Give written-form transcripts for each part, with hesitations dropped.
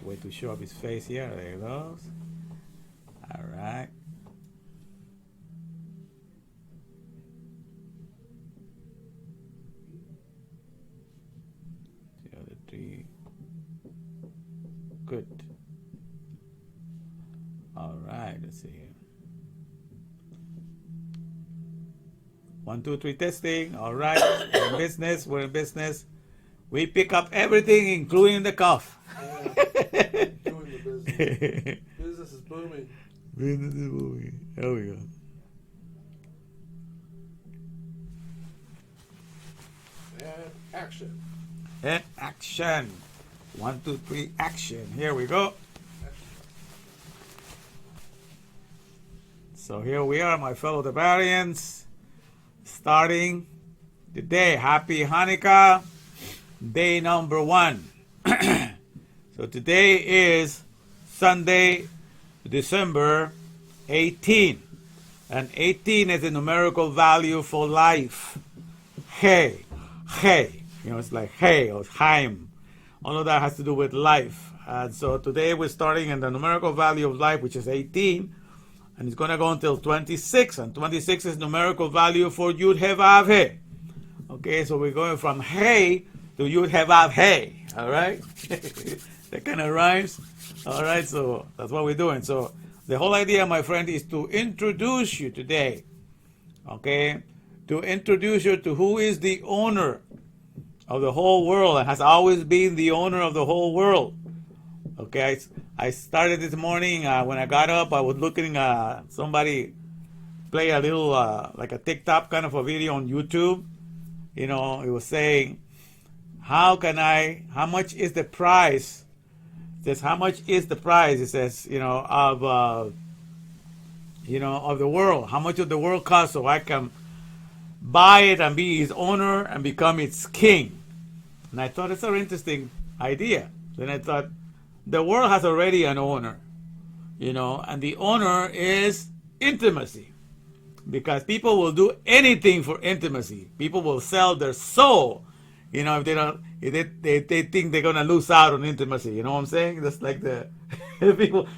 Way to show up his face here. There it goes. All right. The other three. Good. All right. Let's see here. 1, 2, 3 testing. All right. We're in business. We're in business. We pick up everything, including the cough. Yeah, doing the business. Business is booming. Business is booming. There we go. And action. And action. 1, 2, 3, action. Here we go. So here we are, my fellow Tabarians, starting the day. Happy Hanukkah, day number 1. So today is Sunday, December 18. And 18 is a numerical value for life. Hey, hey. You know, it's like hey or Chaim. All of that has to do with life. And so today we're starting in the numerical value of life, which is 18. And it's going to go until 26. And 26 is numerical value for Yud He Vav He. Okay, so we're going from hey to Yud He Vav He. All right? That kind of rhymes. All right, so that's what we're doing. So the whole idea, my friend, is to introduce you today. Okay? To introduce you to who is the owner of the whole world and has always been the owner of the whole world. Okay, I started this morning, when I got up, I was looking at somebody play a little, like a TikTok kind of a video on YouTube. You know, it was saying, how much is the price says, how much is the price? It says, of the world. How much of the world costs so I can buy it and be its owner and become its king? And I thought it's an interesting idea. Then I thought, the world has already an owner, and the owner is intimacy. Because people will do anything for intimacy. People will sell their soul, if they don't, if they think they're gonna lose out on intimacy. You know what I'm saying? That's like the people,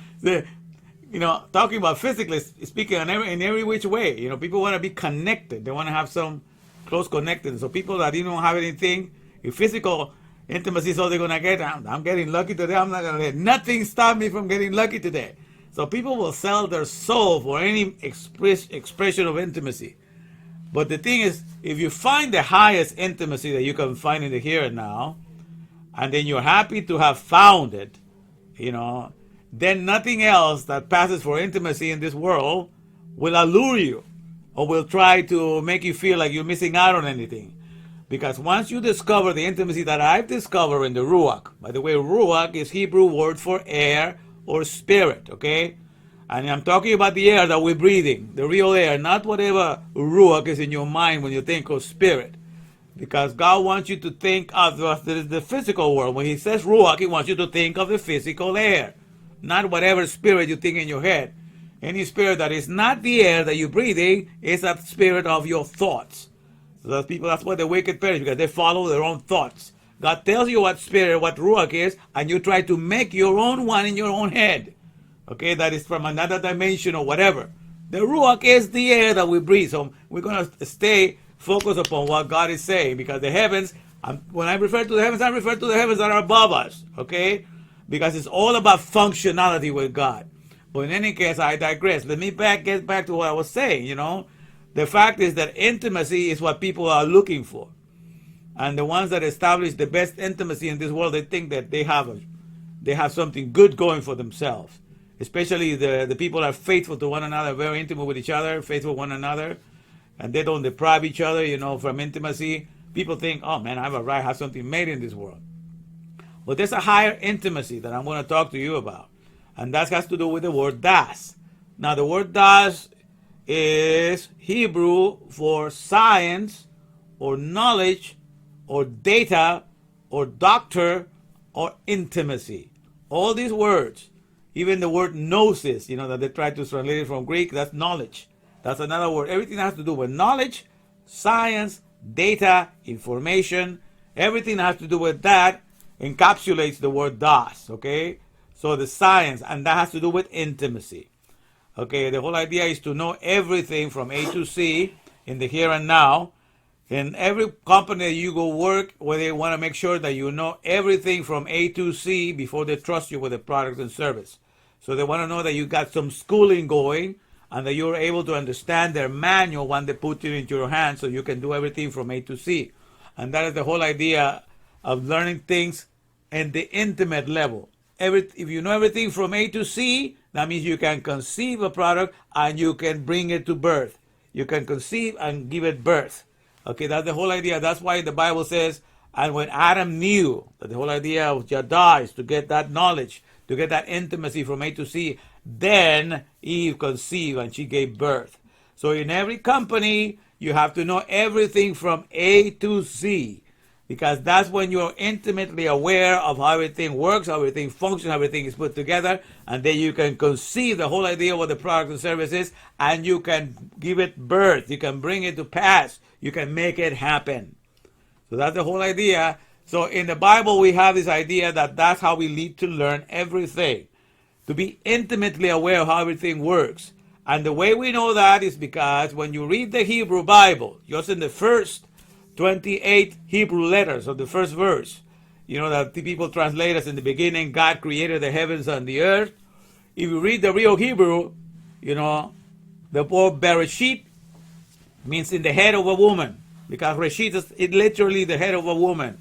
talking about physically speaking in every which way. People want to be connected. They want to have some close connected. So people that don't have anything, if physical intimacy is all they're gonna get, I'm getting lucky today. I'm not gonna let nothing stop me from getting lucky today. So people will sell their soul for any expression of intimacy. But the thing is, if you find the highest intimacy that you can find in the here and now, and then you're happy to have found it, then nothing else that passes for intimacy in this world will allure you or will try to make you feel like you're missing out on anything. Because once you discover the intimacy that I've discovered in the Ruach, by the way, Ruach is Hebrew word for air or spirit, okay? And I'm talking about the air that we're breathing, the real air, not whatever Ruach is in your mind when you think of spirit. Because God wants you to think of the physical world. When He says Ruach, He wants you to think of the physical air, not whatever spirit you think in your head. Any spirit that is not the air that you're breathing is a spirit of your thoughts. So that's why the wicked perish, because they follow their own thoughts. God tells you what spirit, what Ruach is, and you try to make your own one in your own head. Okay, that is from another dimension or whatever. The Ruach is the air that we breathe. So we're going to stay focused upon what God is saying, because the heavens, when I refer to the heavens, I refer to the heavens that are above us. Okay, because it's all about functionality with God. But in any case, I digress. Let me get back to what I was saying. The fact is that intimacy is what people are looking for. And the ones that establish the best intimacy in this world, they think that they have something good going for themselves. Especially the people that are faithful to one another, very intimate with each other, faithful to one another, and they don't deprive each other, from intimacy. People think, oh man, I have a right to have something made in this world. But there's a higher intimacy that I'm going to talk to you about. And that has to do with the word das. Now the word das is Hebrew for science or knowledge or data or doctor or intimacy. All these words, even the word gnosis, that they try to translate it from Greek, that's knowledge. That's another word. Everything has to do with knowledge, science, data, information. Everything that has to do with that encapsulates the word das, okay? So the science, and that has to do with intimacy. Okay, the whole idea is to know everything from A to C in the here and now. In every company that you go work, where they want to make sure that you know everything from A to C before they trust you with the product and service. So they want to know that you got some schooling going and that you're able to understand their manual when they put it into your hands so you can do everything from A to C. And that is the whole idea of learning things in the intimate level. If you know everything from A to C, that means you can conceive a product and you can bring it to birth. You can conceive and give it birth. Okay, that's the whole idea. That's why the Bible says, and when Adam knew, that the whole idea of Yada is to get that knowledge, to get that intimacy from A to C, then Eve conceived and she gave birth. So in every company, you have to know everything from A to Z, because that's when you're intimately aware of how everything works, how everything functions, how everything is put together, and then you can conceive the whole idea of what the product and service is, and you can give it birth, you can bring it to pass, you can make it happen. So that's the whole idea. So in the Bible, we have this idea that that's how we need to learn everything, to be intimately aware of how everything works. And the way we know that is because when you read the Hebrew Bible, just in the first 28 Hebrew letters of the first verse, that the people translate as in the beginning, God created the heavens and the earth. If you read the real Hebrew, the word Bereshit means in the head of a woman, because Reshit is literally the head of a woman.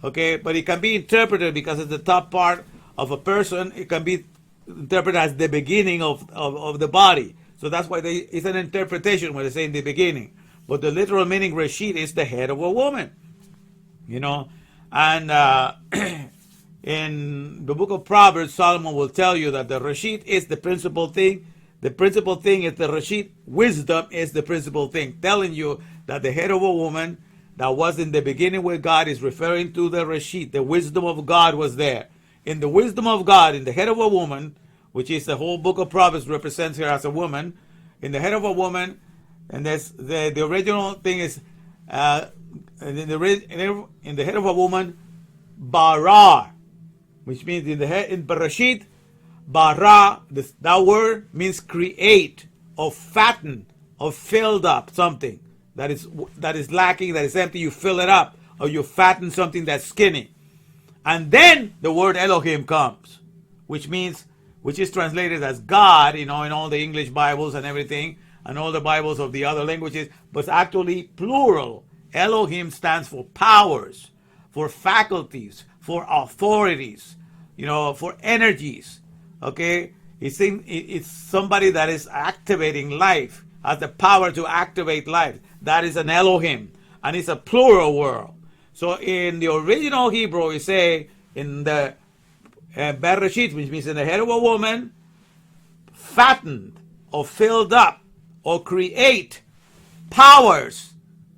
Okay, but it can be interpreted because it's the top part of a person. It can be interpreted as the beginning of the body. So that's why it's an interpretation when they say in the beginning. But the literal meaning, Reshit, is the head of a woman. And in the book of Proverbs, Solomon will tell you that the Rashid is the principal thing. The principal thing is the Rashid. Wisdom is the principal thing. Telling you that the head of a woman that was in the beginning with God is referring to the Rashid. The wisdom of God was there. In the wisdom of God, in the head of a woman, which is the whole book of Proverbs represents her as a woman, in the head of a woman, and that's the original thing is in the head of a woman, bara, which means in the head in Bereshit, bara, that word means create or fatten or filled up something that is lacking, that is empty. You fill it up, or you fatten something that's skinny, and then the word Elohim comes, which is translated as God, in all the English Bibles and everything, and all the Bibles of the other languages, but it's actually plural. Elohim stands for powers, for faculties, for authorities, for energies. Okay, it's somebody that is activating life, has the power to activate life. That is an Elohim, and it's a plural word. So in the original Hebrew, you say in the Bereshit, which means in the head of a woman, fattened or filled up or create powers,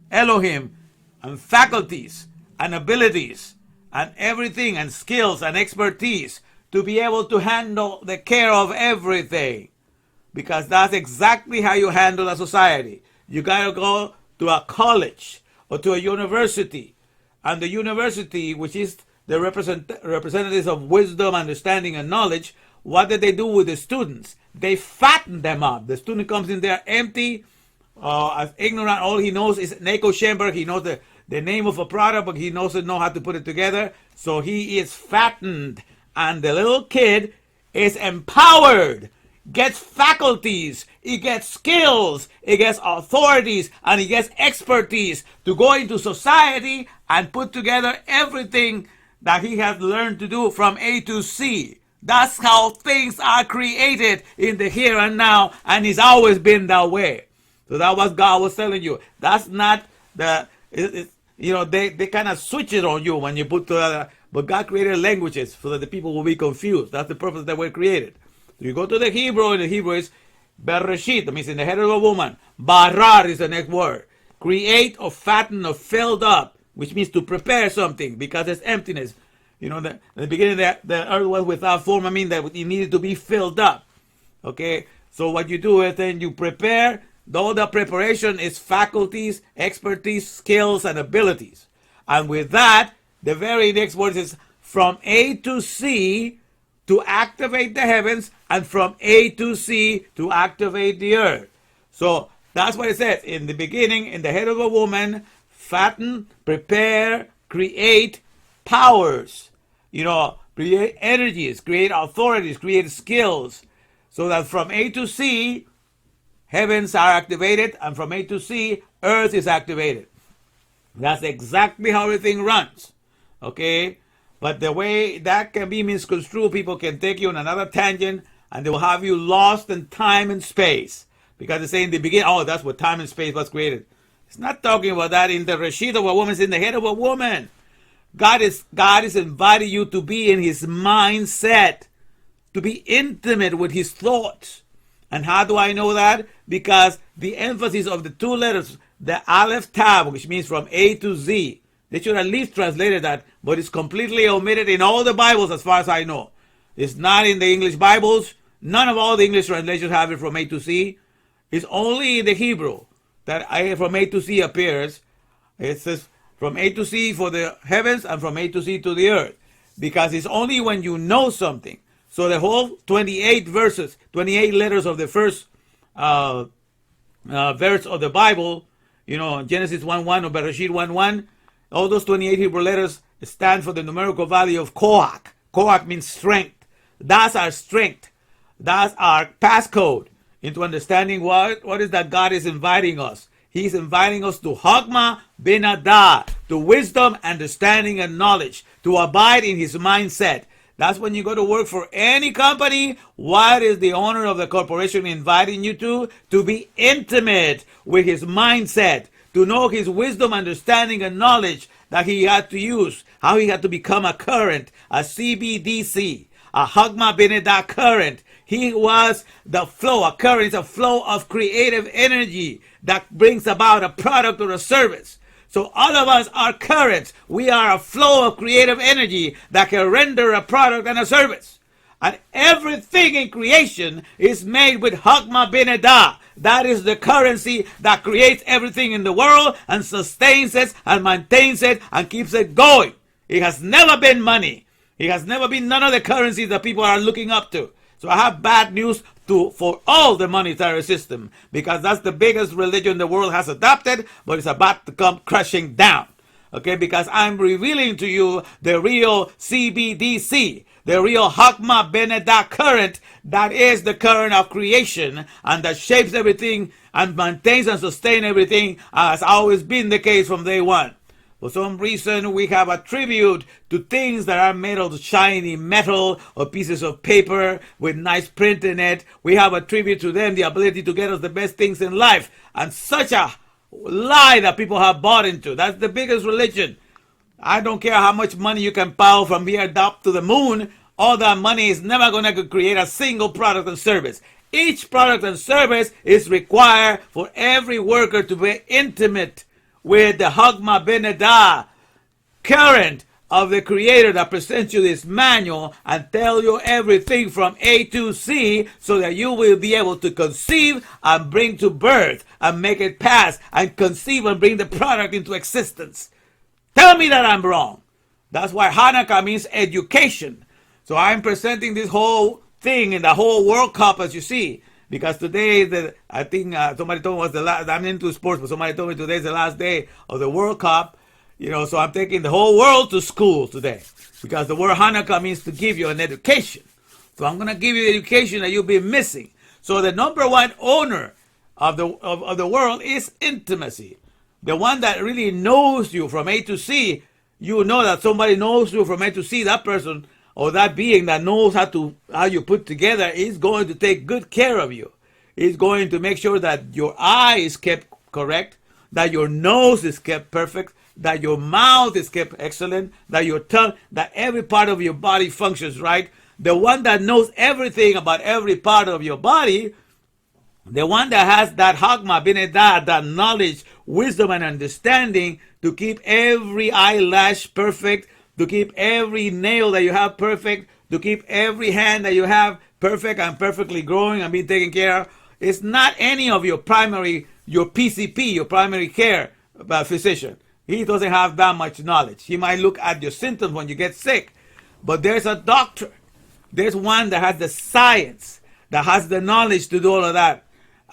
Elohim, and faculties and abilities and everything and skills and expertise to be able to handle the care of everything. Because that's exactly how you handle a society. You got to go to a college or to a university. And the university, which is the representatives of wisdom, understanding, and knowledge, what did they do with the students? They fatten them up. The student comes in there empty, as ignorant. All he knows is Neko Schemberg. He knows the name of a product, but he doesn't know how to put it together. So he is fattened. And the little kid is empowered, gets faculties, he gets skills, he gets authorities, and he gets expertise to go into society and put together everything that he has learned to do from A to Z. That's how things are created in the here and now, and it's always been that way. So that was God was telling you. That's not they kind of switch it on you when you put together. But God created languages so that the people will be confused. That's the purpose that we're created. So you go to the Hebrew, and the Hebrew is Bereshit, that means in the head of a woman. Barar is the next word. Create or fatten or filled up, which means to prepare something because there's emptiness. In the beginning, the earth was without form. I mean that it needed to be filled up. Okay? So what you do is then you prepare. All the preparation is faculties, expertise, skills, and abilities. And with that, the very next word is from A to C to activate the heavens, and from A to C to activate the earth. So that's what it says. In the beginning, in the head of a woman, fatten, prepare, create powers. Create energies, create authorities, create skills. So that from A to C, heavens are activated, and from A to C, earth is activated. That's exactly how everything runs. Okay? But the way that can be misconstrued, people can take you on another tangent, and they will have you lost in time and space. Because they say in the beginning, that's what time and space was created. It's not talking about that. In the Rashid of a woman, it's in the head of a woman. God is inviting you to be in his mindset, to be intimate with his thoughts. And how do I know that? Because the emphasis of the two letters, the Aleph Tav, which means from A to Z, they should at least translate that, but it's completely omitted in all the Bibles as far as I know. It's not in the English Bibles. None of all the English translations have it from A to Z. It's only in the Hebrew that from A to Z appears. It says from A to Z for the heavens and from A to Z to the earth. Because it's only when you know something. So the whole 28 verses, 28 letters of the first verse of the Bible, Genesis 1:1 or Bereshit 1:1, all those 28 Hebrew letters stand for the numerical value of Koach. Koach means strength. That's our strength. That's our passcode into understanding what is that God is inviting us. He's inviting us to Chokmah Binadah, to wisdom, understanding, and knowledge, to abide in his mindset. That's when you go to work for any company. What is the owner of the corporation inviting you to? To be intimate with his mindset, to know his wisdom, understanding, and knowledge that he had to use, how he had to become a current, a CBDC, a Hagma Beneda current. He was the flow. A current is a flow of creative energy that brings about a product or a service. So all of us are currents. We are a flow of creative energy that can render a product and a service. And everything in creation is made with Hagma Beneda. That is the currency that creates everything in the world and sustains it and maintains it and keeps it going. It has never been money. It has never been none of the currencies that people are looking up to. So I have bad news for all the monetary system, because that's the biggest religion the world has adopted, but it's about to come crashing down. Okay, because I'm revealing to you the real CBDC, the real Hagma Beneda current that is the current of creation and that shapes everything and maintains and sustains everything, as always been the case from day one. For some reason, we have a tribute to things that are made of shiny metal or pieces of paper with nice print in it. We have a tribute to them, the ability to get us the best things in life. And such a lie that people have bought into. That's the biggest religion. I don't care how much money you can pile from here up to the moon. All that money is never going to create a single product and service. Each product and service is required for every worker to be intimate with the Hagma Beneda current of the Creator that presents you this manual and tell you everything from A to Z, so that you will be able to conceive and bring to birth and make it pass and conceive and bring the product into existence. Tell me that I'm wrong. That's why Hanukkah means education. So I'm presenting this whole thing in the whole World Cup, as you see. Because today, I think somebody told me was the last. I'm into sports, but somebody told me today's the last day of the World Cup. So I'm taking the whole world to school today, because the word Hanukkah means to give you an education. So I'm going to give you the education that you've been missing. So the number one owner of the world is intimacy. The one that really knows you from A to Z. You know that somebody knows you from A to Z. That person, or that being that knows how you put together, is going to take good care of you. He's going to make sure that your eye is kept correct, that your nose is kept perfect, that your mouth is kept excellent, that your tongue, that every part of your body functions right. The one that knows everything about every part of your body, the one that has that Hagma Beneda, that knowledge, wisdom, and understanding to keep every eyelash perfect, to keep every nail that you have perfect, to keep every hand that you have perfect and perfectly growing and being taken care of. It's not any of your PCP, your primary care physician. He doesn't have that much knowledge. He might look at your symptoms when you get sick. But there's a doctor. There's one that has the science, that has the knowledge to do all of that.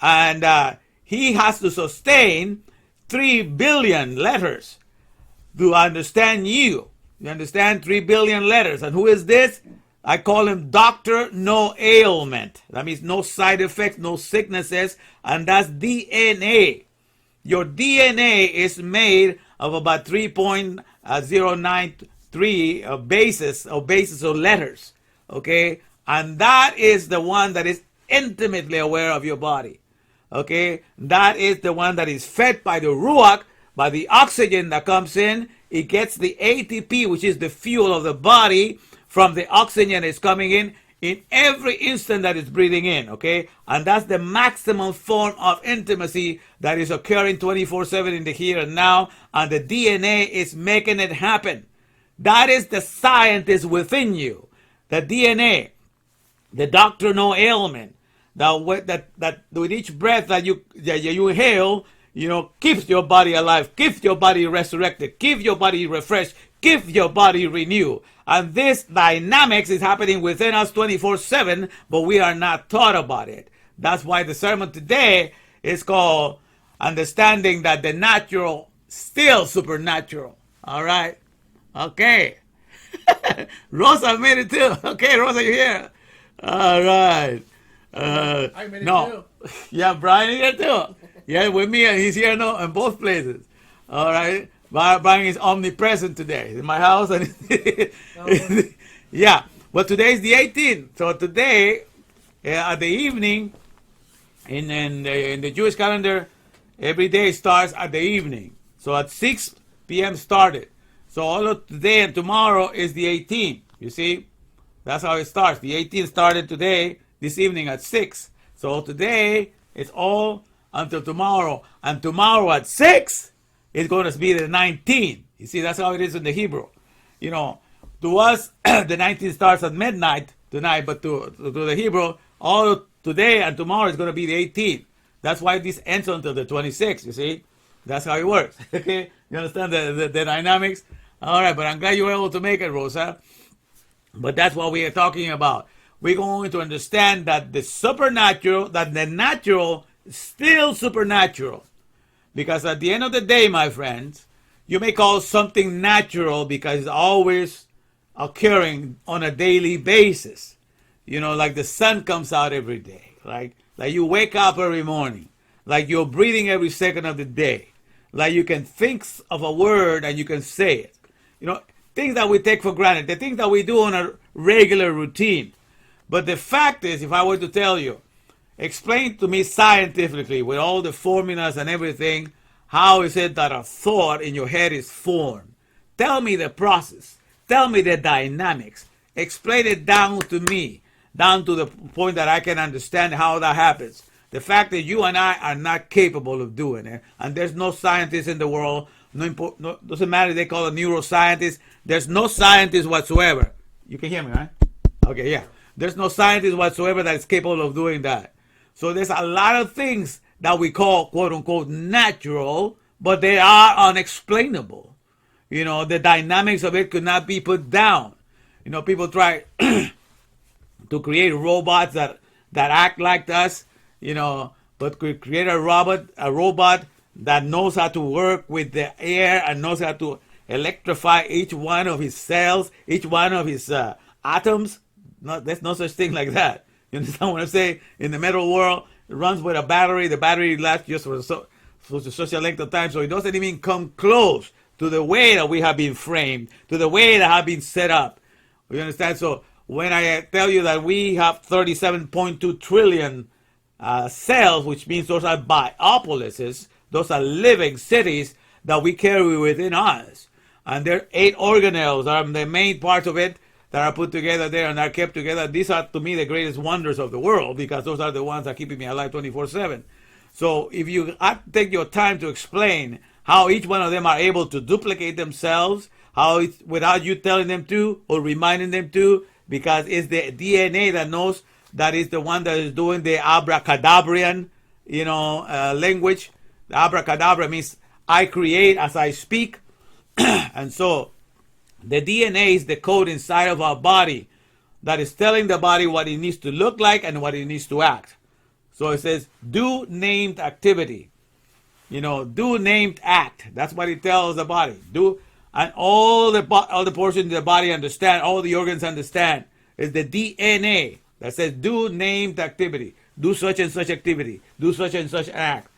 And he has to sustain 3 billion letters to understand you. You understand? 3 billion letters. And who is this? I call him Doctor No Ailment. That means no side effects, no sicknesses. And that's DNA. Your DNA is made of about 3.093 bases of letters. Okay? And that is the one that is intimately aware of your body. Okay? That is the one that is fed by the Ruach, by the oxygen that comes in. It gets the ATP, which is the fuel of the body, from the oxygen that's coming in every instant that it's breathing in, okay? And that's the maximum form of intimacy that is occurring 24/7 in the here and now, and the DNA is making it happen. That is the scientist within you. The DNA, the doctor no ailment, that with each breath that you inhale, keeps your body alive, keeps your body resurrected, keeps your body refreshed, keeps your body renewed. And this dynamics is happening within us 24/7, but we are not taught about it. That's why the sermon today is called Understanding That the Natural Still Supernatural. All right? Okay. Rosa made it too. Okay, Rosa, you're here. All right. I made it no. too. Yeah, Brian is here too. Yeah, with me, and he's here now in both places. All right. Brian is omnipresent today in my house. And yeah, but today is the 18th. So today, at the evening, in the Jewish calendar, every day starts at the evening. So at 6 p.m. started. So all of today and tomorrow is the 18th. You see? That's how it starts. The 18th started today, this evening at 6. So today it's all until tomorrow. And tomorrow at 6 is going to be the 19th. You see, that's how it is in the Hebrew. You know, to us, the 19th starts at midnight tonight, but to the Hebrew, all today and tomorrow is going to be the 18th. That's why this ends until the 26th, you see? That's how it works. Okay? You understand the dynamics? All right, but I'm glad you were able to make it, Rosa. But that's what we are talking about. We're going to understand that the supernatural, that the natural is still supernatural. Because at the end of the day, my friends, you may call something natural because it's always occurring on a daily basis. You know, like the sun comes out every day. Like you wake up every morning. Like you're breathing every second of the day. Like you can think of a word and you can say it. You know, things that we take for granted. The things that we do on a regular routine. But the fact is, if I were to tell you, explain to me scientifically with all the formulas and everything, how is it that a thought in your head is formed? Tell me the process. Tell me the dynamics. Explain it down to me, down to the point that I can understand how that happens. The fact that you and I are not capable of doing it, and there's no scientist in the world, doesn't matter if they call it neuroscientist, there's no scientist whatsoever. You can hear me, right? Okay, yeah. There's no scientist whatsoever that is capable of doing that. So there's a lot of things that we call, quote unquote, natural, but they are unexplainable. You know, the dynamics of it could not be put down. You know, people try to create robots that act like us, you know, but could create a robot that knows how to work with the air and knows how to electrify each one of his cells, each one of his atoms. No, there's no such thing like that. You understand what I'm saying? In the metal world, it runs with a battery. The battery lasts just for such a length of time, so it doesn't even come close to the way that we have been framed, to the way that have been set up. You understand? So when I tell you that we have 37.2 trillion cells, which means those are biopolises, those are living cities that we carry within us. And there are 8 organelles are the main parts of it that are put together there and are kept together. These are, to me, the greatest wonders of the world because those are the ones that are keeping me alive 24/7. So if you take your time to explain how each one of them are able to duplicate themselves, how it's without you telling them to or reminding them to, because it's the DNA that knows that is the one that is doing the abracadabrian, language. The abracadabra means I create as I speak. And so the DNA is the code inside of our body that is telling the body what it needs to look like and what it needs to act. So it says, do named activity. Do named act. That's what it tells the body. Do, and all the portions of the body understand, all the organs understand. It's the DNA that says, do named activity. Do such and such activity. Do such and such act.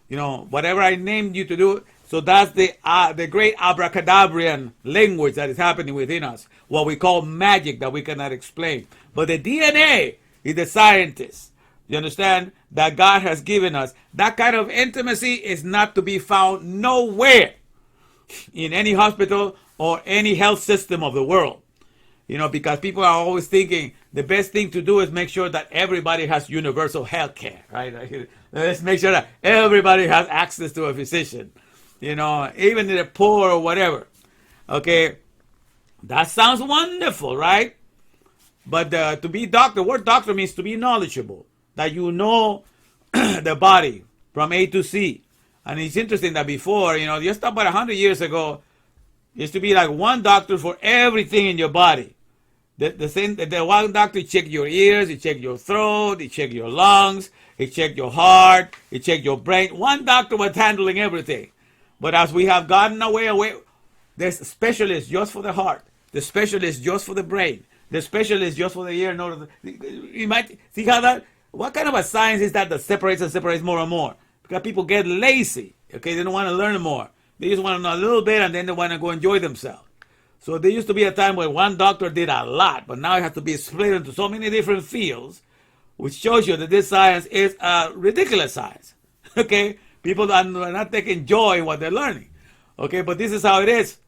Whatever I named you to do. So that's the great abracadabrian language that is happening within us, what we call magic that we cannot explain. But the DNA is the scientist. You understand? That God has given us. That kind of intimacy is not to be found nowhere in any hospital or any health system of the world. Because people are always thinking the best thing to do is make sure that everybody has universal health care, right? Let's make sure that everybody has access to a physician. Even the poor or whatever. Okay, that sounds wonderful, right? But to be doctor, the word doctor means to be knowledgeable, that you know the body from A to C. And it's interesting that before, just about 100 years ago, it used to be like one doctor for everything in your body. The one doctor checked your ears, he checked your throat, he checked your lungs, he checked your heart, he checked your brain. One doctor was handling everything. But as we have gotten away, there's specialists just for the heart, the specialists just for the brain, the specialists just for the ear. You might see what kind of a science is that separates more and more? Because people get lazy, okay? They don't want to learn more. They just want to know a little bit and then they want to go enjoy themselves. So there used to be a time where one doctor did a lot, but now it has to be split into so many different fields, which shows you that this science is a ridiculous science, okay? People are not taking joy in what they're learning. Okay, but this is how it is.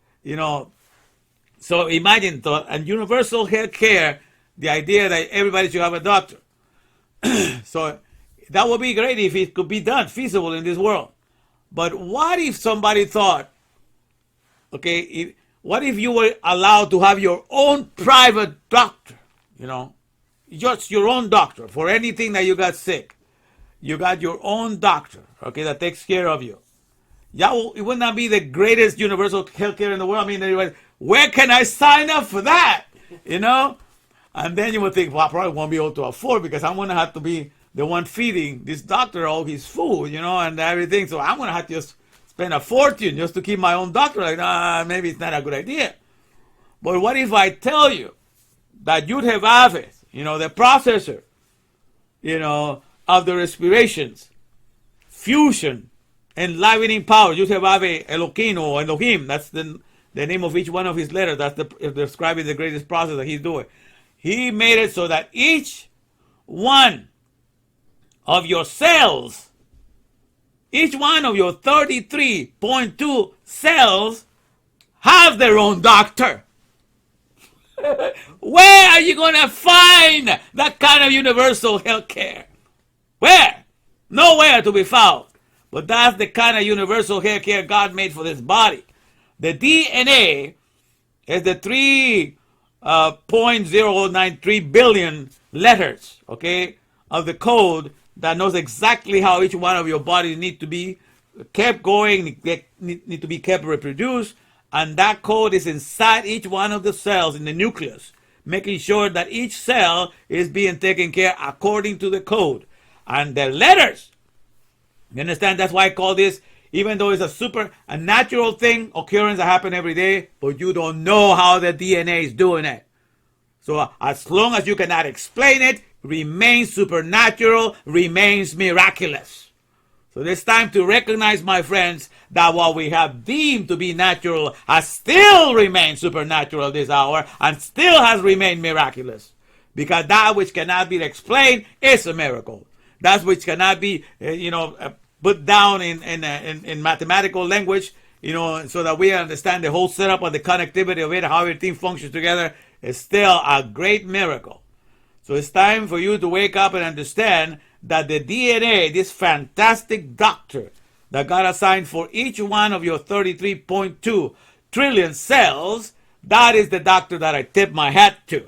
So imagine and universal health care, the idea that everybody should have a doctor. So that would be great if it could be done, feasible in this world. But what if somebody thought, okay, what if you were allowed to have your own private doctor, just your own doctor for anything that you got sick? You got your own doctor, okay, that takes care of you. It would not be the greatest universal healthcare in the world. I mean, everybody, where can I sign up for that? And then you would think, well, I probably won't be able to afford because I'm going to have to be the one feeding this doctor all his food, and everything. So I'm going to have to just spend a fortune just to keep my own doctor. Like, maybe it's not a good idea. But what if I tell you that you'd have Aves, the processor, of the respirations, fusion, enlivening power. You'd have Ave Elohim or Elohim. That's the name of each one of his letters. That's describing the greatest process that he's doing. He made it so that each one of your cells, each one of your 33.2 cells have their own doctor. Where are you going to find that kind of universal health care? Where? Nowhere to be found. But that's the kind of universal health care God made for this body. The DNA is the 3.093 billion letters, okay, of the code that knows exactly how each one of your bodies need to be kept going, need to be kept reproduced, and that code is inside each one of the cells in the nucleus, making sure that each cell is being taken care according to the code. And the letters, you understand? That's why I call this, even though it's a natural thing, occurrence that happen every day, but you don't know how the DNA is doing it. So as long as you cannot explain it, remains supernatural, remains miraculous. So it's time to recognize, my friends, that what we have deemed to be natural has still remained supernatural this hour and still has remained miraculous. Because that which cannot be explained is a miracle. That which cannot be, put down in mathematical language, so that we understand the whole setup of the connectivity of it, how everything functions together, is still a great miracle. So it's time for you to wake up and understand that the DNA, this fantastic doctor that God assigned for each one of your 33.2 trillion cells, that is the doctor that I tip my hat to,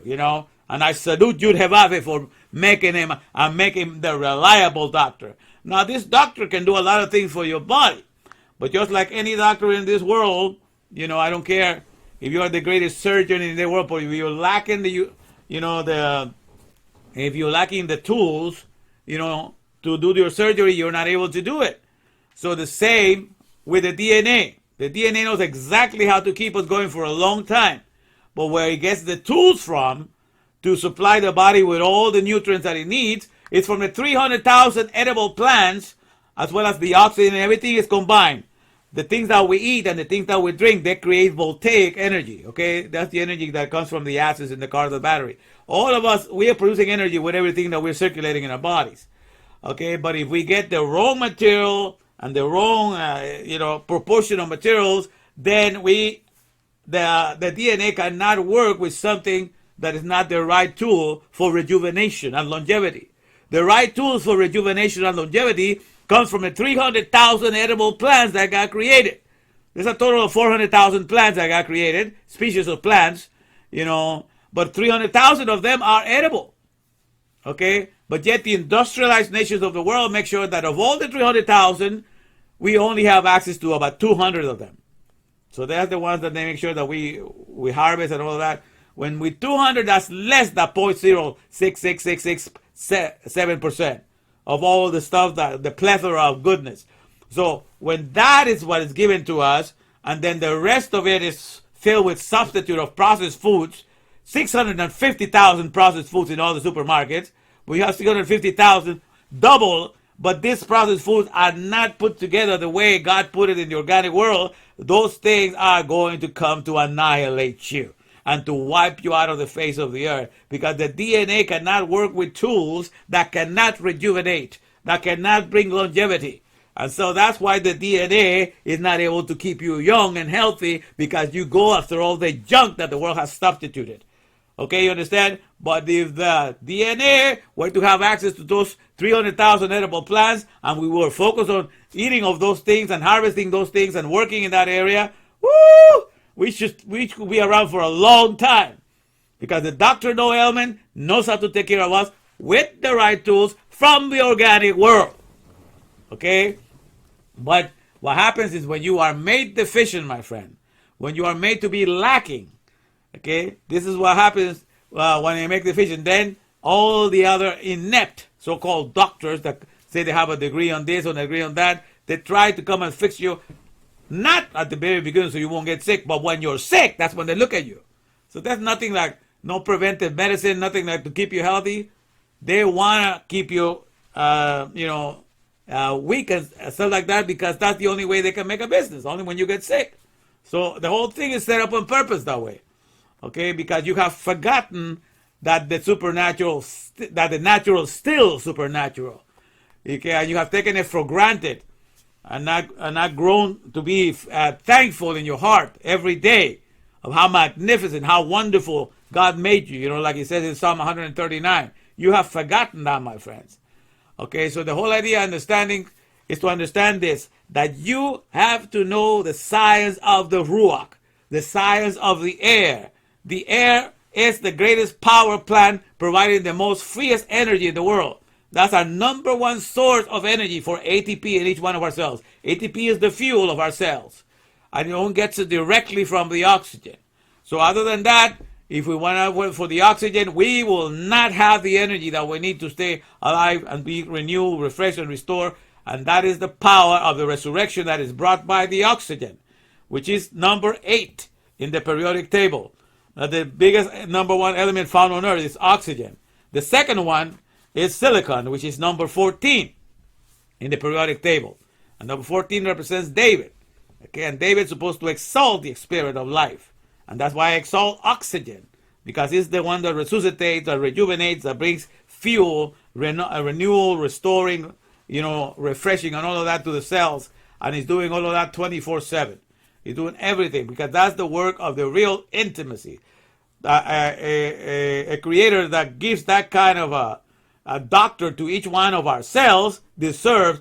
and I salute Yud Hevave for making him the reliable doctor. Now, this doctor can do a lot of things for your body, but just like any doctor in this world, I don't care if you are the greatest surgeon in the world, but if you're lacking if you're lacking the tools, to do your surgery, you're not able to do it. So the same with the DNA. The DNA knows exactly how to keep us going for a long time, but where it gets the tools from to supply the body with all the nutrients that it needs, it's from the 300,000 edible plants, as well as the oxygen and everything is combined. The things that we eat and the things that we drink, they create voltaic energy, okay? That's the energy that comes from the acids in the car, the battery. All of us, we are producing energy with everything that we're circulating in our bodies, okay? But if we get the wrong material and the wrong, proportion of materials, then the DNA cannot work with something that is not the right tool for rejuvenation and longevity. The right tools for rejuvenation and longevity comes from the 300,000 edible plants that got created. There's a total of 400,000 plants that got created, species of plants, but 300,000 of them are edible, okay? But yet the industrialized nations of the world make sure that of all the 300,000, we only have access to about 200 of them. So that's the ones that they make sure that we harvest and all of that. When with 200, that's less than 0.0666667% of all the stuff, the plethora of goodness. So when that is what is given to us, and then the rest of it is filled with substitute of processed foods, 650,000 processed foods in all the supermarkets. We have 650,000 double, but these processed foods are not put together the way God put it in the organic world. Those things are going to come to annihilate you and to wipe you out of the face of the earth, because the DNA cannot work with tools that cannot rejuvenate, that cannot bring longevity. And so that's why the DNA is not able to keep you young and healthy, because you go after all the junk that the world has substituted. Okay, you understand? But if the DNA were to have access to those 300,000 edible plants, and we were focused on eating of those things and harvesting those things and working in that area, woo, we could be around for a long time. Because the Dr. No Ailment knows how to take care of us with the right tools from the organic world. Okay? But what happens is when you are made deficient, my friend, when you are made to be lacking, okay, this is what happens when you make deficient. Then all the other inept so-called doctors that say they have a degree on this or a degree on that, they try to come and fix you, not at the very beginning so you won't get sick, but when you're sick, that's when they look at you. So there's nothing like no preventive medicine, nothing like to keep you healthy. They want to keep you, weak and stuff like that, because that's the only way they can make a business, only when you get sick. So the whole thing is set up on purpose that way, okay? Because you have forgotten that the natural is still supernatural, okay? And you have taken it for granted, and not grown to be thankful in your heart every day of how magnificent, how wonderful God made you. You know, like He says in Psalm 139. You have forgotten that, my friends. Okay, so the whole idea understanding is to understand this, that you have to know the science of the Ruach, the science of the air. The air is the greatest power plant, providing the most freest energy in the world. That's our number one source of energy for ATP in each one of our cells. ATP is the fuel of our cells, and it only gets it directly from the oxygen. So other than that, if we want to wait for the oxygen, we will not have the energy that we need to stay alive and be renewed, refreshed, and restored. And that is the power of the resurrection that is brought by the oxygen, which is number 8 in the periodic table. Now, the biggest number one element found on Earth is oxygen. The second one is silicon, which is number 14 in the periodic table. And number 14 represents David. Okay, and David's supposed to exalt the spirit of life. And that's why I exalt oxygen, because it's the one that resuscitates, that rejuvenates, that brings fuel, renewal, restoring, refreshing, and all of that to the cells. And he's doing all of that 24/7. He's doing everything, because that's the work of the real intimacy. A creator that gives that kind of a doctor to each one of our cells deserves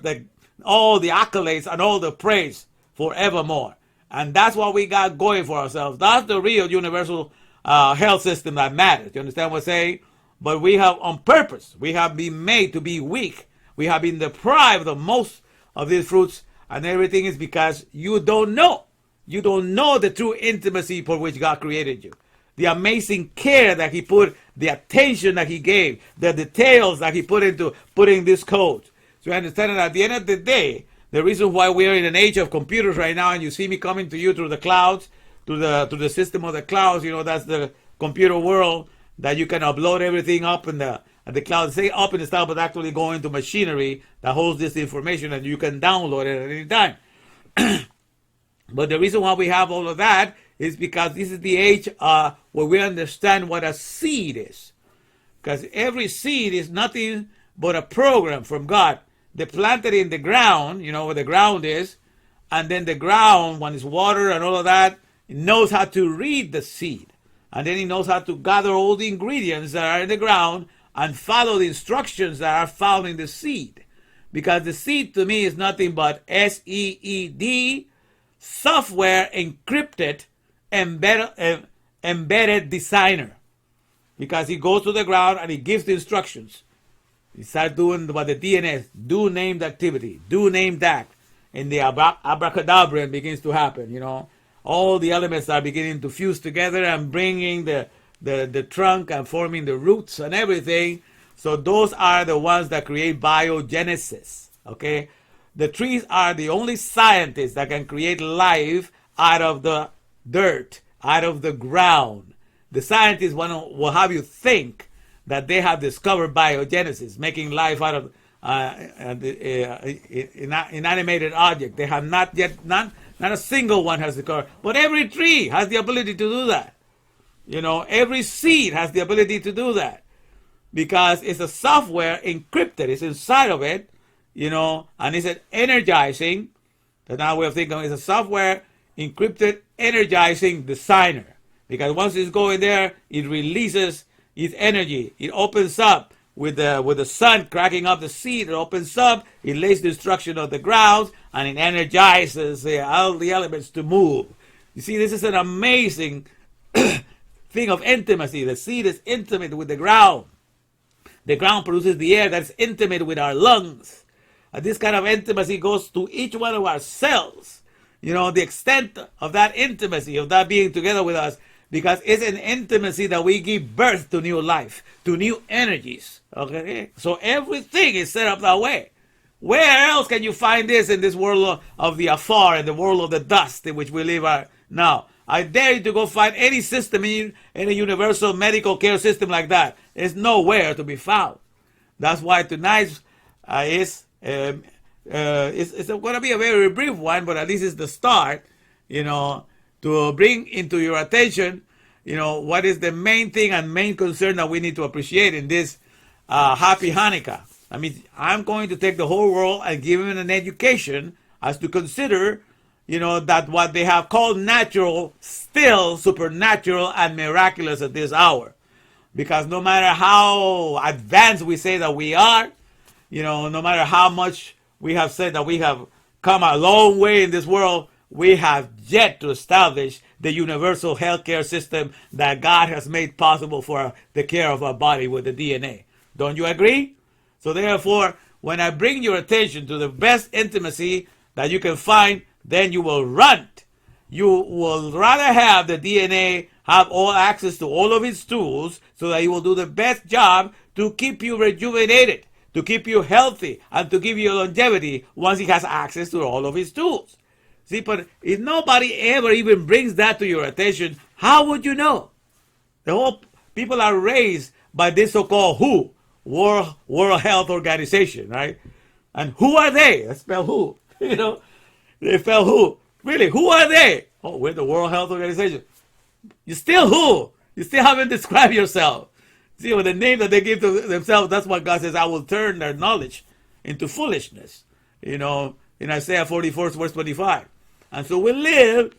all the accolades and all the praise forevermore. And that's what we got going for ourselves. That's the real universal health system that matters. You understand what I'm saying? But we have, on purpose, we have been made to be weak. We have been deprived of most of these fruits, and everything is because you don't know. You don't know the true intimacy for which God created you. The amazing care that He put, the attention that He gave, the details that He put into putting this code. So you understand that at the end of the day, the reason why we are in an age of computers right now, and you see me coming to you through the clouds, to the system of the clouds, that's the computer world, that you can upload everything up in the cloud. Say up in the cloud, but actually go into machinery that holds this information, and you can download it at any time. But the reason why we have all of that is because this is the age where we understand what a seed is. Because every seed is nothing but a program from God. They plant it in the ground, where the ground is, and then the ground, when it's water and all of that, it knows how to read the seed. And then it knows how to gather all the ingredients that are in the ground and follow the instructions that are found in the seed. Because the seed to me is nothing but SEED, software encrypted, embedded designer. Because he goes to the ground and he gives the instructions. He starts doing what the DNS, do named activity, do named act. And the abracadabra begins to happen, All the elements are beginning to fuse together and bringing the trunk and forming the roots and everything. So those are the ones that create biogenesis, okay? The trees are the only scientists that can create life out of the dirt, out of the ground. The scientists will have you think that they have discovered biogenesis, making life out of inanimated object. They have not yet, not a single one has discovered. But every tree has the ability to do that. Every seed has the ability to do that. Because it's a software encrypted. It's inside of it. and it's an energizing, that's another way of thinking, it's a software encrypted energizing designer. Because once it's going there, it releases its energy. It opens up with the sun cracking up the seed. It opens up, it lays destruction of the ground, and it energizes all the elements to move. You see, this is an amazing thing of intimacy. The seed is intimate with the ground. The ground produces the air that's intimate with our lungs. And this kind of intimacy goes to each one of our cells. The extent of that intimacy, of that being together with us, because it's an intimacy that we give birth to new life, to new energies. Okay? So everything is set up that way. Where else can you find this in this world of the afar, in the world of the dust in which we live now? I dare you to go find any system in a universal medical care system like that. It's nowhere to be found. That's why tonight's it's going to be a very brief one, but at least it's the start, to bring into your attention, what is the main thing and main concern that we need to appreciate in this happy Hanukkah. I mean, I'm going to take the whole world and give them an education as to consider, that what they have called natural, still supernatural and miraculous at this hour. Because no matter how advanced we say that we are, no matter how much we have said that we have come a long way in this world, we have yet to establish the universal healthcare system that God has made possible for the care of our body with the DNA. Don't you agree? So therefore, when I bring your attention to the best intimacy that you can find, then you will run. You will rather have the DNA have all access to all of its tools so that it will do the best job to keep you rejuvenated, to keep you healthy, and to give you longevity once it has access to all of its tools. See, but if nobody ever even brings that to your attention, how would you know? The whole people are raised by this so-called WHO, World Health Organization, right? And who are they? Let's spell who. They spell who. Really, who are they? Oh, we're the World Health Organization. You're still who? You still haven't described yourself. See, with the name that they give to themselves, that's what God says, I will turn their knowledge into foolishness. In Isaiah 44, verse 25. And so we live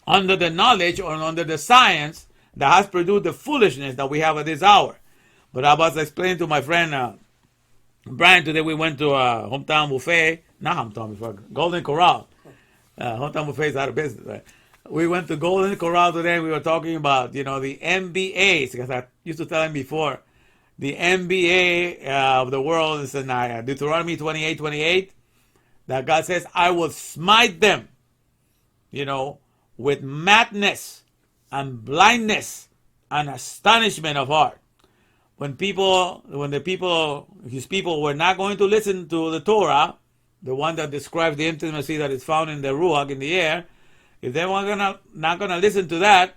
under the knowledge or under the science that has produced the foolishness that we have at this hour. But I was explaining to my friend Brian today, we went to a hometown buffet. Not hometown buffet, Golden Corral. Hometown buffet is out of business, right? We went to Golden Corral today. We were talking about, the MBAs, because I used to tell him before, the MBA of the world is in Deuteronomy 28:28, that God says, I will smite them, with madness and blindness and astonishment of heart. When his people were not going to listen to the Torah, the one that describes the intimacy that is found in the Ruach, in the air, if they were not going to listen to that,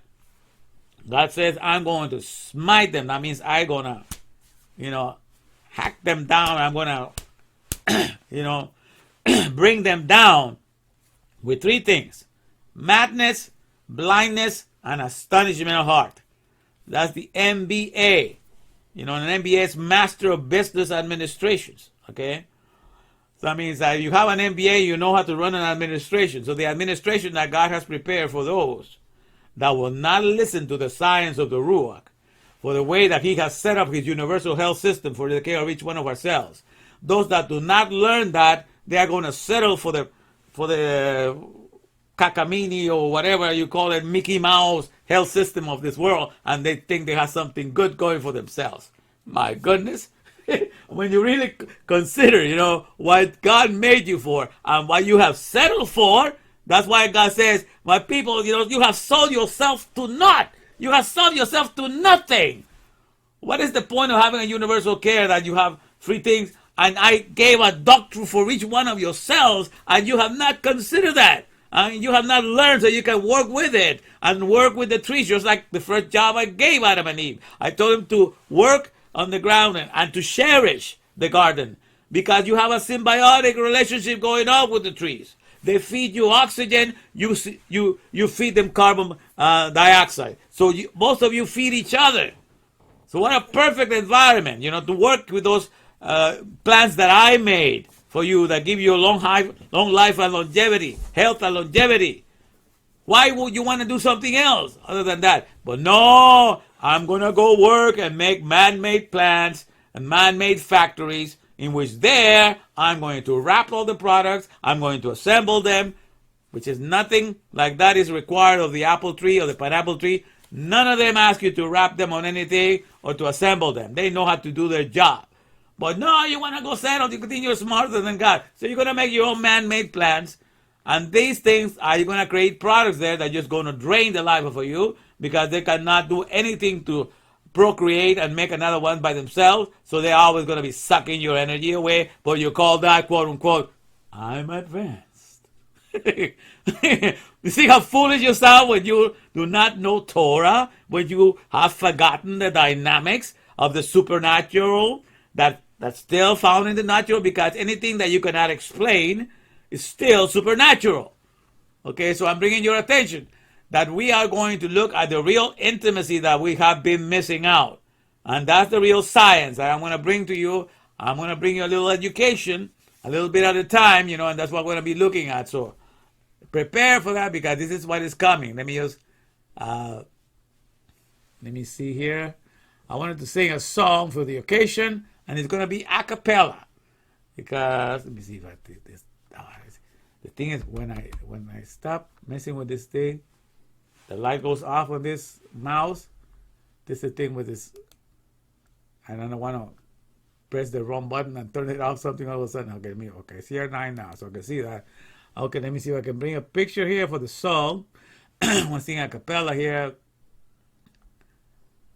God says, I'm going to smite them. That means I'm going to, hack them down. I'm going to, bring them down with three things: madness, blindness, and astonishment of heart. That's the MBA. An MBA is Master of Business Administrations. Okay? So that means that you have an MBA, you know how to run an administration. So the administration that God has prepared for those that will not listen to the science of the Ruach, for the way that He has set up His universal health system for the care of each one of ourselves. Those that do not learn that, they are going to settle for the cacamini or whatever you call it, Mickey Mouse health system of this world, and they think they have something good going for themselves. My goodness. When you really consider, what God made you for and what you have settled for, that's why God says, my people, you have sold yourself to naught. You have sold yourself to nothing. What is the point of having a universal care that you have three things, and I gave a doctrine for each one of your cells, and you have not considered that? And you have not learned so you can work with it and work with the trees, just like the first job I gave Adam and Eve. I told them to work on the ground and to cherish the garden, because you have a symbiotic relationship going on with the trees. They feed you oxygen, you feed them carbon dioxide. So both of you feed each other. So what a perfect environment, to work with those plants that I made for you that give you a long life and longevity, health and longevity. Why would you want to do something else other than that? But no, I'm going to go work and make man-made plants and man-made factories in which there I'm going to wrap all the products, I'm going to assemble them, which is nothing like that is required of the apple tree or the pineapple tree. None of them ask you to wrap them on anything or to assemble them. They know how to do their job. But no, you want to go settle, you think you're smarter than God. So you're going to make your own man-made plants. And these things, are you going to create products there that are just going to drain the life of you because they cannot do anything to procreate and make another one by themselves. So they're always going to be sucking your energy away. But you call that, quote unquote, I'm advanced. You see how foolish you sound when you do not know Torah, when you have forgotten the dynamics of the supernatural that's still found in the natural, because anything that you cannot explain is still supernatural. Okay, so I'm bringing your attention that we are going to look at the real intimacy that we have been missing out. And that's the real science that I'm going to bring to you. I'm going to bring you a little education, a little bit at a time, and that's what we're going to be looking at. So prepare for that, because this is what is coming. Let me see here. I wanted to sing a song for the occasion, and it's going to be a cappella. Because, let me see if I did this. The thing is, when I stop messing with this thing, the light goes off on this mouse. This is the thing with this. I don't want to press the wrong button and turn it off. Something all of a sudden. Okay, it's here 9 now, so I can see that. Okay, let me see if I can bring a picture here for the song. I'm going to sing a cappella here.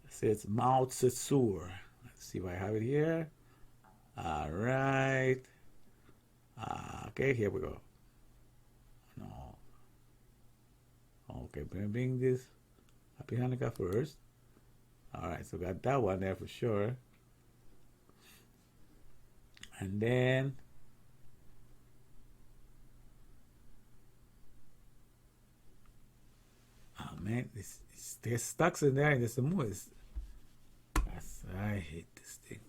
It says Mao Tse-Sur. Let's see if I have it here. All right. Okay, here we go. No. Okay, bring this Happy Hanukkah first. All right, so got that one there for sure. And then man, there's stuck in there and there's some more. I hate this thing.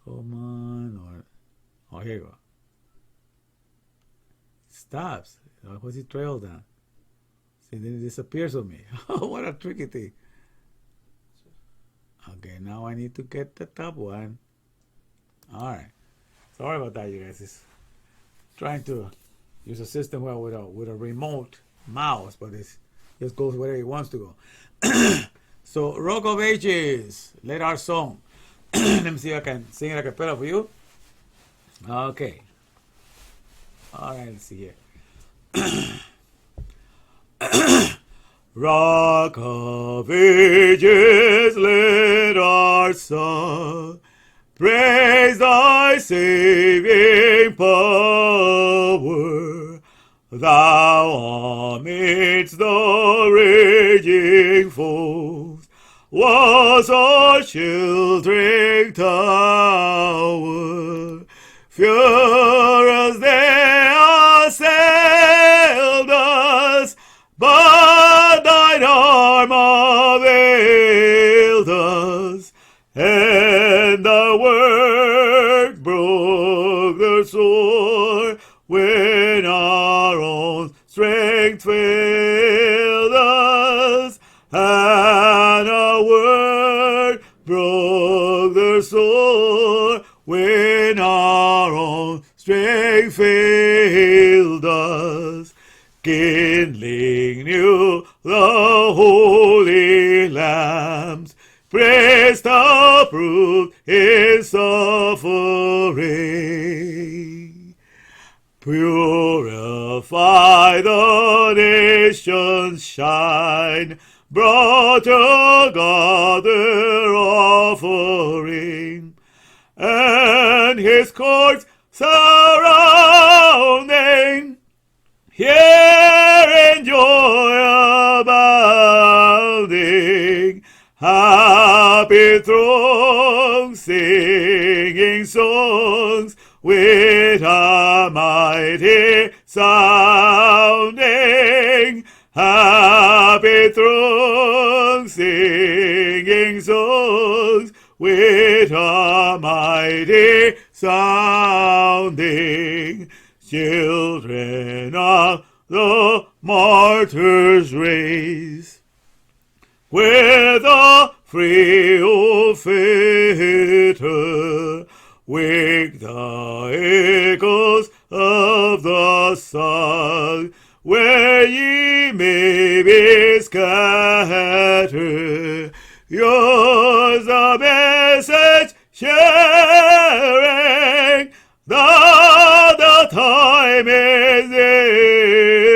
Come on, or here you go. It stops. What's it trail down? See, then it disappears on me. Oh, what a tricky thing. Okay, now I need to get the top one. All right. Sorry about that, you guys. It's trying to use a system where with a remote mouse, but it just goes wherever it wants to go. So, Rock of Ages, let our song. Let me see if I can sing it a cappella for you. Okay. All right, let's see here. Rock of Ages, let our song praise thy saving power. Thou amidst the raging foes was our sheltering tower. Furious they assailed us, but thine arm availed us, and the work broke the sword when our own strength failed us, and our word broke the sword when our own strength failed us. Kindling new the holy lambs, praise approved his suffering. Purify the nations, shine, brought to God their offering, and his courts surrounding, here in joy abounding, happy throngs singing songs with a mighty sounding, happy throngs singing songs with a mighty sounding. Children of the martyrs raise, with a frail fiddle, wake the echoes of the song, where ye may be scattered. Yours the message sharing, the time is nearing,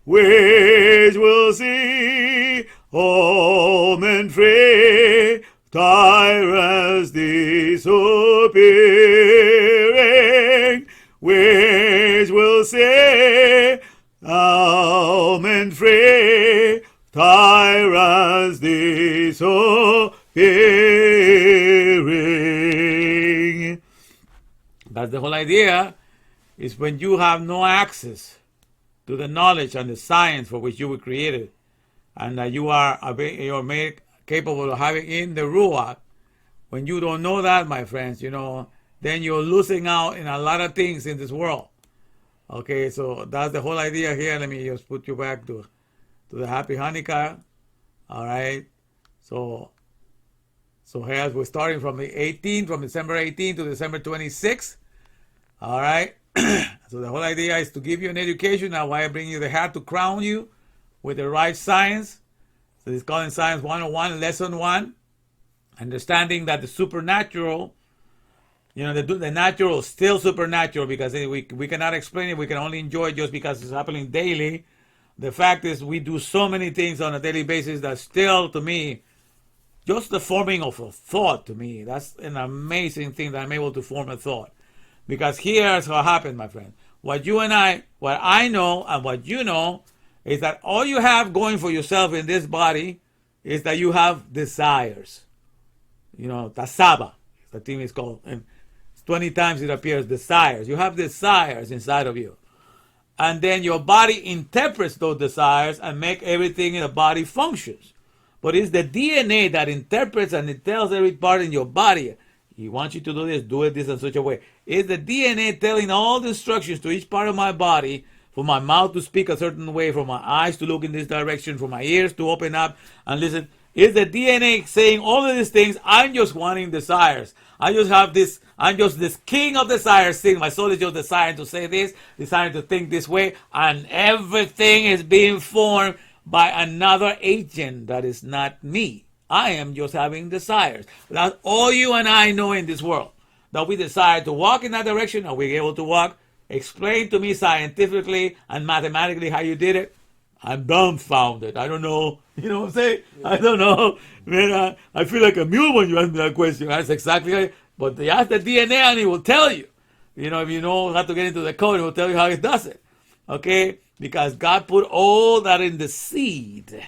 which will see all men free, tyrants disappearing, which will see all men free, tyrants disappearing. That's the whole idea, is when you have no access to the knowledge and the science for which you were created, and that you're made capable of having in the Ruach. When you don't know that, my friends, then you're losing out in a lot of things in this world. Okay, so that's the whole idea here. Let me just put you back to the Happy Hanukkah. All right. So here we're starting from December 18th to December 26th. All right. So the whole idea is to give you an education. Now, why I bring you the hat to crown you with the right science. So it's called in Science 101, Lesson 1. Understanding that the supernatural, the natural is still supernatural, because we cannot explain it. We can only enjoy it just because it's happening daily. The fact is, we do so many things on a daily basis that still, to me, just the forming of a thought, to me, that's an amazing thing that I'm able to form a thought. Because here's what happened, my friend. What I know and what you know is that all you have going for yourself in this body is that you have desires. Tasaba, the thing is called. And 20 times it appears, desires. You have desires inside of you. And then your body interprets those desires and make everything in the body functions. But it's the DNA that interprets, and it tells every part in your body, he wants you to do this in such a way. It's the DNA telling all the instructions to each part of my body, for my mouth to speak a certain way, for my eyes to look in this direction, for my ears to open up and listen. It's the DNA saying all of these things. I'm just wanting desires. I'm just this king of desires thing. My soul is just desiring to say this, desiring to think this way, and everything is being formed by another agent that is not me. I am just having desires. That's all you and I know in this world. That we decide to walk in that direction. Are we able to walk? Explain to me scientifically and mathematically how you did it. I'm dumbfounded. I don't know. You know what I'm saying? Yeah. I don't know. Man, I feel like a mule when you ask me that question. That's exactly right. But they ask the DNA and it will tell you. If you know how to get into the code, it will tell you how it does it. Okay? Because God put all that in the seed,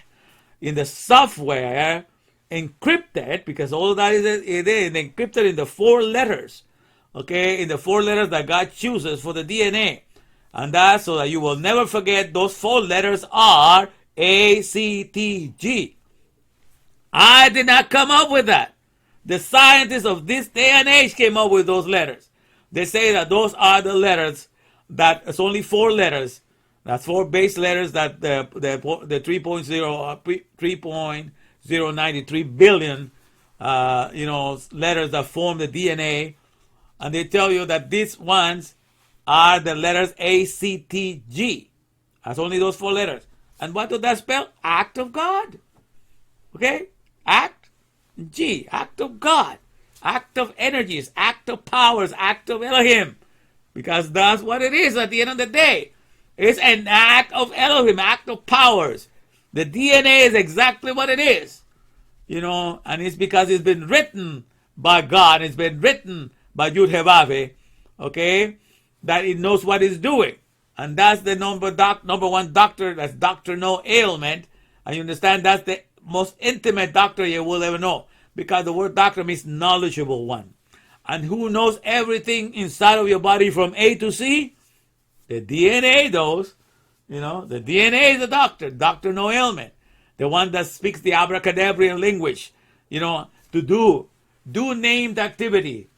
in the software, encrypted, because all of that is encrypted in the 4 letters. Okay? In the 4 letters that God chooses for the DNA. And that's so that you will never forget those 4 letters are ACTG. I did not come up with that. The scientists of this day and age came up with those letters. They say that those are the letters, that it's only 4 letters. That's 4 base letters that the 3.093 billion letters that form the DNA. And they tell you that these ones are the letters ACTG. That's only those 4 letters. And what does that spell? Act of God. Okay? Act, G, act of God. Act of energies, act of powers, act of Elohim. Because that's what it is at the end of the day. It's an act of Elohim, act of powers. The DNA is exactly what it is. And it's because it's been written by God, it's been written by Yud Hevave, okay, that it knows what it's doing. And that's the number 1 doctor, that's doctor no ailment. And you understand, that's the most intimate doctor you will ever know. Because the word doctor means knowledgeable one. And who knows everything inside of your body from A to C? The DNA knows. The DNA is the doctor no ailment. The one that speaks the abracadabrian language. to do. Do named activity.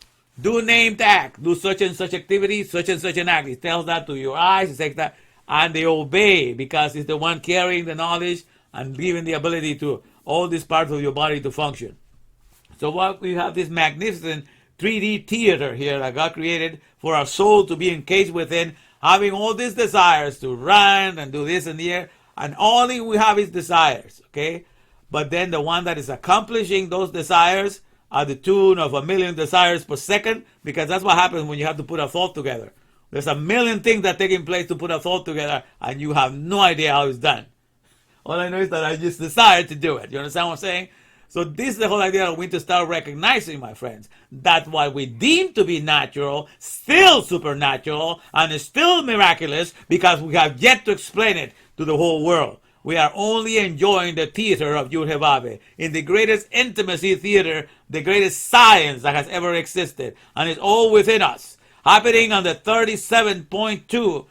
Do named act. Do such and such activity, such and such an act. It tells that to your eyes. It says that. And they obey because it's the one carrying the knowledge and giving the ability to all these parts of your body to function. So what we have this magnificent 3D theater here that God created for our soul to be encased within, having all these desires to run and do this and here, and only we have is desires, okay? But then the one that is accomplishing those desires at the tune of 1,000,000 desires per second, because that's what happens when you have to put a thought together. There's 1,000,000 things that are taking place to put a thought together, and you have no idea how it's done. All I know is that I just decided to do it. You understand what I'm saying? So this is the whole idea that we need to start recognizing, my friends, that what we deem to be natural, still supernatural, and is still miraculous because we have yet to explain it to the whole world. We are only enjoying the theater of Yud-Heh-Vav-Heh, in the greatest intimacy theater, the greatest science that has ever existed, and it's all within us, happening on the 37.2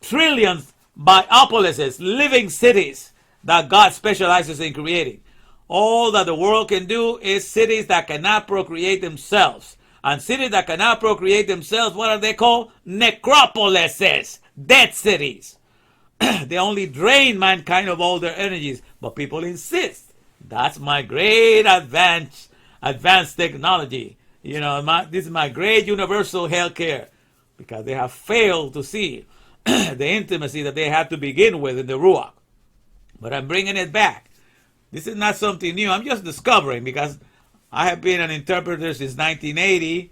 trillion biopolises, living cities that God specializes in creating. All that the world can do is cities that cannot procreate themselves. And cities that cannot procreate themselves, what are they called? Necropolises, dead cities. They only drain mankind of all their energies, but people insist. That's my great advanced technology. You know, this is my great universal healthcare, because they have failed to see the intimacy that they had to begin with in the Ruach. But I'm bringing it back. This is not something new. I'm just discovering, because I have been an interpreter since 1980.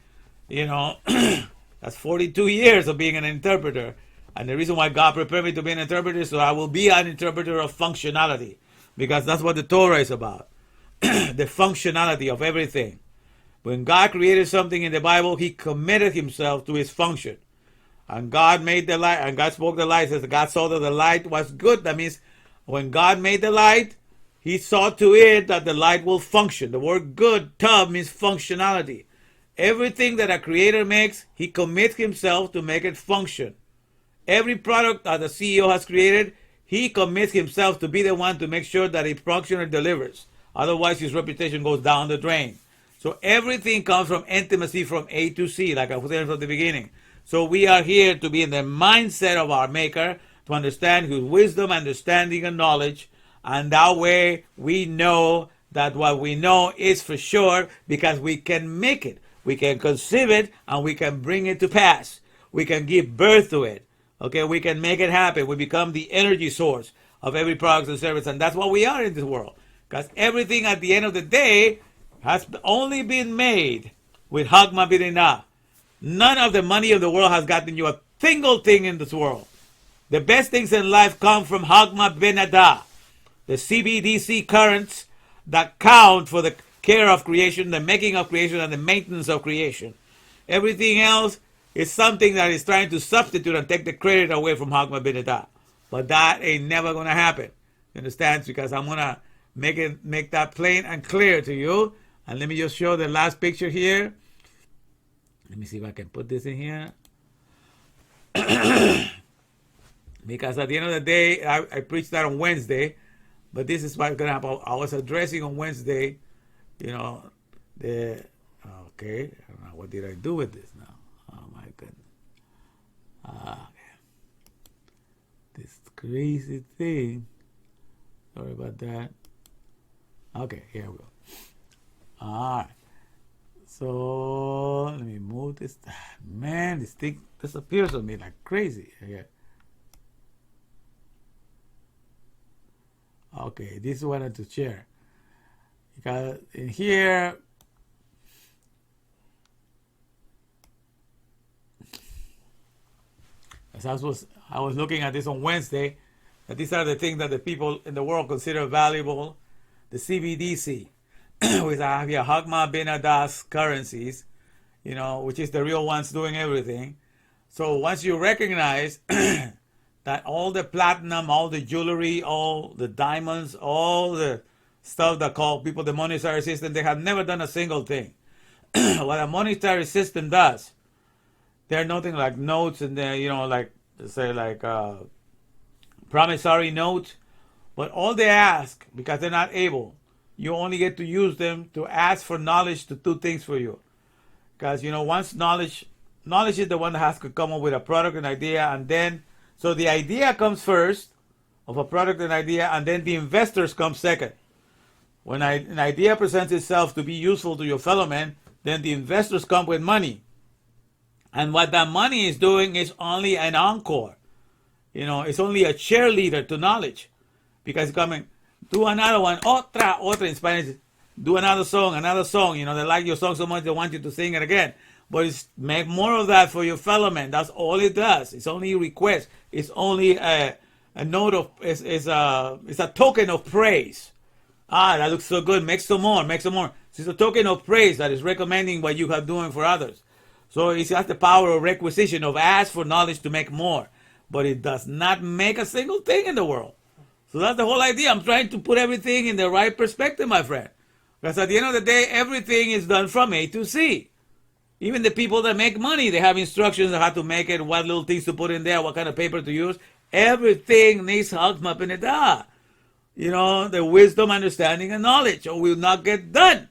You know, that's 42 years of being an interpreter. And the reason why God prepared me to be an interpreter is so I will be an interpreter of functionality, because that's what the Torah is about. The functionality of everything. When God created something in the Bible, he committed himself to his function. And God made the light, and God spoke the light, says God saw that the light was good. That means when God made the light, he saw to it that the light will function. The word good, tub, means functionality. Everything that a creator makes, he commits himself to make it function. Every product that the CEO has created, he commits himself to be the one to make sure that it functions and delivers. Otherwise, his reputation goes down the drain. So everything comes from intimacy from A to C, like I was saying from the beginning. So we are here to be in the mindset of our Maker, to understand his wisdom, understanding, and knowledge. And that way we know that what we know is for sure, because we can make it. We can conceive it, and we can bring it to pass. We can give birth to it. Okay, we can make it happen. We become the energy source of every product and service. And that's what we are in this world. Because everything at the end of the day has only been made with Hagma B'Dinah. None of the money of the world has gotten you a single thing in this world. The best things in life come from Hagma B'Dinah, the CBDC currents that count for the care of creation, the making of creation, and the maintenance of creation. Everything else is something that is trying to substitute and take the credit away from Hagma B'Dinah. But that ain't never going to happen. You understand? Because I'm going to make that plain and clear to you. And let me just show the last picture here. Let me see if I can put this in here. Because at the end of the day, I preached that on Wednesday. But this is what's going to happen. I was addressing on Wednesday, okay, I don't know, what did I do with this now? Oh my goodness. This crazy thing. Sorry about that. Okay, here we go. Alright. So let me move this. Man, this thing disappears on me like crazy. Okay, this is what I wanted to share. Because in here, as I was looking at this on Wednesday, that these are the things that the people in the world consider valuable. The CBDC, which I have here, Hagma B'Dinah currencies, which is the real ones doing everything. So once you recognize that all the platinum, all the jewelry, all the diamonds, all the stuff that call people the monetary system, they have never done a single thing. What a monetary system does, they're nothing like notes and promissory notes, but all they ask, because they're not able you only get to use them to ask for knowledge to do things for you. Because, once knowledge is the one that has to come up with a product and idea, and then, so the idea comes first of a product and idea, and then the investors come second. When an idea presents itself to be useful to your fellow man, then the investors come with money. And what that money is doing is only an encore. It's only a cheerleader to knowledge. Because coming, do another one, otra in Spanish, do another song. They like your song so much they want you to sing it again. But it's make more of that for your fellow man. That's all it does. It's only a request. It's only a note of, it's a token of praise. That looks so good. Make some more. So it's a token of praise that is recommending what you are doing for others. So it has the power of requisition, of ask for knowledge to make more. But it does not make a single thing in the world. So that's the whole idea. I'm trying to put everything in the right perspective, my friend. Because at the end of the day, everything is done from A to Z. Even the people that make money, they have instructions on how to make it, what little things to put in there, what kind of paper to use. Everything needs Chachma B'nedah. The wisdom, understanding, and knowledge, or will not get done.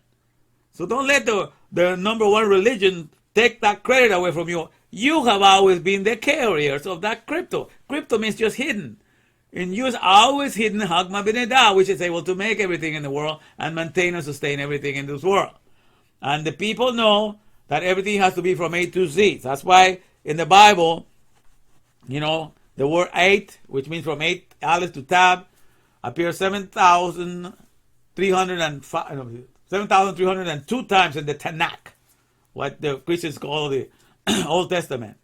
So don't let the number one religion take that credit away from you. You have always been the carriers of that crypto. Crypto means just hidden. And you have always hidden Chachma B'nedah, which is able to make everything in the world and maintain and sustain everything in this world. And the people know that everything has to be from A to Z. That's why in the Bible, the word 8, which means from 8 Aleph to Tab, appears 7,302 times in the Tanakh, what the Christians call the Old Testament.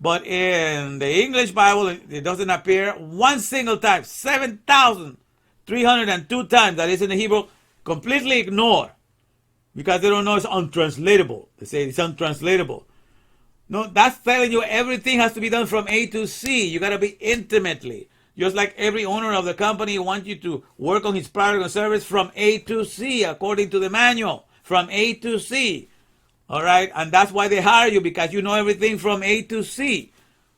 But in the English Bible, it doesn't appear one single time. 7,302 times, that is in the Hebrew, completely ignored. Because they don't know it's untranslatable. They say it's untranslatable. No, that's telling you everything has to be done from A to C. You got to be intimately. Just like every owner of the company wants you to work on his product or service from A to C, according to the manual, from A to C. All right? And that's why they hire you, because you know everything from A to C.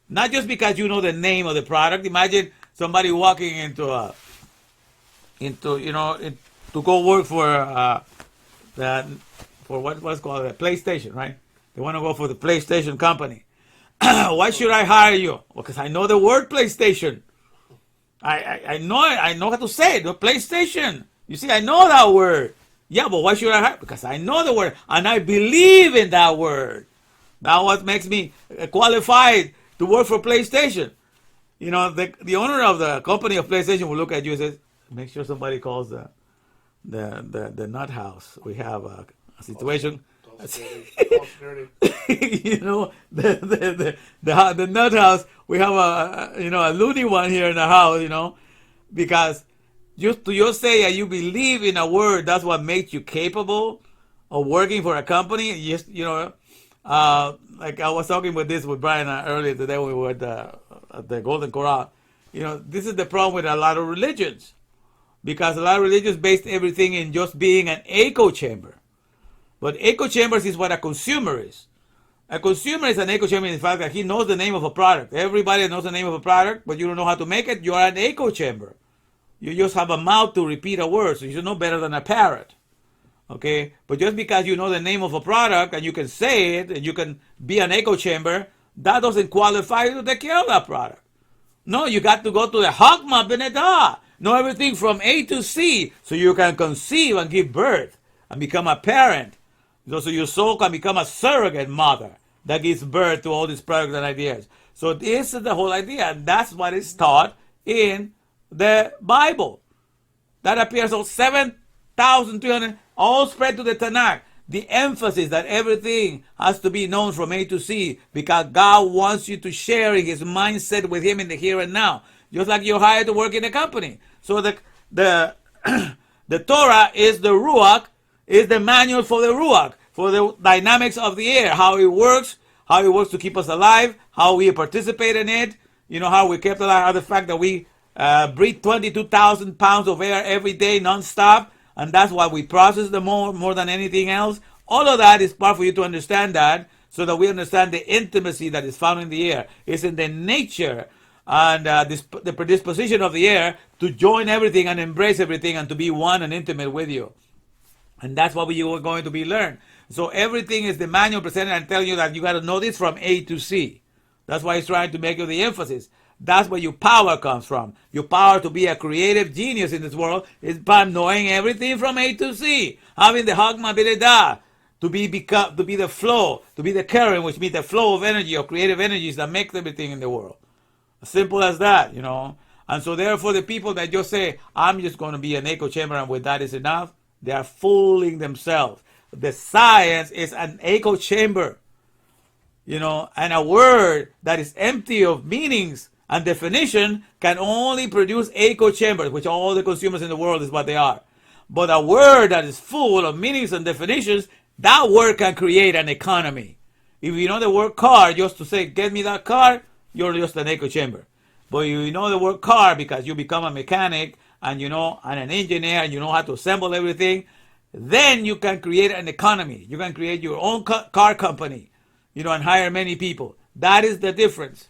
Not just because you know the name of the product. Imagine somebody walking to go work for what's called a PlayStation, right? They want to go for the PlayStation company. Why should I hire you? Well, because I know the word PlayStation. I know it. I know how to say it. The PlayStation. You see, I know that word. Yeah, but why should I hire? Because I know the word and I believe in that word. That's what makes me qualified to work for PlayStation. The owner of the company of PlayStation will look at you and says, "Make sure somebody calls the nut house. We have a situation." The nut house. We have a loony one here in the house. Because just to just say that you believe in a word, that's what makes you capable of working for a company. Like I was talking with Brian earlier today when we were at the Golden Corral. This is the problem with a lot of religions, because a lot of religions based everything in just being an echo chamber. But echo chambers is what a consumer is. A consumer is an echo chamber in the fact that he knows the name of a product. Everybody knows the name of a product, but you don't know how to make it. You are an echo chamber. You just have a mouth to repeat a word, so you should know better than a parrot. Okay? But just because you know the name of a product and you can say it and you can be an echo chamber, that doesn't qualify you to take care of that product. No, you got to go to the Chachma B'nedah. Know everything from A to C so you can conceive and give birth and become a parent. So your soul can become a surrogate mother that gives birth to all these products and ideas. So this is the whole idea, and that's what is taught in the Bible. That appears on 7,300, all spread to the Tanakh. The emphasis that everything has to be known from A to C, because God wants you to share in His mindset with Him in the here and now. Just like you're hired to work in a company. So the Torah is the Ruach, is the manual for the Ruach, for the dynamics of the air, how it works to keep us alive, how we participate in it, how we kept alive, how the fact that we breathe 22,000 pounds of air every day non-stop, and that's why we process them more than anything else. All of that is part for you to understand that, so that we understand the intimacy that is found in the air. It's in the nature and the predisposition of the air to join everything and embrace everything and to be one and intimate with you. And that's what you are going to be learned. So everything is the manual presented and telling you that you got to know this from A to C. That's why he's trying to make you the emphasis. That's where your power comes from. Your power to be a creative genius in this world is by knowing everything from A to C. Having the hagmabilidad to be the flow, to be the current, which means the flow of energy or creative energies that make everything in the world. As simple as that, you know. And so therefore the people that just say, I'm just going to be an echo chamber and with that is enough, they are fooling themselves. The science is an echo chamber, you know, and a word that is empty of meanings and definition can only produce echo chambers, which all the consumers in the world is what they are. But a word that is full of meanings and definitions, that word can create an economy. If you know the word car, just to say, get me that car, you're just an echo chamber. But you know the word car because you become a mechanic and and an engineer and you know how to assemble everything, then you can create an economy. You can create your own car company, and hire many people. That is the difference.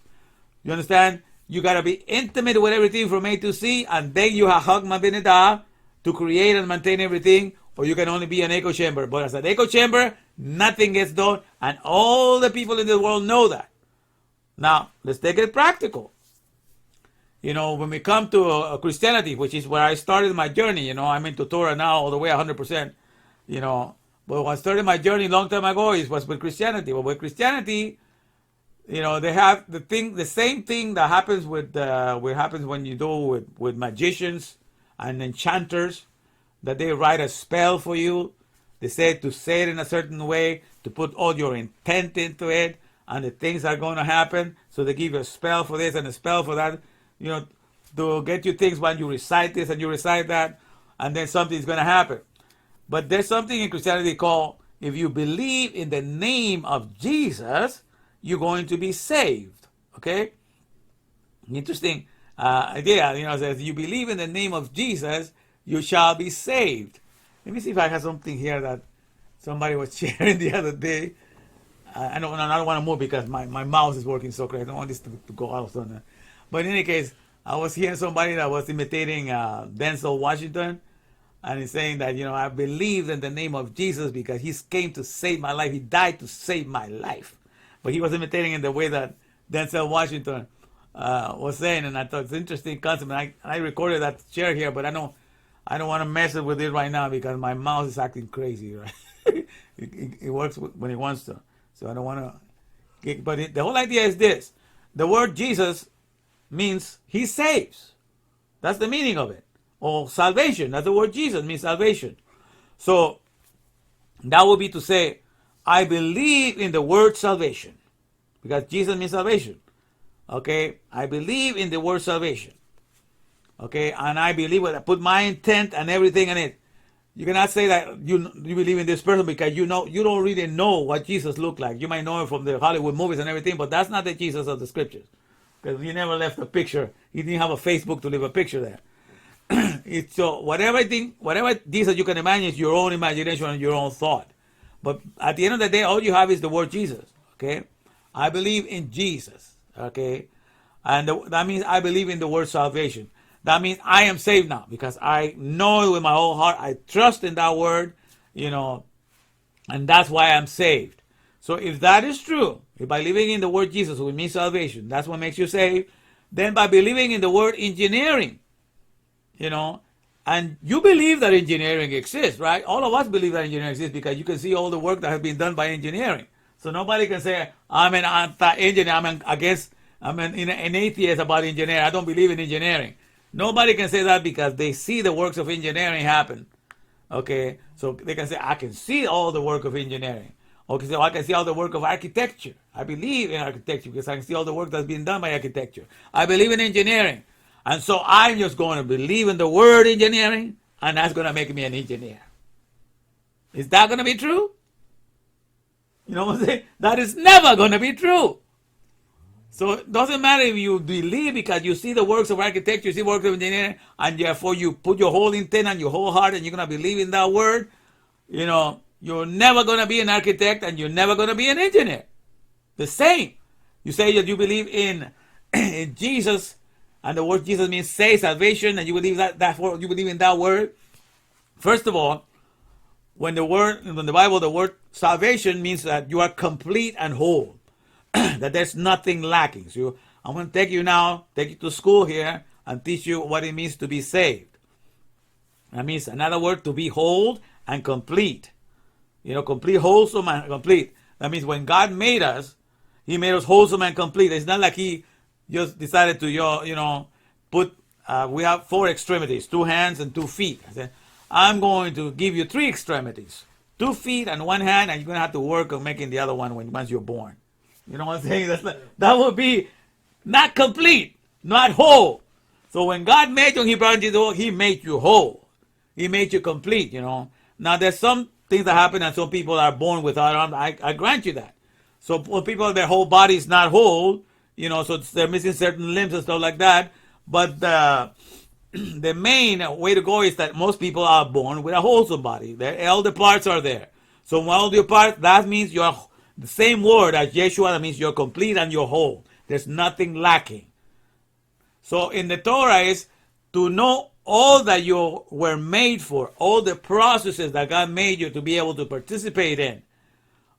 You understand? You got to be intimate with everything from A to C, and then you have Hagma Binida to create and maintain everything, or you can only be an echo chamber. But as an echo chamber, nothing gets done, and all the people in the world know that. Now, let's take it practical. When we come to Christianity, which is where I started my journey, I'm into Torah now all the way 100%, but when I started my journey a long time ago, it was with Christianity. But with Christianity, they have the same thing that happens with what happens when you do with magicians and enchanters, that they write a spell for you. They say to say it in a certain way, to put all your intent into it, and the things are going to happen. So they give you a spell for this and a spell for that, to get you things when you recite this and you recite that, and then something's going to happen. But there's something in Christianity called, if you believe in the name of Jesus, you're going to be saved. Okay? Interesting idea. Says you believe in the name of Jesus, you shall be saved. Let me see if I have something here that somebody was sharing the other day. I don't want to move because my mouse is working so great. I don't want this to go out. But in any case, I was hearing somebody that was imitating Denzel Washington, and he's saying that, I believe in the name of Jesus because he came to save my life. He died to save my life. But he was imitating in the way that Denzel Washington was saying, and I thought it's an interesting concept. And I recorded that share here, but I don't want to mess with it right now because my mouse is acting crazy, right? it works when it wants to. So I don't want to. But the whole idea is this. The word Jesus means he saves. That's the meaning of it. Or salvation. That's the word Jesus means salvation. So that would be to say, I believe in the word salvation. Because Jesus means salvation. Okay? I believe in the word salvation. Okay? And I believe it. I put my intent and everything in it. You cannot say that you believe in this person because you don't really know what Jesus looked like. You might know him from the Hollywood movies and everything, but that's not the Jesus of the scriptures. Because he never left a picture. He didn't have a Facebook to leave a picture there. So whatever Jesus you can imagine is your own imagination and your own thought. But at the end of the day, all you have is the word Jesus. Okay? I believe in Jesus. Okay? And that means I believe in the word salvation. That means I am saved now because I know it with my whole heart. I trust in that word, and that's why I'm saved. So if that is true, if by believing in the word Jesus, which means salvation, that's what makes you saved, then by believing in the word engineering, and you believe that engineering exists, right? All of us believe that engineering exists because you can see all the work that has been done by engineering. So nobody can say, I'm an anti-engineer, I'm an atheist about engineering. I don't believe in engineering. Nobody can say that because they see the works of engineering happen. Okay, so they can say, I can see all the work of engineering. Okay, so I can see all the work of architecture. I believe in architecture because I can see all the work that's been done by architecture. I believe in engineering. And so I'm just going to believe in the word engineering, and that's going to make me an engineer. Is that going to be true? You know what I'm saying? That is never going to be true. So it doesn't matter if you believe because you see the works of architecture, you see works of engineering, and therefore you put your whole intent and your whole heart and you're going to believe in that word, you're never going to be an architect and you're never going to be an engineer. The same. You say that you believe in in Jesus, and the word Jesus means say, salvation, and you believe you believe in that word. First of all, when the Bible, the word salvation means that you are complete and whole, that there's nothing lacking. So I'm going to take you to school here and teach you what it means to be saved. That means, another word, to be whole and complete. Complete, wholesome, and complete. That means when God made us, He made us wholesome and complete. It's not like He just decided to, put, we have 4 extremities, 2 hands and 2 feet. I said, I'm going to give you 3 extremities, 2 feet and 1 hand, and you're going to have to work on making the other one once you're born. You know what I'm saying? That would be not complete, not whole. So when God made you, He brought you to whole, He made you whole. He made you complete, Now there's some things that happen and some people are born without arms. I grant you that. So when people, their whole body is not whole, so they're missing certain limbs and stuff like that. But the main way to go is that most people are born with a wholesome body. All the parts are there. So when all your parts, that means you're the same word as Yeshua. That means you're complete and you're whole. There's nothing lacking. So in the Torah is to know all that you were made for, all the processes that God made you to be able to participate in.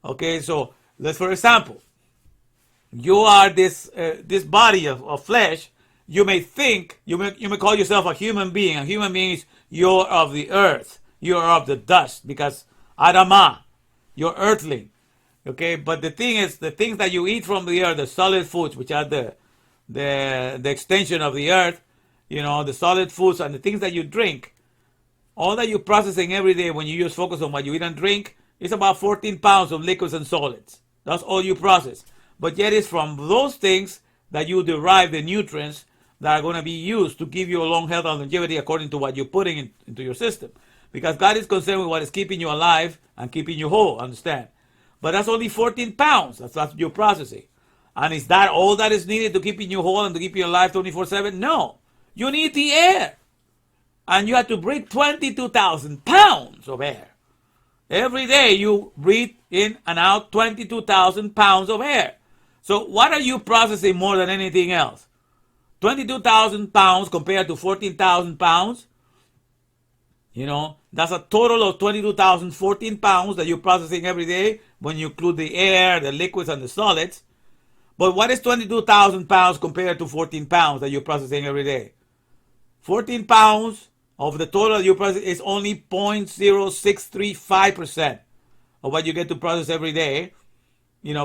Okay, so let's, for example, you are this body of flesh. You may think, you may call yourself a human being. A human being is you're of the earth. You're of the dust, because Adamah, you're earthling. Okay, but the thing is, the things that you eat from the earth, the solid foods, which are the extension of the earth, the solid foods and the things that you drink, all that you're processing every day when you just focus on what you eat and drink, is about 14 pounds of liquids and solids. That's all you process. But yet it's from those things that you derive the nutrients that are going to be used to give you a long health and longevity according to what you're putting into your system. Because God is concerned with what is keeping you alive and keeping you whole, understand? But that's only 14 pounds. That's what you're processing. And is that all that is needed to keeping you whole and to keep you alive 24/7? No. You need the air. And you have to breathe 22,000 pounds of air. Every day you breathe in and out 22,000 pounds of air. So what are you processing more than anything else? 22,000 pounds compared to 14,000 pounds? That's a total of 22,014 pounds that you're processing every day when you include the air, the liquids, and the solids. But what is 22,000 pounds compared to 14 pounds that you're processing every day? 14 pounds of the total you process is only 0.0635% of what you get to process every day,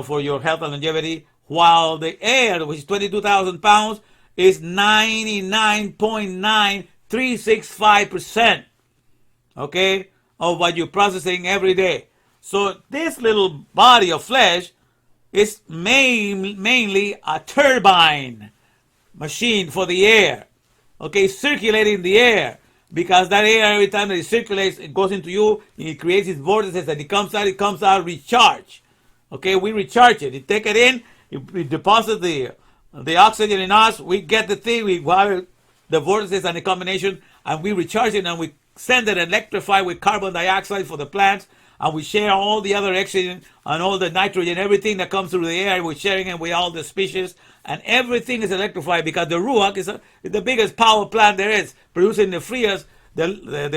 for your health and longevity, while the air, which is 22,000 pounds, is 99.9365%, okay, of what you're processing every day. So this little body of flesh is mainly a turbine machine for the air, okay, circulating the air, because that air, every time that it circulates, it goes into you, it creates its vortices, and it comes out recharged. Okay, we recharge it. You take it in, we deposit the oxygen in us, we get the thing, we have the vortices and the combination, and we recharge it, and we send it electrified with carbon dioxide for the plants, and we share all the other oxygen and all the nitrogen, everything that comes through the air, we're sharing it with all the species, and everything is electrified because the Ruach is the biggest power plant there is, producing the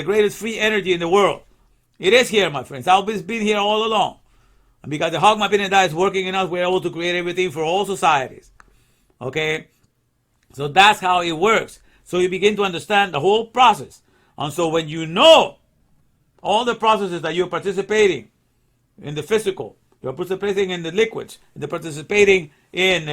greatest free energy in the world. It is here, my friends. I've been here all along. And because the Hogma Binada is working in us, we're able to create everything for all societies. Okay? So that's how it works. So you begin to understand the whole process. And so when you know all the processes that you're participating in the physical, you're participating in the liquids, you're participating in,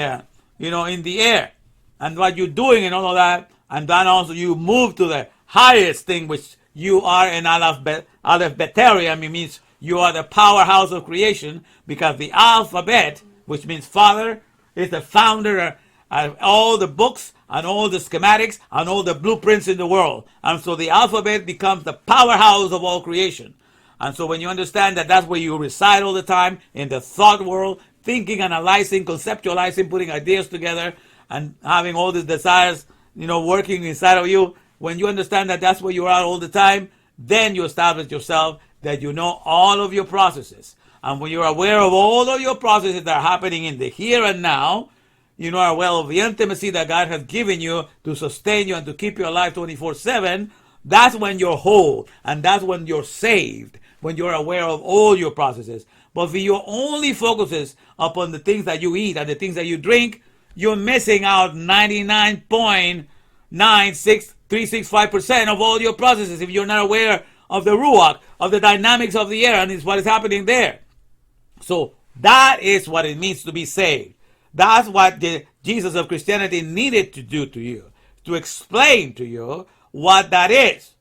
in the air, and what you're doing and all of that, and then also you move to the highest thing, which you are an Aleph Betarian, it means you are the powerhouse of creation, because the alphabet, which means Father, is the founder of all the books and all the schematics and all the blueprints in the world. And so the alphabet becomes the powerhouse of all creation. And so when you understand that that's where you reside all the time, in the thought world, thinking, analyzing, conceptualizing, putting ideas together, and having all these desires, working inside of you, when you understand that that's where you are all the time, then you establish yourself that you know all of your processes. And when you're aware of all of your processes that are happening in the here and now, you are aware of the intimacy that God has given you to sustain you and to keep you alive 24/7, that's when you're whole and that's when you're saved, when you're aware of all your processes. But if your only focuses upon the things that you eat and the things that you drink, you're missing out 99.96365% of all your processes if you're not aware of the ruach, of the dynamics of the air, and it's what is happening there. So that is what it means to be saved. That's what the Jesus of Christianity needed to do to you, to explain to you what that is.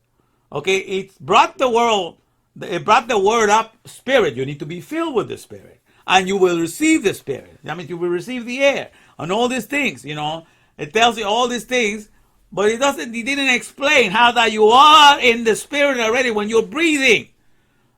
Okay, it brought the word up spirit. You need to be filled with the Spirit, and you will receive the Spirit. I mean, you will receive the air and all these things. It tells you all these things, but it didn't explain how that you are in the Spirit already when you're breathing,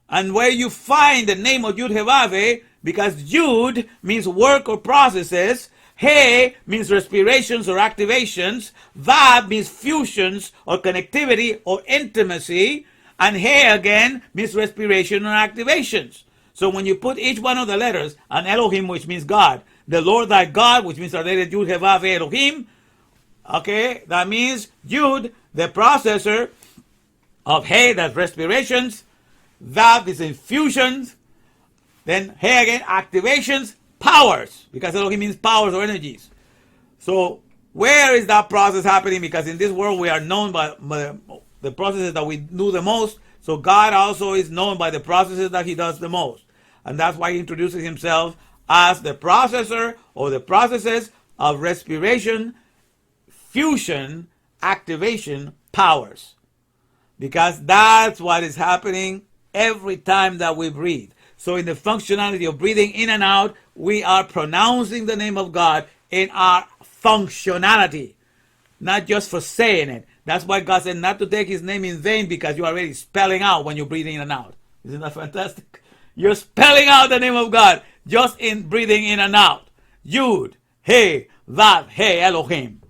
and where you find the name of Yud Hevave, because Yud means work or processes, He means respirations or activations, Vav means fusions or connectivity or intimacy, and He again means respiration or activations. So when you put each one of the letters, and Elohim, which means God, the Lord thy God, which means related Yud Hevave Elohim, okay, that means Yud, the processor of He, that's respirations, Vav is infusions, then He again, activations, powers, because Elohim means powers or energies. So where is that process happening? Because in this world we are known by the processes that we do the most. So God also is known by the processes that He does the most. And that's why He introduces Himself as the processor or the processes of respiration, fusion, activation, powers. Because that's what is happening every time that we breathe. So in the functionality of breathing in and out, we are pronouncing the name of God in our functionality, not just for saying it. That's why God said not to take His name in vain, because you're already spelling out when you're breathing in and out. Isn't that fantastic? You're spelling out the name of God just in breathing in and out. Yud, He, Vav, He, Elohim.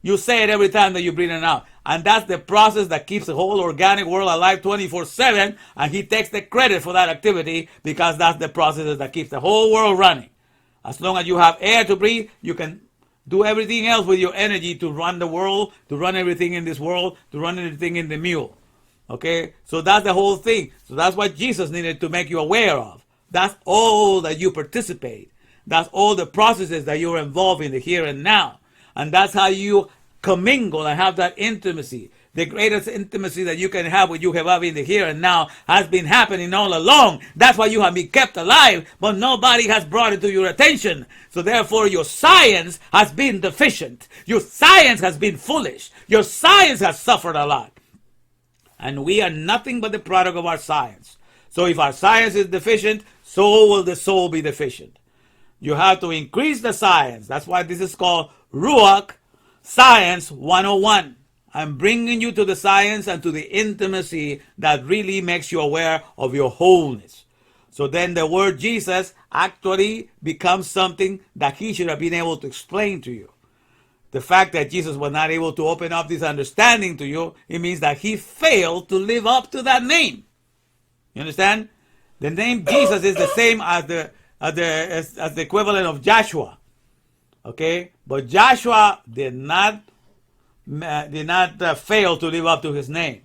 You say it every time that you breathe in and out. And that's the process that keeps the whole organic world alive 24/7. And He takes the credit for that activity, because that's the process that keeps the whole world running. As long as you have air to breathe, you can do everything else with your energy to run the world, to run everything in this world, to run everything in the mule. Okay? So that's the whole thing. So that's what Jesus needed to make you aware of. That's all that you participate. That's all the processes that you're involved in the here and now. And that's how you commingle and have that intimacy. The greatest intimacy that you can have with you have in the here and now has been happening all along. That's why you have been kept alive, but nobody has brought it to your attention. So therefore your science has been deficient. Your science has been foolish. Your science has suffered a lot. And we are nothing but the product of our science. So if our science is deficient, so will the soul be deficient. You have to increase the science. That's why this is called Ruach Science 101. I'm bringing you to the science and to the intimacy that really makes you aware of your wholeness. So then the word Jesus actually becomes something that He should have been able to explain to you. The fact that Jesus was not able to open up this understanding to you, it means that He failed to live up to that name. You understand? The name Jesus is the same as the equivalent of Joshua. Okay? But Joshua did not fail to live up to his name.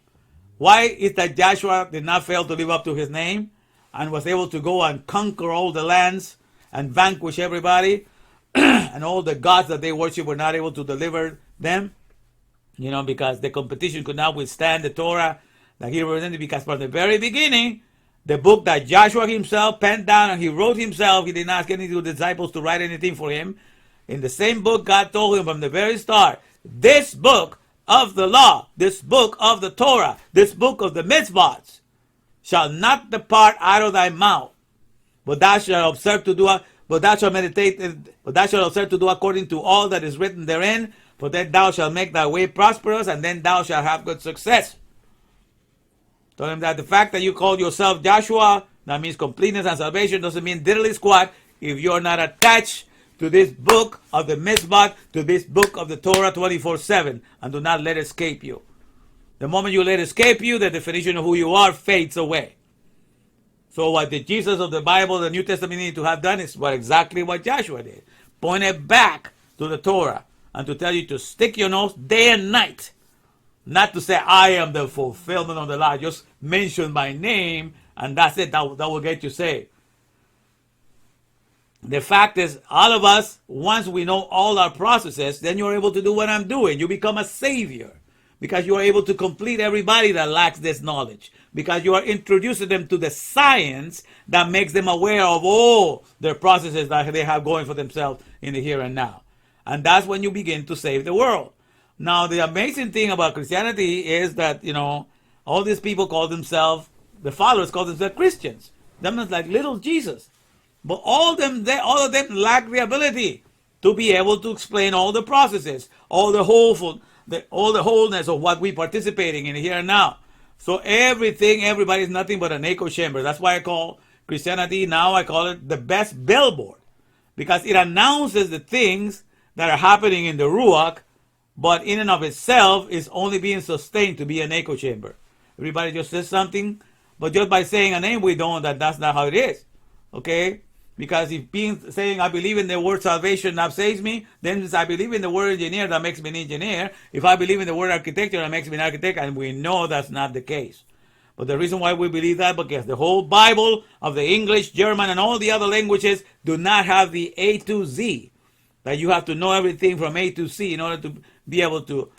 Why is that Joshua did not fail to live up to his name and was able to go and conquer all the lands and vanquish everybody and all the gods that they worship were not able to deliver them? Because the competition could not withstand the Torah that he represented, because from the very beginning, the book that Joshua himself penned down and he wrote himself, he didn't ask any of the disciples to write anything for him. In the same book, God told him from the very start, this book of the law, this book of the Torah, this book of the mitzvahs shall not depart out of thy mouth, but thou shalt observe to do, but thou shalt meditate, but thou shalt observe to do according to all that is written therein, for then thou shalt make thy way prosperous, and then thou shalt have good success. Told him that the fact that you call yourself Joshua, that means completeness and salvation, doesn't mean diddly squat if you're not attached to this book of the mitzvah, to this book of the Torah 24/7, and do not let it escape you. The moment you let it escape you, the definition of who you are fades away. So what the Jesus of the Bible, the New Testament, needed to have done is exactly what Joshua did. Pointed back to the Torah and to tell you to stick your nose day and night. Not to say, I am the fulfillment of the law. Just mention my name, and that's it. That will get you saved. The fact is, all of us, once we know all our processes, then you're able to do what I'm doing. You become a savior because you are able to complete everybody that lacks this knowledge, because you are introducing them to the science that makes them aware of all their processes that they have going for themselves in the here and now. And that's when you begin to save the world. Now, the amazing thing about Christianity is that, all these people call themselves, the followers call themselves Christians. Them is like little Jesus. But all of them lack the ability to be able to explain all the processes, all the wholeness of what we participating in here and now. So everybody is nothing but an echo chamber. That's why I call Christianity now, I call it the best billboard, because it announces the things that are happening in the Ruach, but in and of itself is only being sustained to be an echo chamber. Everybody just says something, but just by saying a name, we don't that's not how it is. Okay? Because if saying I believe in the word salvation that saves me, then I believe in the word engineer, that makes me an engineer. If I believe in the word architecture, that makes me an architect, and we know that's not the case. But the reason why we believe that, because the whole Bible of the English, German, and all the other languages do not have the A to Z, that you have to know everything from A to C in order to be able to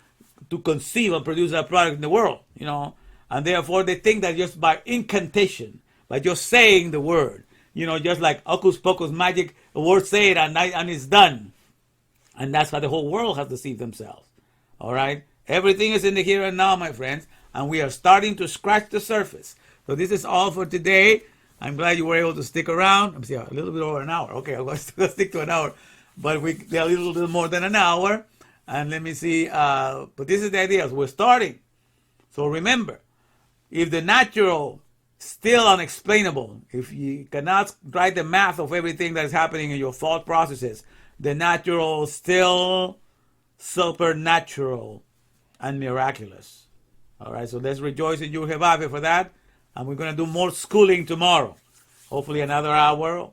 conceive and produce that product in the world, And therefore they think that just by incantation, by just saying the word, just like hocus pocus magic, the word say it and it's done. And that's how the whole world has deceived themselves. All right? Everything is in the here and now, my friends, and we are starting to scratch the surface. So this is all for today. I'm glad you were able to stick around. I'm a little bit over an hour. Okay, I'm going to stick to an hour. But they're a little bit more than an hour. And let me see. But this is the idea. We're starting. So remember, if the natural still unexplainable, if you cannot write the math of everything that is happening in your thought processes, the natural still supernatural and miraculous. All right, so let's rejoice in Yehovah for that. And we're going to do more schooling tomorrow. Hopefully another hour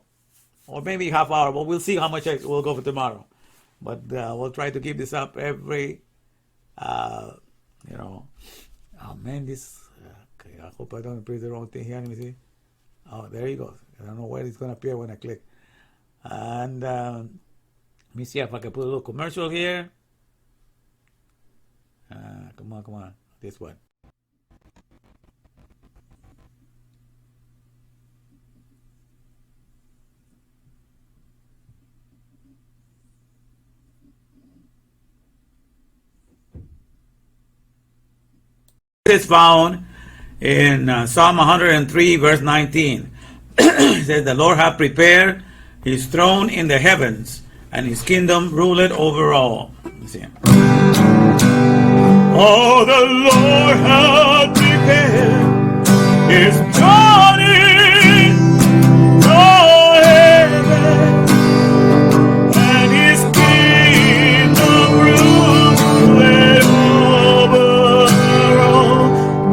or maybe half hour, but we'll see how much we'll go for tomorrow. But we'll try to keep this up every, oh man, this, okay, I hope I don't press the wrong thing here. Let me see. Oh, there you go. I don't know where it's going to appear when I click. And let me see if I can put a little commercial here. Come on. This one. Is found in Psalm 103 verse 19. It says, the Lord hath prepared his throne in the heavens, and his kingdom ruleth over all. Let's see. Oh, the Lord hath prepared his throne in the heavens, and his kingdom ruleth over all.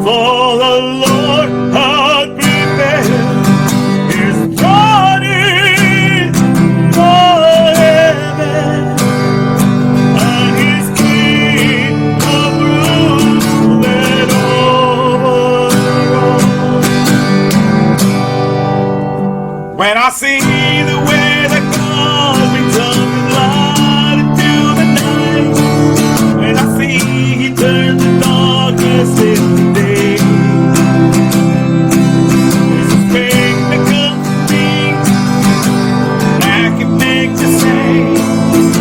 For the Lord hath prepared his throne in the heavens, and his kingdom ruleth over all. When I see the way that God brings up the light into the night, when I see he turns the darkness into day, there's a faith that comes to me that can make you say,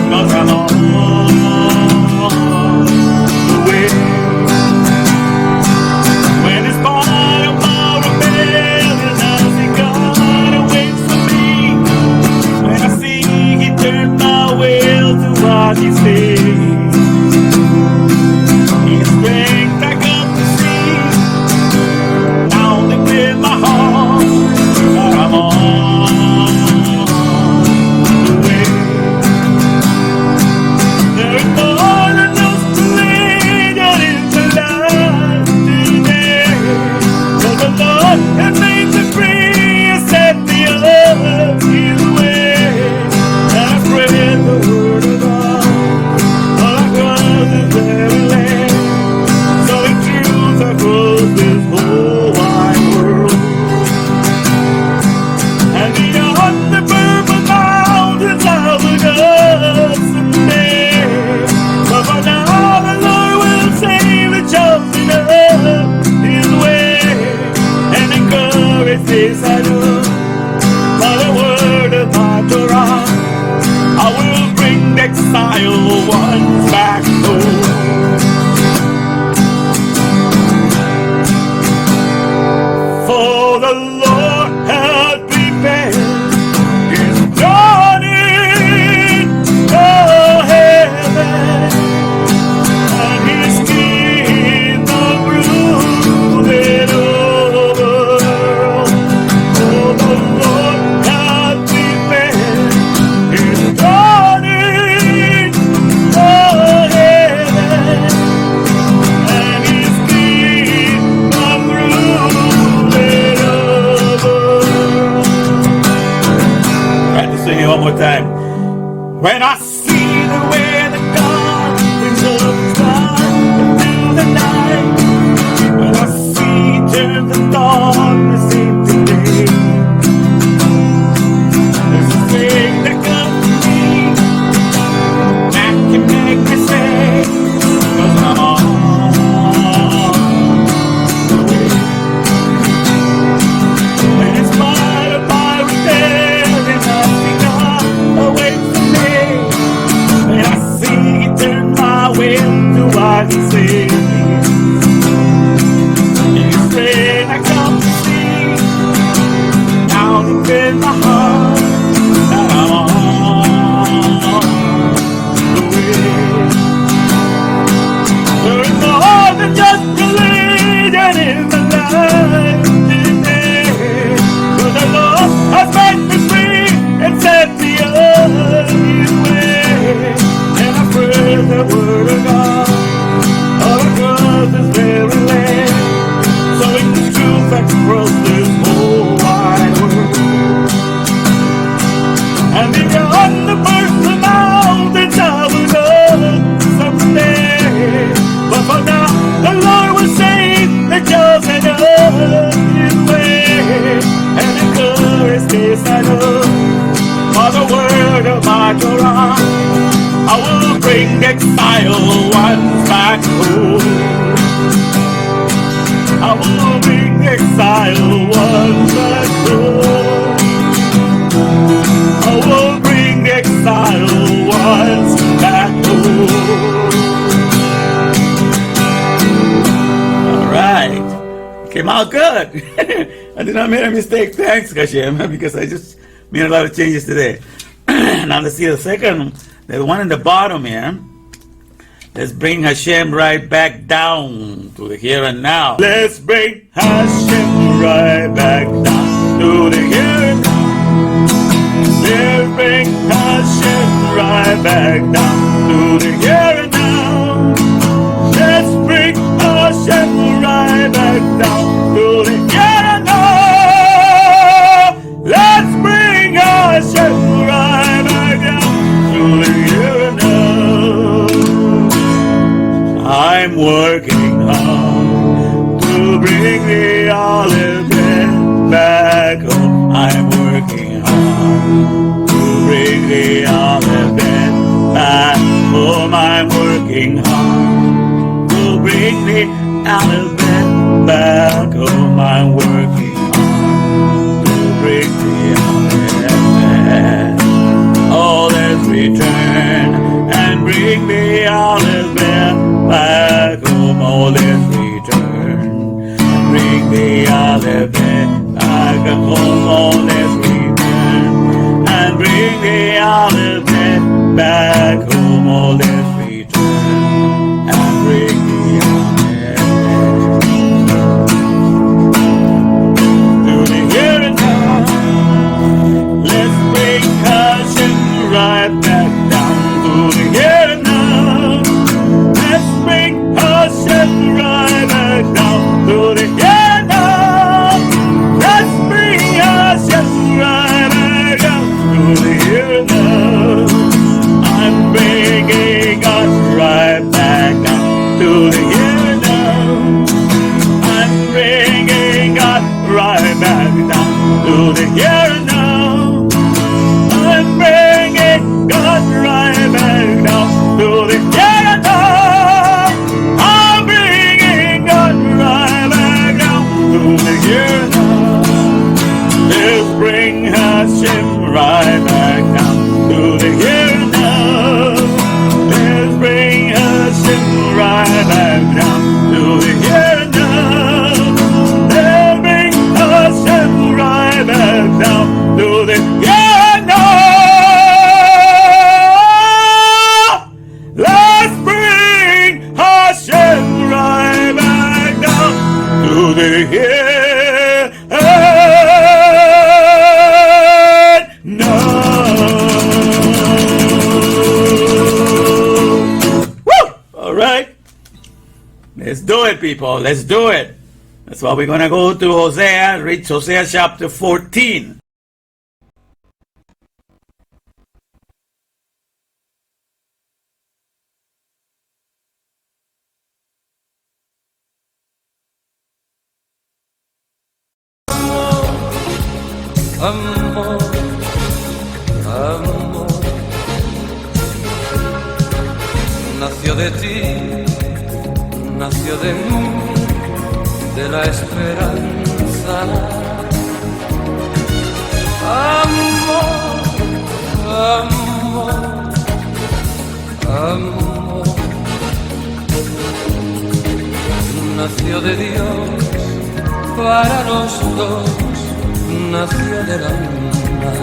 'cause I'm on the way. When it's part of my rebellion, I see God waits for me. When I see he turns my will to what he says, his strength I come to see. Now they fill my heart, but I'm on the way. There is more than just religion in the life today. For the Lord has made me free and set me up his way. And I spread the word of God. exile ones back home. For the Lord hath prepared his dawning of heaven, and his kingdom ruling over. For the Lord hath prepared his dawning of heaven, and his kingdom ruling over. Try to sing it one more time. When I see the way that God brings up the sky through the night, when I see turn the darkness into day, there's a thing that comes to me that can make me say, 'cause I'm on the way. And in spite of my rebellion, I see God awaits for me. And I see He turn my will to what He says. And His rain I come to see, now deep in my heart, that I'm on the way. There is more than just religion in the life today. For the Lord has made me free and set me on His way. And I pray the word of God all across this very land, so it's the truth across this whole wide world. And beyond the first mountains I will go someday. But for now, the Lord will save the chosen of His way. And encourage this I know, for the word of my Torah, I will bring exile ones back home. I will bring exile ones back home. I will bring exile ones back home. All right. Came out good. I did not make a mistake. Thanks, Hashem, because I just made a lot of changes today. Now let's see the second, the one in the bottom here. Let's bring Hashem right back down to the here and now. Let's bring Hashem right back down to the here and now. Let's bring Hashem right back down to the here and now. Let's bring Hashem right back down to the here and now. Let's bring Hashem right back down to the here and now. I'm working hard to bring the olive bread back home. I'm working hard to bring the olive bread back home. I'm working hard to bring the olive bread back home. I'm working hard to bring the olive bread. Oh, let's return and bring the olive bread back home. Oh, let's return and bring the olive bread back home. Oh, let's return and bring the olive bread back home. Oh, let's return and bring the olive bread to the here and now. Let's bring Hashem right back down to the here and now. Let's do it, people. Let's do it. That's why we're going to go to Hosea, read Hosea chapter 14. Amor, amor, nació de ti, nació de mí, de la esperanza. Amor, amor, amor, nació de Dios para los dos. Nació del alma.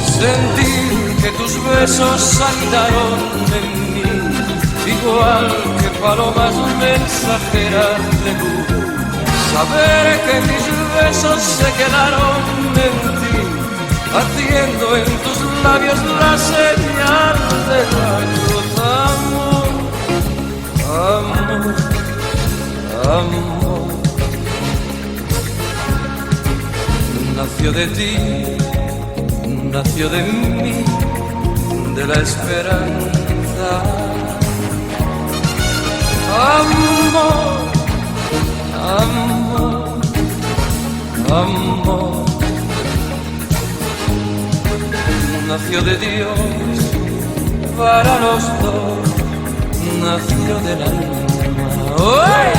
Sentí que tus besos habitaron en mí, igual que palomas mensajeras de luz. Saber que mis besos se quedaron en ti, haciendo en tus labios la señal de la cruz. Amor, amor, amor, nació de ti, nació de mí, de la esperanza. Amor, amor, amor, nació de Dios para los dos, nació del alma. ¡Oye!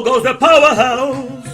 Goes the powerhouse,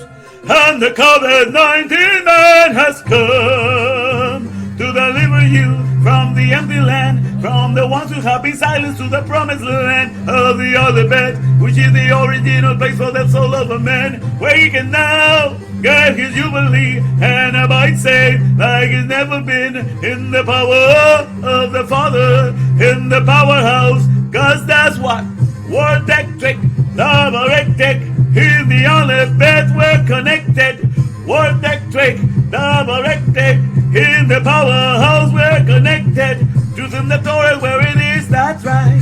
and the COVID-19 man has come to deliver you from the empty land, from the ones who have been silenced to the promised land of the other bed, which is the original place for the soul of a man, where he can now get his jubilee and abide safe like he's never been, in the power of the Father, in the powerhouse, cause that's what Word Tech Trick, Double Tech, he's the only best we're connected. Word Tech Trick, Double Tech, in the powerhouse we're connected. Truth in the Torah where it is, that's right.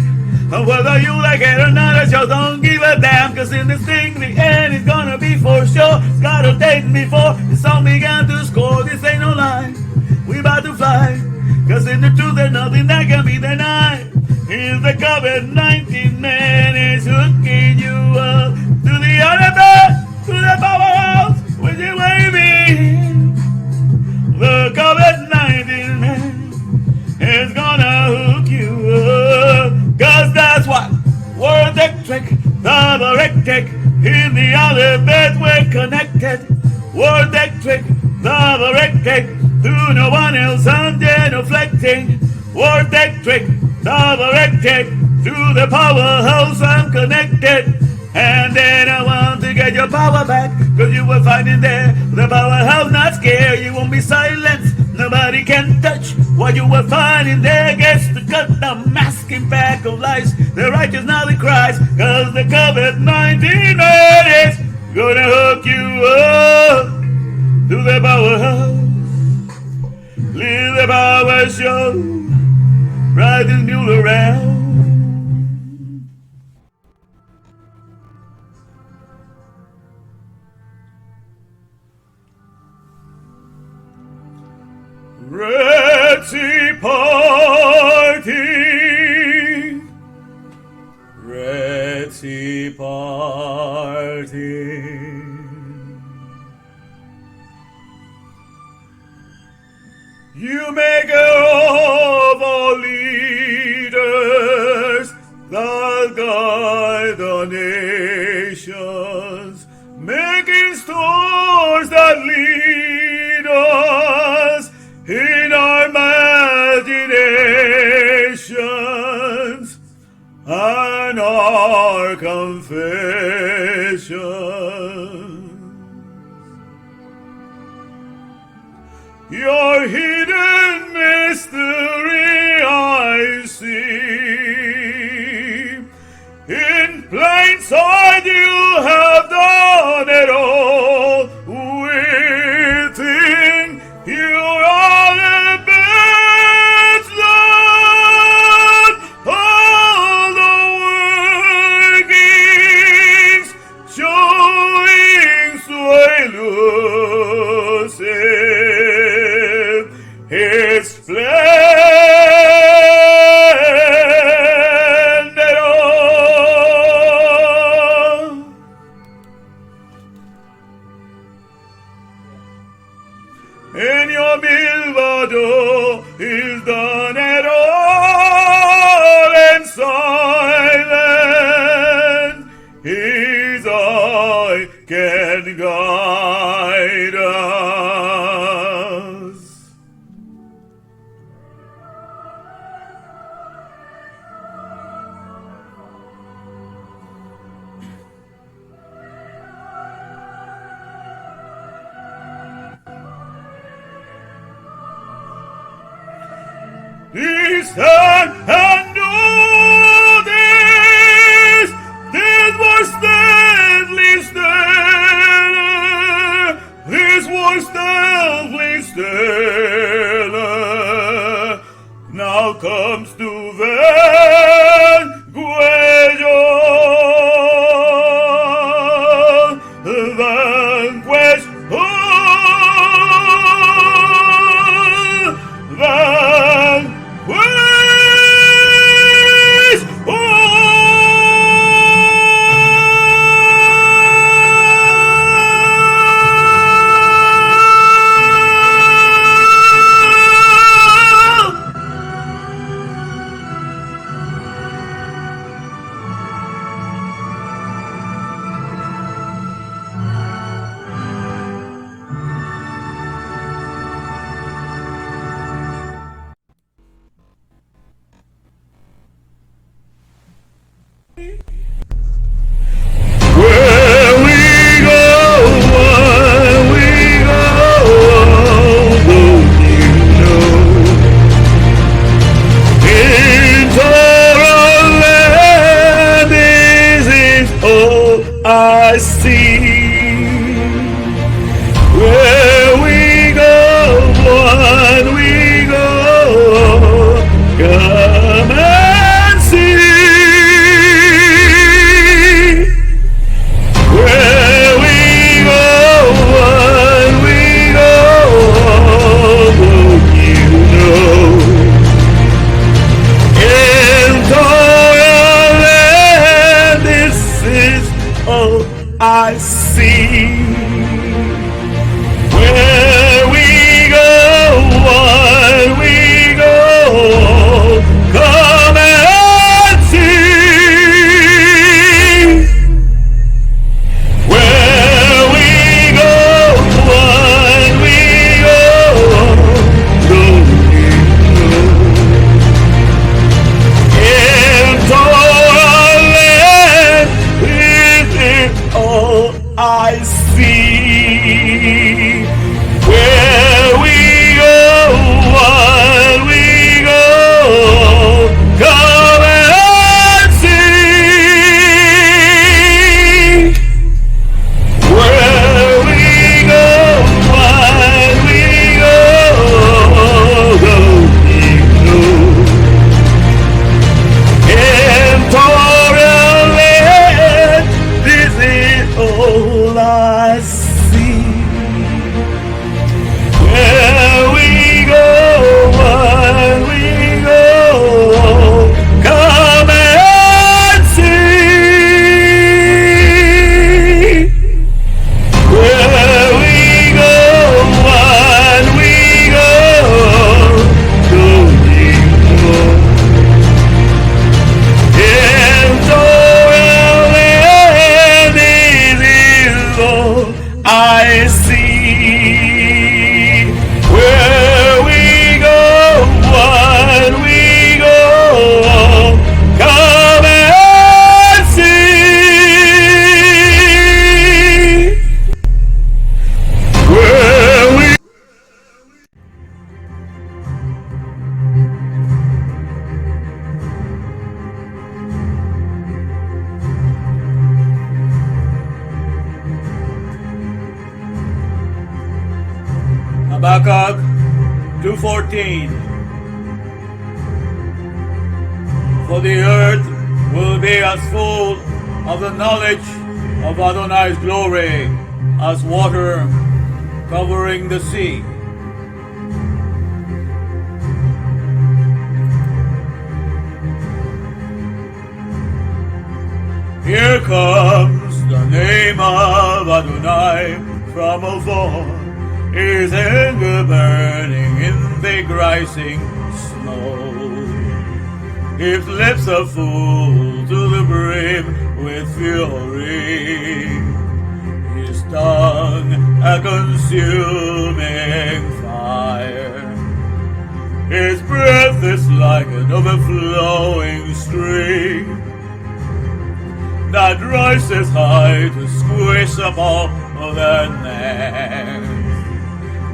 And whether you like it or not, I just don't give a damn. Cause in this thing, the end is gonna be for sure. It's got a date before the song began to score. This ain't no lie, we about to fly. Cause in the truth there's nothing that can be denied. He's the COVID-19 man, is who trick. In the other bed we're connected. Word electric, double electric. To no one else I'm genuflecting. Word electric, double electric. To the powerhouse I'm connected. And then I want to get your power back, cause you were finding there the powerhouse not scared. You won't be silenced, nobody can touch what you were finding there. Gets to cut the masking back of lies. The righteous now they cries, cause the COVID-19 man is gonna hook you up to the powerhouse. Leave the power show, ride this mule around. Red Sea Party, Red Sea Party. You make of all leaders that guide the nations, making stores that lead us in our imaginations and our confessions. Your hidden mystery I see. In plain sight you have done it all. Within you are the best Lord. All the workings showing sway lucid His splendid all. In your Milvado is done at all in silence. His eye can guide us. Listen and know this. This was deadly stellar. This was deadly stellar. Now comes to vanquish all. Vanquish all. Vanquish all. Where we go, where we go, don't you know? Into our land, this is all I see. Where we go, when we go, come and see. Where we go, when we go, won't you know? Into our land, this is all I Habakkuk 2:14. For the earth will be as full of the knowledge of Adonai's glory as water covering the sea. Here comes the name of Adonai from afar, his anger burning in thick rising snow. His lips are full to the brim with fury, his tongue a consuming fire. His breath is like an overflowing stream that rises high to squish up all the land,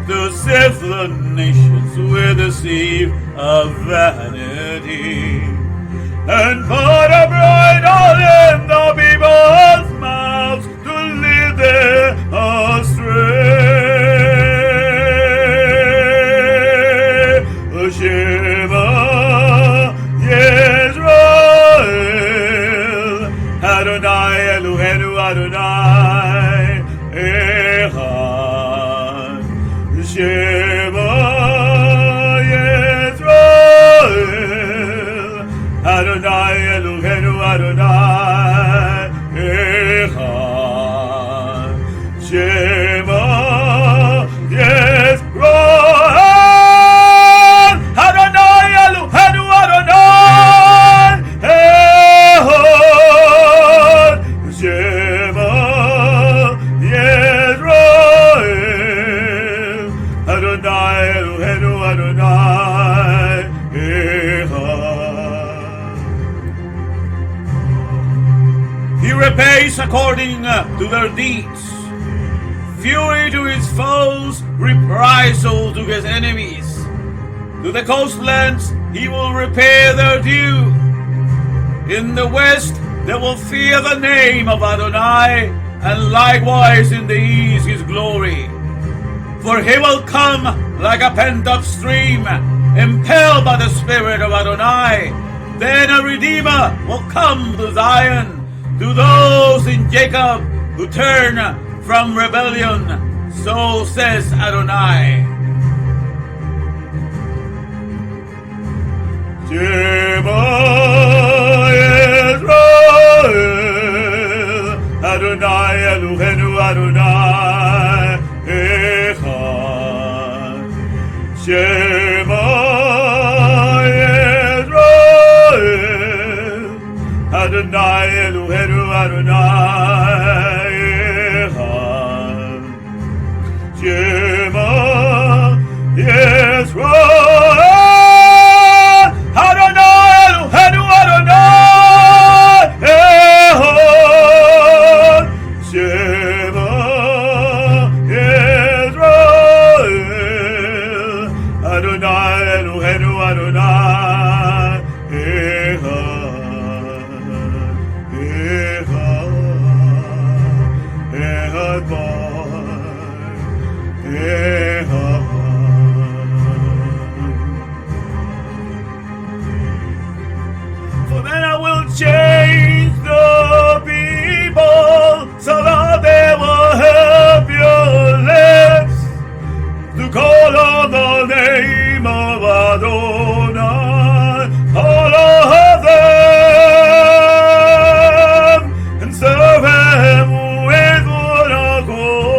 to sift the nations with a sieve of vanity, and put a bright oil in the people's mouths to lead them astray. Shema Yisrael, Adonai Eloheinu Adonai Echad. Shema Yisrael, Adonai Eloheinu Adonai Echad. Shema Yisrael, Adonai Eloheinu Adonai Echad. Shema Yisrael, Adonai Eloheinu Adonai Echad. He repays according to their deeds, fury to his foes, reprisal to his enemies. To the coastlands he will repay their due. In the west they will fear the name of Adonai, and likewise in the east his glory. For he will come like a pent-up stream, impelled by the Spirit of Adonai. Then a Redeemer will come to Zion, to those in Jacob who turn from rebellion. So says Adonai. Shema Yisrael, Adonai Eloheinu Adonai Echad. Shema Yisrael, Adonai Eloheinu Adonai Echad. Shema Yisrael, Adonai Eloheinu Adonai Echad. Shema Yisrael, Adonai Eloheinu Adonai Echad. Echad, Echad boy, Echad. For then I will change the people so that they will help your lips to call on the name of Adonai, all of them, and serve him with one accord.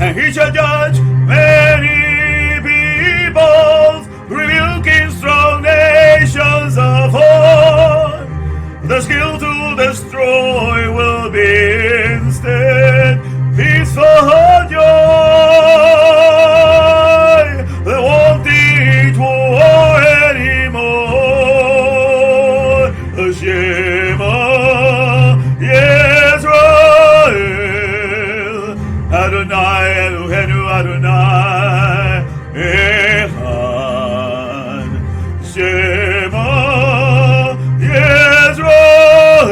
And he shall judge many peoples, rebuking strong nations of old. The skill to destroy will be instead peaceful joy. They won't need war anymore. Shema Yisrael, Adonai Eloheinu Adonai Echad. Shema Yisrael,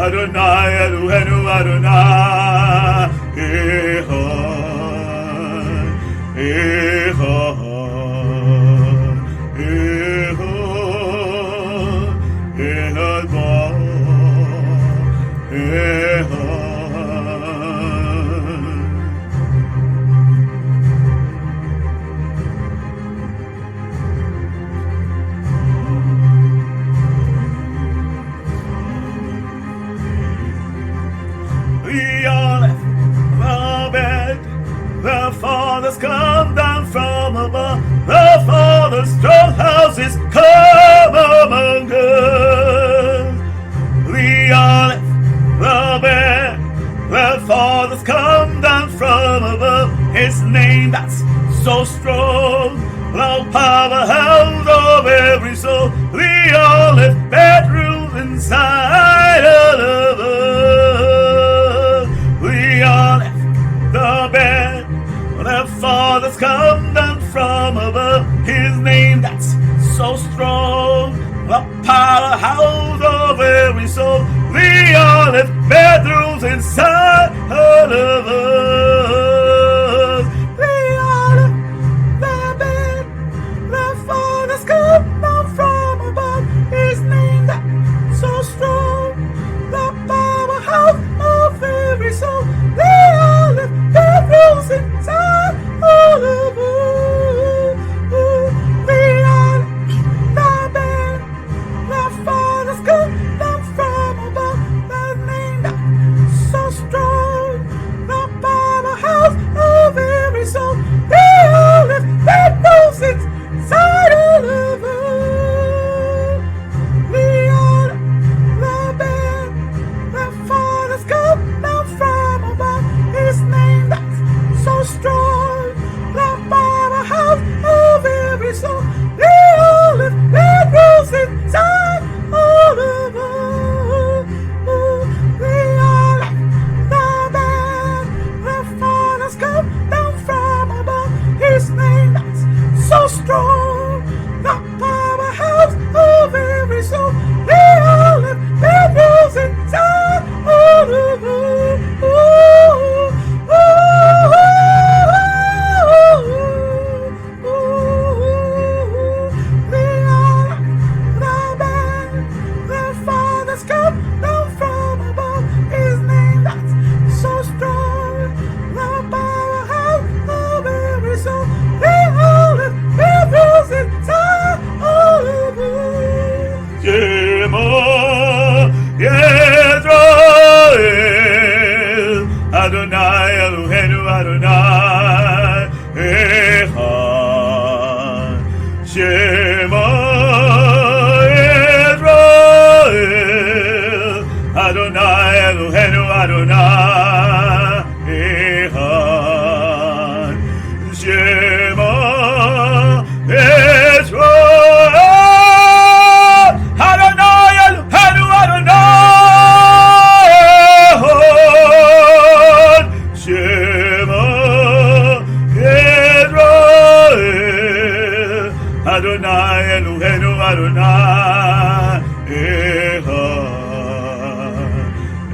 Adonai Eloheinu Adonai Echad, Echad, Echad, Echad Ba, Echad. The Aleph, the bed, the fathers come down from above, the Father's strong houses come among us. The Aleph, the bed, the fathers come down from above, His name that's so strong, the powerhouse of every soul. The Aleph bed rules inside of us. The Aleph, the bed, the fathers come down from above, His name that's so strong, the powerhouse of every soul. The Aleph bed rules inside of us. The Aleph, the bed, the fathers come down from above, His name that's so strong, the powerhouse of every soul. The Aleph that rules inside all of us. The Aleph, the bed, the fathers come down from above, the name that's so strong, the powerhouse of every soul. The Aleph that rules inside all of us. The Aleph, the bed, the fathers come down from above, His name that's so strong, the powerhouse of every soul. The Aleph that rules inside all of us. The Aleph, the bed, the fathers come down from above, His name that's so strong, the powerhouse of every soul. The Aleph that rules inside all of us. Adonai Eloheinu Adonai Echad. Shema Yisrael, Adonai Eloheinu Adonai Echad. Shema Yisrael, Adonai Eloheinu Adonai. Shema Yisrael, Adonai Eloheinu Adonai Echad,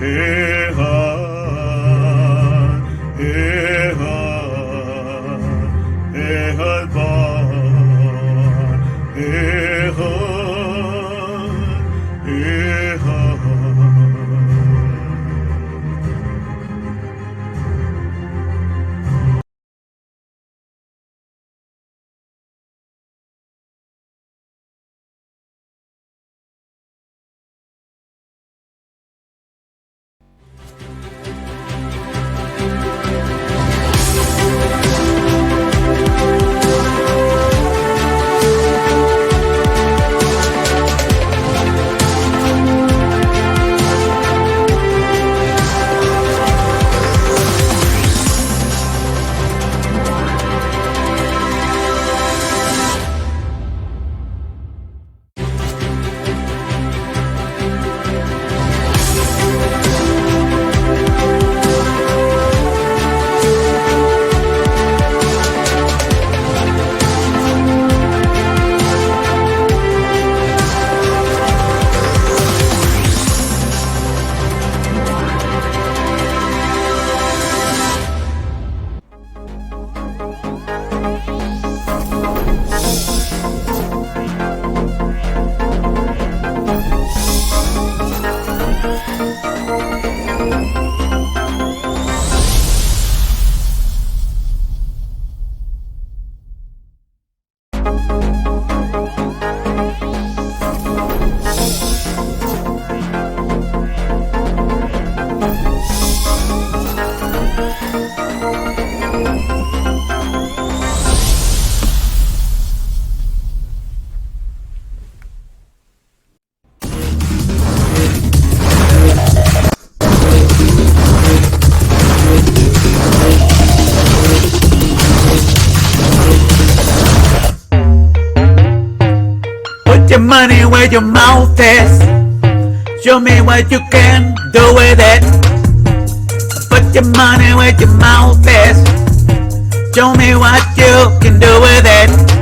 Echad. money where your mouth is. Show me what you can do with it. Put your money where your mouth is. Show me what you can do with it.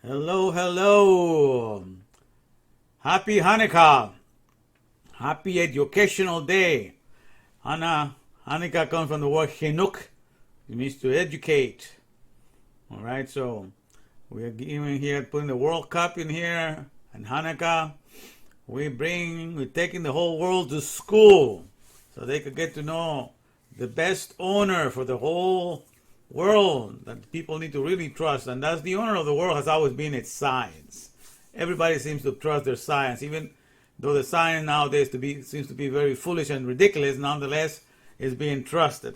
Hello, hello. Happy Hanukkah. Happy Educational Day. Hanukkah comes from the word Chinuk. It means to educate. All right, so we are giving here, putting the World Cup in here, and Hanukkah. We're taking the whole world to school so they could get to know the best owner for the whole world that people need to really trust, and that's the owner of the world has always been its science. Everybody seems to trust their science, even though the science nowadays seems to be very foolish and ridiculous. Nonetheless, is being trusted,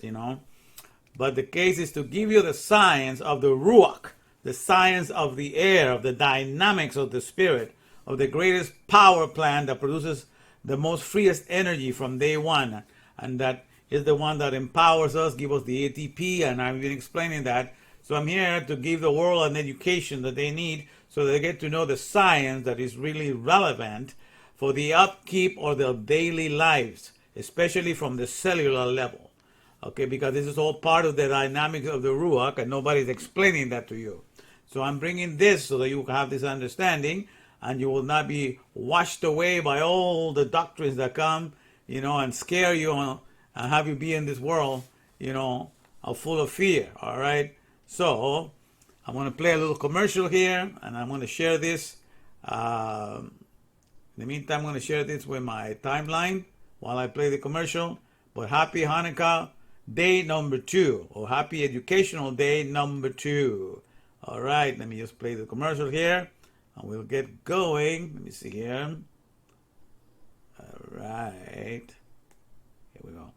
But the case is to give you the science of the ruach, the science of the air, of the dynamics of the spirit, of the greatest power plant that produces the most freest energy from day one, and that is the one that empowers us, gives us the ATP, and I've been explaining that. So I'm here to give the world an education that they need so they get to know the science that is really relevant for the upkeep of their daily lives, especially from the cellular level. Okay, because this is all part of the dynamics of the Ruach, and nobody's explaining that to you. So I'm bringing this so that you have this understanding, and you will not be washed away by all the doctrines that come, and scare you and have you be in this world, full of fear. All right. So I'm going to play a little commercial here, and I'm going to share this. In the meantime, I'm going to share this with my timeline while I play the commercial. But happy Hanukkah day number 2, or happy educational day number 2. All right, let me just play the commercial here, and we'll get going. Let me see here. All right, here we go.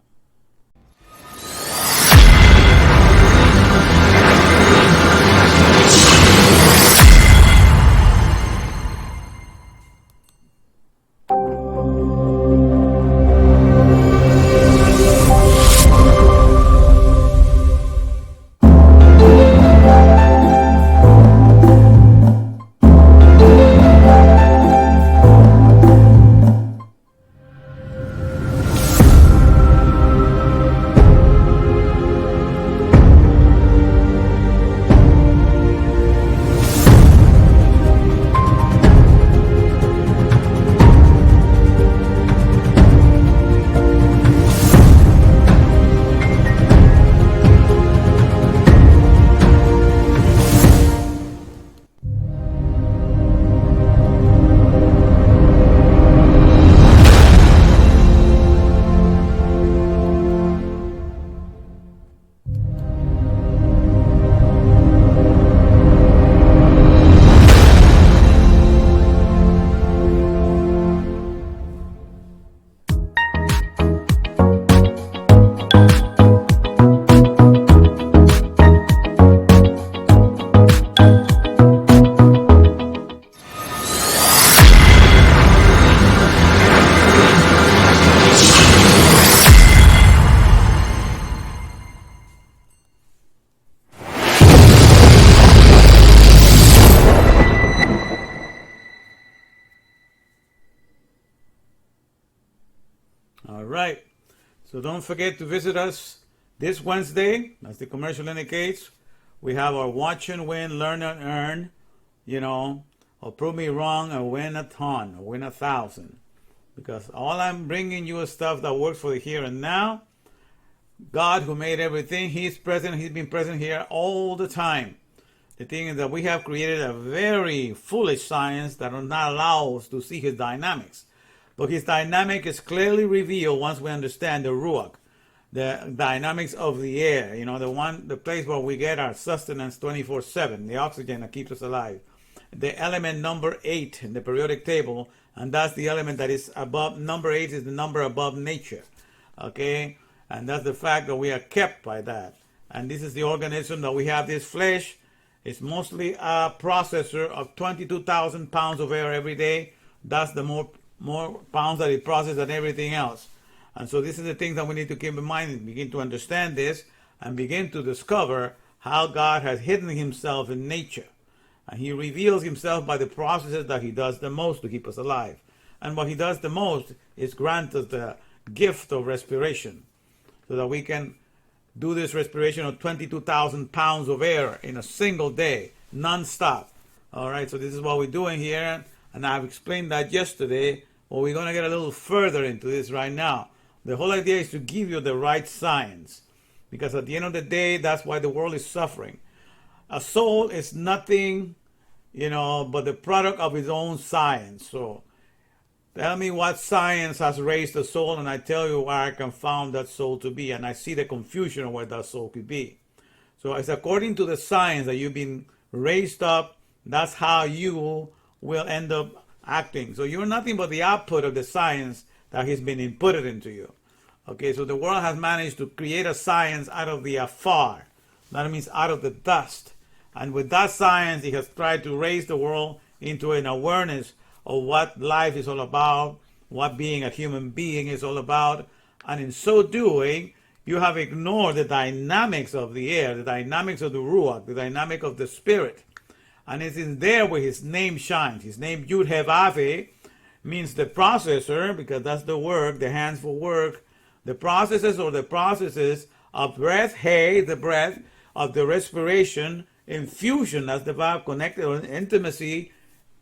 All right. So don't forget to visit us this Wednesday, as the commercial indicates. We have our Watch and Win, Learn and Earn, or Prove Me Wrong and Win a Ton, or Win 1,000. Because all I'm bringing you is stuff that works for the here and now. God, who made everything, He's present. He's been present here all the time. The thing is that we have created a very foolish science that does not allow us to see His dynamics. But His dynamic is clearly revealed once we understand the Ruach, the dynamics of the air, the place where we get our sustenance 24/7, the oxygen that keeps us alive. The element number 8 in the periodic table, and that's the element that is above. Number 8 is the number above nature, okay? And that's the fact that we are kept by that. And this is the organism that we have. This flesh is mostly a processor of 22,000 pounds of air every day. That's the more pounds that it processes than everything else. And so this is the things that we need to keep in mind and begin to understand this and begin to discover how God has hidden Himself in nature. And He reveals Himself by the processes that He does the most to keep us alive. And what He does the most is grant us the gift of respiration, so that we can do this respiration of 22,000 pounds of air in a single day, non-stop. All right, so this is what we're doing here, and I've explained that yesterday. Well, we're going to get a little further into this right now. The whole idea is to give you the right science, because at the end of the day, that's why the world is suffering. A soul is nothing, but the product of its own science. So tell me what science has raised the soul, and I tell you where I can found that soul to be, and I see the confusion of where that soul could be. So it's according to the science that you've been raised up, that's how you will end up acting. So you're nothing but the output of the science that has been inputted into you. Okay, so the world has managed to create a science out of the afar. That means out of the dust. And with that science, it has tried to raise the world into an awareness of what life is all about, what being a human being is all about. And in so doing, you have ignored the dynamics of the air, the dynamics of the Ruach, the dynamic of the Spirit. And it is there where His name shines. His name, Yud Hev Ave, means the processor, because that's the work, the hands for work. The processes of breath, hey, the breath, of the respiration, infusion, that's the verb, connected, or intimacy,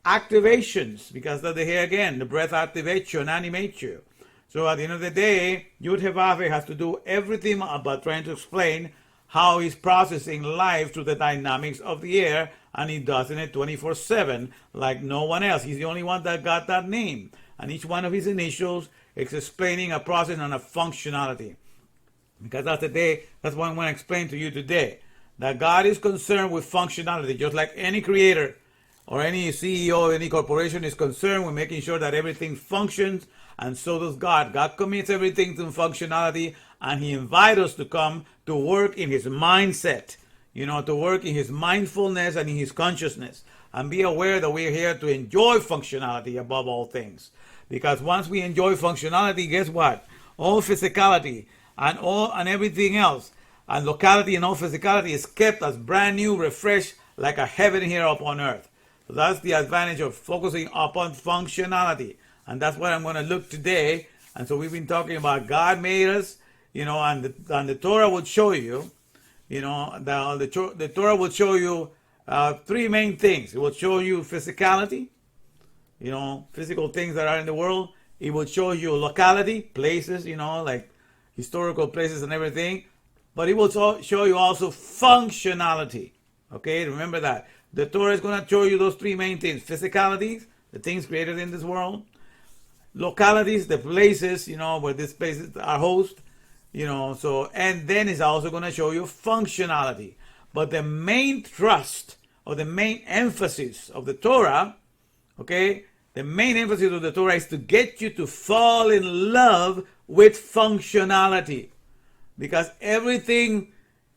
activations, because of the here again, the breath activates you and animates you. So at the end of the day, Yud Hevave has to do everything about trying to explain how he's processing life through the dynamics of the air, and he does it 24/7 like no one else. He's the only one that got that name. And each one of his initials is explaining a process and a functionality. Because that's what I want to explain to you today. That God is concerned with functionality, just like any creator or any CEO of any corporation is concerned with making sure that everything functions, and so does God. God commits everything to functionality, and he invites us to come to work in his mindset, to work in his mindfulness and in his consciousness, and be aware that we're here to enjoy functionality above all things. Because once we enjoy functionality, guess what? All physicality and everything else, and locality and all physicality is kept as brand new, refreshed, like a heaven here upon earth. So that's the advantage of focusing upon functionality. And that's what I'm going to look today. And so we've been talking about God made us, and the Torah would show you, the Torah would show you three main things. It will show you physicality, physical things that are in the world. It will show you locality, places, like historical places and everything. But it will show you also functionality. Okay, remember that. The Torah is going to show you those three main things. Physicalities, the things created in this world. Localities, the places, where these places are host. And then it's also going to show you functionality. But the main thrust or the main emphasis of the Torah, okay, the main emphasis of the Torah is to get you to fall in love with functionality. Because everything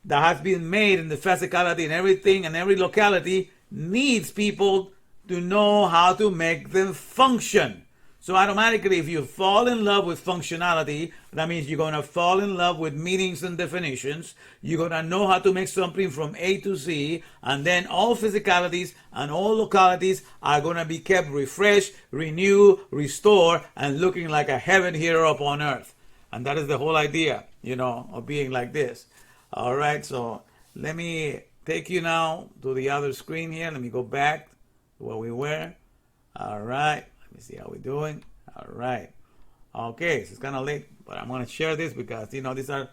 that has been made in the physicality and everything and every locality needs people to know how to make them function. So automatically, if you fall in love with functionality, that means you're going to fall in love with meanings and definitions. You're going to know how to make something from A to Z, and then all physicalities and all localities are going to be kept refreshed, renewed, restored, and looking like a heaven here upon earth. And that is the whole idea, of being like this. All right, so let me take you now to the other screen here. Let me go back to where we were. All right. Let me see how we're doing. All right. Okay, so it's kind of late, but I'm going to share this because, these are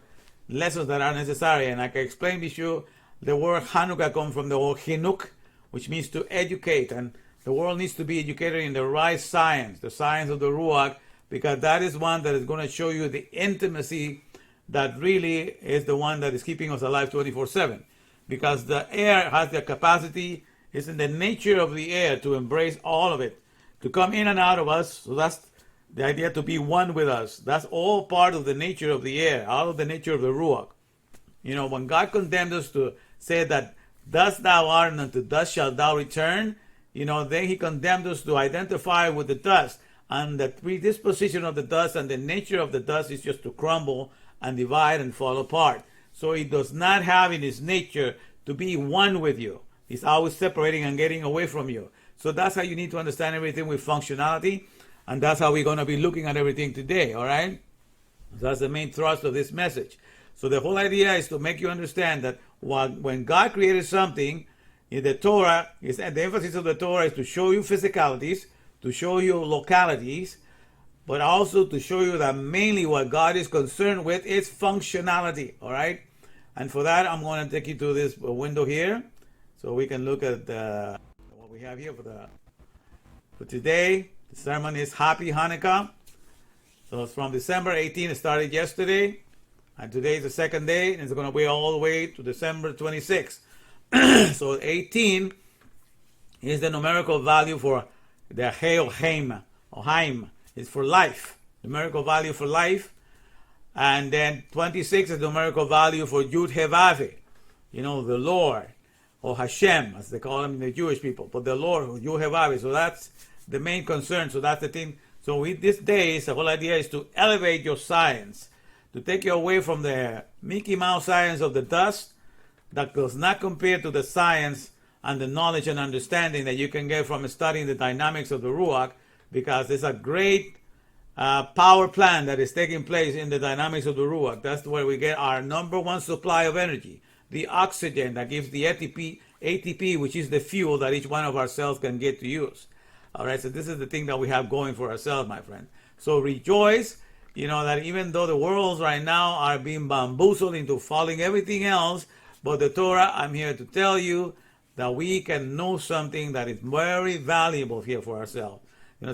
lessons that are necessary. And I can explain to you, the word Hanukkah comes from the word Hinuk, which means to educate. And the world needs to be educated in the right science, the science of the Ruach, because that is one that is going to show you the intimacy that really is the one that is keeping us alive 24/7. Because the air has the capacity, it's in the nature of the air to embrace all of it, to come in and out of us. So that's the idea, to be one with us. That's all part of the nature of the air, out of the nature of the Ruach. When God condemned us to say that dust thou art and unto dust shalt thou return, then he condemned us to identify with the dust. And the predisposition of the dust and the nature of the dust is just to crumble and divide and fall apart. So he does not have in his nature to be one with you. He's always separating and getting away from you. So that's how you need to understand everything with functionality. And that's how we're going to be looking at everything today, all right? So that's the main thrust of this message. So the whole idea is to make you understand that when God created something, in the Torah, the emphasis of the Torah is to show you physicalities, to show you localities, but also to show you that mainly what God is concerned with is functionality, all right? And for that, I'm going to take you to this window here so we can look at what we have here for today. The sermon is Happy Hanukkah. So it's from December 18. It started yesterday, and today is the second day, and it's going to be all the way to December 26th. So 18 is the numerical value for the Heil Haim, or Haim, is for life, numerical value for life. And then 26 is the numerical value for Yud Hevave, the Lord, or Hashem, as they call him, the Jewish people, but the Lord, Yud Hevave. So that's the main concern. So that's the thing. So with these days, the whole idea is to elevate your science, to take you away from the Mickey Mouse science of the dust that does not compare to the science and the knowledge and understanding that you can get from studying the dynamics of the Ruach, because it's a great power plant that is taking place in the dynamics of the Ruach. That's where we get our number one supply of energy. The oxygen that gives the ATP, which is the fuel that each one of our cells can get to use. All right, so this is the thing that we have going for ourselves, my friend. So rejoice, that even though the worlds right now are being bamboozled into following everything else, but the Torah, I'm here to tell you that we can know something that is very valuable here for ourselves.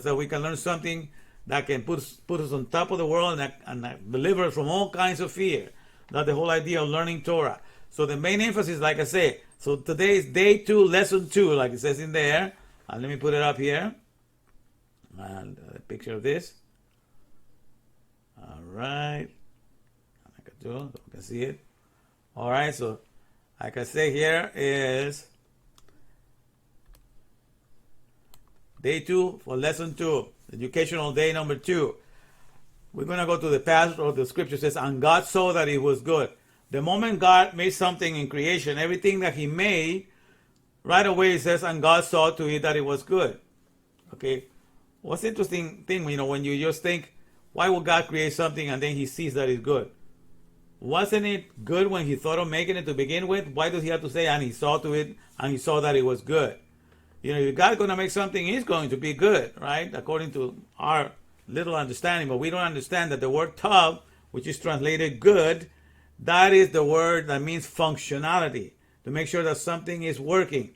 So we can learn something that can put us on top of the world and deliver us from all kinds of fear. That's the whole idea of learning Torah. So the main emphasis, like I say, so today is day 2, lesson 2, like it says in there. And let me put it up here. And a picture of this. All right. I can do, so you can see it. All right, so like I say, here is day 2 for lesson 2, educational day number 2. We're going to go to the passage of the scripture. It says, and God saw that it was good. The moment God made something in creation, everything that he made, right away it says, and God saw to it that it was good. Okay? What's the interesting thing, when you just think, why would God create something and then he sees that it's good? Wasn't it good when he thought of making it to begin with? Why does he have to say, and he saw to it, and he saw that it was good? If God's going to make something, it's going to be good, right? According to our little understanding. But we don't understand that the word tav, which is translated good, that is the word that means functionality, to make sure that something is working.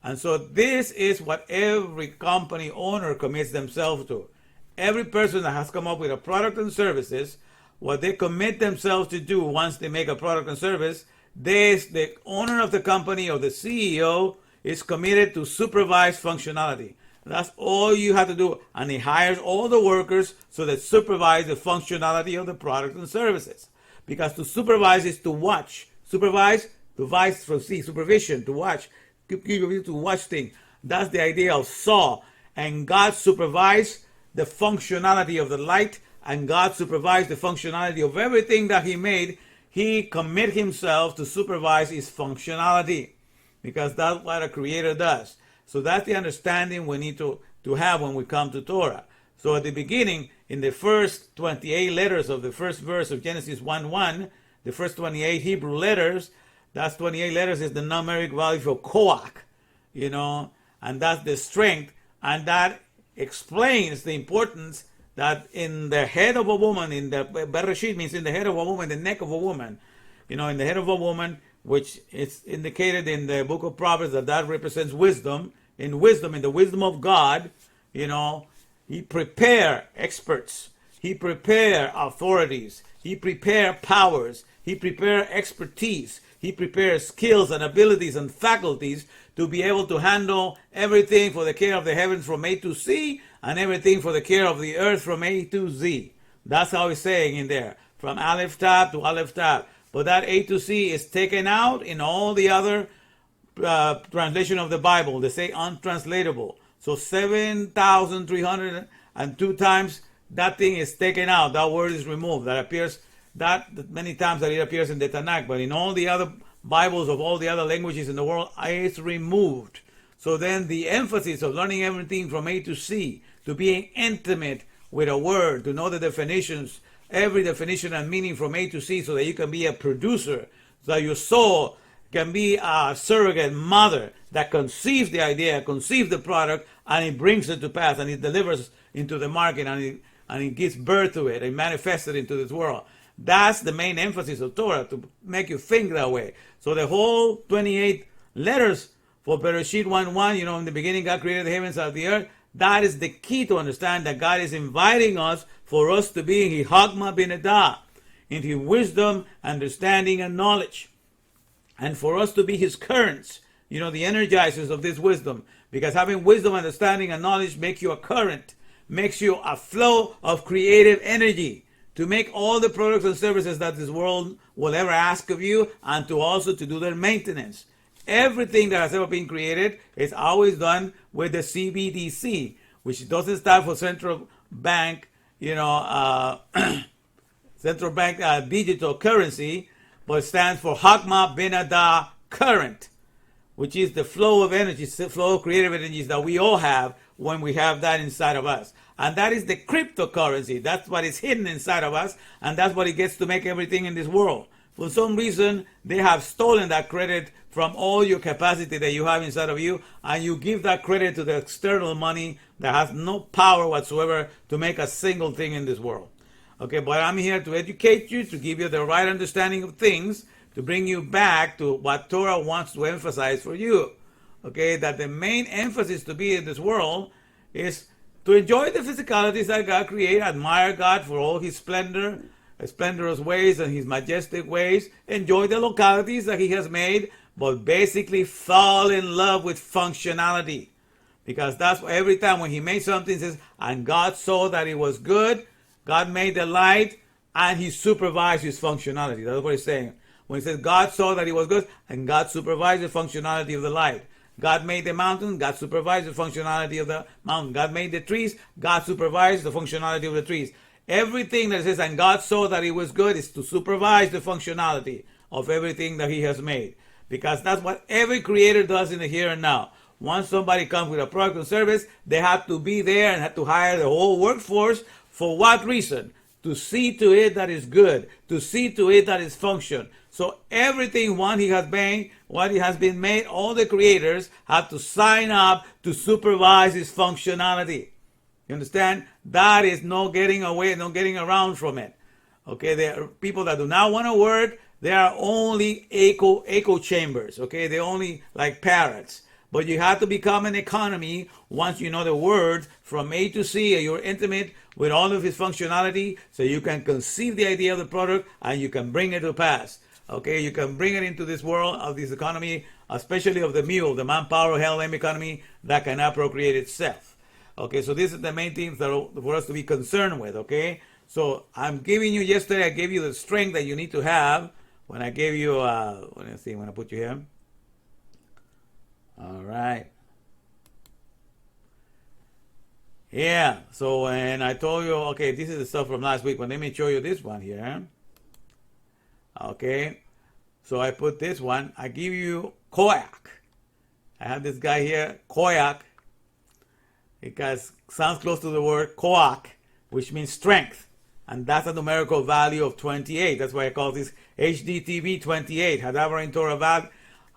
And so this is what every company owner commits themselves to. Every person that has come up with a product and services, what they commit themselves to do once they make a product and service, the owner of the company or the CEO is committed to supervise functionality. That's all you have to do. And he hires all the workers so that supervise the functionality of the product and services. Because to supervise is to watch. Supervise, to see, supervision, to watch. To watch things. That's the idea of saw. And God supervised the functionality of the light, and God supervised the functionality of everything that he made. He commit himself to supervise his functionality, because that's what a creator does. So that's the understanding we need to have when we come to Torah. So at the beginning, in the first 28 letters of the first verse of Genesis 1:1, the first 28 Hebrew letters, that's 28 letters is the numeric value for koach, and that's the strength, and that explains the importance that in the head of a woman, in the Bereshit means in the head of a woman, the neck of a woman, in the head of a woman, which is indicated in the book of Proverbs that represents wisdom. In the wisdom of God, he prepare experts, he prepare authorities, he prepare powers, he prepare expertise, he prepares skills and abilities and faculties to be able to handle everything for the care of the heavens from A to C, and everything for the care of the earth from A to Z. That's how he's saying in there, from Aleph Tab to Aleph Tab. But that A to C is taken out in all the other translation of the Bible. They say untranslatable. So 7,302 times that thing is taken out. That word is removed. That appears that many times that it appears in the Tanakh. But in all the other Bibles of all the other languages in the world, it's removed. So then the emphasis of learning everything from A to C, to being intimate with a word, to know the definitions, every definition and meaning from A to C, so that you can be a producer, so that your soul can be a surrogate mother that conceives the idea, conceives the product, and it brings it to pass, and it delivers into the market, and it gives birth to it, and manifests it into this world. That's the main emphasis of Torah, to make you think that way. So the whole 28 letters for Bereshit 1:1, in the beginning God created the heavens and the earth. That is the key to understand that God is inviting us for us to be in Chachma B'nedah, into wisdom, understanding, and knowledge. And for us to be his currents, the energizers of this wisdom. Because having wisdom, understanding, and knowledge makes you a current, makes you a flow of creative energy to make all the products and services that this world will ever ask of you, and to also to do their maintenance. Everything that has ever been created is always done with the CBDC, which doesn't stand for Central Bank, Central Bank Digital Currency, but stands for Chachma B'nedah Current, which is the flow of energy, flow of creative energies that we all have when we have that inside of us. And that is the cryptocurrency. That's what is hidden inside of us, and that's what it gets to make everything in this world. For some reason, they have stolen that credit from all your capacity that you have inside of you, and you give that credit to the external money that has no power whatsoever to make a single thing in this world. Okay, but I'm here to educate you, to give you the right understanding of things, to bring you back to what Torah wants to emphasize for you. Okay, that the main emphasis to be in this world is to enjoy the physicalities that God created, admire God for all his splendor, splendorous ways and his majestic ways, enjoy the localities that he has made, but basically fall in love with functionality. Because that's why every time when he made something, it says, and God saw that it was good, God made the light, and he supervised his functionality. That's what he's saying. When he says God saw that it was good, and God supervised the functionality of the light. God made the mountain, God supervised the functionality of the mountain. God made the trees, God supervised the functionality of the trees. Everything that says, and God saw that it was good, is to supervise the functionality of everything that he has made. Because that's what every creator does in the here and now. Once somebody comes with a product or service, they have to be there and have to hire the whole workforce. For what reason? To see to it that is good, to see to it that is function. So everything what he has been made, all the creators have to sign up to supervise its functionality. You understand? That is no getting away, no getting around from it. Okay, there are people that do not want to work. They are only echo chambers. Okay, they're only like parrots. But you have to become an economy once you know the words from A to C, and you're intimate with all of its functionality, so you can conceive the idea of the product and you can bring it to pass. Okay, you can bring it into this world of this economy, especially of the mule, the manpower hell economy that cannot procreate itself. Okay, so this is the main things that are for us to be concerned with. Okay, so I'm giving you, yesterday I gave you the strength that you need to have when I gave you, let's see, when I put you here. All right. Yeah, so when I told you, okay, this is the stuff from last week, but let me show you this one here. Okay, so I put this one, I give you koyak. I have this guy here, koyak. It sounds close to the word koak, which means strength. And that's a numerical value of 28. That's why I call this HDTV 28. Hadavar in Torah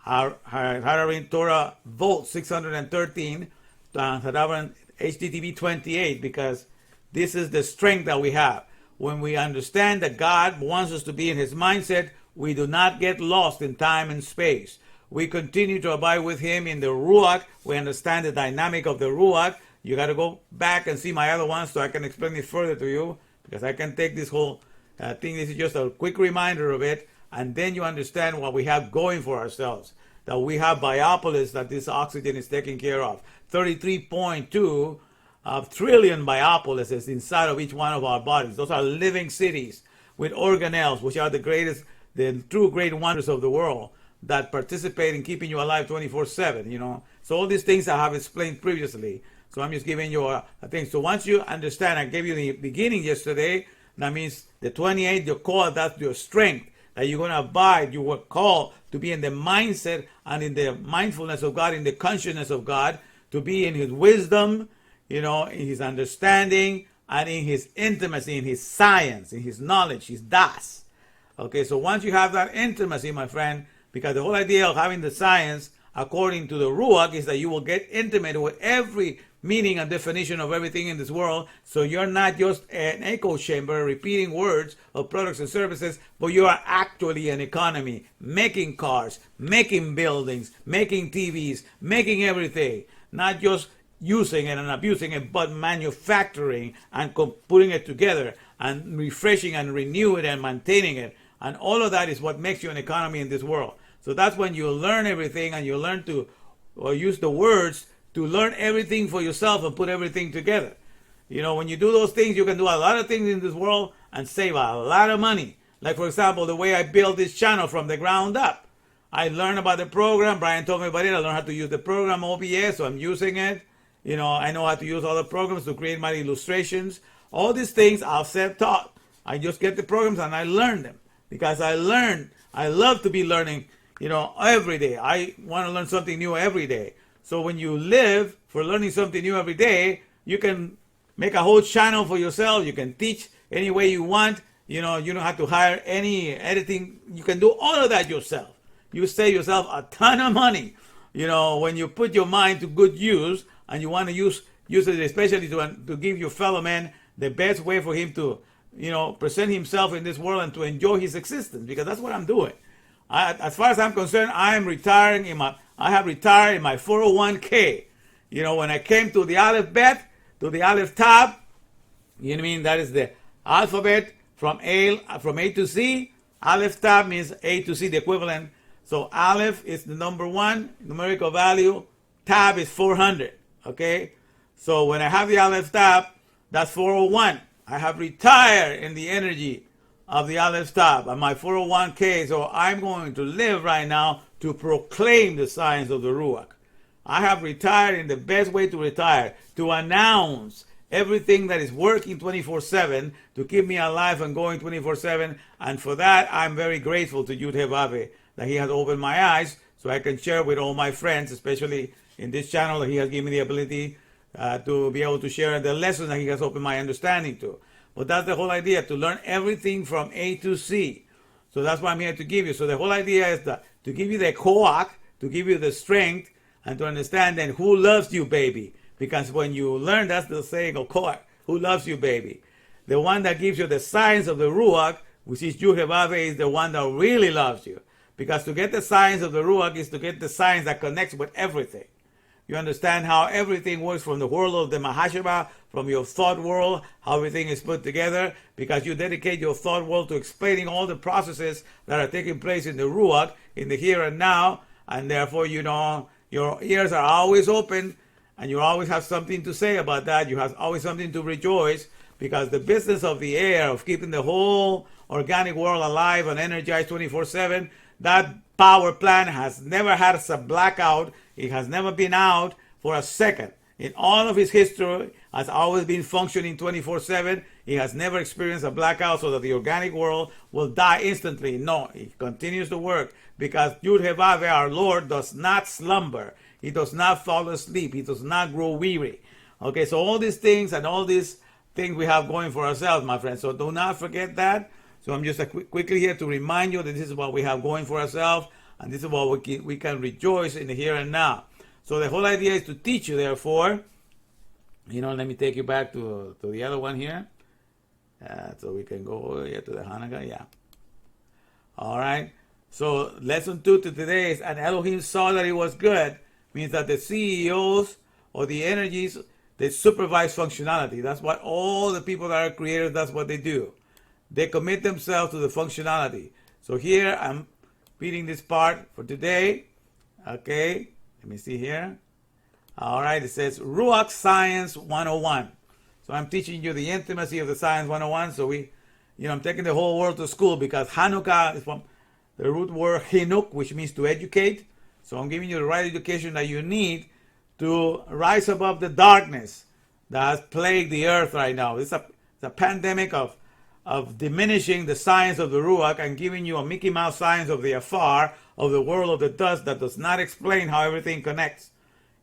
Hadavar in Torah volt 613. Hadavar HDTV 28, because this is the strength that we have. When we understand that God wants us to be in his mindset, we do not get lost in time and space. We continue to abide with him in the Ruach. We understand the dynamic of the Ruach. You got to go back and see my other ones so I can explain it further to you, because I can take this whole thing. This is just a quick reminder of it, and then you understand what we have going for ourselves. That we have biopolis that this oxygen is taking care of. 33.2 trillion biopolises inside of each one of our bodies. Those are living cities with organelles, which are the true great wonders of the world that participate in keeping you alive 24/7. You know, so all these things I have explained previously. So I'm just giving you a thing. So once you understand, I gave you the beginning yesterday. That means the 28, your core, that's your strength. That you're going to abide, you were called to be in the mindset and in the mindfulness of God, in the consciousness of God, to be in his wisdom, you know, in his understanding, and in his intimacy, in his science, in his knowledge, his das. Okay, so once you have that intimacy, my friend, because the whole idea of having the science, according to the Ruach, is that you will get intimate with every meaning and definition of everything in this world. So you're not just an echo chamber repeating words of products and services, but you are actually an economy, making cars, making buildings, making TVs, making everything. Not just using it and abusing it, but manufacturing and putting it together and refreshing and renewing it and maintaining it. And all of that is what makes you an economy in this world. So that's when you learn everything, and you learn to use the words to learn everything for yourself and put everything together. You know, when you do those things, you can do a lot of things in this world and save a lot of money. Like, for example, the way I built this channel from the ground up. I learned about the program. Brian told me about it. I learned how to use the program OBS, so I'm using it. You know, I know how to use other programs to create my illustrations. All these things I've self-taught. I just get the programs and I learn them, because I love to be learning. every day. I want to learn something new every day. So when you live for learning something new every day, you can make a whole channel for yourself. You can teach any way you want. You don't have to hire any editing. You can do all of that yourself. You save yourself a ton of money. When you put your mind to good use and you want to use it especially to give your fellow man the best way for him to, present himself in this world and to enjoy his existence, because that's what I'm doing. As far as I'm concerned, I have retired in my 401k. When I came to the Aleph Bet, to the Aleph Tab, that is the alphabet from A to Z. Aleph Tab means A to Z, the equivalent. So Aleph is the number 1 numerical value. Tab is 400. Okay. So when I have the Aleph Tab, that's 401. I have retired in the energy of the Aleph Tab and my 401k. So I'm going to live right now to proclaim the science of the Ruach. I have retired in the best way to retire, to announce everything that is working 24/7 to keep me alive and going 24/7. And for that, I'm very grateful to Yud Hevave that he has opened my eyes so I can share with all my friends, especially in this channel, that he has given me the ability to be able to share the lessons that he has opened my understanding to. But that's the whole idea, to learn everything from A to Z. So that's what I'm here to give you. So the whole idea is to give you the koach, to give you the strength, and to understand then who loves you, baby. Because when you learn, that's the saying of koach, who loves you, baby. The one that gives you the science of the Ruach, which is Yud Hevave, is the one that really loves you. Because to get the science of the Ruach is to get the science that connects with everything. You understand how everything works from the world of the Mahashaba, from your thought world, how everything is put together, because you dedicate your thought world to explaining all the processes that are taking place in the Ruach, in the here and now, and therefore, your ears are always open, and you always have something to say about that. You have always something to rejoice, because the business of the air, of keeping the whole organic world alive and energized 24/7, that power plant has never had a blackout. It has never been out for a second. In all of its history, has always been functioning 24/7. It has never experienced a blackout so that the organic world will die instantly. No, it continues to work because Yud Hevave, our Lord, does not slumber. He does not fall asleep. He does not grow weary. Okay, so all these things and all these things we have going for ourselves, my friends. So do not forget that. So I'm just quickly here to remind you that this is what we have going for ourselves, and this is what we can rejoice in the here and now. So the whole idea is to teach you, therefore. Let me take you back to the other one here. So we can go here to the Hanukkah, yeah. All right. So lesson 2 to today is, and Elohim saw that it was good, means that the CEOs or the energies, they supervise functionality. That's what all the people that are creators, that's what they do. They commit themselves to the functionality. So here I'm reading this part for today. Okay, let me see here. All right, it says Ruach Science 101. So I'm teaching you the intimacy of the Science 101. So I'm taking the whole world to school because Hanukkah is from the root word Hinuk, which means to educate. So I'm giving you the right education that you need to rise above the darkness that has plagued the earth right now. It's a pandemic of diminishing the science of the Ruach and giving you a Mickey Mouse science of the afar, of the world of the dust that does not explain how everything connects.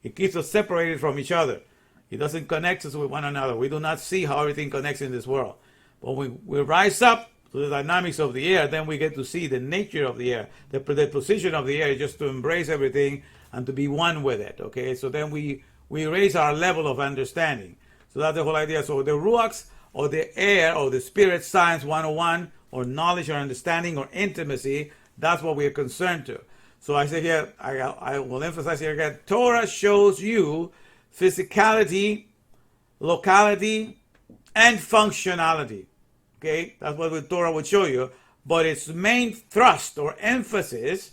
It keeps us separated from each other. It doesn't connect us with one another. We do not see how everything connects in this world. But when we rise up to the dynamics of the air, then we get to see the nature of the air. The position of the air is just to embrace everything and to be one with it. Okay, so then we raise our level of understanding. So that's the whole idea. So the Ruachs, or the air, or the spirit science 101, or knowledge or understanding or intimacy, that's what we are concerned to. So I say here, I will emphasize here again, Torah shows you physicality, locality, and functionality. Okay, that's what the Torah would show you. But its main thrust or emphasis,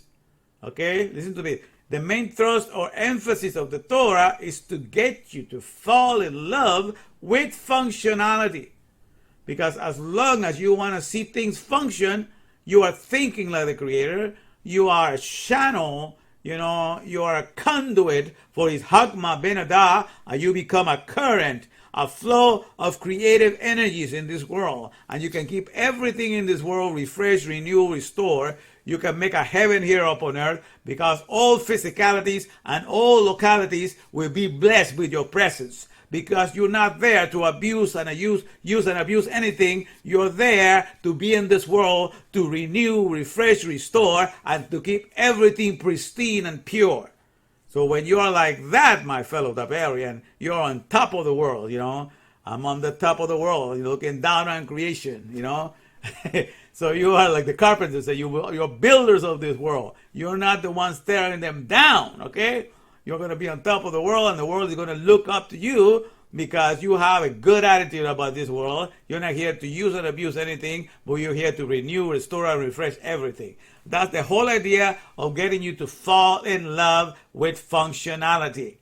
okay, listen to me. The main thrust or emphasis of the Torah is to get you to fall in love with functionality. Because as long as you want to see things function, you are thinking like the Creator. You are a channel, you are a conduit for His Hakma Ben Adah, and you become a current, a flow of creative energies in this world, and you can keep everything in this world refreshed, renewed, restored. You can make a heaven here upon earth, because all physicalities and all localities will be blessed with your presence. Because you're not there to abuse and use and abuse anything. You're there to be in this world to renew, refresh, restore, and to keep everything pristine and pure. So when you are like that, my fellow Tabarian, you're on top of the world, I'm on the top of the world, looking down on creation, So you are like the carpenters, you're builders of this world. You're not the ones tearing them down, okay? You're going to be on top of the world, and the world is going to look up to you because you have a good attitude about this world. You're not here to use and abuse anything, but you're here to renew, restore, and refresh everything. That's the whole idea of getting you to fall in love with functionality.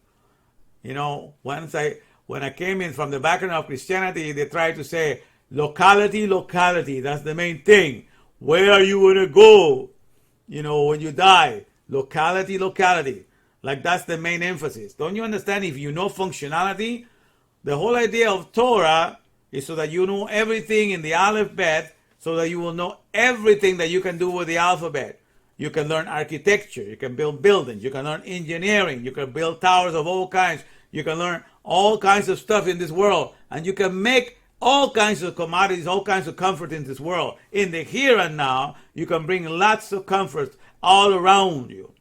When I came in from the background of Christianity, they tried to say, locality, that's the main thing. Where are you going to go, when you die? Locality. Like that's the main emphasis. Don't you understand? If you know functionality, the whole idea of Torah is so that you know everything in the alphabet, so that you will know everything that you can do with the alphabet. You can learn architecture, you can build buildings, you can learn engineering, you can build towers of all kinds, you can learn all kinds of stuff in this world, and you can make all kinds of commodities, all kinds of comfort in this world. In the here and now, you can bring lots of comfort all around you.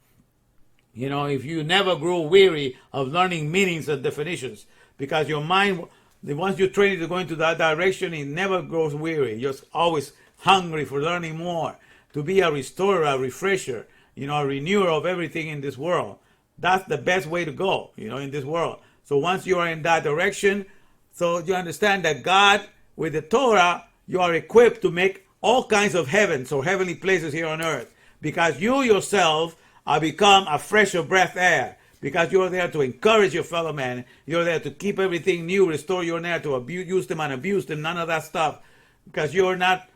If you never grow weary of learning meanings and definitions, because your mind, once you train it to go into that direction, it never grows weary. You're always hungry for learning more, to be a restorer, a refresher, a renewer of everything in this world. That's the best way to go, in this world. So once you are in that direction, so you understand that God, with the Torah, you are equipped to make all kinds of heavens or heavenly places here on earth, because you yourself become a fresher breath air, because you're there to encourage your fellow man. You're there to keep everything new, restore. You're there to use them and abuse them, none of that stuff, because you're not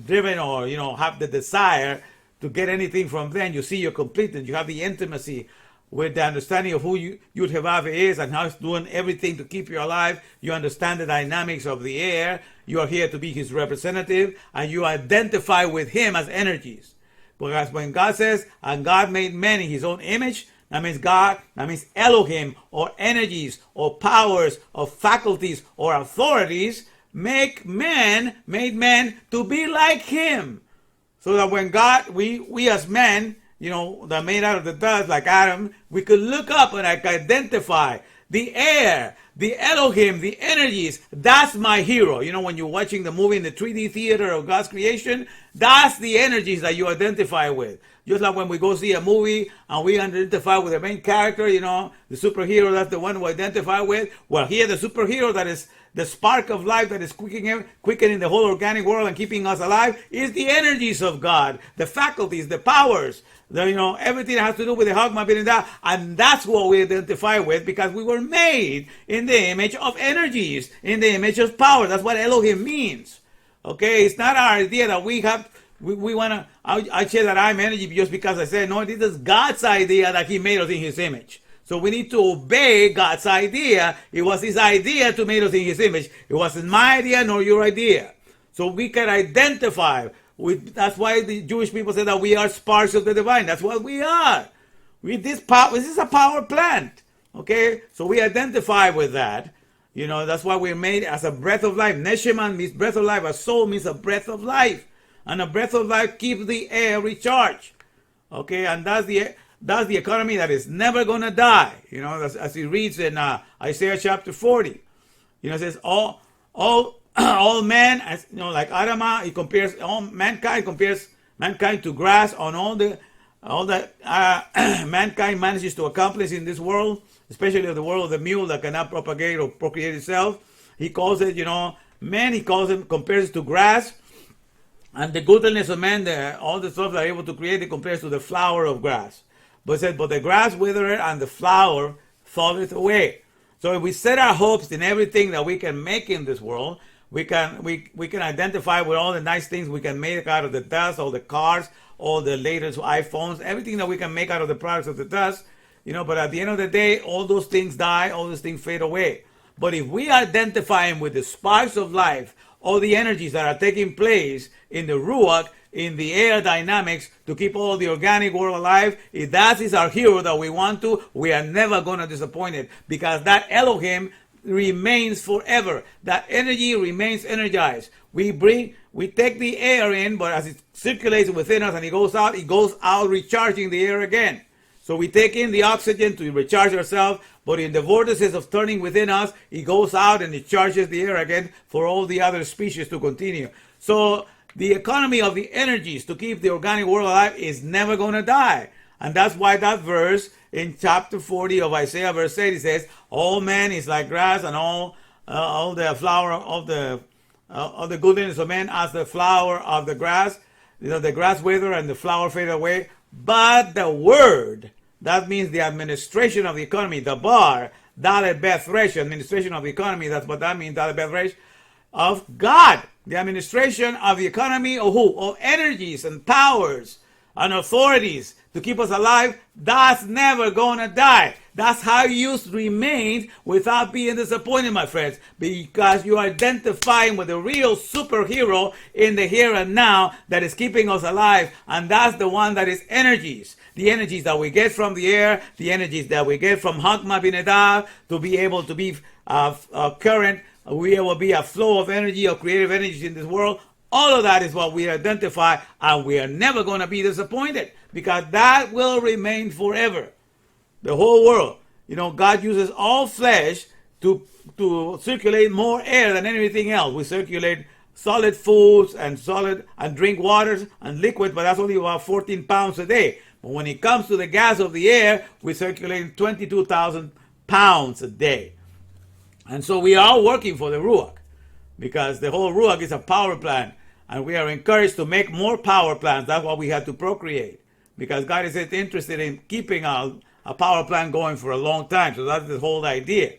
driven or have the desire to get anything from them. You see your completeness. You have the intimacy with the understanding of who Yud-Heh-Vav is and how it's doing everything to keep you alive. You understand the dynamics of the air. You are here to be his representative, and you identify with him as energies. Because when God says, and God made man in his own image, that means Elohim, or energies, or powers, or faculties, or authorities, made man to be like him. So that when God, we as men, that are made out of the dust, like Adam, we could look up and identify the air, the Elohim, the energies. That's my hero. When you're watching the movie in the 3D theater of God's creation, that's the energies that you identify with. Just like when we go see a movie and we identify with the main character, the superhero, that's the one we identify with. Well, here the superhero that is the spark of life that is quickening the whole organic world and keeping us alive is the energies of God, the faculties, the powers, everything that has to do with the Hagma, and that's what we identify with, because we were made in the image of energies, in the image of power. That's what Elohim means. Okay, it's not our idea that we want to. I say that I'm energy just because I said no. This is God's idea that He made us in His image. So we need to obey God's idea. It was His idea to make us in His image. It wasn't my idea nor your idea. So we can identify with. That's why the Jewish people say that we are sparks of the divine. That's what we are. This is a power plant. Okay, so we identify with that. That's why we're made as a breath of life. Neshama means breath of life. A soul means a breath of life. And a breath of life keeps the air recharged. Okay, and that's the economy that is never going to die. As he reads in Isaiah chapter 40. It says, all men, like Adama, he compares all mankind, to grass on all that mankind manages to accomplish in this world, especially the world of the mule that cannot propagate or procreate itself. He calls it, man, compares it to grass. And the goodness of man, all the stuff they're able to create, it compares to the flower of grass. But it says, but the grass withereth and the flower falleth away. So if we set our hopes in everything that we can make in this world, we can identify with all the nice things we can make out of the dust, all the cars, all the latest iPhones, everything that we can make out of the products of the dust. But at the end of the day, all those things die, all those things fade away. But if we identify him with the sparks of life, all the energies that are taking place in the Ruach, in the air dynamics, to keep all the organic world alive, if that is our hero that we want to, we are never going to disappoint it, because that Elohim remains forever. That energy remains energized. We take the air in, but as it circulates within us and it goes out recharging the air again. So we take in the oxygen to recharge ourselves, but in the vortices of turning within us, it goes out and it charges the air again for all the other species to continue. So the economy of the energies to keep the organic world alive is never going to die. And that's why that verse in chapter 40 of Isaiah, verse 8, it says, all man is like grass, and all the flower of the goodness of man as the flower of the grass. The grass wither and the flower fade away. But the word, that means the administration of the economy, the bar, Dalet Beth Resh, administration of the economy, that's what that means, Dalet Beth Resh, of God. The administration of the economy of who? Of energies and powers and authorities to keep us alive. That's never going to die. That's how you remain without being disappointed, my friends, because you are identifying with the real superhero in the here and now that is keeping us alive, and that's the one that is energies. The energies that we get from the air, the energies that we get from Hakma Binadav, to be able to be current, we will be a flow of energy, of creative energies in this world. All of that is what we identify, and we are never going to be disappointed, because that will remain forever. The whole world. God uses all flesh to circulate more air than anything else. We circulate solid foods and drink waters and liquid, but that's only about 14 pounds a day. But when it comes to the gas of the air, we circulate 22,000 pounds a day. And so we are working for the Ruach, because the whole Ruach is a power plant, and we are encouraged to make more power plants. That's why we have to procreate, because God is interested in keeping a power plant going for a long time. So that's the whole idea.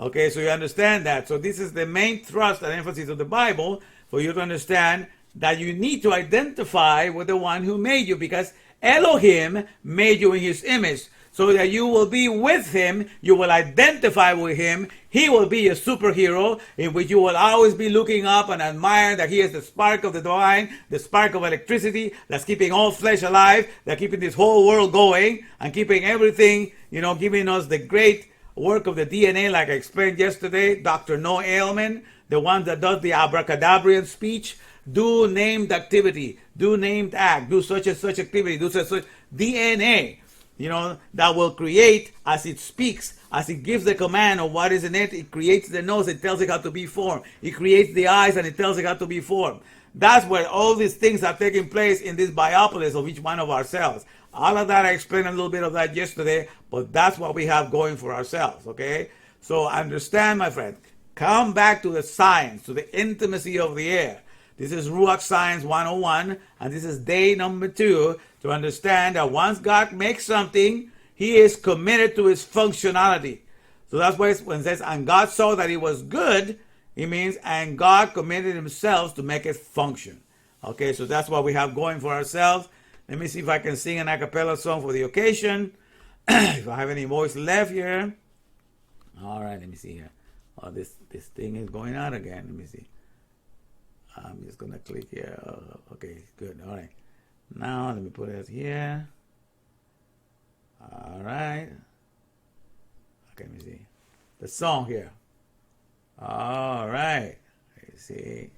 Okay, so you understand that. So this is the main thrust and emphasis of the Bible, for you to understand that you need to identify with the one who made you, because Elohim made you in his image, so that you will be with him, you will identify with him. He will be a superhero in which you will always be looking up and admire that he is the spark of the divine, the spark of electricity that's keeping all flesh alive, that's keeping this whole world going, and keeping everything, giving us the great work of the DNA, like I explained yesterday. Dr. Noah Ailman, the one that does the abracadabrian speech, do named activity, do named act, do such and such activity, do such DNA. That will create as it speaks, as it gives the command of what is in it. It creates the nose, it tells it how to be formed. It creates the eyes, and it tells it how to be formed. That's where all these things are taking place in this biopolis of each one of our cells. All of that, I explained a little bit of that yesterday, but that's what we have going for ourselves, okay? So understand, my friend, come back to the science, to the intimacy of the air. This is Ruach Science 101, and this is day number 2, to understand that once God makes something, he is committed to its functionality. So that's why when it says, and God saw that it was good, it means, and God committed himself to make it function. Okay, so that's what we have going for ourselves. Let me see if I can sing an a cappella song for the occasion. If I have any voice left here. All right, let me see here. Oh, this thing is going out again. Let me see. I'm just going to click here. Oh, okay, good. All right. Now, let me put it here. All right. Okay, let me see. The song here. All right. Let's see.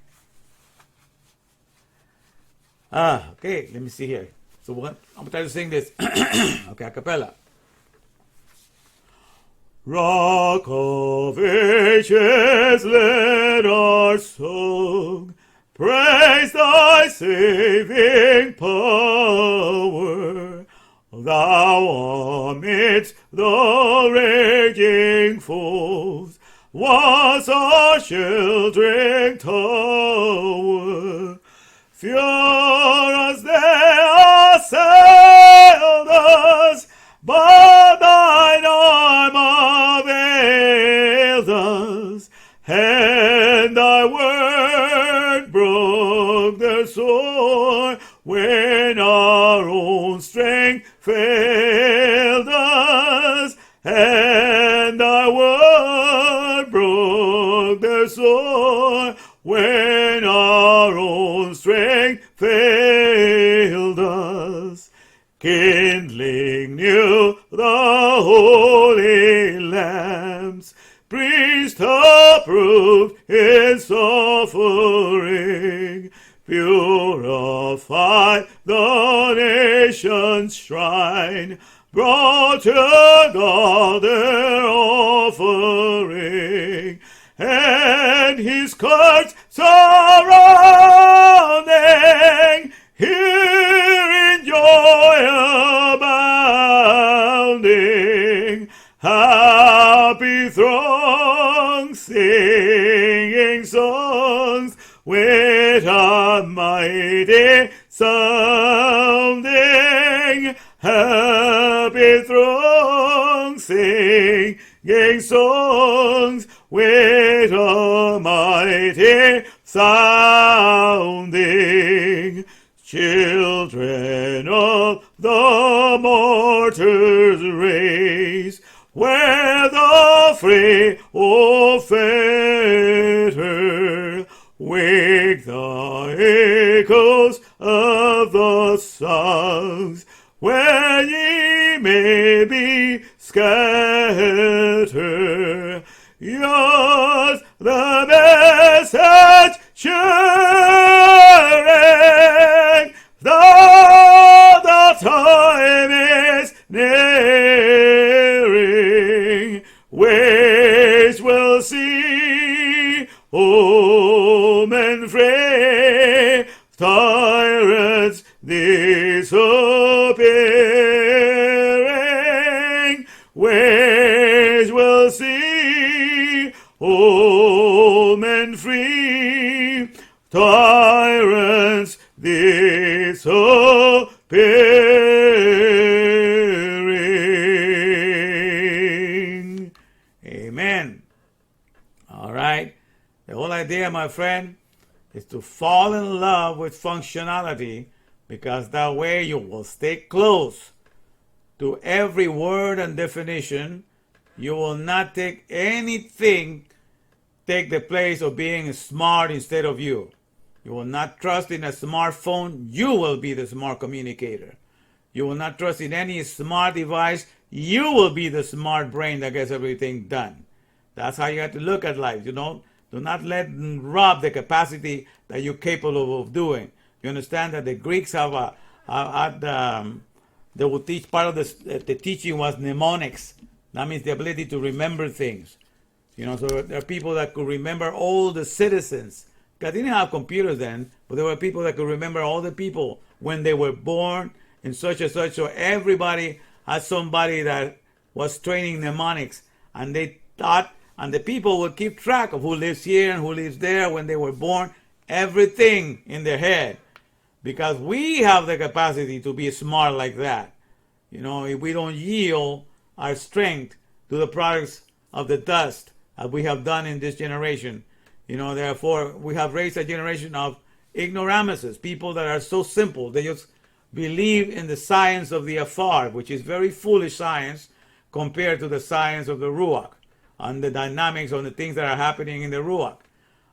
Okay, let me see here. So I'm going to try to sing this. Okay, a cappella. Rock of ages, let our song praise thy saving power. Thou amidst the raging foes was our sheltering tower. Furious they assailed us, but thine arm availed us, and thy word broke the sword when our own strength failed us. lambs, priest approved his offering, purify the nation's shrine, brought to God their offering, and his courts surrounding, here in joy abounding, happy throngs singing songs with a mighty sounding, happy throngs singing songs with a mighty sounding. Children of the martyrs' race, where the fray of fetter wake the echoes of the songs, where ye may be scattered. Yours the message sharing, though the time is nearing, which will see home and free, tyrants disappearing, which will see home and free, tyrants disappearing. Amen. All right. The whole idea, my friend, is to fall in love with functionality, because that way you will stay close to every word and definition. You will not take anything take the place of being smart instead of you. You will not trust in a smartphone. You will be the smart communicator. You will not trust in any smart device. You will be the smart brain that gets everything done. That's how you have to look at life. You know, do not let them rob the capacity that you're capable of doing. You understand that the Greeks have they will teach, part of the teaching was mnemonics. That means the ability to remember things. You know, so there are people that could remember all the citizens. Because they didn't have computers then, but there were people that could remember all the people when they were born and such and such. So everybody had somebody that was training mnemonics, and they thought, and the people would keep track of who lives here and who lives there when they were born, everything in their head. Because we have the capacity to be smart like that. You know, if we don't yield our strength to the products of the dust, as we have done in this generation. You know, therefore, we have raised a generation of ignoramuses, people that are so simple. They just believe in the science of the afar, which is very foolish science compared to the science of the Ruach and the dynamics of the things that are happening in the Ruach.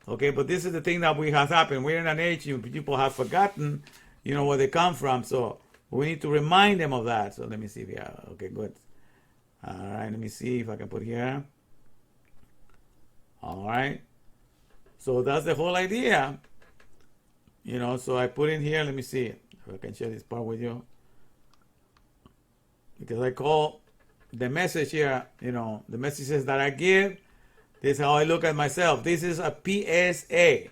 Okay, but this is the thing that we have happened. We're in an age people have forgotten, you know, where they come from. So we need to remind them of that. So let me see if okay, good. All right, let me see if I can put here. All right. So that's the whole idea. You know, so I put in here, let me see if I can share this part with you. Because I call the message here, you know, the messages that I give, this is how I look at myself. This is a PSA.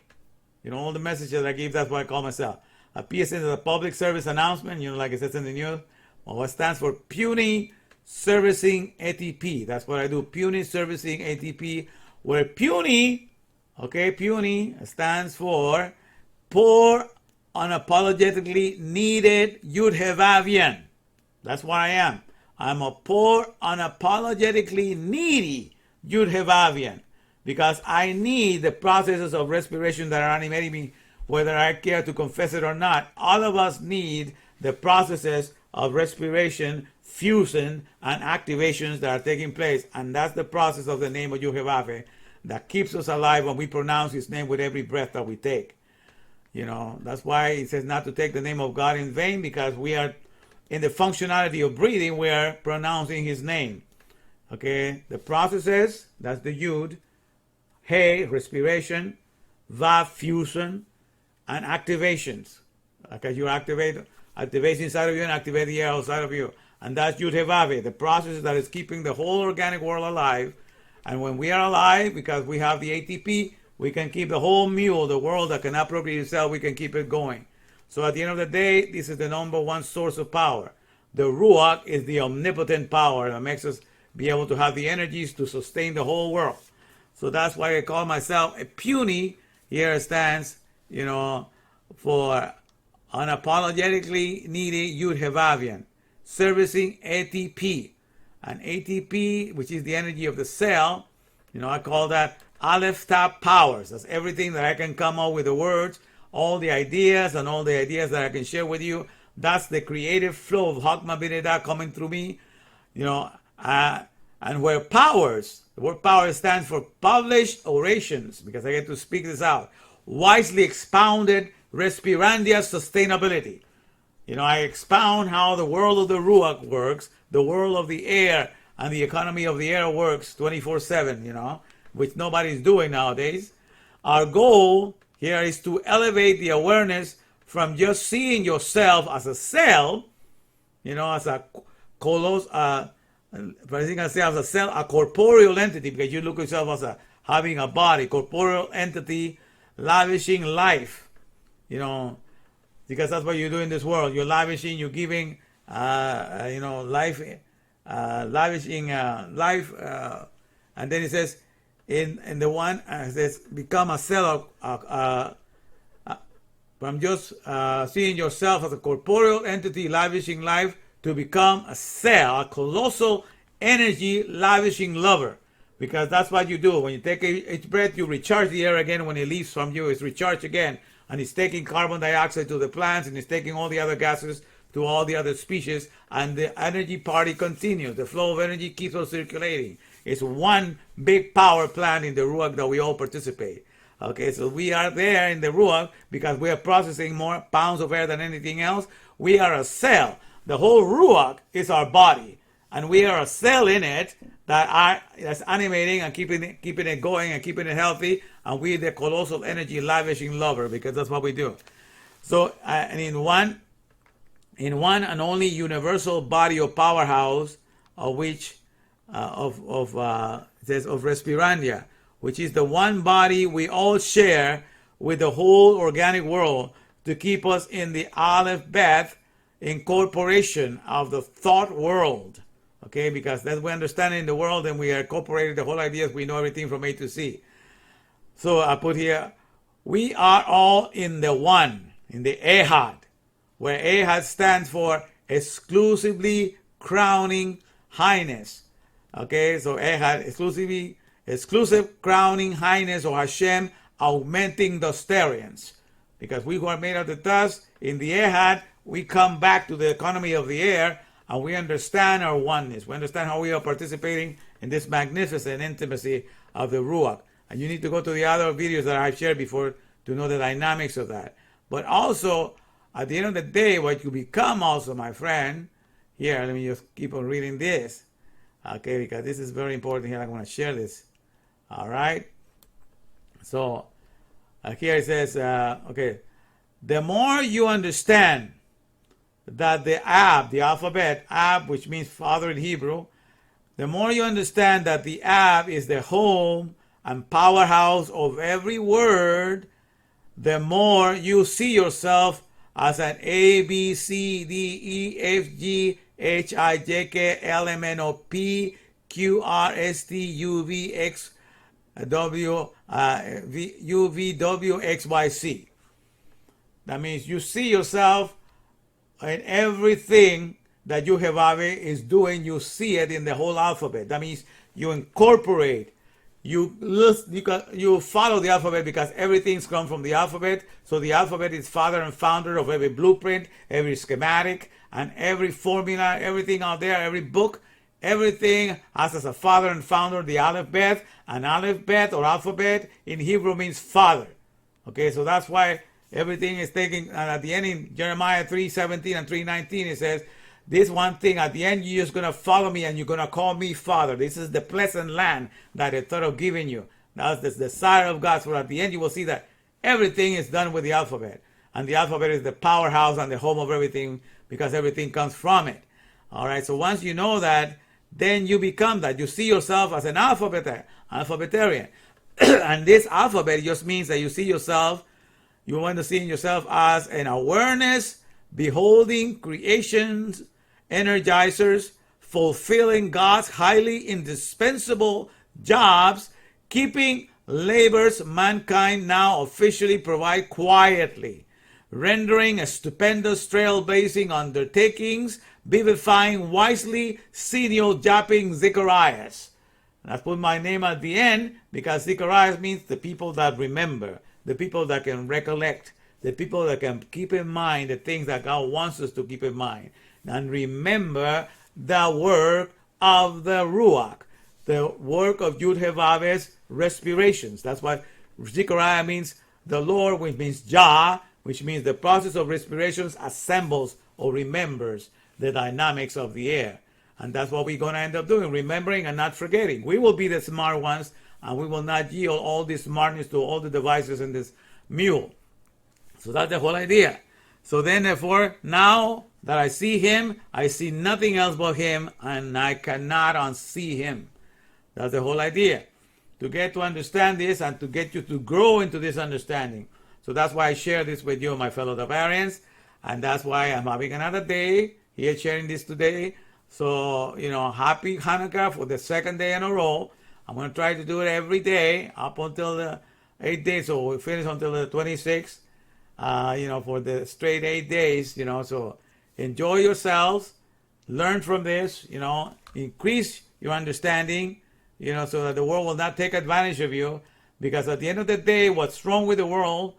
You know, all the messages I give, that's what I call myself. A PSA is a public service announcement, you know, like it says in the news. Well, what stands for Puny Servicing ATP. That's what I do, Puny Servicing ATP, where puny, okay, puny stands for poor, unapologetically needed Yudhevavian. That's what I am. I'm a poor, unapologetically needy Yudhevavian, because I need the processes of respiration that are animating me, whether I care to confess it or not. All of us need the processes of respiration, fusion, and activations that are taking place. And that's the process of the name of Yudhevav that keeps us alive when we pronounce his name with every breath that we take. You know, that's why it says not to take the name of God in vain, because we are in the functionality of breathing, we are pronouncing his name. Okay, the processes, that's the Yud, Hey, respiration, Vav, fusion, and activations. Okay, you activate inside of you and activate the air outside of you. And that's Yud He Vav He, the process that is keeping the whole organic world alive. And when we are alive, because we have the ATP, we can keep the whole mule, the world that can appropriate itself, we can keep it going. So at the end of the day, this is the number one source of power. The Ruach is the omnipotent power that makes us be able to have the energies to sustain the whole world. So that's why I call myself a puny. Here stands, for unapologetically needy Yud Hevavian, servicing ATP. And ATP, which is the energy of the cell, I call that Aleph Tap powers. That's everything that I can come up with the words, all the ideas and all the ideas that I can share with you. That's the creative flow of Hakma Bineda coming through me, and where powers, the word power stands for published orations, because I get to speak this out. Wisely expounded respirandia sustainability. I expound how the world of the Ruach works, the world of the air and the economy of the air works 24/7, which nobody's doing nowadays. Our goal here is to elevate the awareness from just seeing yourself as a cell, as a a corporeal entity, because you look at yourself as having a body, corporeal entity, lavishing life, because that's what you do in this world. You're lavishing, you're giving, life, lavishing life, and then it says, in the one, it says, become a cell from just seeing yourself as a corporeal entity lavishing life to become a cell, a colossal energy lavishing lover. Because that's what you do. When you take each breath, you recharge the air again. When it leaves from you, it's recharged again. And it's taking carbon dioxide to the plants, and it's taking all the other gases to all the other species. And the energy party continues. The flow of energy keeps on circulating. It's one big power plant in the Ruach that we all participate. Okay, so we are there in the Ruach because we are processing more pounds of air than anything else. We are a cell. The whole Ruach is our body, and we are a cell in it that's animating and keeping it going and keeping it healthy. And we're the colossal energy lavishing lover, because that's what we do. So, and in one and only universal body of powerhouse, of which it says of Respirandia, which is the one body we all share with the whole organic world to keep us in the Aleph Beth incorporation of the thought world. Okay, because that's we understand in the world, and we are incorporating the whole ideas. We know everything from A to Z. So I put here, we are all in the one, in the Ehad, where Ehad stands for exclusively crowning highness. Okay, so Ehad, exclusive crowning highness of Hashem, augmenting the Sterians. Because we who are made of the dust, in the Ehad, we come back to the economy of the air, and we understand our oneness. We understand how we are participating in this magnificent intimacy of the Ruach. And you need to go to the other videos that I've shared before to know the dynamics of that. But also, at the end of the day, what you become also, my friend, here, let me just keep on reading this. Okay, because this is very important here. I'm going to share this. All right. So, here it says, okay, the more you understand that the Ab, the alphabet, Ab, which means father in Hebrew, the more you understand that the Ab is the home and powerhouse of every word, the more you see yourself as an A, B, C, D, E, F, G, H, I, J, K, L, M, N, O, P, Q, R, S, T, U, V, X, W, U, V, W, X, Y, Z. That means you see yourself in everything that Yuhevave is doing. You see it in the whole alphabet. That means you incorporate, you follow the alphabet, because everything's come from the alphabet. So the alphabet is father and founder of every blueprint, every schematic, and every formula, everything out there, every book, everything has as a father and founder the Aleph Bet. And Aleph Bet or alphabet in Hebrew means father. Okay, so that's why everything is taking, and at the end in Jeremiah 3:17 and 3:19 it says, this one thing, at the end, you're just going to follow me and you're going to call me Father. This is the pleasant land that I thought of giving you. That's the desire of God. So at the end, you will see that everything is done with the alphabet. And the alphabet is the powerhouse and the home of everything, because everything comes from it. All right. So once you know that, then you become that. You see yourself as an alphabetarian. And this alphabet just means that you see yourself, you want to see yourself as an awareness, beholding creations, energizers, fulfilling God's highly indispensable jobs, keeping labors mankind now officially provide quietly, rendering a stupendous trailblazing undertakings, vivifying wisely senior japping Zacharias. And I put my name at the end because Zacharias means the people that remember, the people that can recollect, the people that can keep in mind the things that God wants us to keep in mind. And remember the work of the Ruach, the work of Yud-Heh-Vav-Eh's respirations. That's what Zechariah means, the Lord, which means Jah, which means the process of respirations assembles or remembers the dynamics of the air. And that's what we're going to end up doing, remembering and not forgetting. We will be the smart ones, and we will not yield all this smartness to all the devices in this mule. So that's the whole idea. So then, therefore, now that I see him, I see nothing else but him, and I cannot unsee him. That's the whole idea. To get to understand this and to get you to grow into this understanding. So that's why I share this with you, my fellow Bavarians. And that's why I'm having another day here sharing this today. So, happy Hanukkah for the second day in a row. I'm going to try to do it every day up until the 8 days. So we finish until the 26th, for the straight 8 days, So enjoy yourselves. Learn from this, increase your understanding, so that the world will not take advantage of you. Because at the end of the day, what's wrong with the world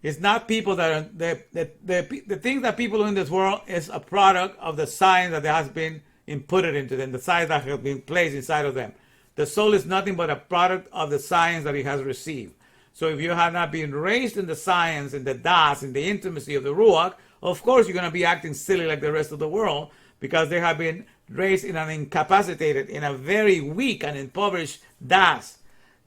is not people that are, the things that people do in this world is a product of the science that has been inputted into them, the science that has been placed inside of them. The soul is nothing but a product of the science that it has received. So if you have not been raised in the science, in the das, in the intimacy of the Ruach, of course you're going to be acting silly like the rest of the world, because they have been raised in an incapacitated, in a very weak and impoverished das.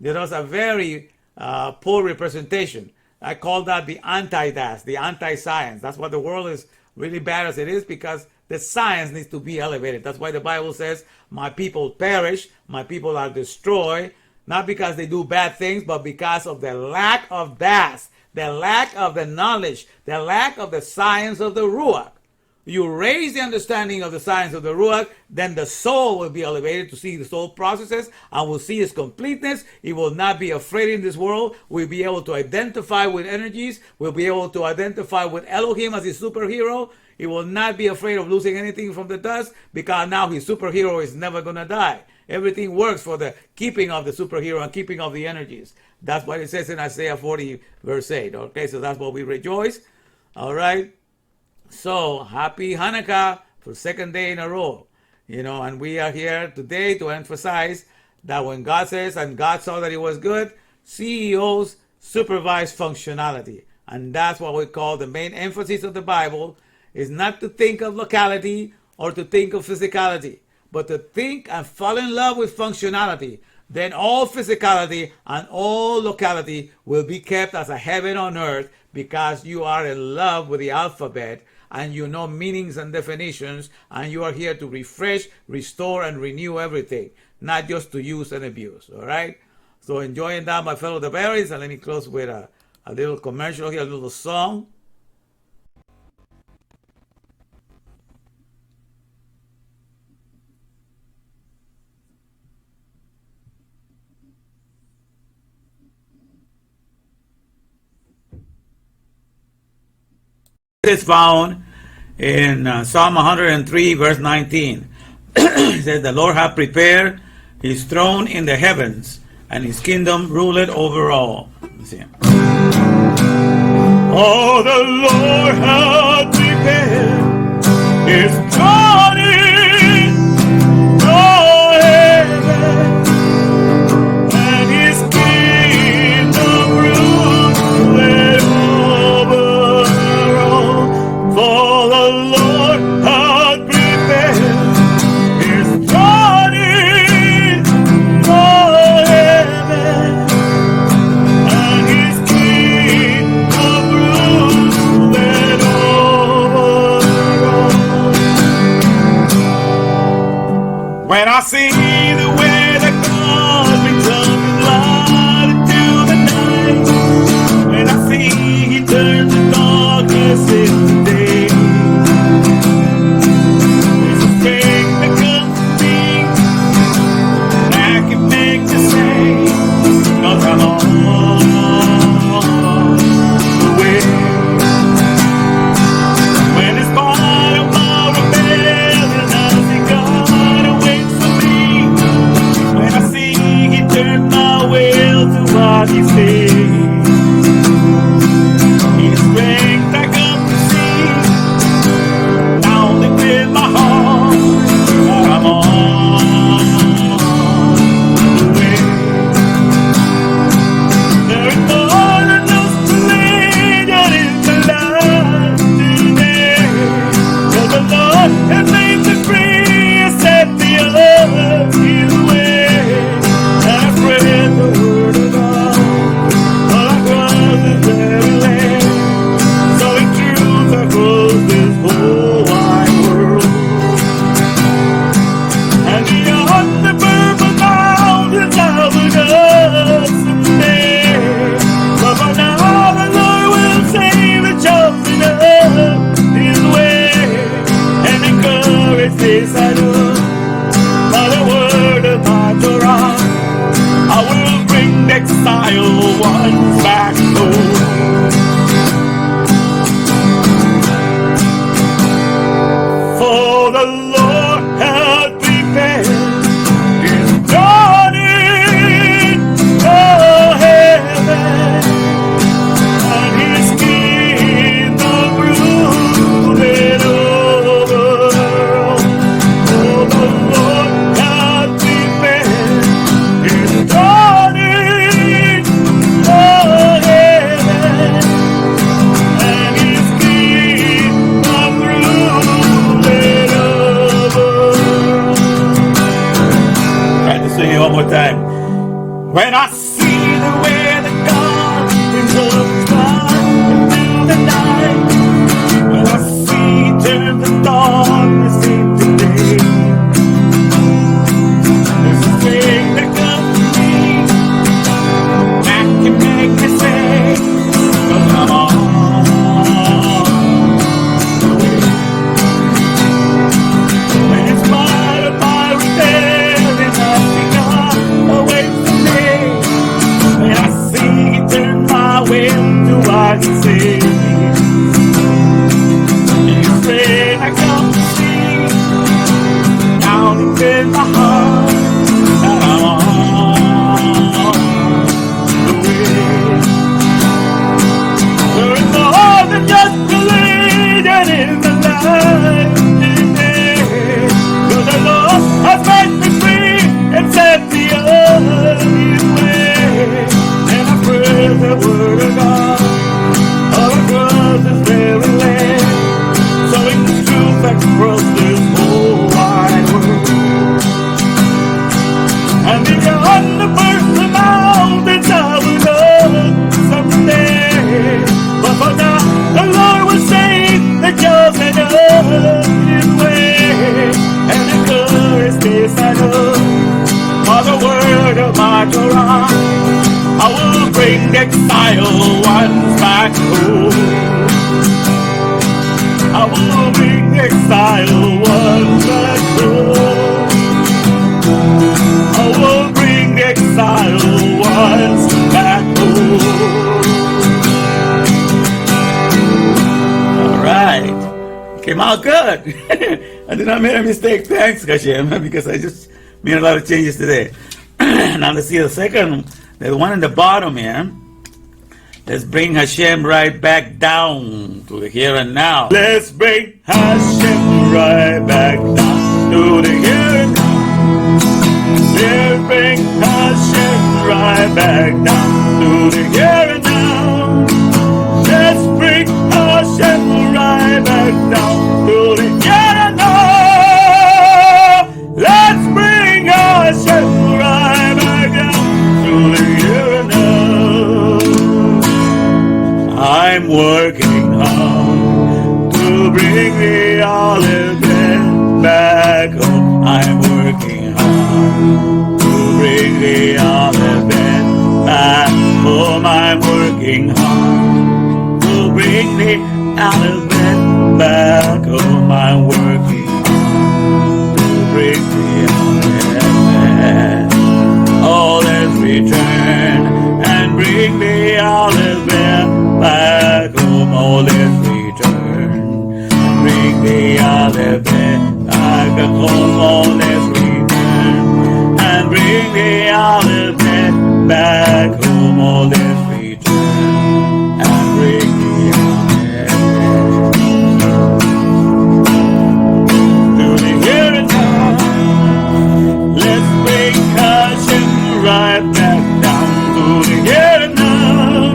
There's a very poor representation. I call that the anti-das, the anti-science. That's why the world is really bad as it is, because the science needs to be elevated. That's why the Bible says, my people perish, my people are destroyed, not because they do bad things, but because of the lack of das, the lack of the knowledge, the lack of the science of the Ruach. You raise the understanding of the science of the Ruach, then the soul will be elevated to see the soul processes and will see its completeness. It will not be afraid in this world. We'll be able to identify with energies. We'll be able to identify with Elohim as his superhero. He will not be afraid of losing anything from the dust, because now his superhero is never going to die. Everything works for the keeping of the superhero and keeping of the energies. That's what it says in Isaiah 40, verse 8. Okay, so that's what we rejoice. All right. So, happy Hanukkah for second day in a row. And we are here today to emphasize that when God says, and God saw that it was good, CEOs supervise functionality. And that's what we call the main emphasis of the Bible, is not to think of locality or to think of physicality, but to think and fall in love with functionality. Then all physicality and all locality will be kept as a heaven on earth, because you are in love with the alphabet and you know meanings and definitions, and you are here to refresh, restore, and renew everything, not just to use and abuse. All right? So enjoying that, my fellow Bavarians, and let me close with a little commercial here, a little song. Is found in Psalm 103, verse 19. It says, the Lord hath prepared his throne in the heavens, and his kingdom ruleth over all. Let's see. Oh, the Lord hath prepared his throne in the heavens, and his kingdom ruleth over all. For the Lord hath prepared he stays. His strength I come to see, down within my heart, that I'm on the way. There is more than just religion in the life today. For the Lord has made me free and set me up His way. And I spread the word of God all across this very land, sowing truth across this whole wide world. And beyond the purple mountains I will go someday. But for now the Lord will save the chosen of His way, and encourage this I do by the word of my Torah. I will bring the exile ones back home. For the Lord has prepared His dawning of heaven, and His kingdom ruling over. For the Lord has prepared His dawning of heaven, and His kingdom ruling over. Try to sing it one more time. When I see the way that God brings up the sky into the night, when I see turn the darkness into day, there's a thing that comes to me that can make me say, 'cause I'm on the way. When in spite of my rebellion, I see God awaits for me. When I see He turn my will to what He says. His rain I come to see, down within my heart, that I'm on the way. There is more than just religion in the life today. For the Lord has made me free and set me on His way. And I pray the word of God all across this very land, sowing the truth across this whole wide world. And beyond the first mountains I will go someday. But for now the Lord will save the chosen of His way, and encourage this I know by the word of my Torah. I will bring the exile ones back home. I will bring the exile ones back home. I will bring the exile ones back home. All right. Came out good. I did not make a mistake. Thanks, Hashem, because I just made a lot of changes today. Now let's see the second, the one in the bottom here. Let's bring Hashem right back down to the here and now. Let's bring Hashem right back down to the here and now. Let's bring Hashem right back down to the here and now. Let's bring Hashem right back down to the here and now. Let's bring Hashem right back down to the here and now. I'm working hard to bring the olive bread back home. I'm working hard to bring the olive bread back home. I'm working hard to bring the olive bread back home. I'm working hard to bring the olive bread. Oh, let's return and bring the olive bread back home. Oh, let's return and bring the olive bread back home. Oh, let's return and bring the olive bread back home. all this return and bring me to the here and now. Let's bring Hashem right back down to the here and now.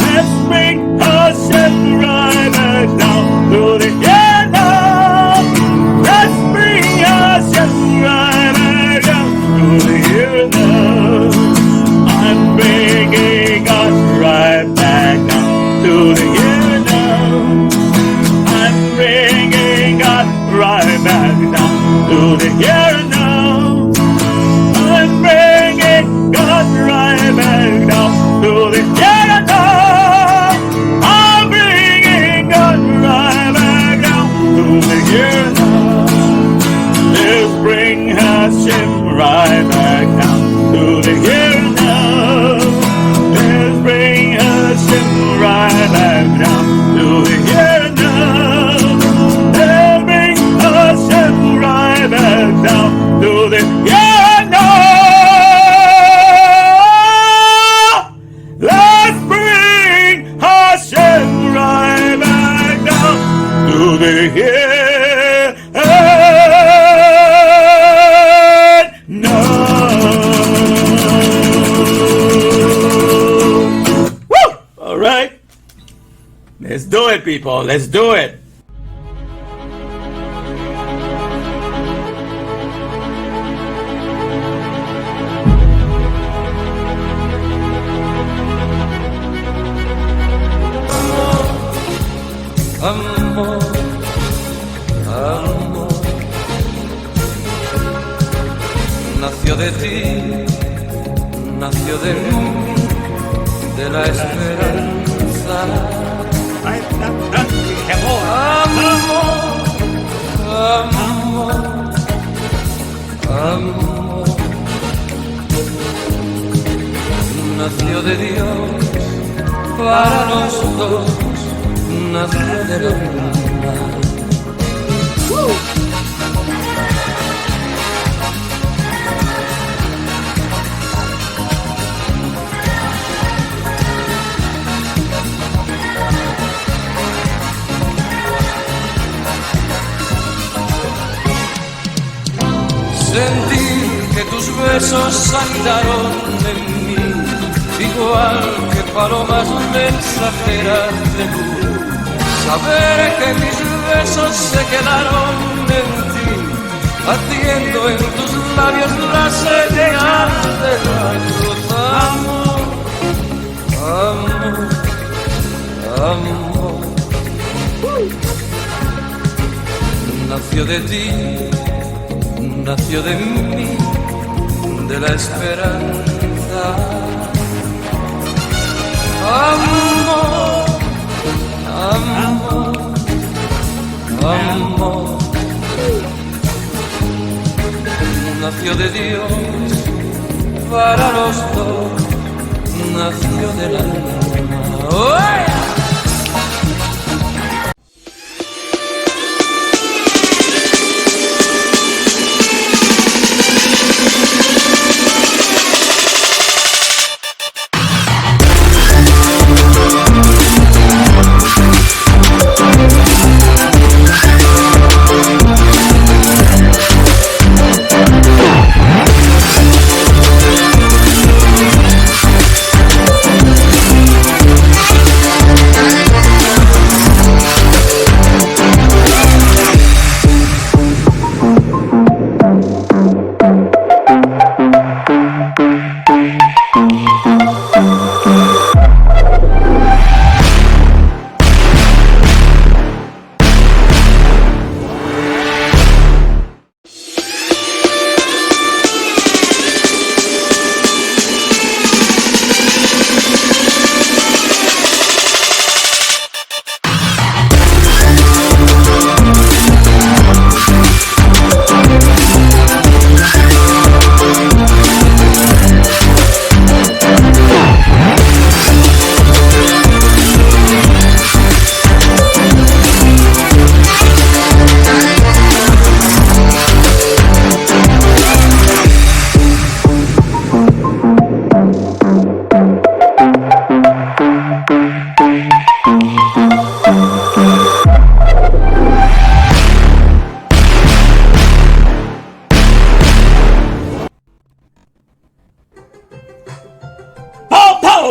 Let's bring Hashem right back down to the here and now. Let's bring Hashem right back down to the here and now. I'm bringing God right back down to the here and now. I'm bringing God right back down to the here and now. I'm bringing God right back down to the here and now. I'm bringing God right back down to the here and now. Let's bring Hashem right back down to the here and now. Let's bring Hashem right back down to the here and now. Let's bring Hashem right back down to the here and now. Let's bring Hashem right back down to the here and now. Woo! All right. Let's do it, people. Let's do it. Amor, amor, nació de ti, nació de mí, de la esperanza. Amor, amor, amor, nació de Dios para los dos. Nació de la alma. Sentir que tus besos saltaron en mí, igual que palomas mensajeras de luz. Saber que mis besos se quedaron en ti, haciendo en tus labios la señal de la cruz. Amor, amor, amor, nació de ti, nació de mí, de la esperanza. Amor, amor, amor, nació de Dios para los dos, nació del alma. ¡Oh!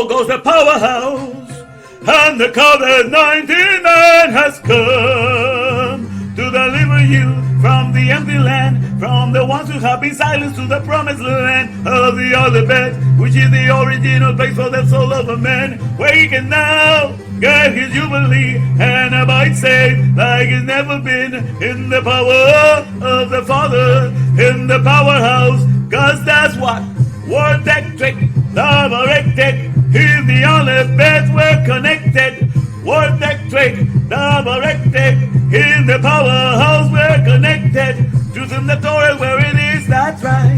so goes the powerhouse. And the COVID-19 man has come to deliver you from the empty land, from the ones who have been silenced to the promised land of the other bed, which is the original place for the soul of a man, where he can now get his jubilee and abide safe like it's never been, in the power of the Father, in the powerhouse, cause that's what Word Electric, Double Electric, in the only beds we're connected. Word Electric, Double Electric, in the powerhouse we're connected. Truth in the Torah where it is, that's right.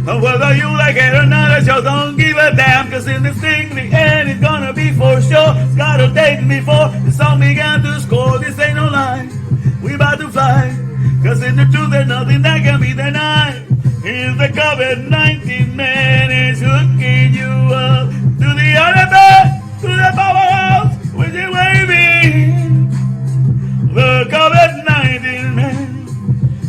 And whether you like it or not, I just don't give a damn. Cause in this thing, the end is gonna be for sure. It's got a date before the song began to score. This ain't no lie, we about to fly. Cause in the truth there's nothing that can be denied. Is the COVID-19 man is hooking you up to the other bed, to the powerhouse, with you waving. The COVID-19 man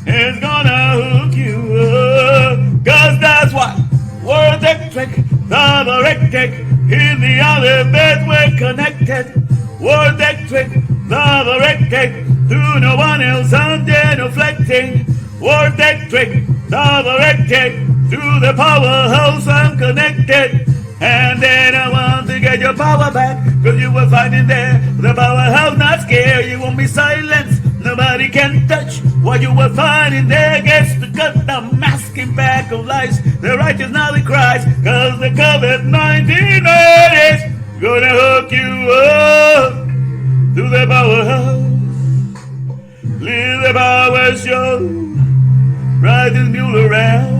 is gonna hook you up, cause that's what Word Electric, Double Electric, in the other bed we're connected. Word Electric, Double Electric, to no one else ungenuflecting. Word Electric, Double Electric, to the powerhouse I'm connected. And then I want to get your power back, cause you were fighting there. The powerhouse not scared, you won't be silenced. Nobody can touch what you were fighting there. Gets to cut the masking back of lies. The righteous now they cries, cause the COVID-19 is gonna hook you up to the powerhouse. Leave the power show, ride this mule around.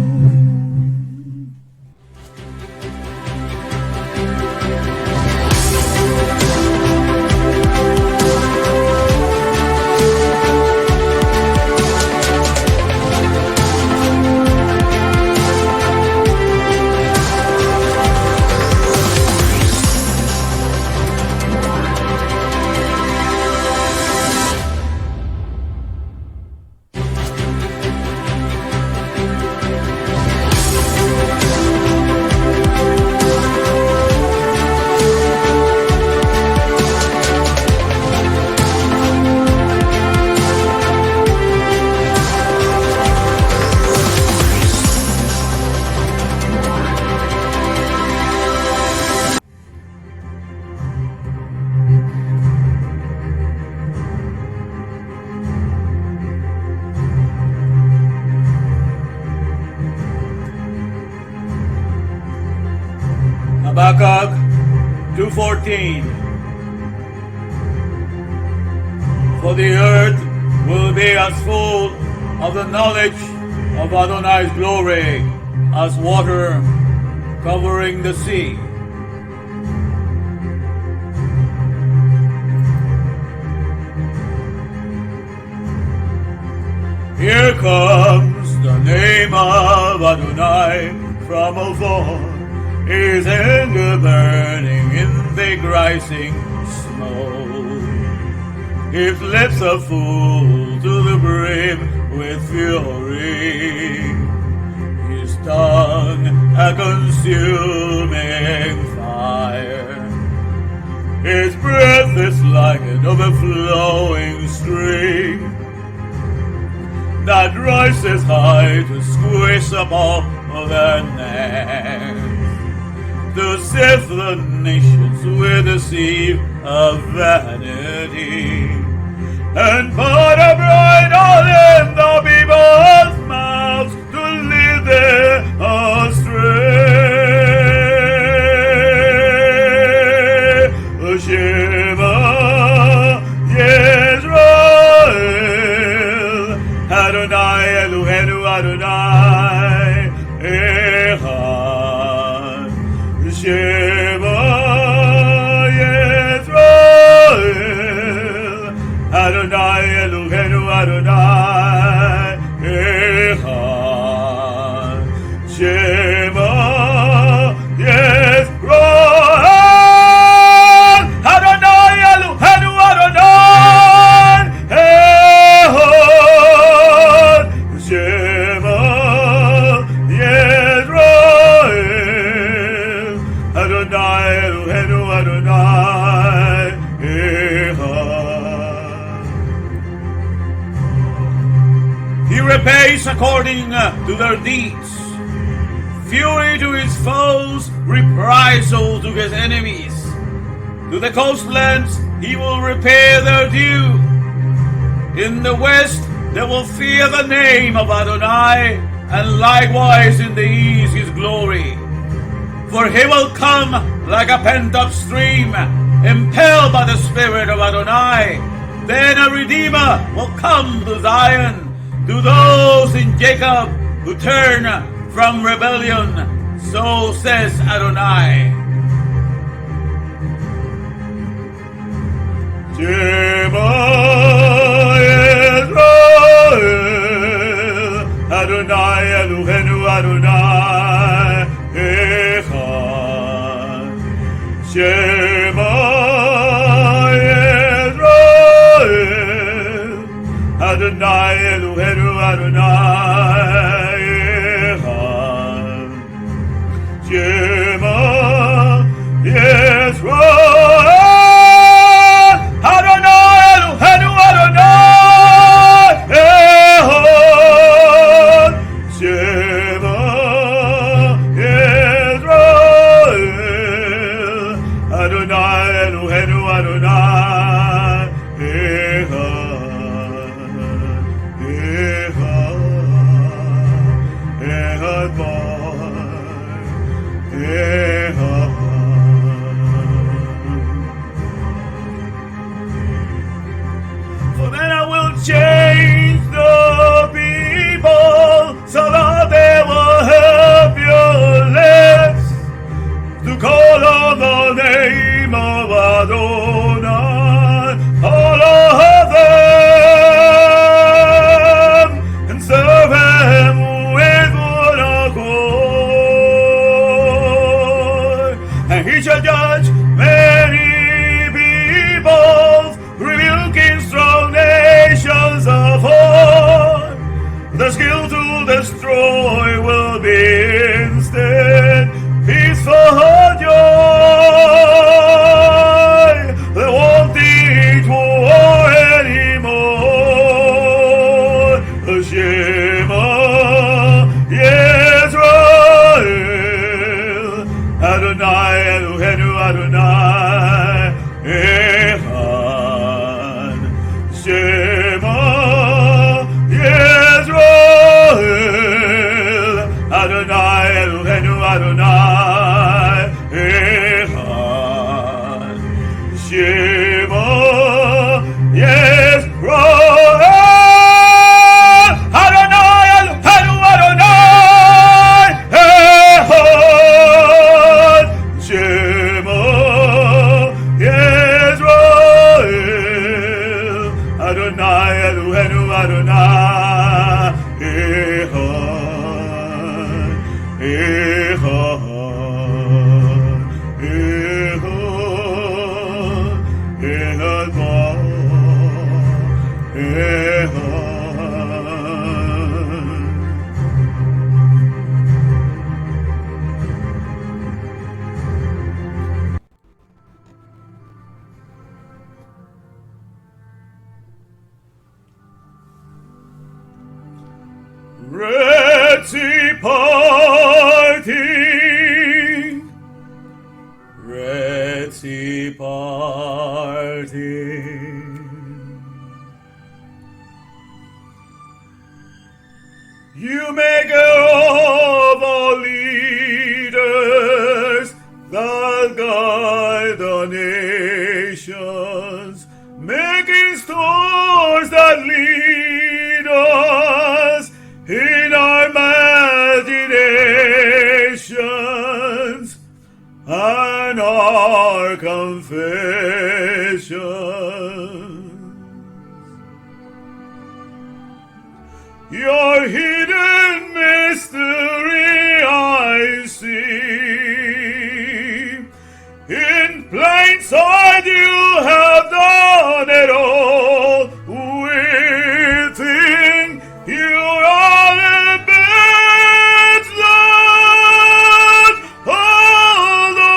Habakkuk 2:14. For the earth will be as full of the knowledge of Adonai's glory as water covering the sea. Here comes the name of Adonai from afar. His anger burning in thick rising smoke. His lips are full to the brim with fury. His tongue a consuming fire. His breath is like an overflowing stream that rises high to squish up all the land. To sift the nations with a sieve of vanity, and put a bright oil in the people's mouths to lead them astray. Shema Yisrael, Adonai Eloheinu Adonai Echad. Shema Yisrael, Adonai Eloheinu Adonai Echad. Adonai Eloheinu Adonai Echad. He repays according to their deeds. Fury to his foes, reprisal to his enemies. To the coastlands he will repay their due. In the west they will fear the name of Adonai, and likewise in the east his glory. For he will come like a pent-up stream, impelled by the Spirit of Adonai. Then a Redeemer will come to Zion, to those in Jacob who turn from rebellion. So says Adonai. Shema Yisrael, Adonai Eloheinu Adonai Echad. Shema Yisrael, Adonai Eloheinu Adonai Echad. Shema Yisrael, Adonai Eloheinu Adonai Echad. Shema Yisrael, Adonai Eloheinu Adonai Echad. Echad Echad. For then I will change the people so that they will have your lips to call on the name of Adonai, all of them, and serve him with one accord. And he shall judge many peoples, rebuking strong nations of old. The skill to destroy will be instead peaceful joy. They won't need war anymore. The Shema Yisrael, Adonai Eloheinu Adonai Echad. Shema Yisrael, Adonai Eloheinu Adonai Echad. Shema Yisrael, Adonai Eloheinu Adonai Echad. Shema Yisrael, Adonai Eloheinu Adonai Echad. Echad. Echad Echad. Red Sea parting, Red Sea parting. You maker of all leaders that guide the nations, making stars that lead us in our imaginations and our confessions. Your hidden mystery I see. In plain sight you have done it all. Within you are the best that all the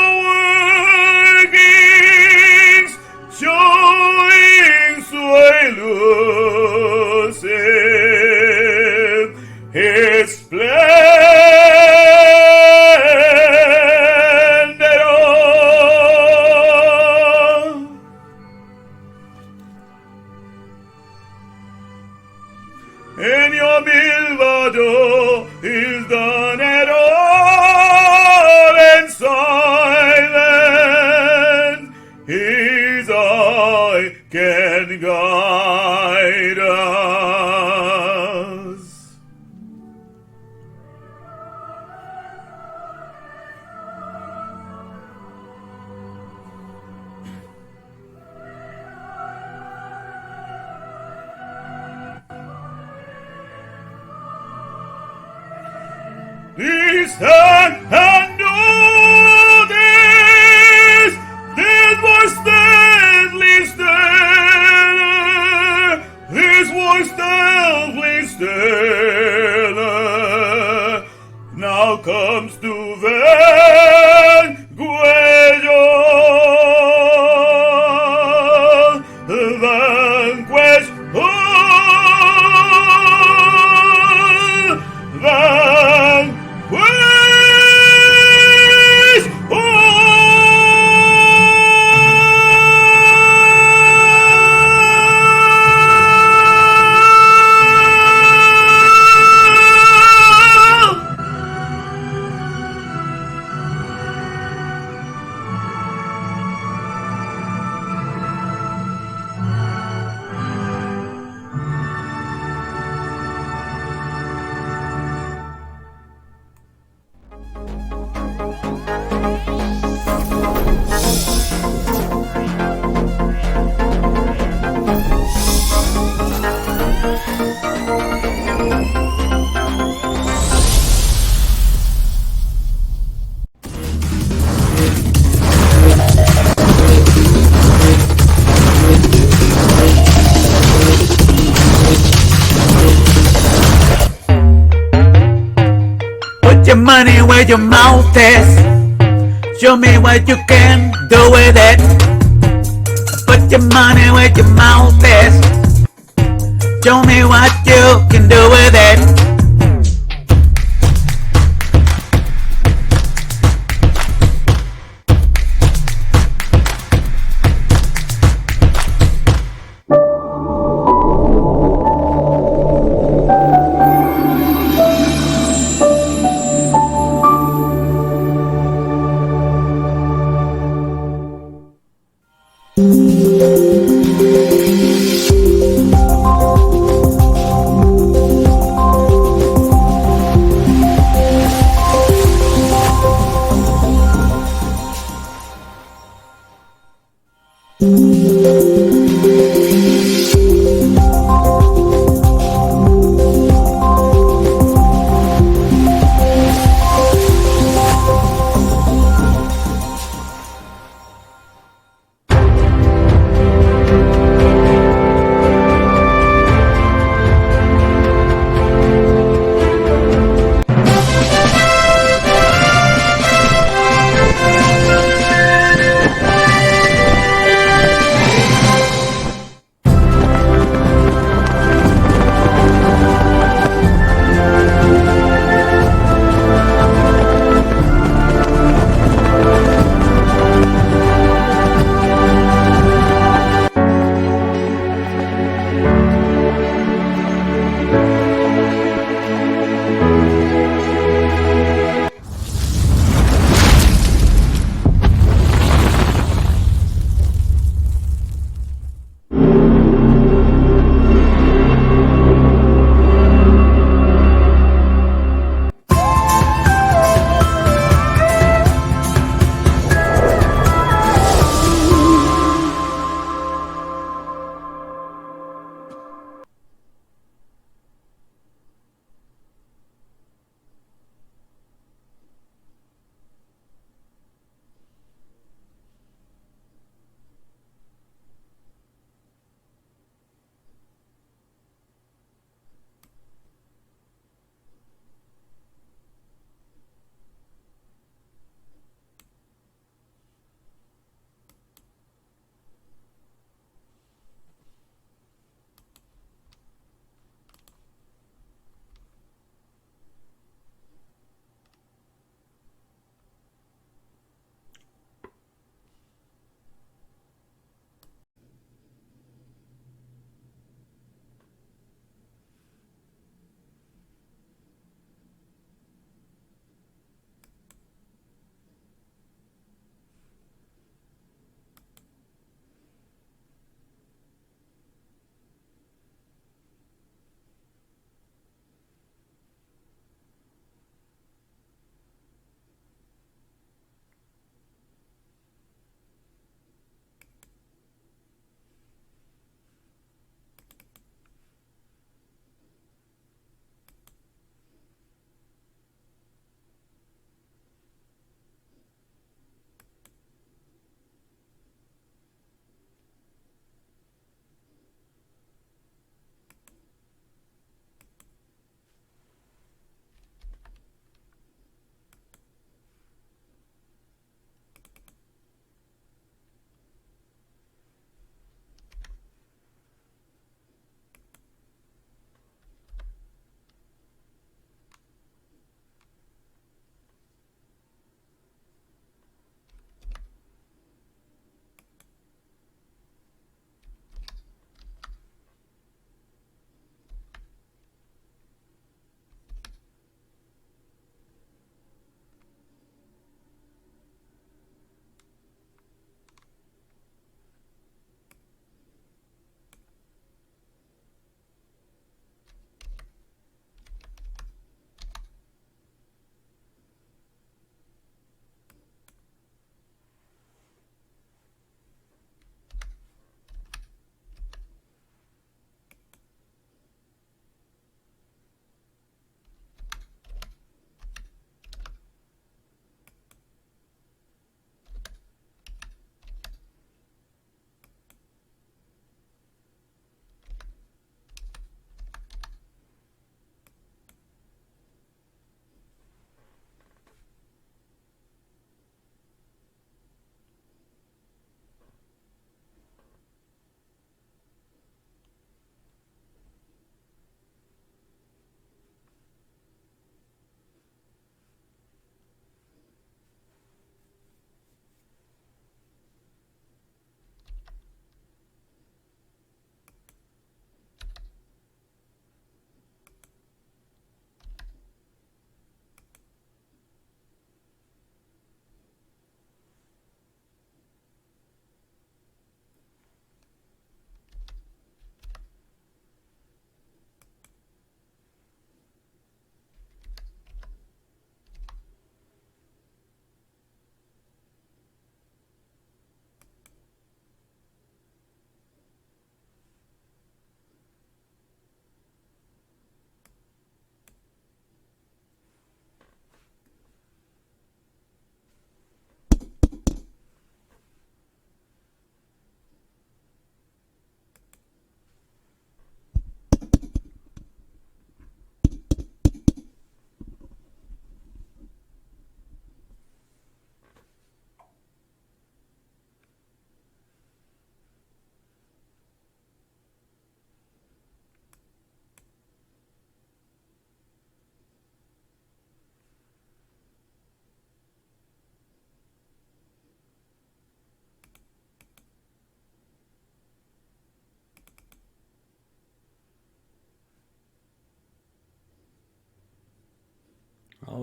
listen and know this. This voice steadily stand. This voice steadily stand. Now comes to vanquish all. Vanquish all. Vanquish Put your money where your mouth is. Show me what you can do with it. Put your money where your mouth is. Show me what you can do with it.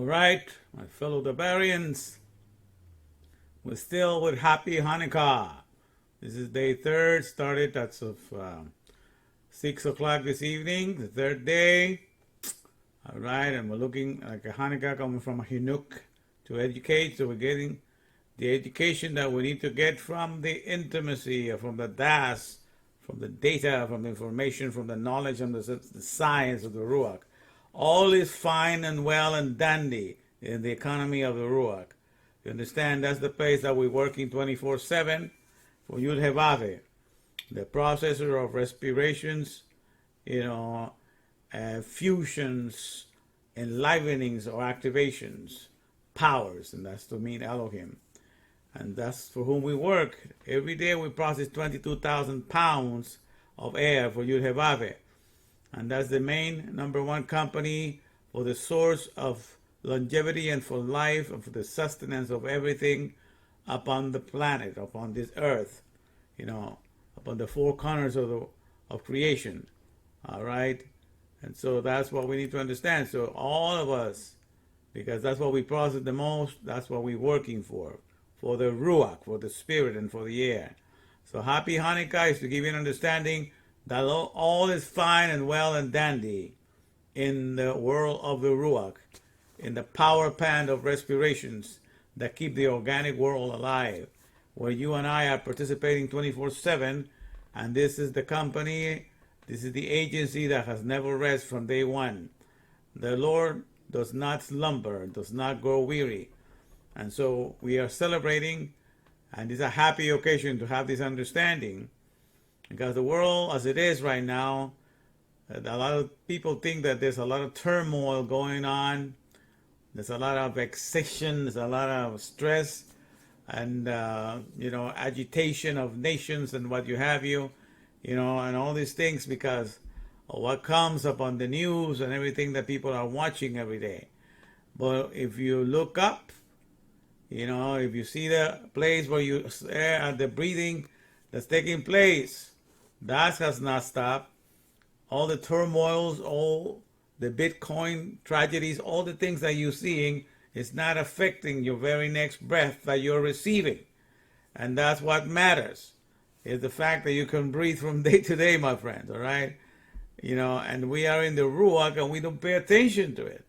All right, my fellow Barbarians, we're still with Happy Hanukkah. This is day third, started as of 6 o'clock this evening, the third day. All right, and we're looking like a Hanukkah coming from a Hanukkah to educate, so we're getting the education that we need to get from the intimacy, from the das, from the data, from the information, from the knowledge, and the science of the Ruach. All is fine and well and dandy in the economy of the Ruach. You understand? That's the place that we're working 24/7 for Yud Hevave, the processor of respirations, fusions, enlivenings or activations, powers, and that's to mean Elohim. And that's for whom we work. Every day we process 22,000 pounds of air for Yud Hevave. And that's the main number one company for the source of longevity and for life and for the sustenance of everything upon the planet, upon this earth, upon the four corners of creation. All right? And so that's what we need to understand. So all of us, because that's what we process the most, that's what we're working for the Ruach, for the spirit and for the air. So Happy Hanukkah is to give you an understanding that all is fine and well and dandy in the world of the Ruach, in the power plant of respirations that keep the organic world alive, where you and I are participating 24/7, and this is the company, this is the agency that has never rest from day one. The Lord does not slumber, does not grow weary. And so we are celebrating, and it's a happy occasion to have this understanding, because the world as it is right now, a lot of people think that there's a lot of turmoil going on, there's a lot of vexation, there's a lot of stress, and agitation of nations and what have you, and all these things because of what comes upon the news and everything that people are watching every day. But if you look up, if you see the place where you stare at the breathing that's taking place, that has not stopped. All the turmoils, all the Bitcoin tragedies, all the things that you're seeing is not affecting your very next breath that you're receiving. And that's what matters, is the fact that you can breathe from day to day, my friends, all right? And we are in the Ruach and we don't pay attention to it.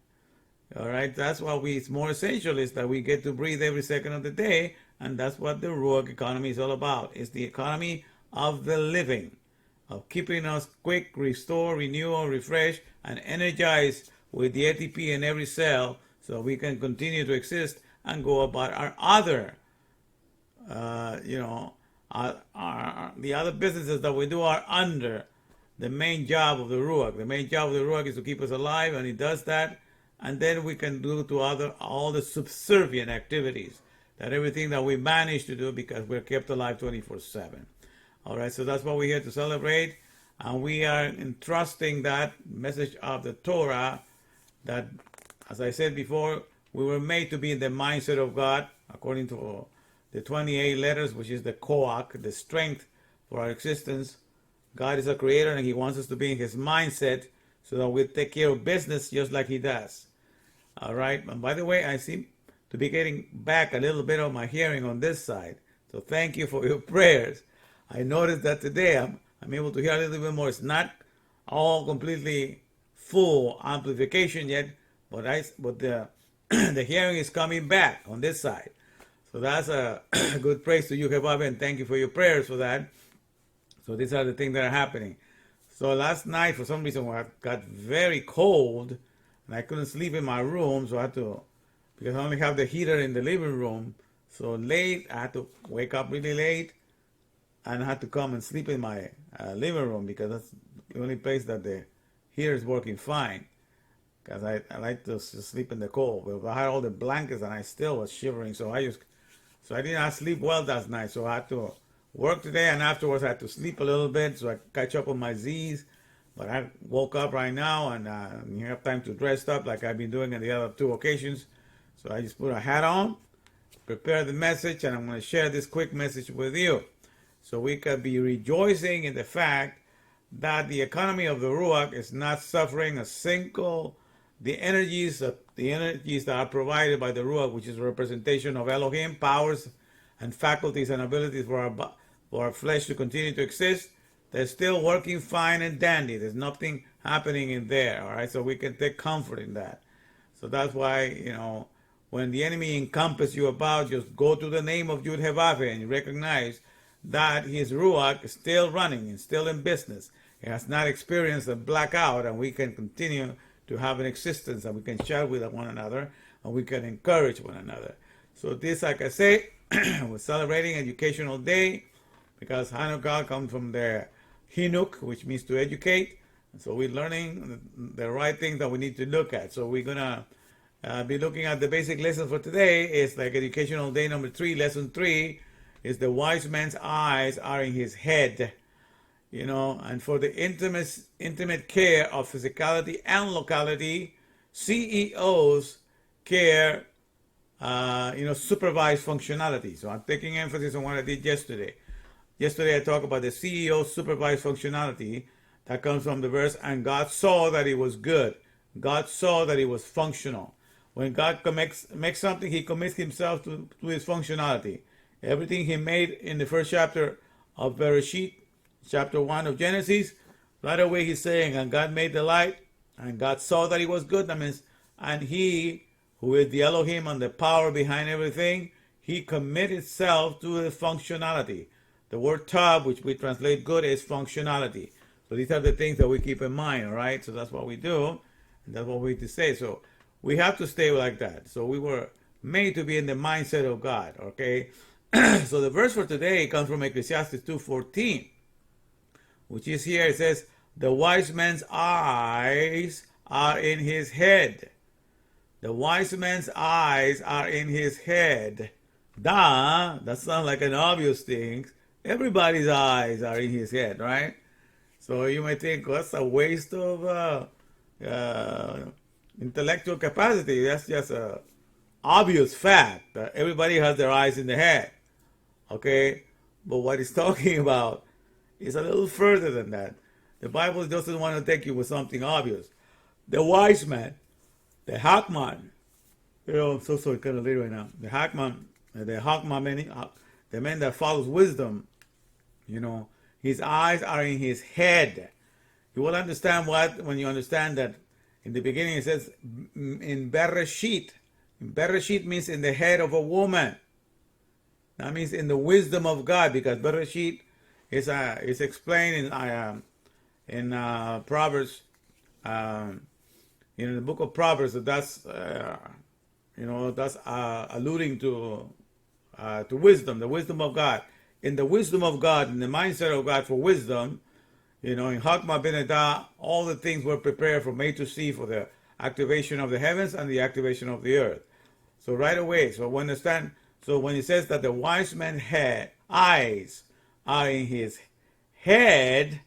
All right, that's why it's more essential is that we get to breathe every second of the day, and that's what the Ruach economy is all about. It's the economy of the living, of keeping us quick, restore, renew, refresh, and energize with the ATP in every cell so we can continue to exist and go about our other, the other businesses that we do are under the main job of the Ruach. The main job of the Ruach is to keep us alive, and it does that. And then we can do to all the subservient activities, that everything that we manage to do because we're kept alive 24/7. All right, so that's what we're here to celebrate. And we are entrusting that message of the Torah that, as I said before, we were made to be in the mindset of God, according to the 28 letters, which is the Koach, the strength for our existence. God is a creator, and He wants us to be in His mindset so that we take care of business just like He does. All right, and by the way, I seem to be getting back a little bit of my hearing on this side. So thank you for your prayers. I noticed that today I'm able to hear a little bit more. It's not all completely full amplification yet, but the the hearing is coming back on this side. So that's a good praise to you, Jehovah, and thank you for your prayers for that. So these are the things that are happening. So last night, for some reason, I got very cold, and I couldn't sleep in my room, so I had to, because I only have the heater in the living room. So late, I had to wake up really late, and I had to come and sleep in my living room because that's the only place that the heater is working fine. Because I like to sleep in the cold. But I had all the blankets, and I still was shivering, so I did not sleep well that night. So I had to work today, and afterwards I had to sleep a little bit so I catch up on my Z's. But I woke up right now, and you have time to dress up like I've been doing on the other two occasions. So I just put a hat on, prepare the message, and I'm going to share this quick message with you. So we can be rejoicing in the fact that the economy of the Ruach is not suffering a single the energies that are provided by the Ruach, which is a representation of Elohim, powers and faculties and abilities for our flesh to continue to exist, they're still working fine and dandy. There's nothing happening in there, all right? So we can take comfort in that. So that's why, when the enemy encompass you about, just go to the name of Yud Hevave and you recognize that his Ruach is still running and still in business. It has not experienced a blackout, and we can continue to have an existence, and we can share with one another, and we can encourage one another. So this, like I say, we're celebrating Educational Day because Hanukkah comes from the Hinuk, which means to educate. So we're learning the right things that we need to look at. So we're gonna be looking at the basic lesson for today. It's like Educational Day number 3, lesson 3 is the wise man's eyes are in his head. And for the intimate care of physicality and locality, CEOs care, supervise functionality. So I'm taking emphasis on what I did yesterday. Yesterday I talked about the CEO supervised functionality that comes from the verse, and God saw that it was good. God saw that it was functional. When God makes something, he commits himself to his functionality. Everything he made in the first chapter of Bereshit, chapter 1 of Genesis, right away he's saying, and God made the light, and God saw that it was good. That means, and he, who is the Elohim and the power behind everything, he committed himself to the functionality. The word tab, which we translate good, is functionality. So these are the things that we keep in mind, all right? So that's what we do, and that's what we need to say. So we have to stay like that. So we were made to be in the mindset of God, okay? So the verse for today comes from Ecclesiastes 2:14, which is here. It says, the wise man's eyes are in his head. The wise man's eyes are in his head. That sounds like an obvious thing. Everybody's eyes are in his head, right? So you may think, well, that's a waste of intellectual capacity. That's just an obvious fact that everybody has their eyes in the head. Okay? But what he's talking about is a little further than that. The Bible doesn't want to take you with something obvious. The wise man, the Hakman, I'm so sorry, kind of late right now. The Hakman meaning the man that follows wisdom, his eyes are in his head. You will understand when you understand that in the beginning it says in Bereshit. Bereshit means in the head of a woman. That means in the wisdom of God, because Bereshit is explained in Proverbs, in the book of Proverbs. That's alluding to wisdom, the wisdom of God. In the wisdom of God, in the mindset of God for wisdom, in Hakma Benedah, all the things were prepared from A to C for the activation of the heavens and the activation of the earth. So right away, so when it says that the wise man's eyes are in his head,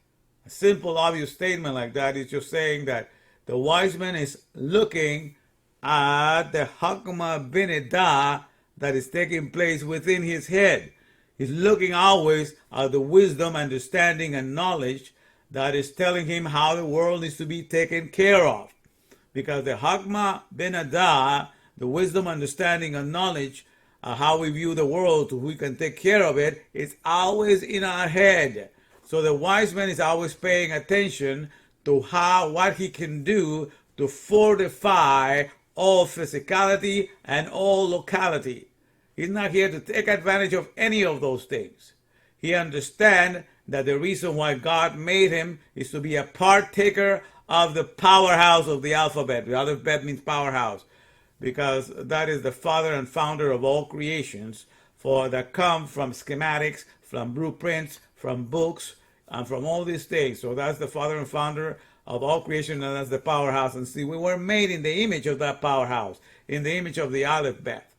a simple, obvious statement like that is just saying that the wise man is looking at the Hakma Benedah that is taking place within his head. He's looking always at the wisdom, understanding, and knowledge that is telling him how the world needs to be taken care of. Because the Hakma Benedah, the wisdom, understanding, and knowledge, how we view the world, so we can take care of it, is always in our head. So the wise man is always paying attention to what he can do to fortify all physicality and all locality. He's not here to take advantage of any of those things. He understands that the reason why God made him is to be a partaker of the powerhouse of the alphabet. The alphabet means powerhouse, because that is the father and founder of all creations, that come from schematics, from blueprints, from books, and from all these things. So that's the father and founder of all creation, and that's the powerhouse. And see, we were made in the image of that powerhouse, in the image of the alphabet.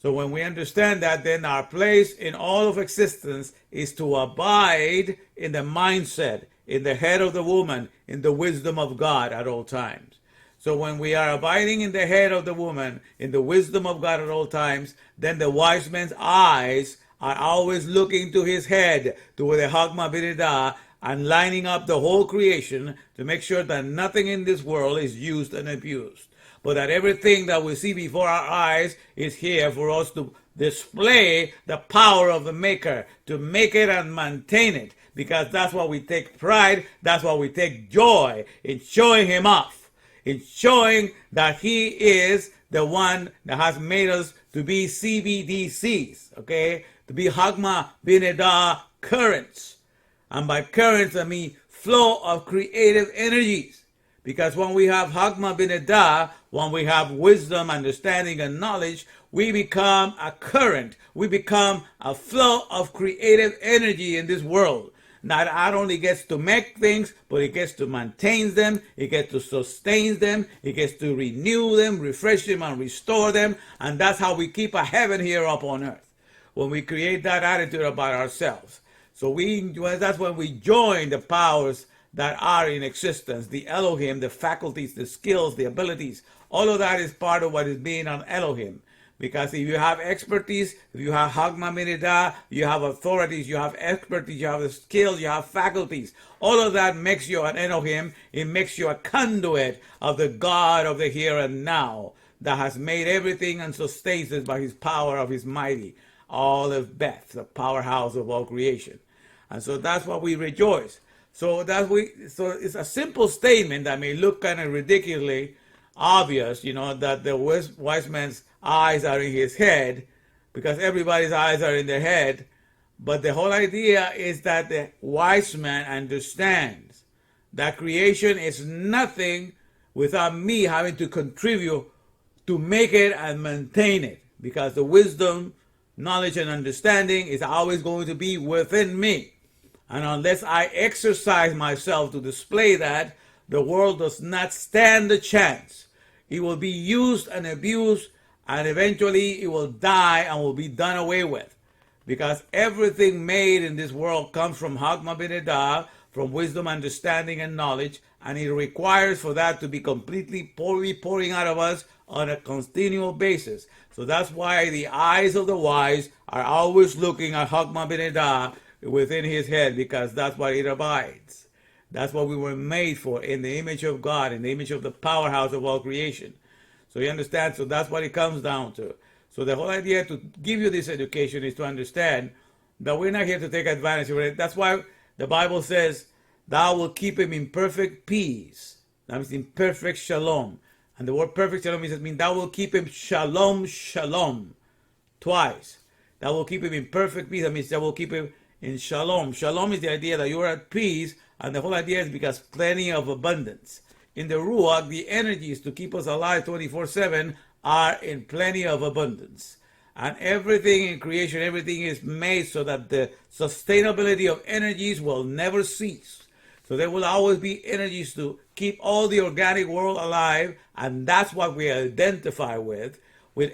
So when we understand that, then our place in all of existence is to abide in the mindset, in the head of the woman, in the wisdom of God at all times. So when we are abiding in the head of the woman, in the wisdom of God at all times, then the wise man's eyes are always looking to his head, to the Hakma Benedah, and lining up the whole creation to make sure that nothing in this world is used and abused. but that everything that we see before our eyes is here for us to display the power of the Maker, to make it and maintain it, because that's what we take pride, that's what we take joy in showing Him off, in showing that He is the one that has made us to be CBDCs, okay? To be Hagma Bineda currents. And by currents, I mean flow of creative energies. Because when we have Hagma Bineda, when we have wisdom, understanding, and knowledge, we become a current. We become a flow of creative energy in this world. Not only gets to make things, but it gets to maintain them, it gets to sustain them, it gets to renew them, refresh them, and restore them. And that's how we keep a heaven here up on earth, when we create that attitude about ourselves. So that's when we join the powers that are in existence, the Elohim, the faculties, the skills, the abilities. All of that is part of what is being on Elohim. Because if you have expertise, if you have Hagma Minida, you have authorities, you have expertise, you have the skills, you have faculties. All of that makes you an Elohim. It makes you a conduit of the God of the here and now that has made everything and sustains it by His power of His mighty. All of Beth, the powerhouse of all creation. And so that's why we rejoice. So it's a simple statement that may look kind of ridiculously obvious, that the wise man's eyes are in his head, because everybody's eyes are in their head. But the whole idea is that the wise man understands that creation is nothing without me having to contribute to make it and maintain it, because the wisdom, knowledge, and understanding is always going to be within me. And unless I exercise myself to display that, the world does not stand a chance. It will be used and abused, and eventually it will die and will be done away with. Because everything made in this world comes from Hagma Bineda, from wisdom, understanding, and knowledge, and it requires for that to be completely pouring out of us on a continual basis. So that's why the eyes of the wise are always looking at Hagma Bineda within his head, because that's what it abides. That's what we were made for, in the image of God, in the image of the powerhouse of all creation. So you understand? So that's what it comes down to. So the whole idea to give you this education is to understand that we're not here to take advantage of it. That's why the Bible says, thou will keep him in perfect peace. That means in perfect shalom. And the word perfect shalom means thou will keep him shalom, shalom. Twice. Thou will keep him in perfect peace. That means thou will keep him in shalom. Shalom is the idea that you are at peace, and the whole idea is because plenty of abundance. In the Ruach, the energies to keep us alive 24/7 are in plenty of abundance. And everything in creation, everything is made so that the sustainability of energies will never cease. So there will always be energies to keep all the organic world alive, and that's what we identify with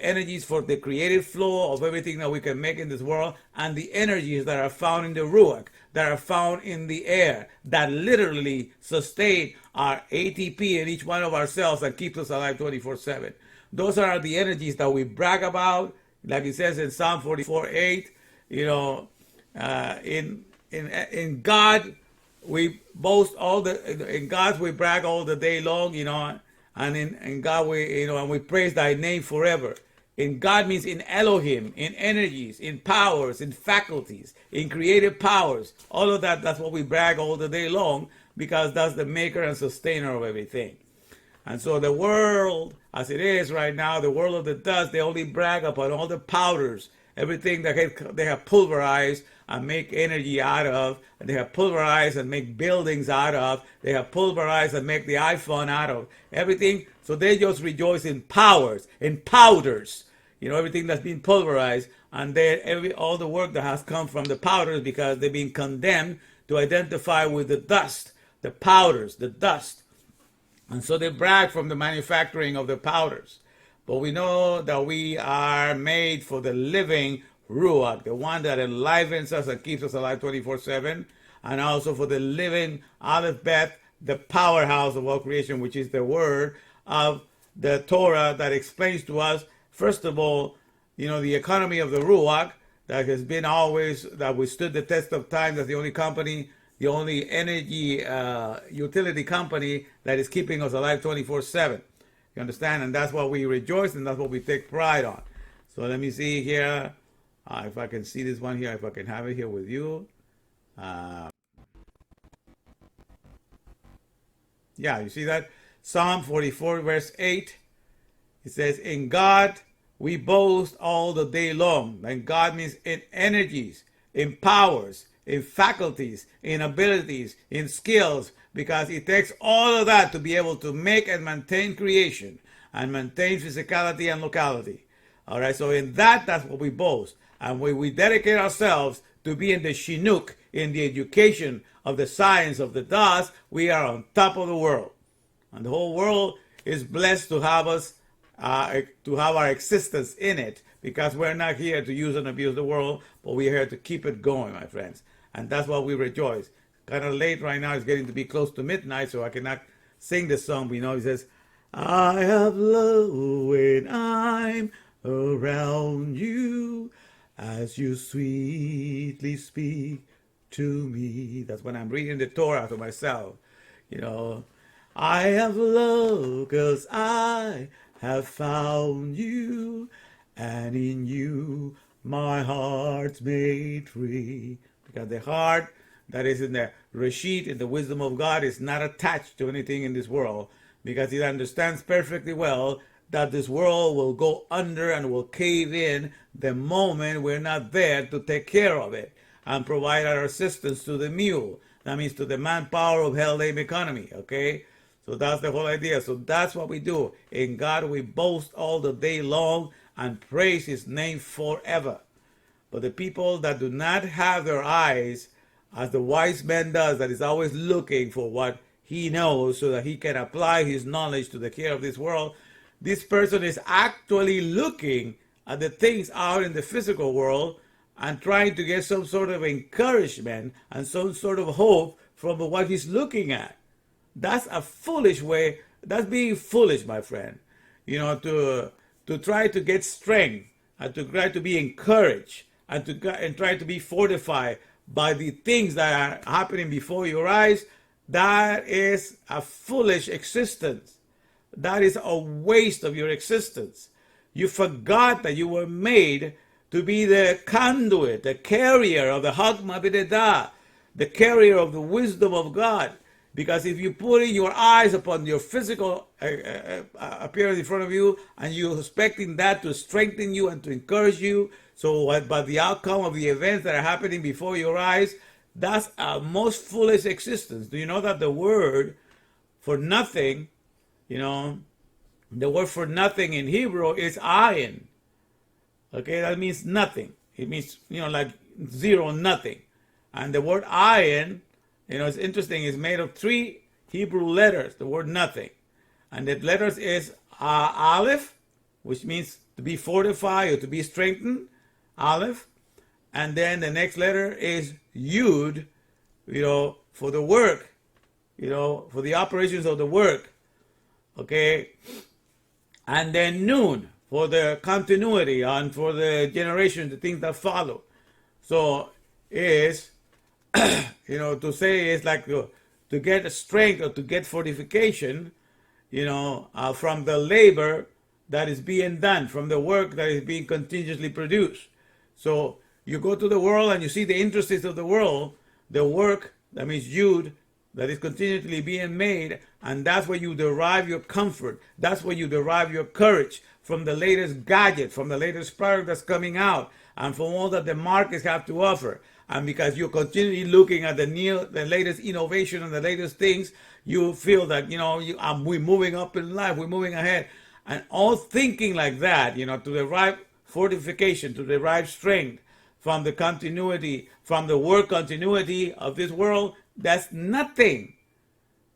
energies for the creative flow of everything that we can make in this world, and the energies that are found in the Ruach, that are found in the air, that literally sustain our ATP in each one of our cells and keeps us alive 24/7. Those are the energies that we brag about, like it says in Psalm 44:8. In God we boast in God we brag all the day long, and in God we, and we praise thy name forever. In God means in Elohim, in energies, in powers, in faculties, in creative powers. All of that, that's what we brag all the day long, because that's the maker and sustainer of everything. And so the world, as it is right now, the world of the dust, they only brag about all the powders, everything that they have pulverized and make energy out of, and they have pulverized and make buildings out of, they have pulverized and make the iPhone out of, everything. So they just rejoice in powers, in powders, everything that's been pulverized, and all the work that has come from the powders, because they've been condemned to identify with the dust, the powders, the dust. And so they brag from the manufacturing of the powders. But we know that we are made for the living Ruach, the one that enlivens us and keeps us alive 24/7, and also for the living Aleph Beth, the powerhouse of all creation, which is the word of the Torah that explains to us, first of all, the economy of the Ruach that has been always, that withstood the test of time. That's the only company, the only energy utility company that is keeping us alive 24/7. You understand? And that's what we rejoice and that's what we take pride on. So let me see here. If I can see this one here, if I can have it here with you. Yeah, you see that? Psalm 44, verse 8. It says, in God we boast all the day long. And God means in energies, in powers, in faculties, in abilities, in skills, because it takes all of that to be able to make and maintain creation and maintain physicality and locality. All right, so in that, that's what we boast. And we dedicate ourselves to be in the Chinook, in the education of the science of the Das, we are on top of the world. And the whole world is blessed to have us, to have our existence in it, because we're not here to use and abuse the world, but we're here to keep it going, my friends. And that's why we rejoice. Kind of late right now, it's getting to be close to midnight, so I cannot sing this song. We know it says, I have love when I'm around you, as you sweetly speak to me. That's when I'm reading the Torah to myself. You know, I have love because I have found you, and in you my heart's made free. Because the heart that is in the Reshit, in the wisdom of God, is not attached to anything in this world, because it understands perfectly well that this world will go under and will cave in the moment we're not there to take care of it and provide our assistance to the mule. That means to the manpower of hell-lame economy, okay? So that's the whole idea. So that's what we do. In God we boast all the day long and praise his name forever. But the people that do not have their eyes, as the wise man does, that is always looking for what he knows so that he can apply his knowledge to the care of this world, this person is actually looking at the things out in the physical world and trying to get some sort of encouragement and some sort of hope from what he's looking at. That's a foolish way. That's being foolish, my friend. You know, to try to get strength and to try to be encouraged and try to be fortified by the things that are happening before your eyes. That is a foolish existence. That is a waste of your existence. You forgot that you were made to be the conduit, the carrier of the Chachma B'Dedah, the carrier of the wisdom of God. Because if you put in your eyes upon your physical appearance in front of you, and you're expecting that to strengthen you and to encourage you, so by the outcome of the events that are happening before your eyes, that's a most foolish existence. Do you know that the word for nothing, you know, the word for nothing in Hebrew is ayin. Okay, that means nothing. It means, you know, like zero, nothing. And the word ayin, you know, it's interesting, it's made of 3 Hebrew letters, the word nothing. And the letters is aleph, which means to be fortified or to be strengthened, aleph. And then the next letter is yud, you know, for the work, you know, for the operations of the work. Okay, and then Nun for the continuity and for the generation, the things that follow. So is, you know, to say is like to get strength or to get fortification, you know, from the labor that is being done, from the work that is being continuously produced. So you go to the world and you see the industries of the world, the work, that means Yud, that is continually being made, and that's where you derive your comfort. That's where you derive your courage, from the latest gadget, from the latest product that's coming out, and from all that the markets have to offer. And because you're continually looking at the latest innovation and the latest things, you feel that, you know, we're moving up in life, we're moving ahead. And all thinking like that, you know, to derive fortification, to derive strength from the continuity, from the work continuity of this world, that's nothing.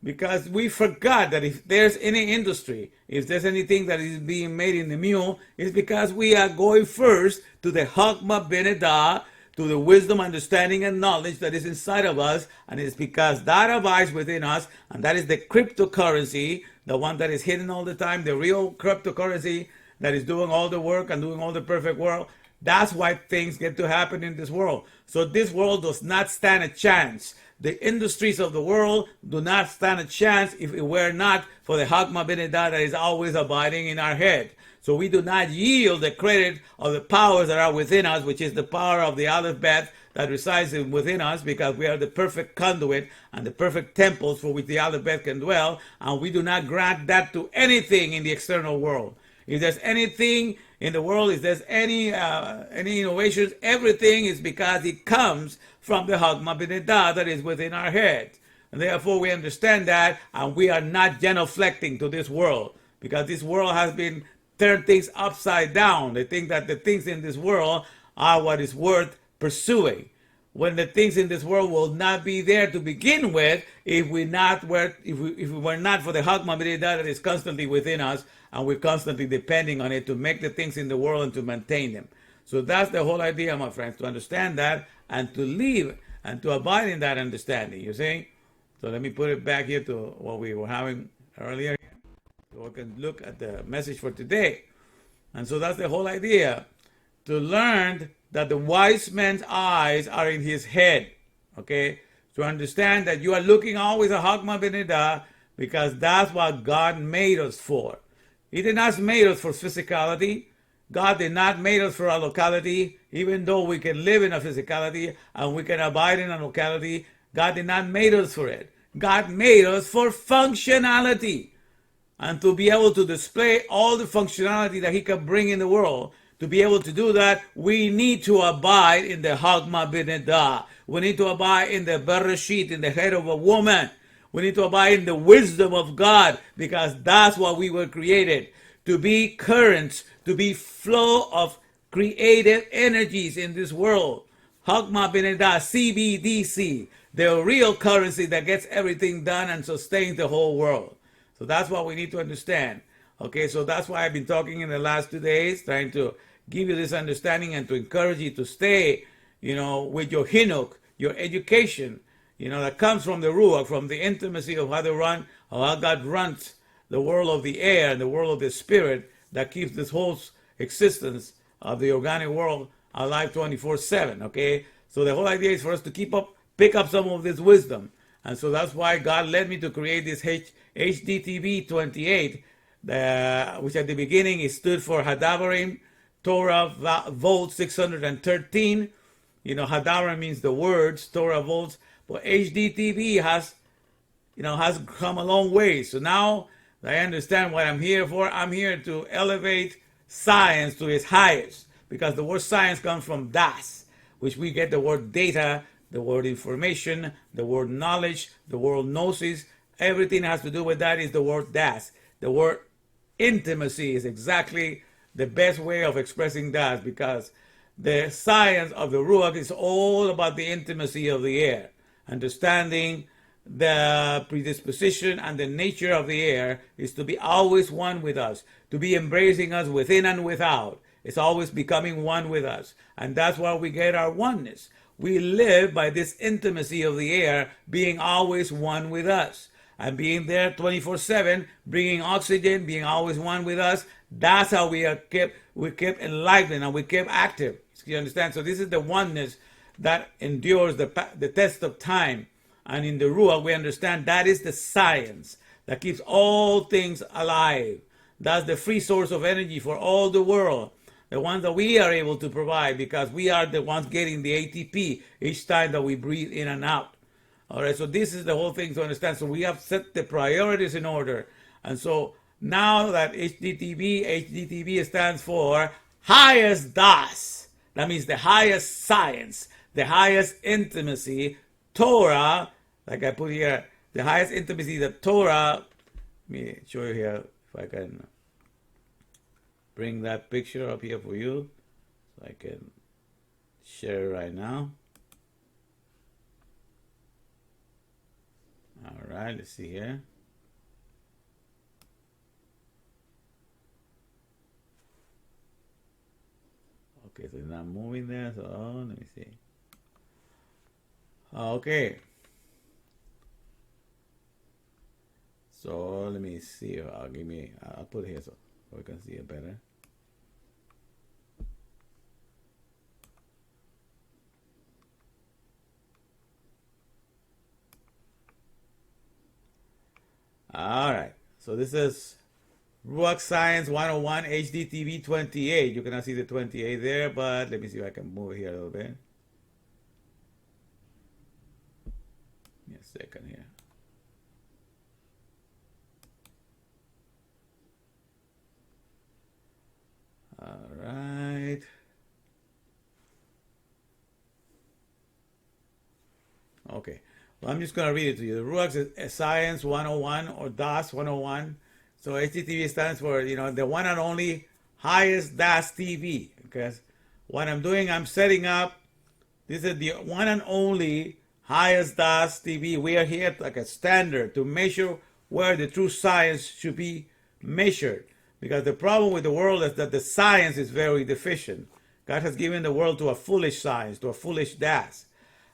Because we forgot that if there's any industry, if there's anything that is being made in the mule, it's because we are going first to the Chachma B'Dedah, to the wisdom, understanding, and knowledge that is inside of us, and it's because that abides within us, and that is the cryptocurrency, the one that is hidden all the time, the real cryptocurrency that is doing all the work and doing all the perfect work. That's why things get to happen in this world. So this world does not stand a chance. The industries of the world do not stand a chance if it were not for the Hakma Benidah that is always abiding in our head. So we do not yield the credit of the powers that are within us, which is the power of the Aleph Bet that resides within us, because we are the perfect conduit and the perfect temples for which the Aleph Bet can dwell, and we do not grant that to anything in the external world. If there's anything in the world, if there's any innovations, everything is because it comes from the Hakma Benidah that is within our head. And therefore we understand that, and we are not genuflecting to this world, because this world has been turn things upside down. They think that the things in this world are what is worth pursuing, when the things in this world will not be there to begin with if we were not for the Hakma Benidah that is constantly within us, and we're constantly depending on it to make the things in the world and to maintain them. So that's the whole idea, my friends, to understand that and to live and to abide in that understanding. You see? So let me put it back here to what we were having earlier, so we can look at the message for today. And so that's the whole idea, to learn that the wise man's eyes are in his head. Okay? To understand that you are looking always at Hakma Benidah, because that's what God made us for. He did not make us for physicality. God did not make us for a locality, even though we can live in a physicality and we can abide in a locality. God did not make us for it. God made us for functionality, and to be able to display all the functionality that he can bring in the world. To be able to do that, we need to abide in the Hakma Benidah. We need to abide in the Bereshit, in the head of a woman. We need to abide in the wisdom of God, because that's what we were created. To be currents, to be flow of creative energies in this world. Hakma Benidah, CBDC, the real currency that gets everything done and sustains the whole world. So that's what we need to understand. Okay, so that's why I've been talking in the last 2 days, trying to give you this understanding and to encourage you to stay, with your Hinuk, your education, that comes from the Ruach, from the intimacy of how God runs the world of the air and the world of the spirit that keeps this whole existence of the organic world alive 24/7. Okay, so the whole idea is for us to pick up some of this wisdom, and so that's why God led me to create this HDTV 28, which at the beginning it stood for Hadavarim Torah Volt 613. Hadavarim means the words, Torah volts, but HDTV has come a long way. So now I understand what I'm here for. I'm here to elevate science to its highest, because the word science comes from das, which we get the word data, the word information, the word knowledge, the word gnosis. Everything has to do with that is the word das. The word intimacy is exactly the best way of expressing that, because the science of the Ruach is all about the intimacy of the air, understanding the predisposition and the nature of the air is to be always one with us, to be embracing us within and without. It's always becoming one with us, and that's why we get our oneness. We live by this intimacy of the air being always one with us, and being there 24/7, bringing oxygen, being always one with us. That's how we kept enlivened and we kept active. You understand? So this is the oneness that endures the test of time. And in the Ruach, we understand that is the science that keeps all things alive. That's the free source of energy for all the world, the ones that we are able to provide, because we are the ones getting the ATP each time that we breathe in and out. All right, so this is the whole thing to understand. So we have set the priorities in order. And so now that HDTV stands for highest Das. That means the highest science, the highest intimacy, Torah, like I put here, the highest intimacy, the Torah. Let me show you here if I can bring that picture up here for you, so I can share it right now. All right, let's see here. Okay, so it's not moving there, so let me see. Okay. So let me see. I'll put it here so we can see it better. All right. So this is Ruach Science 101 HDTV 28. You cannot see the 28 there, but let me see if I can move it here a little bit. Give me a second here. All right. Okay. Well, I'm just going to read it to you. The Ruach Science 101 or DAS 101. So HDTV stands for, the one and only highest DAS TV. Because what I'm doing, I'm setting up, this is the one and only highest DAS TV. We are here like a standard to measure where the true science should be measured. Because the problem with the world is that the science is very deficient. God has given the world to a foolish science, to a foolish DAS.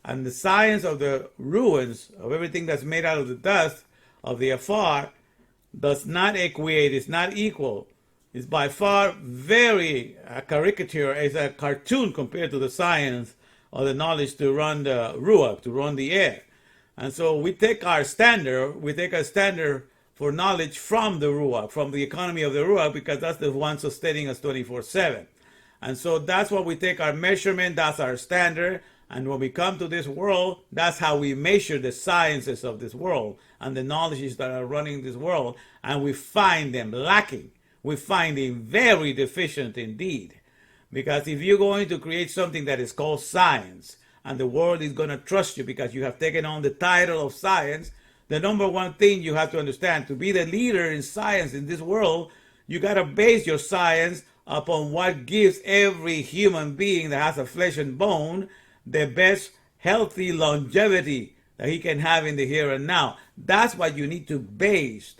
And the science of the ruins, of everything that's made out of the dust of the afar, does not equate, it's not equal. It's by far very a caricature, it's a cartoon compared to the science or the knowledge to run the Ruach, to run the air. And so we take a standard for knowledge from the Ruach, from the economy of the Ruach, because that's the one sustaining us 24/7. And so that's what we take our measurement, that's our standard. And when we come to this world, that's how we measure the sciences of this world and the knowledges that are running this world. And we find them lacking. We find them very deficient indeed. Because if you're going to create something that is called science, and the world is going to trust you because you have taken on the title of science, the number one thing you have to understand, to be the leader in science in this world, you got to base your science upon what gives every human being that has a flesh and bone the best healthy longevity that he can have in the here and now. That's what you need to base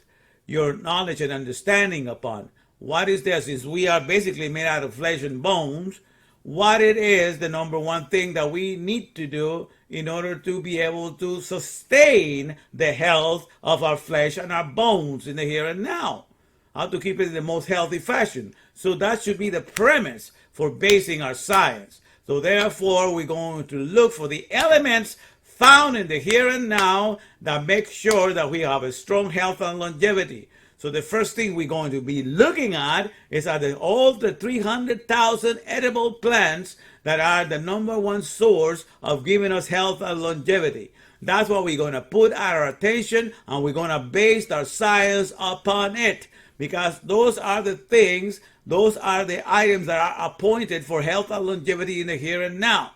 your knowledge and understanding upon. What is there? Since we are basically made out of flesh and bones, what it is, the number one thing that we need to do in order to be able to sustain the health of our flesh and our bones in the here and now. How to keep it in the most healthy fashion. So that should be the premise for basing our science. So therefore, we're going to look for the elements found in the here and now that make sure that we have a strong health and longevity. So the first thing we're going to be looking at is at all the 300,000 edible plants that are the number one source of giving us health and longevity. That's what we're going to put our attention, and we're going to base our science upon it. Because those are the things, those are the items that are appointed for health and longevity in the here and now.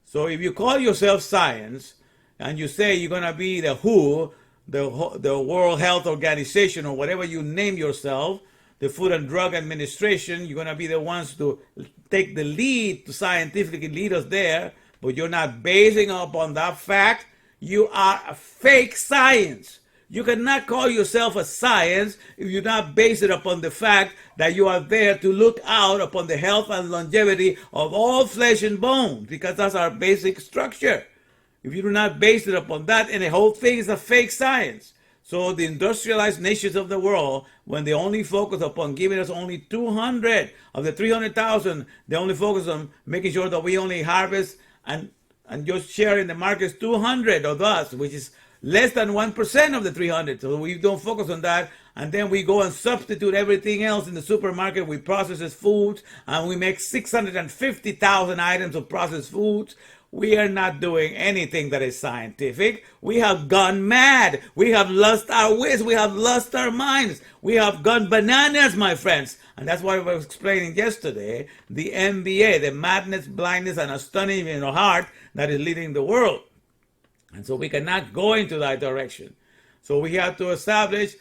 So if you call yourself science and you say you're going to be the WHO, the World Health Organization, or whatever you name yourself, the Food and Drug Administration, you're going to be the ones to take the lead, to scientifically lead us there, but you're not basing upon that fact. You are a fake science. You cannot call yourself a science if you not base it upon the fact that you are there to look out upon the health and longevity of all flesh and bone, because that's our basic structure. If you do not base it upon that, and the whole thing is a fake science. So the industrialized nations of the world, when they only focus upon giving us only 200 of the 300,000, they only focus on making sure that we only harvest and just share in the markets 200 of us, which is less than 1% of the 300. So we don't focus on that. And then we go and substitute everything else in the supermarket. We process foods, and we make 650,000 items of processed foods. We are not doing anything that is scientific. We have gone mad. We have lost our wits. We have lost our minds. We have gone bananas, my friends. And that's why I was explaining yesterday, the MBA, the madness, blindness, and astonishment in our heart that is leading the world. And so we cannot go into that direction. So we have to establish,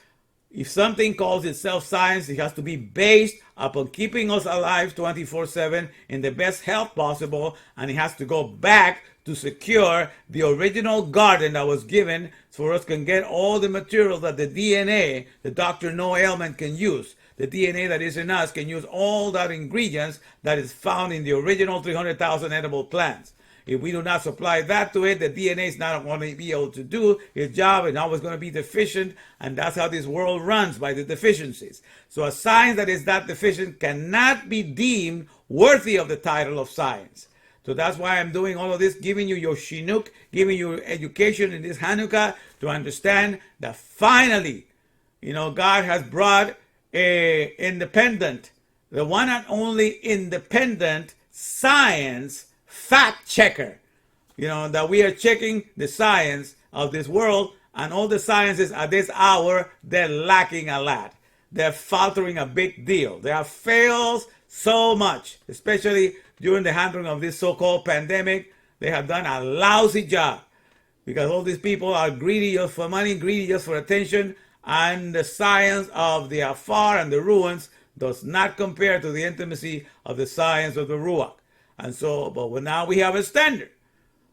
if something calls itself science, it has to be based upon keeping us alive 24/7 in the best health possible, and it has to go back to secure the original garden that was given for us can get all the materials that the DNA, the doctor no ailment, can use. The DNA that is in us can use all that ingredients that is found in the original 300,000 edible plants. If we do not supply that to it, the DNA is not going to be able to do its job, and always going to be deficient, and that's how this world runs, by the deficiencies. So a science that is that deficient cannot be deemed worthy of the title of science. So that's why I'm doing all of this, giving you your Chinook, giving you education in this Hanukkah to understand that finally God has brought a independent, the one and only independent science fact checker. That we are checking the science of this world, and all the sciences at this hour, they're lacking a lot. They're faltering a big deal. They have failed so much, especially during the handling of this so-called pandemic. They have done a lousy job because all these people are greedy just for money, greedy just for attention, and the science of the afar and the ruins does not compare to the intimacy of the science of the Ruach. And so, but now we have a standard.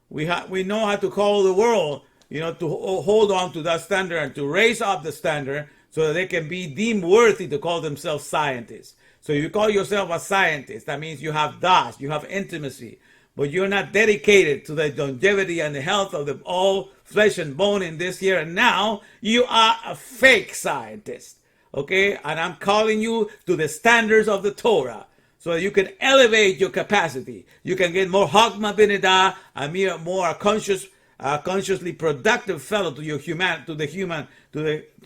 We know how to call the world, to hold on to that standard and to raise up the standard so that they can be deemed worthy to call themselves scientists. So if you call yourself a scientist, that means you have das, you have intimacy, but you're not dedicated to the longevity and the health of the all flesh and bone in this here and now. You are a fake scientist, okay? And I'm calling you to the standards of the Torah, so that you can elevate your capacity. You can get more Hagma Binidah, a more consciously productive fellow to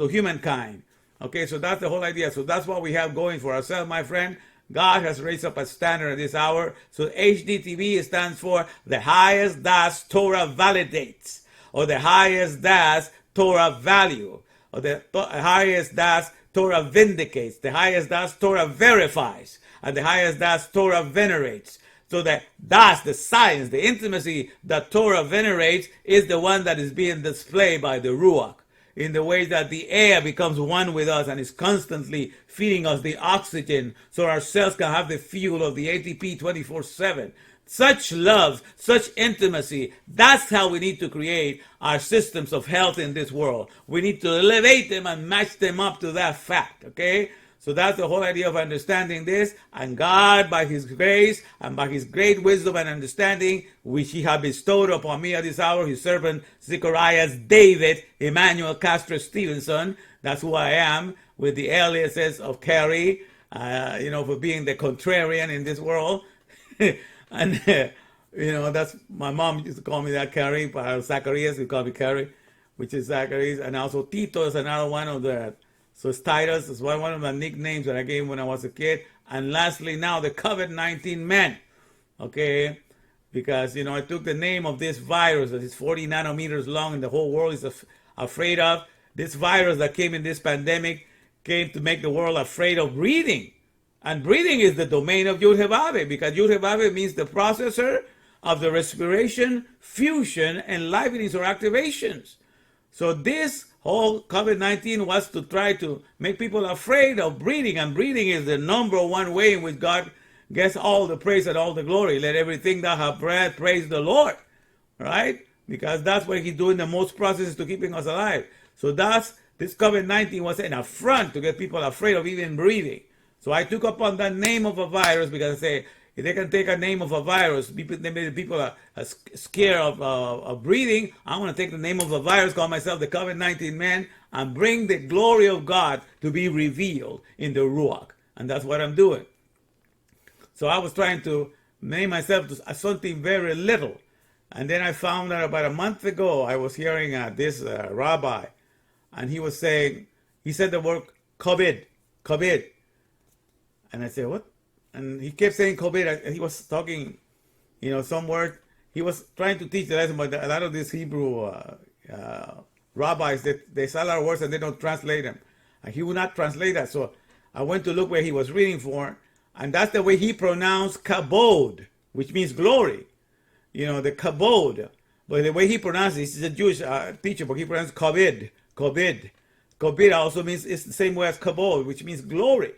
humankind. Okay, so that's the whole idea. So that's what we have going for ourselves, my friend. God has raised up a standard at this hour. So HDTV stands for the highest das Torah validates, or the highest das Torah value, or the highest das Torah vindicates, the highest das Torah verifies, and the highest das Torah venerates. So that das, the science, the intimacy that Torah venerates, is the one that is being displayed by the Ruach, in the way that the air becomes one with us and is constantly feeding us the oxygen so our cells can have the fuel of the ATP 24/7. Such love, such intimacy, that's how we need to create our systems of health in this world. We need to elevate them and match them up to that fact, okay? So that's the whole idea of understanding this. And God, by His grace and by His great wisdom and understanding, which He has bestowed upon me at this hour, His servant Zechariah's David Emmanuel Castro Stevenson, that's who I am, with the aliases of Carrie, for being the contrarian in this world. And, that's, my mom used to call me that, Carrie, but Zacharias, we call me Carrie, which is Zacharias. And also Tito is another one of the... So it's Titus, is one of the nicknames that I gave when I was a kid. And lastly, now the COVID-19 man, okay? Because, I took the name of this virus that is 40 nanometers long and the whole world is afraid of. This virus that came in this pandemic came to make the world afraid of breathing. And breathing is the domain of Yud-Heh-Vav-Heh, because Yud-Heh-Vav-Heh means the processor of the respiration, fusion, enlivenings or activations. So this whole COVID-19 was to try to make people afraid of breathing, and breathing is the number one way in which God gets all the praise and all the glory. Let everything that have breath praise the Lord, right? Because that's what He's doing the most processes to keeping us alive. So this COVID-19 was an affront to get people afraid of even breathing. So I took upon that name of a virus because I say, if they can take a name of a virus, people are scared of breathing. I want to take the name of a virus, call myself the COVID-19 man, and bring the glory of God to be revealed in the Ruach. And that's what I'm doing. So I was trying to name myself to something very little. And then I found that about a month ago, I was hearing this rabbi, and he said the word COVID. And I said, what? And he kept saying COVID. He was talking, some word. He was trying to teach the lesson, but a lot of these Hebrew rabbis, they say a lot of words and they don't translate them. And he would not translate that. So I went to look where he was reading for, and that's the way he pronounced kabod, which means glory. The kabod. But the way he pronounced it, he's a Jewish teacher, but he pronounced kabid. Kabid also means, it's the same way as kabod, which means glory.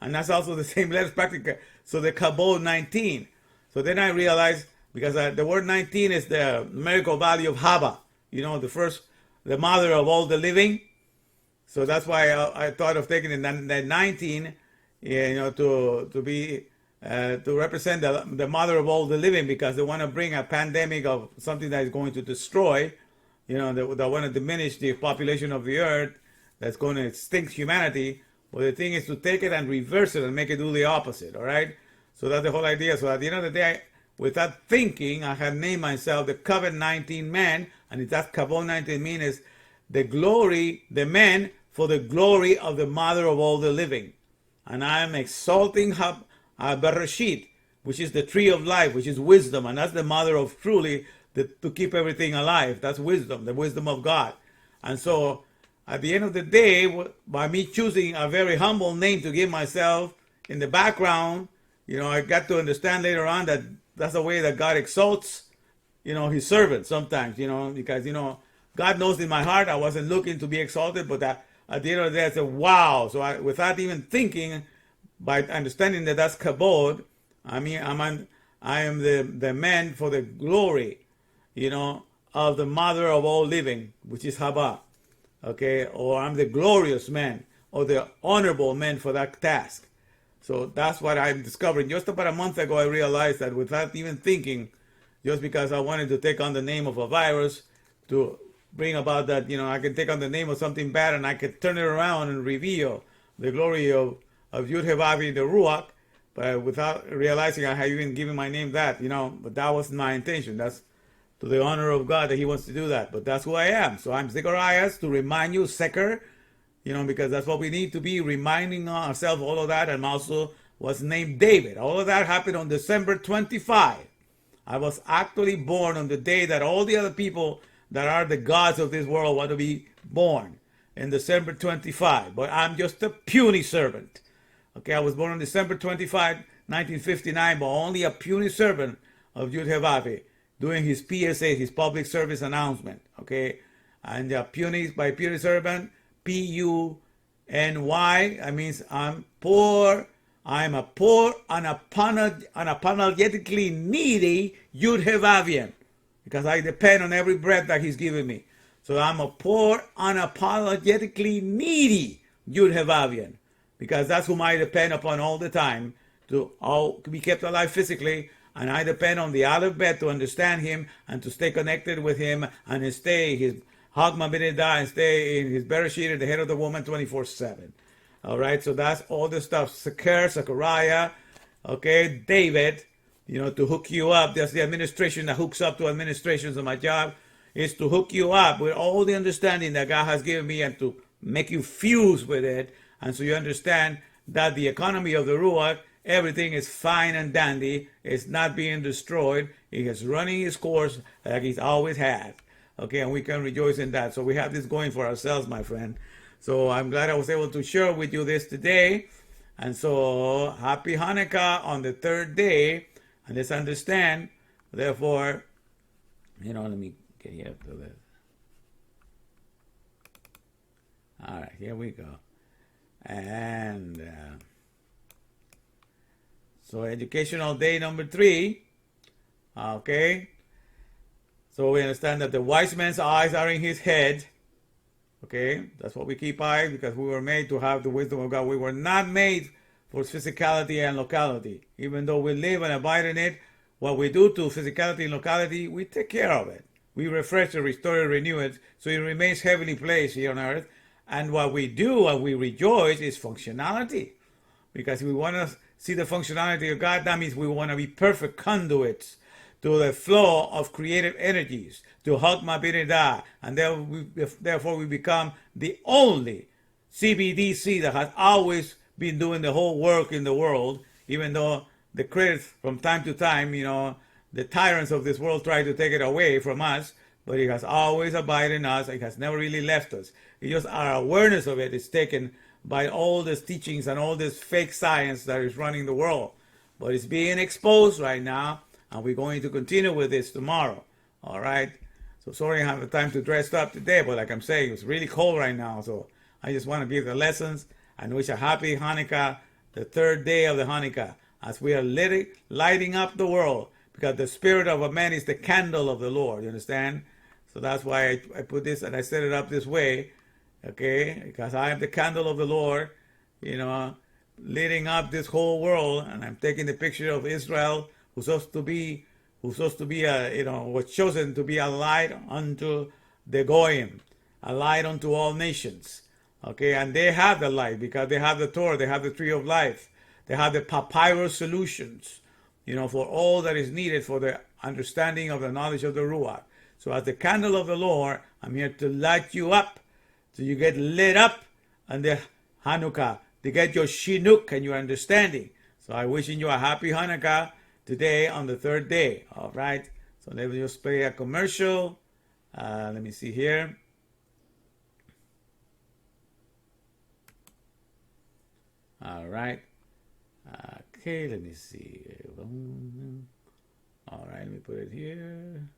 And that's also the same letters practically. So the kabod 19. So then I realized, because the word 19 is the numerical value of Haba, the mother of all the living. So that's why I thought of taking the 19, to represent the mother of all the living, because they want to bring a pandemic of something that is going to destroy, they want to diminish the population of the earth, that's going to extinct humanity. Well, the thing is to take it and reverse it and make it do the opposite, all right? So that's the whole idea. So at the end of the day, with that thinking, I had named myself the COVID-19 man, and that COVID-19 mean is the glory, the man for the glory of the mother of all the living. And I am exalting Bereshit, which is the tree of life, which is wisdom, and that's the mother of truly to keep everything alive. That's wisdom, the wisdom of God. And so at the end of the day, by me choosing a very humble name to give myself in the background, I got to understand later on that that's the way that God exalts, his servants sometimes, because, God knows in my heart I wasn't looking to be exalted, but that at the end of the day I said, wow. So without even thinking, by understanding that that's kabod, I am the man for the glory, of the mother of all living, which is Haba. Okay, or I'm the glorious man, or the honorable man for that task. So that's what I'm discovering. Just about a month ago, I realized that without even thinking, just because I wanted to take on the name of a virus to bring about that, I can take on the name of something bad and I could turn it around and reveal the glory of Yud Hevavi, the Ruach, but without realizing I had even given my name that, but that wasn't my intention. That's to the honor of God that He wants to do that. But that's who I am. So I'm Zechariah to remind you, Seker, because that's what we need to be, reminding ourselves all of that. And also was named David. All of that happened on December 25. I was actually born on the day that all the other people that are the gods of this world want to be born, in December 25. But I'm just a puny servant. Okay, I was born on December 25, 1959, but only a puny servant of Yud Hevavi, doing his PSA, his public service announcement. Okay, and puny, by puny servant, Puny, that means I'm poor. I'm a poor, unapologetically needy Yud Hevavian, because I depend on every breath that He's given me. So I'm a poor, unapologetically needy Yud Hevavian, because that's whom I depend upon all the time to be kept alive physically, and I depend on the Aleph Bet to understand Him and to stay connected with Him and stay His Hagma B'neda and stay in His Bereshit, the head of the woman, 24/7. All right, so that's all the stuff. Zechariah, okay, David, to hook you up. That's the administration that hooks up to administrations of my job, is to hook you up with all the understanding that God has given me and to make you fuse with it. And so you understand that the economy of the Ruach, everything is fine and dandy. It's not being destroyed. He is running his course like He's always had. Okay, and we can rejoice in that. So we have this going for ourselves, my friend. So I'm glad I was able to share with you this today. And so happy Hanukkah on the third day. And let's understand, therefore, let me get here to this. All right, here we go. And so educational day number 3. Okay. So we understand that the wise man's eyes are in his head. Okay, that's what we keep eyes, because we were made to have the wisdom of God. We were not made for physicality and locality. Even though we live and abide in it, what we do to physicality and locality, we take care of it. We refresh it, restore it, renew it, so it remains heavenly placed here on earth. And what we do and we rejoice is functionality. Because we want to see the functionality of God, that means we want to be perfect conduits to the flow of creative energies, to Hagma B'neda, and therefore we become the only CBDC that has always been doing the whole work in the world, even though the credits from time to time, the tyrants of this world try to take it away from us, but it has always abided in us. It has never really left us. It's just our awareness of it is taken by all these teachings and all this fake science that is running the world. But it's being exposed right now, and we're going to continue with this tomorrow. All right? So sorry I don't have the time to dress up today, but like I'm saying, it's really cold right now. So I just want to give the lessons and wish a happy Hanukkah, the third day of the Hanukkah, as we are lighting up the world, because the spirit of a man is the candle of the Lord. You understand? So that's why I put this and I set it up this way, okay? Because I am the candle of the Lord, lighting up this whole world, and I'm taking the picture of Israel, who's supposed to be was chosen to be a light unto the Goyim, a light unto all nations. Okay, and they have the light because they have the Torah, they have the tree of life, they have the papyrus solutions, for all that is needed for the understanding of the knowledge of the Ruach. So as the candle of the Lord, I'm here to light you up, so you get lit up on the Hanukkah to get your Chinook and your understanding. So I'm wishing you a happy Hanukkah today on the third day. All right. So let me just play a commercial. Let me see here. All right. Okay, let me see. All right, let me put it here.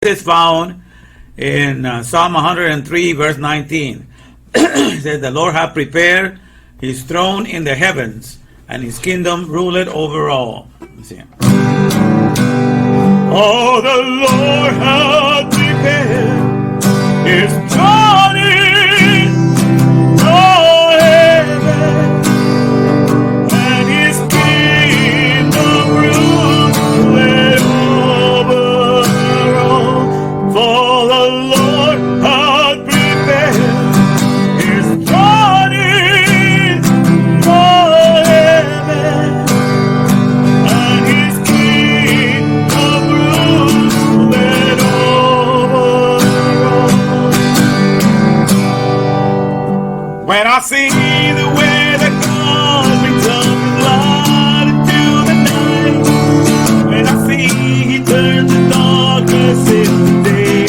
Is found in Psalm 103, verse 19. It says, the Lord hath prepared his throne in the heavens, and his kingdom ruleth over all. Let's see. Oh, the Lord hath prepared his throne in the heavens, and his kingdom ruleth over all. For the Lord hath prepared his throne in the heavens, and his kingdom ruleth over all. When I see the way that God brings up light into the night, when I see he turns the darkness into day,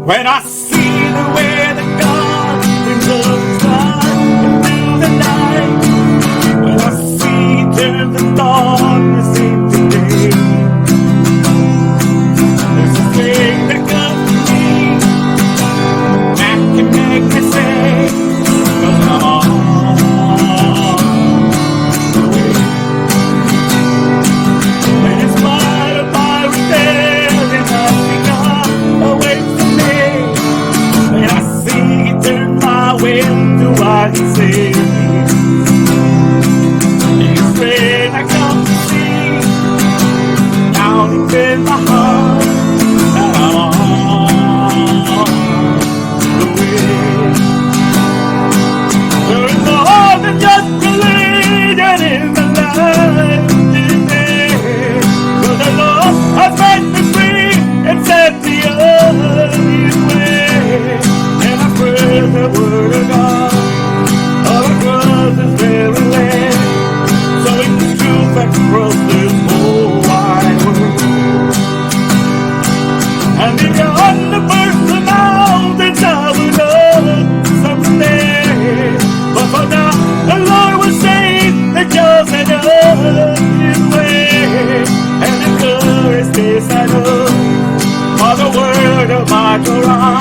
When I see the way that God brings the sun into the night, when I see turn the darkness into day, there's a thing that comes to me that can make me say, 'cause I'm on the way. When in spite of my rebellion, nothing God awaits for me. When I see He turn my will to what He says, His rain I come to see, now deep in my heart, that I'm on the way. There is more than just religion in the life today, for the Lord has made me free and set me on His way. And I pray the word of God all across this very land, so it's truth across this whole wide world. And beyond the first mountains I will go someday, but for now the Lord will save the chosen of His way. And the glorious days I know, for the word of my Torah,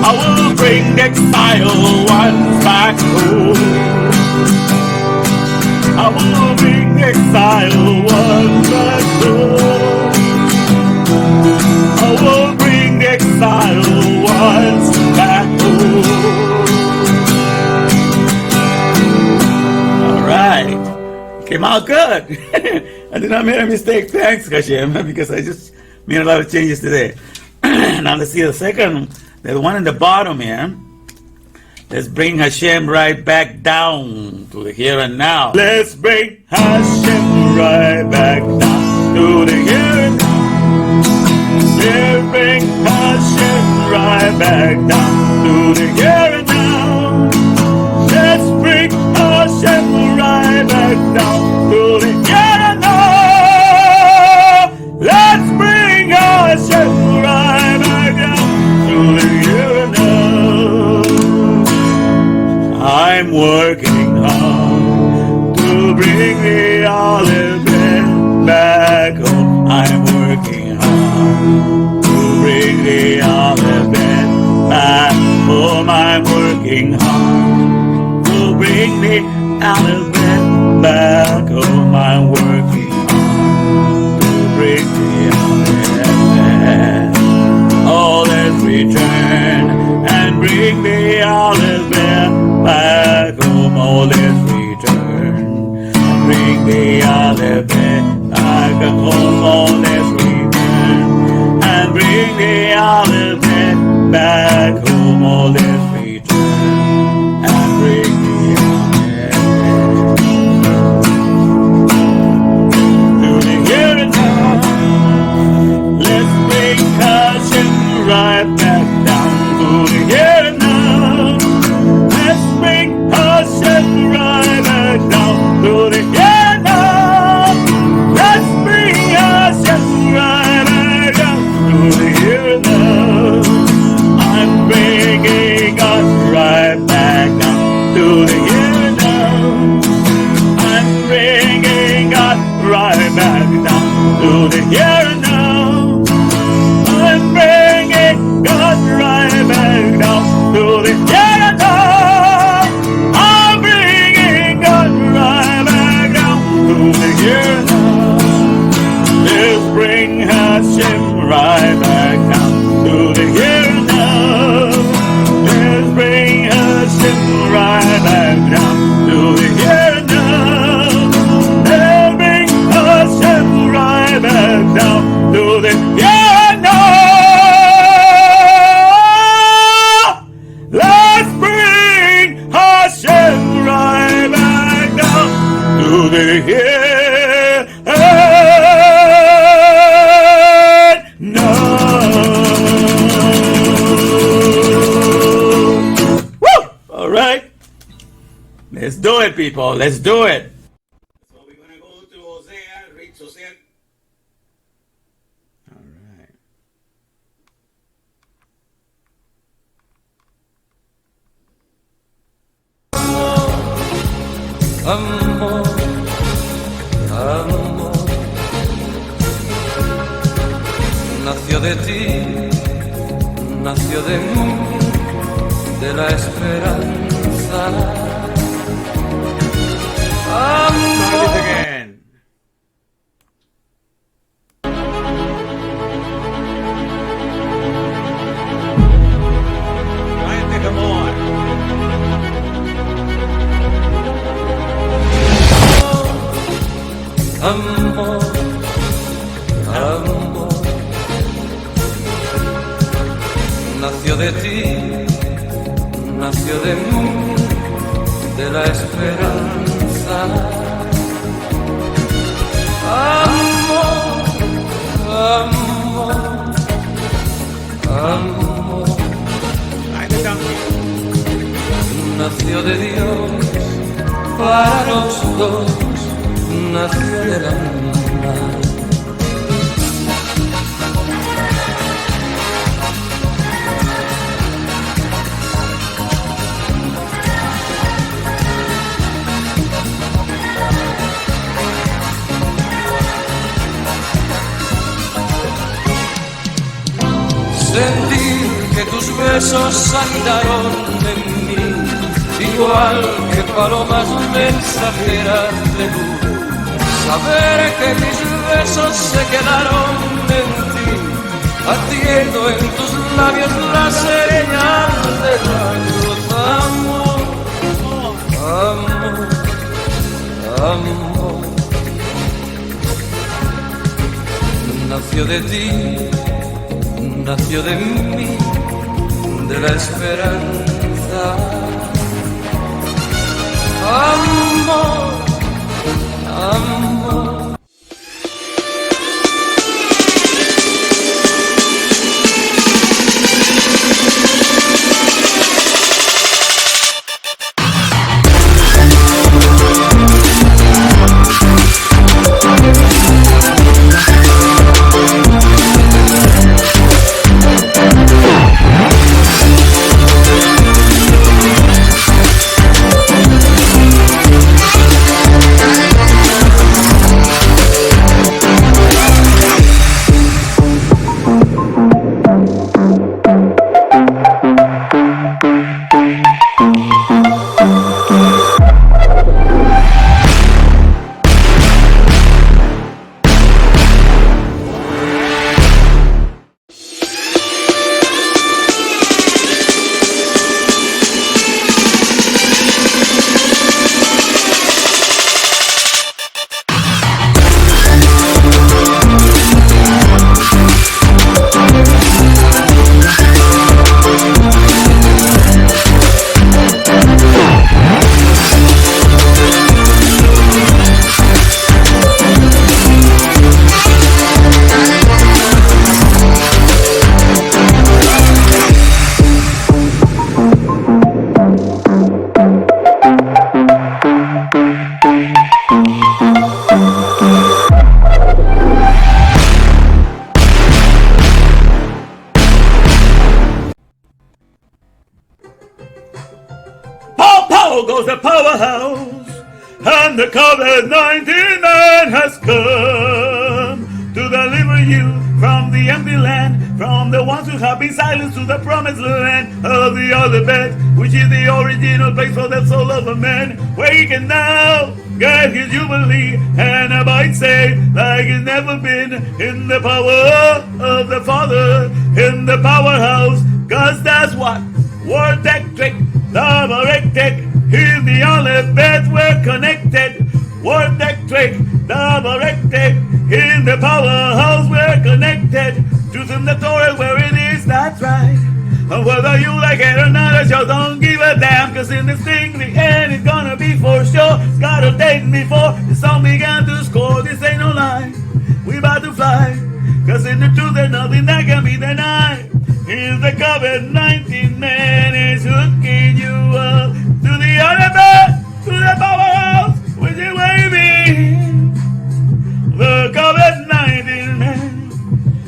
I will bring the exiled ones back home. I will bring the exiled ones back home. I will bring the exiled ones back home. All right. Came out good. I did not make a mistake. Thanks, Hashem, because I just made a lot of changes today. Now let's see the second, the one in the bottom here. Let's bring Hashem right back down to the here and now. Let's bring Hashem right back down to the here and now. Let's bring Hashem right back down to the here and now. Let's bring Hashem right back down to the here and now. Let's bring Hashem right back down to the here and now. I'm working hard to bring the olive bread back home. I'm working hard to bring the olive bread back home. I'm working hard to bring the olive bread back home. I'm working hard to bring the olive bread. Oh, let's return and bring the olive bread back home. Oh, let's return and bring the olive bread back home. Oh, let's return and bring the olive bread back home. Oh, let's return and bring the olive bread to the here and now. Let's bring Hashem right back down to the here and now. Let's bring Hashem right back down to the here and now. Let's bring Hashem right back down to the here and now. I'm bringing God right back down to the here and now. I'm bringing God right back down to the here and now. I'm bringing God right back down to the here and now. I'm bringing God right back down to the here and now. Let's bring Hashem right back down to the here and now. Let's bring Hashem right back down to the here and now. Let's bring Hashem right back down to the here and now. Let's bring Hashem right back down to the here and now. Woo! All right. Let's do it, people. Let's do it. So we're going to go to Hosea, read Hosea. All right. amor, amor. Nació de ti, nació de mí, de la esperanza. Amor. Again. Come on. Amor, amor, nació de ti, nació de mí, de la esperanza. Amor, amor, amor, nació de Dios para los dos. Nació del alma. Sentir que tus besos andaron en mí, igual que palomas mensajeras de luz. Saber que mis besos se quedaron en ti, haciendo en tus labios la señal de la cruz. Amor, amor, amor. Nació de ti, nació de mí, de la esperanza. Amor, amor. Goes the powerhouse, and the COVID-19 man has come to deliver you from the empty land, from the ones who have been silenced to the promised land of the other bed, which is the original place for the soul of a man, where he can now get his jubilee and abide safe like he's never been, in the power of the Father, in the powerhouse, cause that's what Word Tech Trick, double Tech, he's the only best we're connected. Word Tech Trick, double Tech, in the powerhouse we're connected. Truth in the Torah where it is, that's right. And whether you like it or not, I just don't give a damn. Cause in this thing, the end is gonna be for sure. It's got a date before the song began to score. This ain't no lie, we about to fly. Cause in the truth there's nothing that can be denied. Here's the COVID-19 man is hooking you up to the other bed, to the powerhouse, which is waving. The COVID-19 man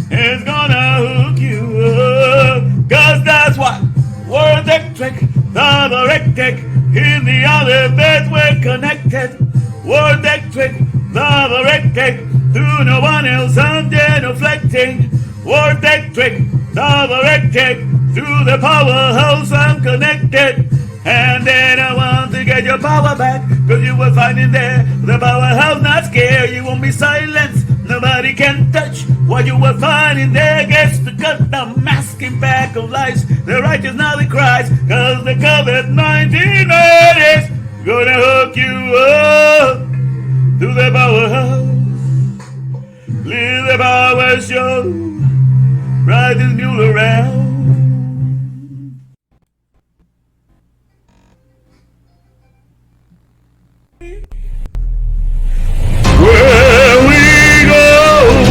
is gonna hook you up. Cause that's what Word Tech Trick, double Tech, in the other bed we're connected. connected. Word electric, love erected, to no one else ungenuflecting. Word electric, love erected, to the powerhouse I'm connected. And then I want to get your power back, cause you will find in there the powerhouse not scared. You won't be silenced, nobody can touch what you will find in there. Gets to cut the masking back of lies. The righteous now they cries, cause the COVID-19 is gonna hook you up to the powerhouse. Leave the power show, ride this mule around. Where we go,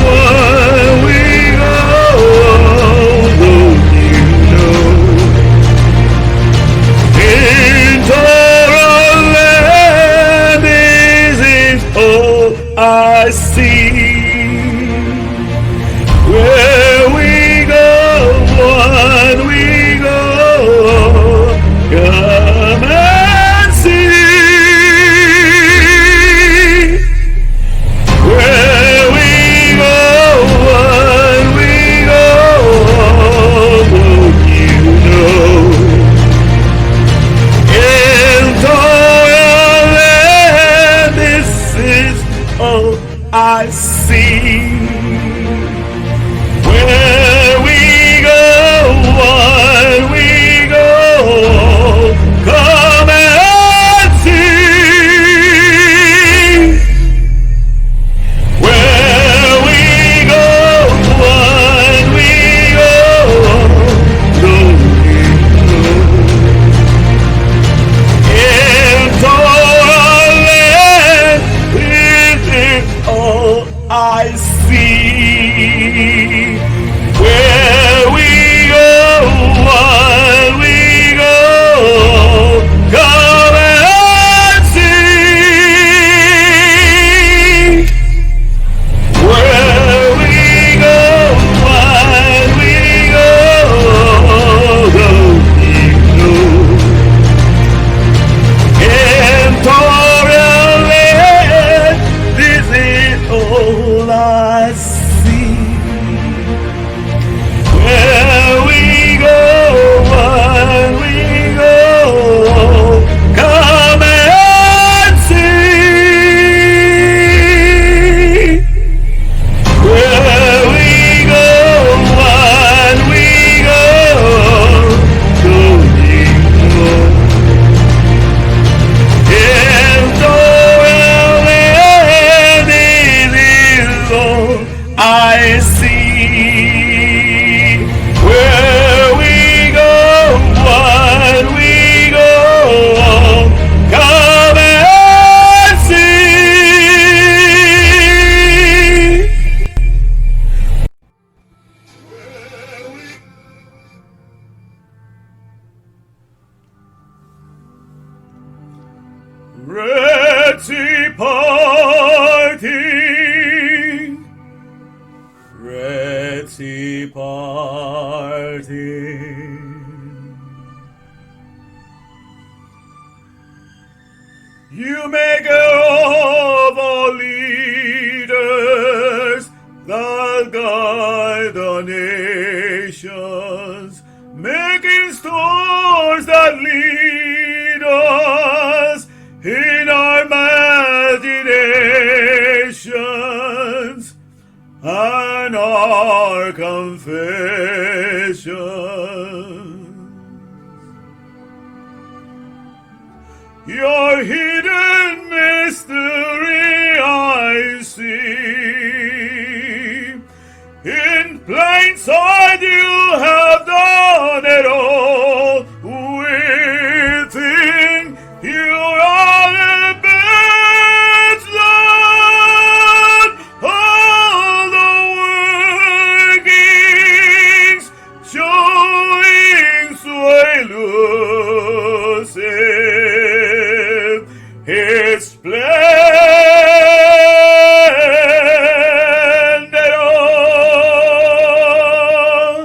where we go, don't you know? In Torah, this is all I see. Where we go, when we go, come and see. Where we go, when we go, don't you know? In Torah, this is all I see. Where we go, when we go, come and see. Where we go, when we go, don't you know? In Torah, this is all I see. Where we go, when we go, come and see. Where we go, when we go, don't you know? In Torah land, this is all I see. Where we go, when we go, come and see. Where we go, when we go, don't you know? In Torah land, this is all I see. Where we go, when we go, come and see. Red Sea parting, Red Sea parting. You maker of all leaders that guide the nations, making stars that lead us in our imaginations and our confession. Your hidden mystery I see. In plain sight you have done it all. Within you are the best Lord. All the workings showing sway elusive. His splendid all.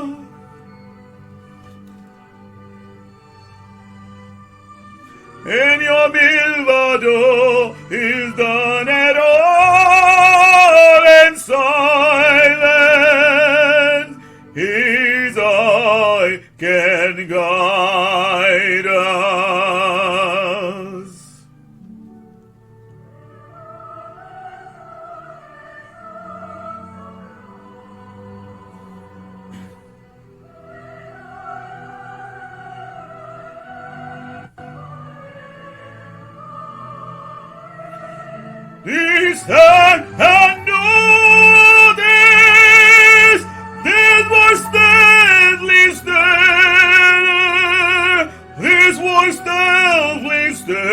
listen and know this. This voice deadly stellar. This voice deadly stellar.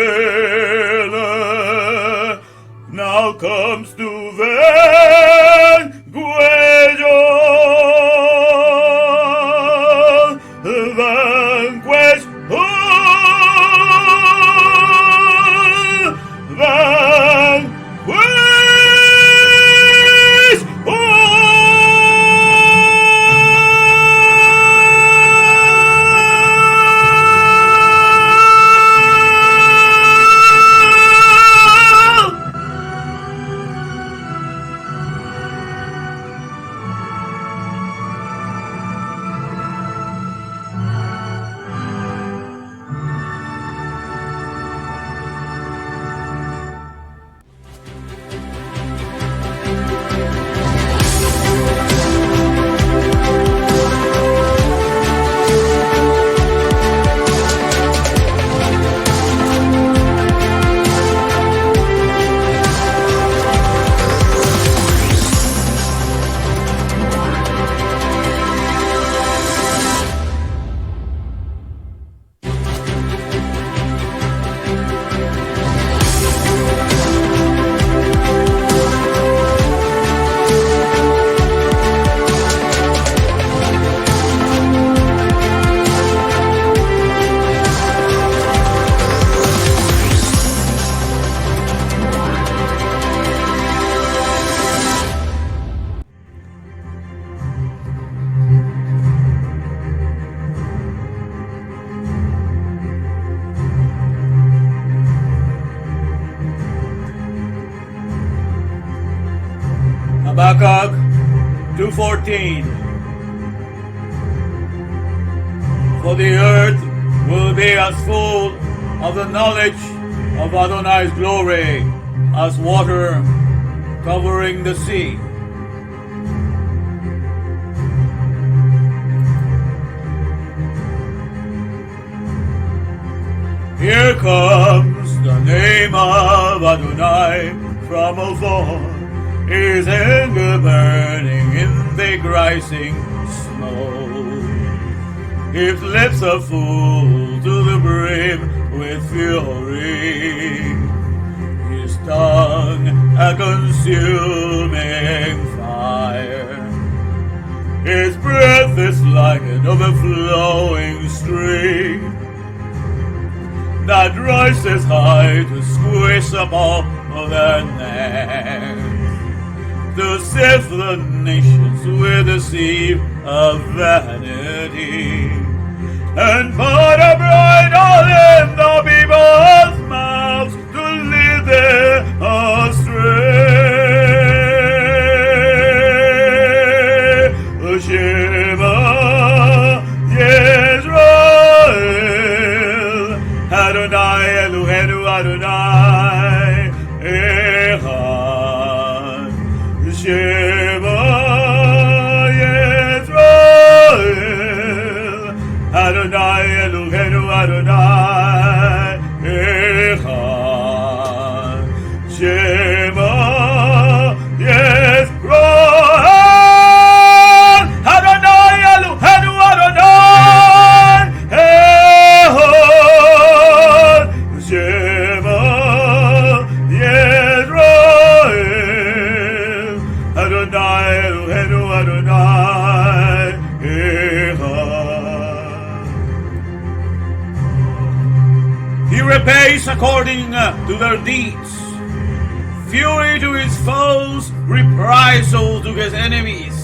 Now comes to vanquish all. Vanquish all. Vanquish Habakkuk 2:14. For the earth will be as full of the knowledge of Adonai's glory as water covering the sea. Here comes the name of Adonai from afar, his anger burning in the rising snow. His lips are full to the brim with fury, his tongue a consuming fire. His breath is like an overflowing stream that rises high to squish up all the necks, to sift the nations with a sieve of vanity, and put a bright oil in the people's mouths to lead them astray. Shema Yisrael, Adonai Eloheinu Adonai Echad. Shema Yisrael, Adonai Eloheinu Adonai Echad. Shema Yisrael, Adonai Eloheinu Adonai Echad. Shema Yisrael, Adonai Eloheinu Adonai Echad. He repays according to their deeds, fury to his foes, reprisal to his enemies.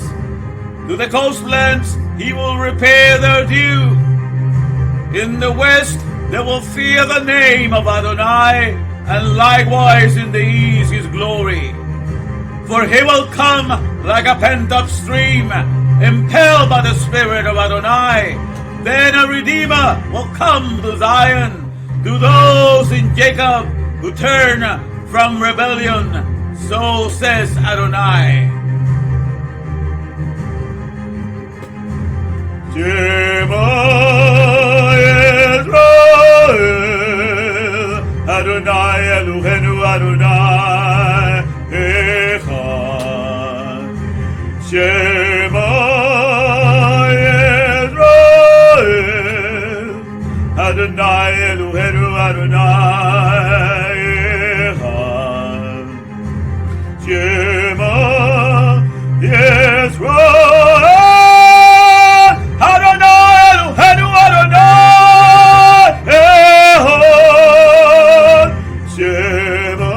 To the coastlands he will repay their due. In the west they will fear the name of Adonai, and likewise in the east his glory. For he will come like a pent-up stream, impelled by the Spirit of Adonai. Then a Redeemer will come to Zion, to those in Jacob who turn from rebellion. So says Adonai. Shema Yisrael, Adonai Eloheinu Adonai Shema Yisrael, Adonai Eloheinu Adonai Echad. Shema Yisrael, Adonai Eloheinu Adonai Echad. Shema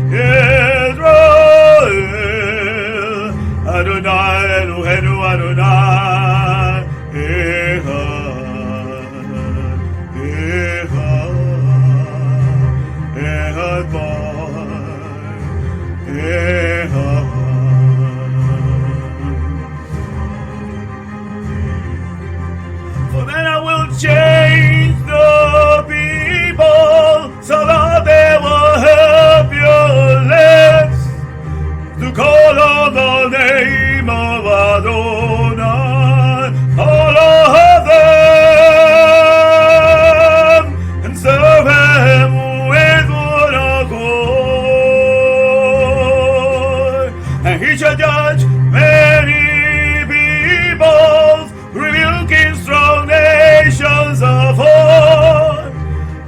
Yisrael, Adonai Eloheinu Adonai Echad. Echad Echad. For then I will change the people so that they will help your lips to call on the name of Adonai, all of them, and serve Him with one accord. And He shall judge many peoples, rebuking strong nations of old.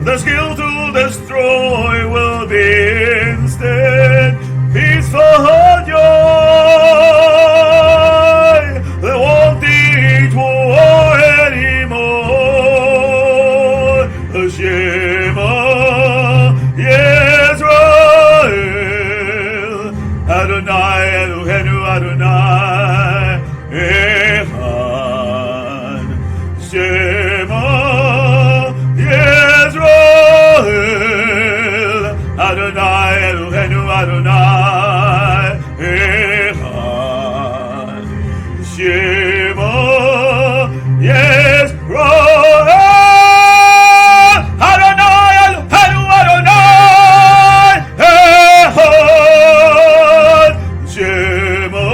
The skill to destroy will be instead peaceful joy. They won't teach war anymore. The Shema Yisrael, Adonai Eloheinu Adonai Echad. Shema Yisrael, Adonai Eloheinu Adonai Echad. Shema Yisrael, Adonai Eloheinu Adonai Echad. Shema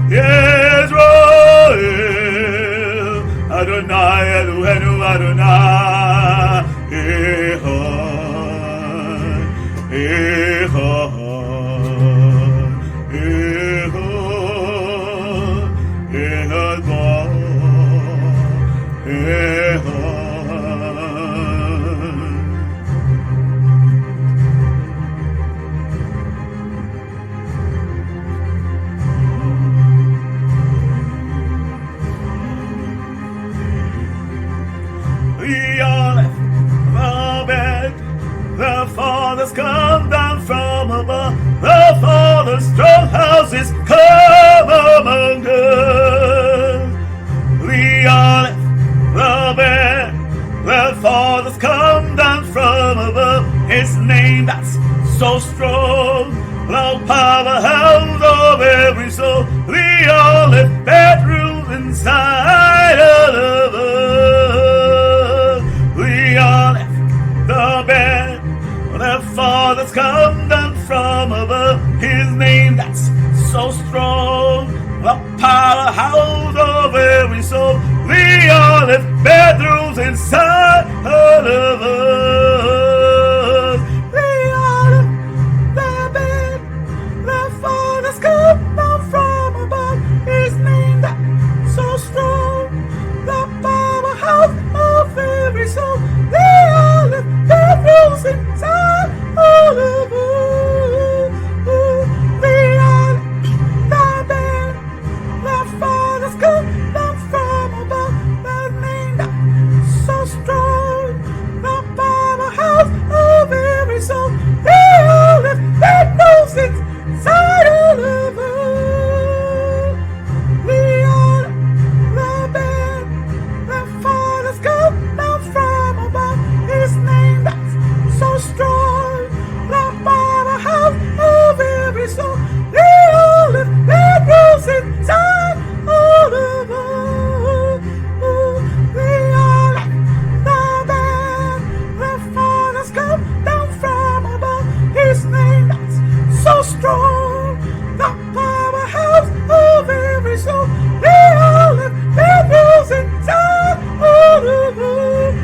Yisrael, Adonai Eloheinu Adonai Echad. Echad. Echad Echad. The Aleph, the Bet, the fathers come down from above, the Father's strong houses come among us. The Aleph, the Bet, the fathers come down from above, His name that's so strong, the powerhouse of every soul. The Aleph, Bet rules inside of us. The Aleph, the Bet, the fathers come down from above, His name that's so strong, the powerhouse of every soul. The Aleph, Bet rules inside of us. The Aleph, the Bet, the fathers come down from above, His name that's so strong, the powerhouse of every soul. The Aleph, Bet rules inside all of us. The Aleph, the Bet, the fathers come down from above, the name that's so strong, the powerhouse of every soul. The Aleph, Bet rules inside all of us. The Aleph, the Bet, the fathers come down from above, His name that's so strong, the powerhouse of every soul. The Aleph, Bet rules inside all of us. The Aleph, the Bet, the fathers come down from above, His name that's so strong, the powerhouse of every soul. The Aleph, Bet rules inside all of us.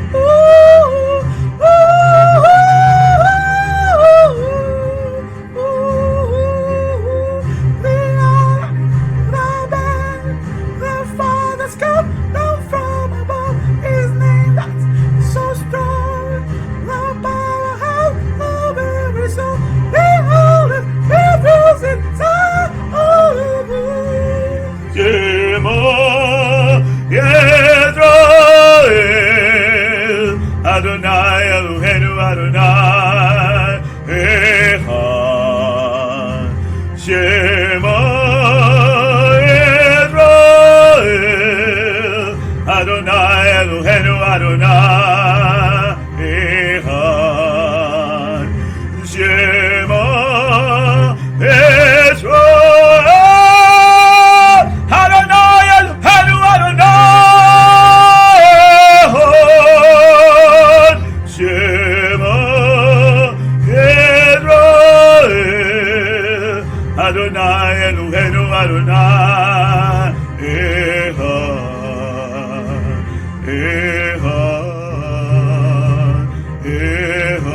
Shema Israel, Adonai Eloheinu Adonai Echad. Shema Israel, Adonai Eloheinu Adonai Echad. Shema Israel, Adonai Eloheinu Adonai Echad. Echad. Echad.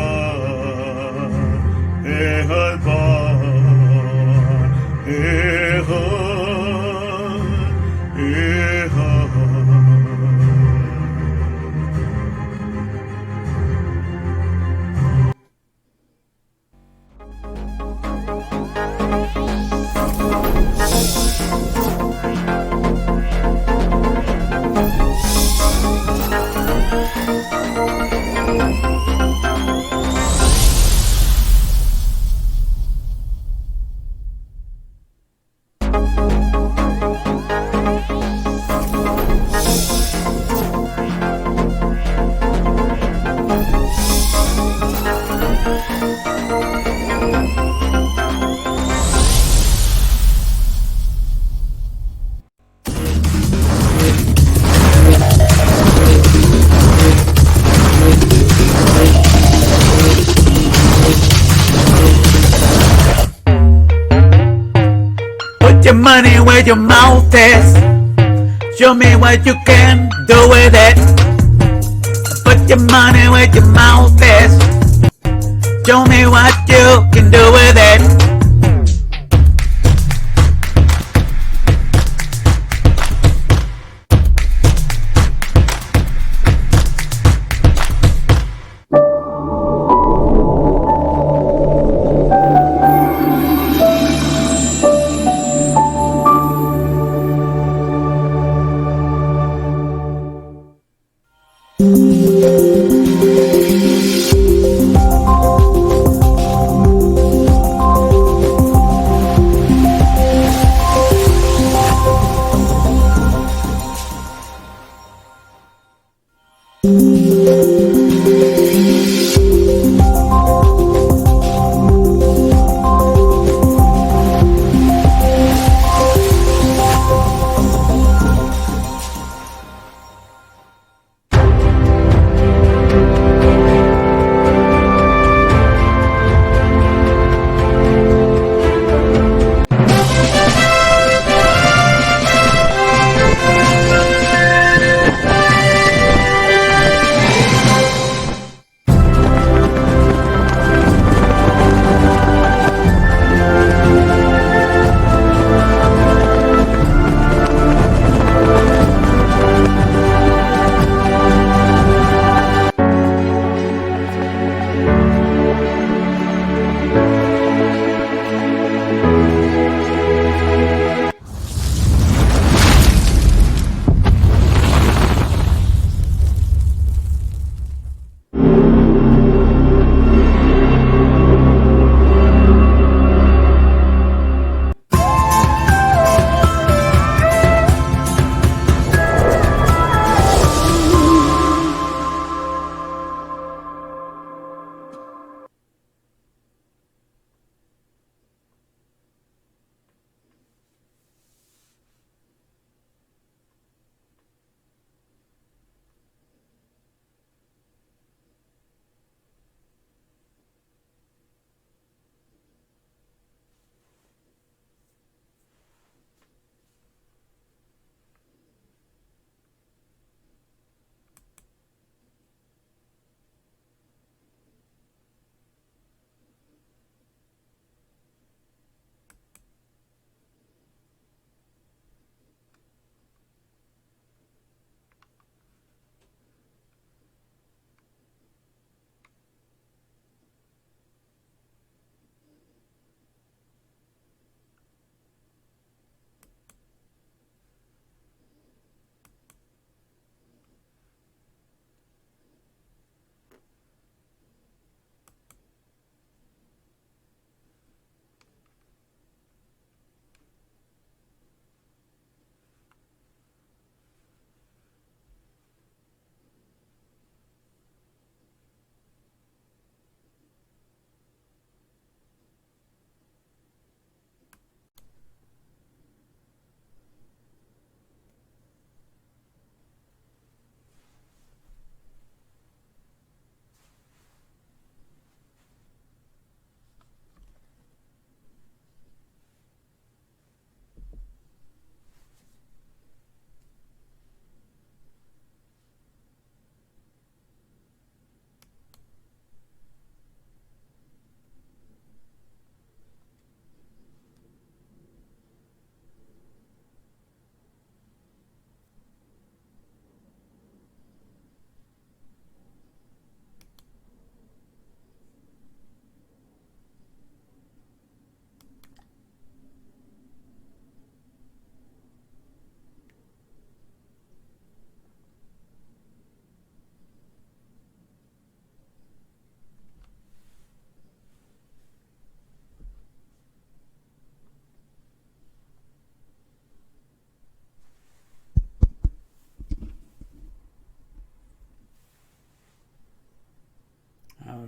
Echad Bar. Echad. Echad. Put your money where your mouth is. Show me what you can do with it. Put your money where your mouth is. Show me what you can do with it.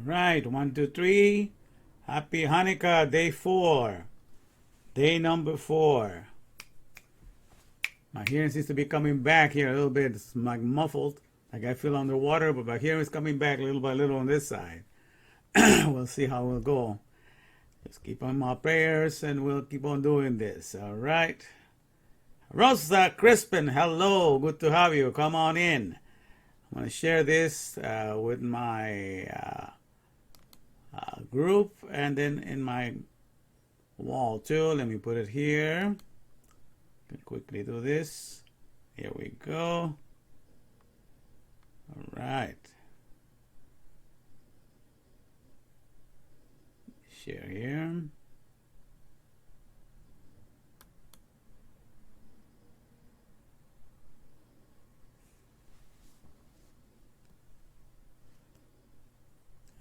right, 1, 2, 3. Happy Hanukkah, day 4. Day number 4. My hearing seems to be coming back here a little bit. It's like muffled, like I feel underwater, but my hearing is coming back little by little on this side. We'll see how we'll go. Just keep on my prayers and we'll keep on doing this. All right. Rosa Crispin, hello. Good to have you. Come on in. I'm going to share this with my group and then in my wall too. Let me put it here. Can quickly do this. Here we go. All right. Share here.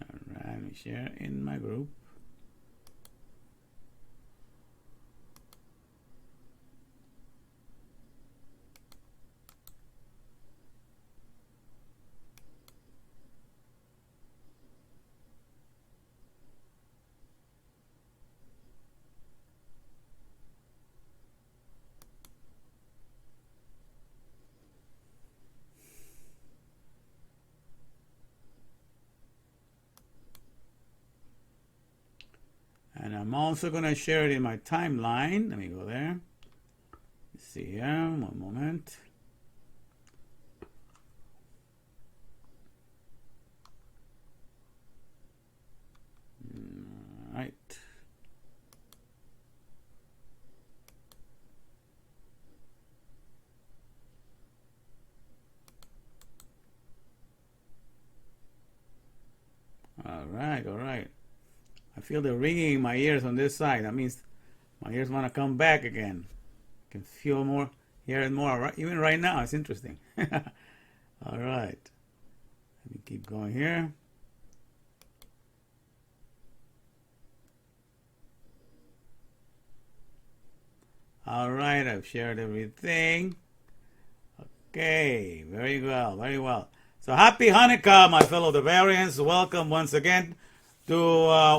All right, let me share in my group. And I'm also going to share it in my timeline. Let me go there. Let's see here. One moment. All right. All right. All right. I feel the ringing in my ears on this side. That means my ears want to come back again. I can feel more, hear it more. Right? Even right now, it's interesting. All right. Let me keep going here. All right, I've shared everything. Okay, very well, very well. So happy Hanukkah, my fellow Bavarians. Welcome once again to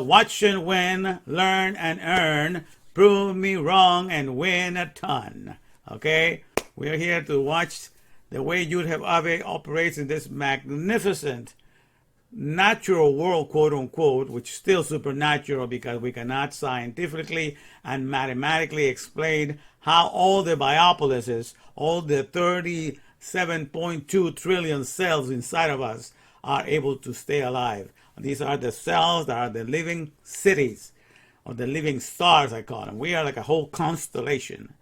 watch and win, learn and earn, prove me wrong and win a ton. Okay? We're here to watch the way Yud Ave operates in this magnificent natural world, quote unquote, which is still supernatural because we cannot scientifically and mathematically explain how all the biopolises, all the 37.2 trillion cells inside of us are able to stay alive. These are the cells that are the living cities, or the living stars, I call them. We are like a whole constellation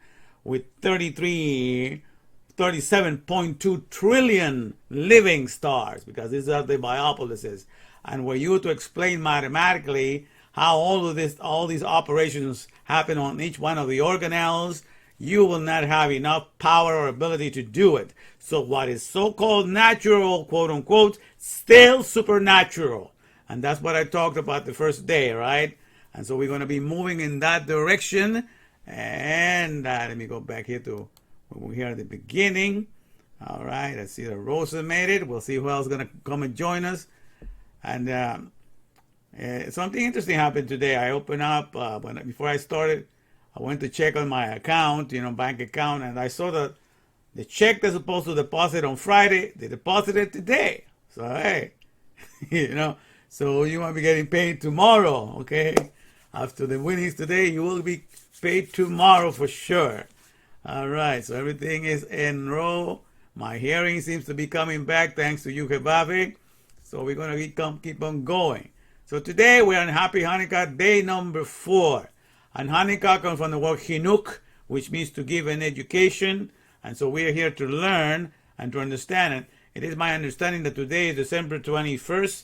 with 37.2 trillion living stars, because these are the biopolises. And were you to explain mathematically how all these operations happen on each one of the organelles, you will not have enough power or ability to do it. So what is so-called natural, quote unquote, still supernatural. And that's what I talked about the first day, right? And so we're going to be moving in that direction. And let me go back here to when we're here at the beginning. All right, I see that Rosa made it. We'll see who else is going to come and join us. And something interesting happened today. I opened up, before I started, I went to check on my account, bank account, and I saw that the check they're supposed to deposit on Friday, they deposited today. So, hey, so you might be getting paid tomorrow, okay? After the winnings today, you will be paid tomorrow for sure. All right, so everything is in row. My hearing seems to be coming back thanks to Yukebabe. So we're going to keep on going. So today we're on Happy Hanukkah, day number 4. And Hanukkah comes from the word Hinuk, which means to give an education. And so we are here to learn and to understand it. It is my understanding that today is December 21st.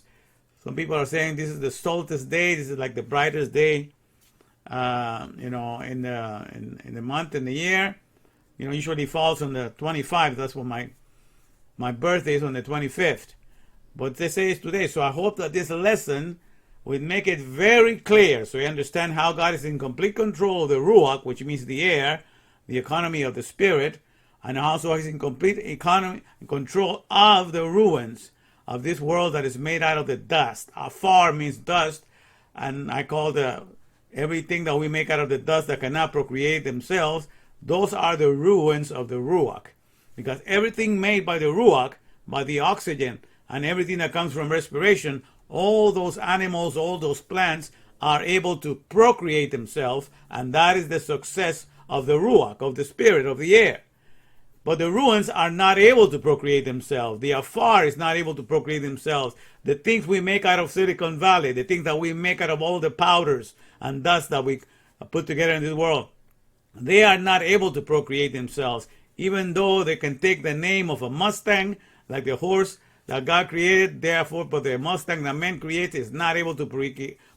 Some people are saying this is the solstice day. This is like the brightest day, in the month and the year. Usually falls on the 25th. That's what my birthday is, on the 25th. But they say it's today. So I hope that this lesson will make it very clear, so you understand how God is in complete control of the Ruach, which means the air, the economy of the spirit, and also He's in complete control of the ruins, of this world that is made out of the dust. Afar means dust, and I call everything that we make out of the dust that cannot procreate themselves, those are the ruins of the Ruach. Because everything made by the Ruach, by the oxygen, and everything that comes from respiration, all those animals, all those plants are able to procreate themselves, and that is the success of the Ruach, of the spirit, of the air. But the ruins are not able to procreate themselves. The Afar is not able to procreate themselves. The things we make out of Silicon Valley, the things that we make out of all the powders and dust that we put together in this world, they are not able to procreate themselves, even though they can take the name of a Mustang, like the horse that God created, therefore, but the Mustang that man creates is not able to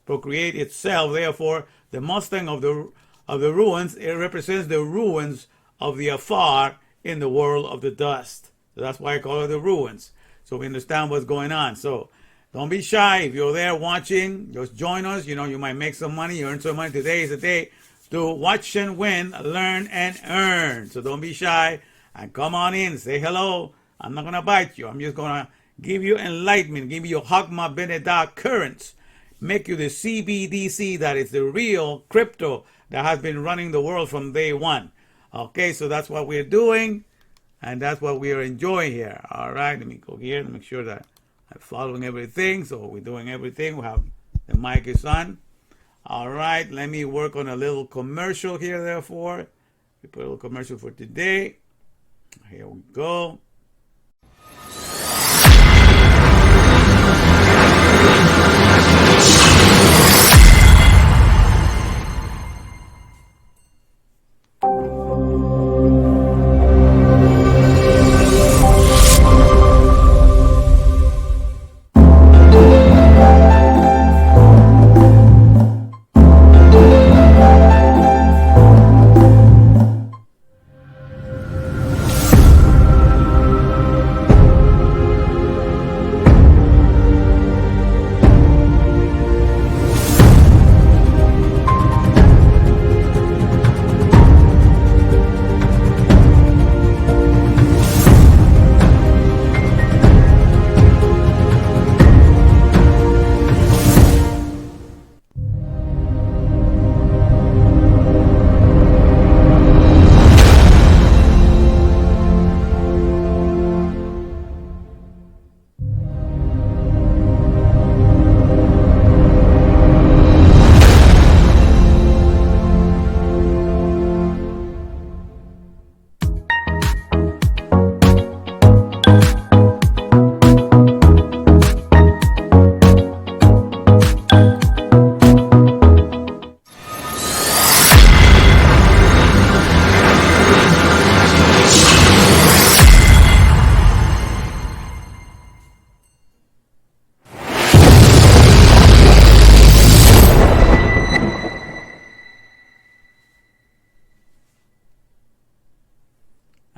procreate itself. Therefore, the Mustang of the ruins, it represents the ruins of the Afar in the world of the dust. So that's why I call it the ruins. So we understand what's going on. So don't be shy. If you're there watching, just join us. You know, you might make some money, you earn some money. Today is the day to watch and win, learn and earn. So don't be shy and come on in, say hello. I'm not going to bite you. I'm just going to give you enlightenment, give you Hagma Benedah currents, make you the CBDC that is the real crypto that has been running the world from day one. Okay, so that's what we're doing, and that's what we are enjoying here. All right, let me go here and make sure that I'm following everything. So we're doing everything. We have the mic is on. All right, let me work on a little commercial here, therefore. We put a little commercial for today. Here we go.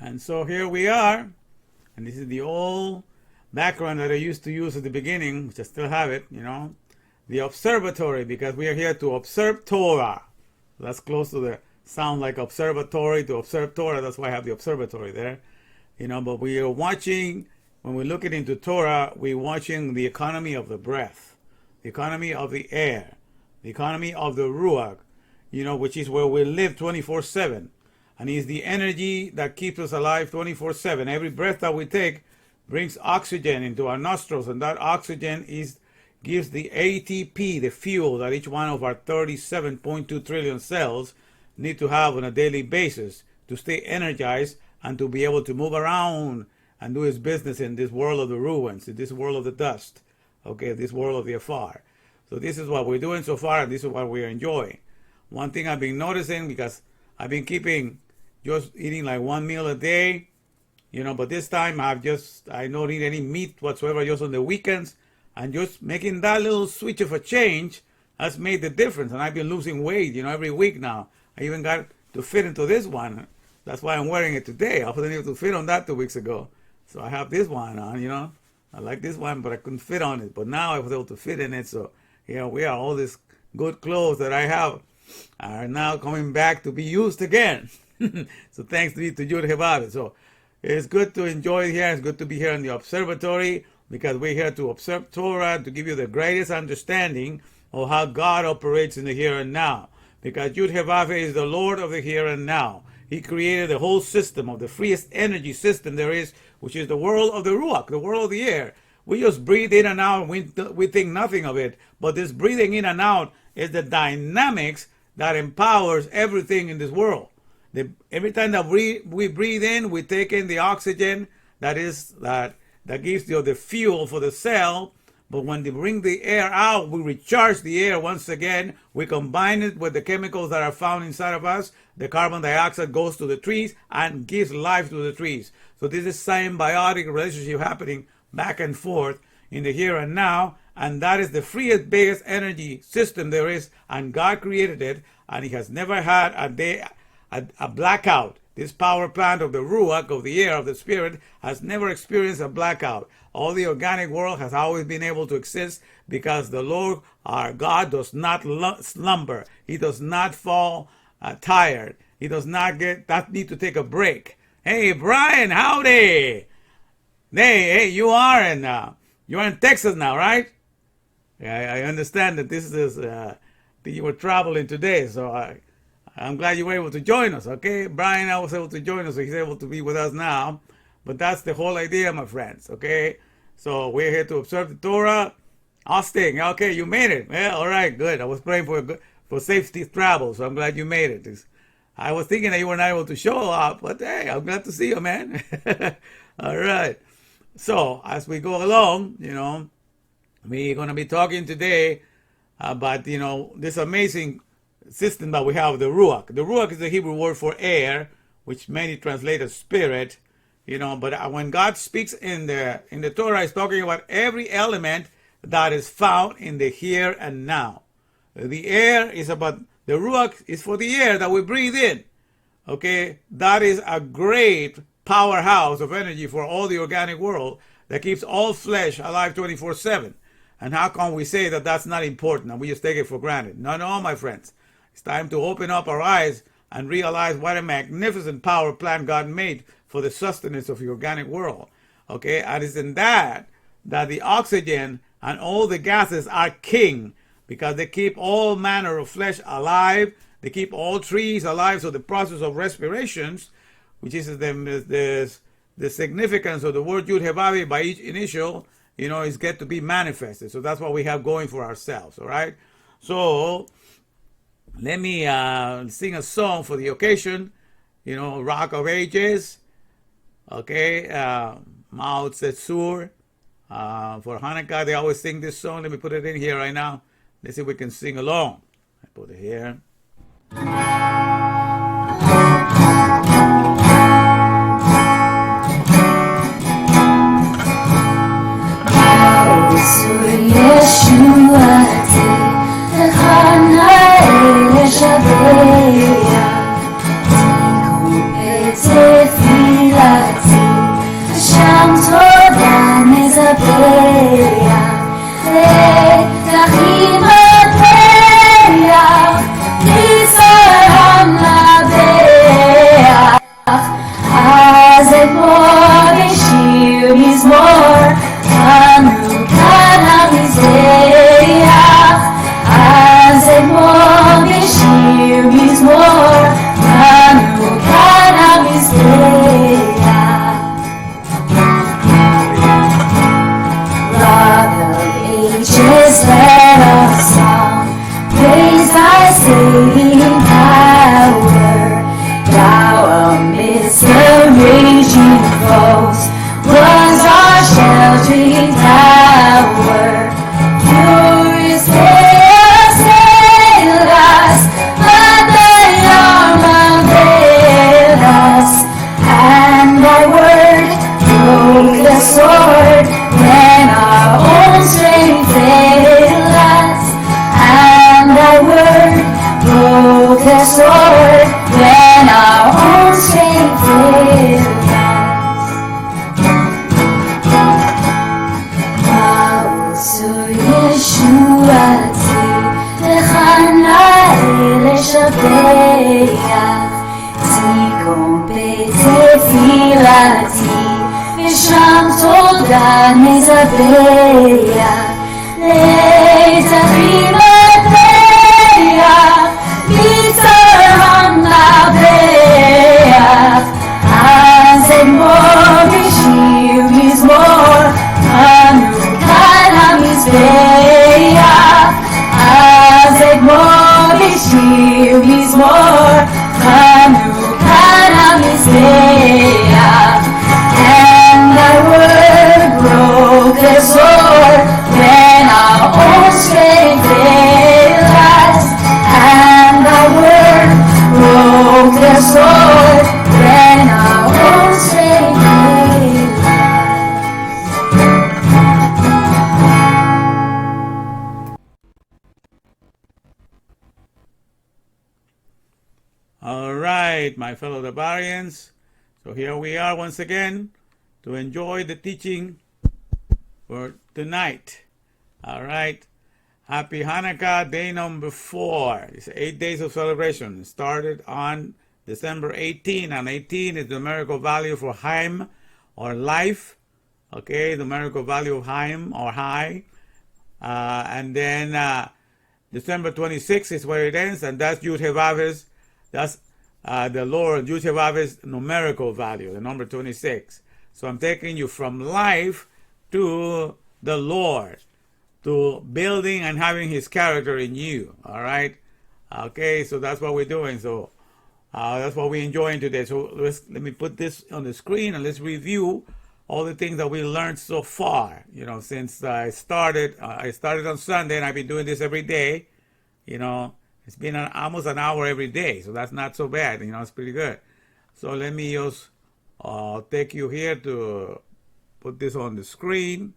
And so here we are, and this is the old background that I used to use at the beginning, which I still have it, you know, the observatory, because we are here to observe Torah. That's close to the sound like observatory to observe Torah. That's why I have the observatory there, you know. But we are watching, when we're looking into Torah, we're watching the economy of the breath, the economy of the air, the economy of the Ruach, you know, which is where we live 24/7. And is the energy that keeps us alive 24/7. Every breath that we take brings oxygen into our nostrils, and that oxygen gives the ATP, the fuel that each one of our 37.2 trillion cells need to have on a daily basis to stay energized and to be able to move around and do his business in this world of the ruins, in this world of the dust, okay, this world of the Afar. So this is what we're doing so far, and this is what we're enjoying. One thing I've been noticing, because I've been just eating like one meal a day, you know, but this time I don't eat any meat whatsoever, just on the weekends, and just making that little switch of a change has made the difference. And I've been losing weight, you know, every week now. I even got to fit into this one. That's why I'm wearing it today. I wasn't able to fit on that 2 weeks ago. So I have this one on, you know. I like this one, but I couldn't fit on it. But now I was able to fit in it. So here we are. All these good clothes that I have are now coming back to be used again. So thanks to you, Yud Hebab. So it's good to enjoy it here. It's good to be here in the observatory. because we're here to observe Torah, to give you the greatest understanding of how God operates in the here and now. Because Yud He Vav He is the Lord of the here and now. He created the whole system of the freest energy system there is, which is the world of the Ruach, the world of the air. We just breathe in and out, and we think nothing of it. But this breathing in and out is the dynamics that empowers everything in this world. Every time that we breathe in, we take in the oxygen that gives you the fuel for the cell. But when they bring the air out, we recharge the air once again. We combine it with the chemicals that are found inside of us. The carbon dioxide goes to the trees and gives life to the trees. So this is symbiotic relationship happening back and forth in the here and now. And that is the freest, biggest energy system there is. And God created it. And He has never had a blackout. This power plant of the Ruach, of the air, of the Spirit, has never experienced a blackout. All the organic world has always been able to exist because the Lord, our God, does not slumber. He does not fall tired. He does not need to take a break. Hey, Brian, howdy. Hey, you're in Texas now, right? Yeah, I understand that this is you were traveling today, so I'm glad you were able to join us. Okay, Brian, I was able to join us, so he's able to be with us now. But that's the whole idea, my friends, okay? So we're here to observe the Torah. Austin, okay, you made it. Yeah, all right, good. I was praying for safety travel, so I'm glad you made it. I was thinking that you were not able to show up, but hey, I'm glad to see you, man. All right. So as we go along, we're going to be talking today about, this amazing system that we have, the Ruach. The Ruach is the Hebrew word for air, which many translate as spirit. But when God speaks in the Torah, He's talking about every element that is found in the here and now. The air is about, the Ruach is for the air that we breathe in. Okay, that is a great powerhouse of energy for all the organic world that keeps all flesh alive 24/7. And how come we say that that's not important and we just take it for granted? No, my friends. It's time to open up our eyes and realize what a magnificent power plant God made for the sustenance of the organic world. Okay, and it's in that the oxygen and all the gases are king, because they keep all manner of flesh alive. They keep all trees alive. So the process of respirations, which is the significance of the word Yud He Vav He by each initial, is get to be manifested. So that's what we have going for ourselves. All right. So let me sing a song for the occasion. Rock of Ages. Okay, Mao Tse-Sur. For Hanukkah, they always sing this song. Let me put it in here right now. Let's see if we can sing along. I put it here. שם תודה נזבח, לזבים אבח, מצר המנבח, אז אגמור בשיר מזמור, חנוכת המזבח, אז אגמור בשיר מזמור, חנוכת המזבח. And thy word broke the sword when our own strength failed us. And thy word broke the sword when our own strength failed All right, my fellow Barbarians. So here we are once again to enjoy the teaching for tonight. All right. Happy Hanukkah, day number 4. It's 8 days of celebration. It started on December 18, and 18 is the numerical value for Haim or life. Okay, the numerical value of Haim or high. And then December 26 is where it ends, and that's Yud Hevavis. That's the Lord, Yud Hevavis numerical value, the number 26. So I'm taking you from life to the Lord, to building and having His character in you. All right? Okay, so that's what we're doing. So that's what we're enjoying today. So let me put this on the screen and let's review all the things that we learned so far. You know, since I started on Sunday, and I've been doing this every day. You know, it's been almost an hour every day, so that's not so bad. You know, it's pretty good. So let me just take you here to put this on the screen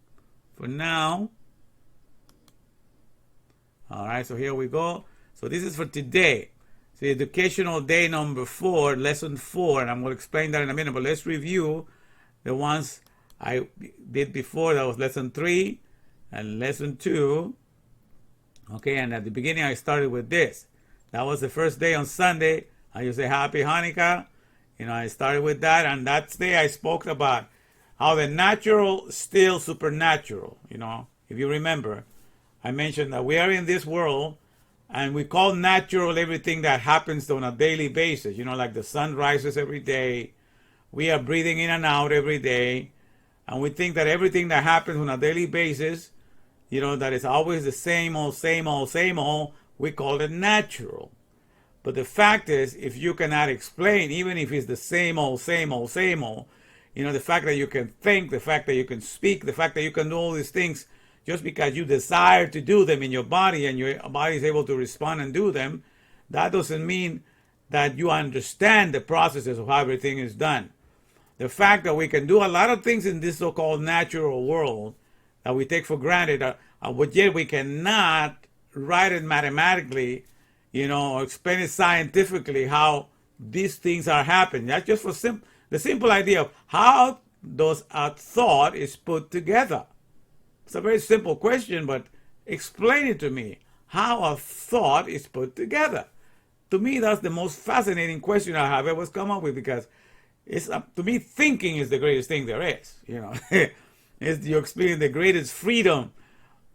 for now. All right, so here we go. So this is for today. So educational day number 4, lesson 4, and I'm going to explain that in a minute, but let's review the ones I did before. That was lesson 3 and lesson 2. Okay, and at the beginning I started with this. That was the first day on Sunday. I used to say Happy Hanukkah. You know, I started with that, and that day I spoke about how the natural is still supernatural. You know, if you remember, I mentioned that we are in this world, and we call natural everything that happens on a daily basis. You know, like the sun rises every day. We are breathing in and out every day, and we think that everything that happens on a daily basis, you know, that is always the same old, same old, same old, we call it natural. But the fact is, if you cannot explain, even if it's the same old, same old, same old, you know, the fact that you can think, the fact that you can speak, the fact that you can do all these things just because you desire to do them in your body and your body is able to respond and do them, that doesn't mean that you understand the processes of how everything is done. The fact that we can do a lot of things in this so-called natural world that we take for granted, but yet we cannot write it mathematically, you know, or explain it scientifically how these things are happening. That's just for the simple idea of how does a thought is put together. It's a very simple question, but explain it to me. How a thought is put together. To me, that's the most fascinating question I have ever come up with, because it's to me, thinking is the greatest thing there is. You know, you experience the greatest freedom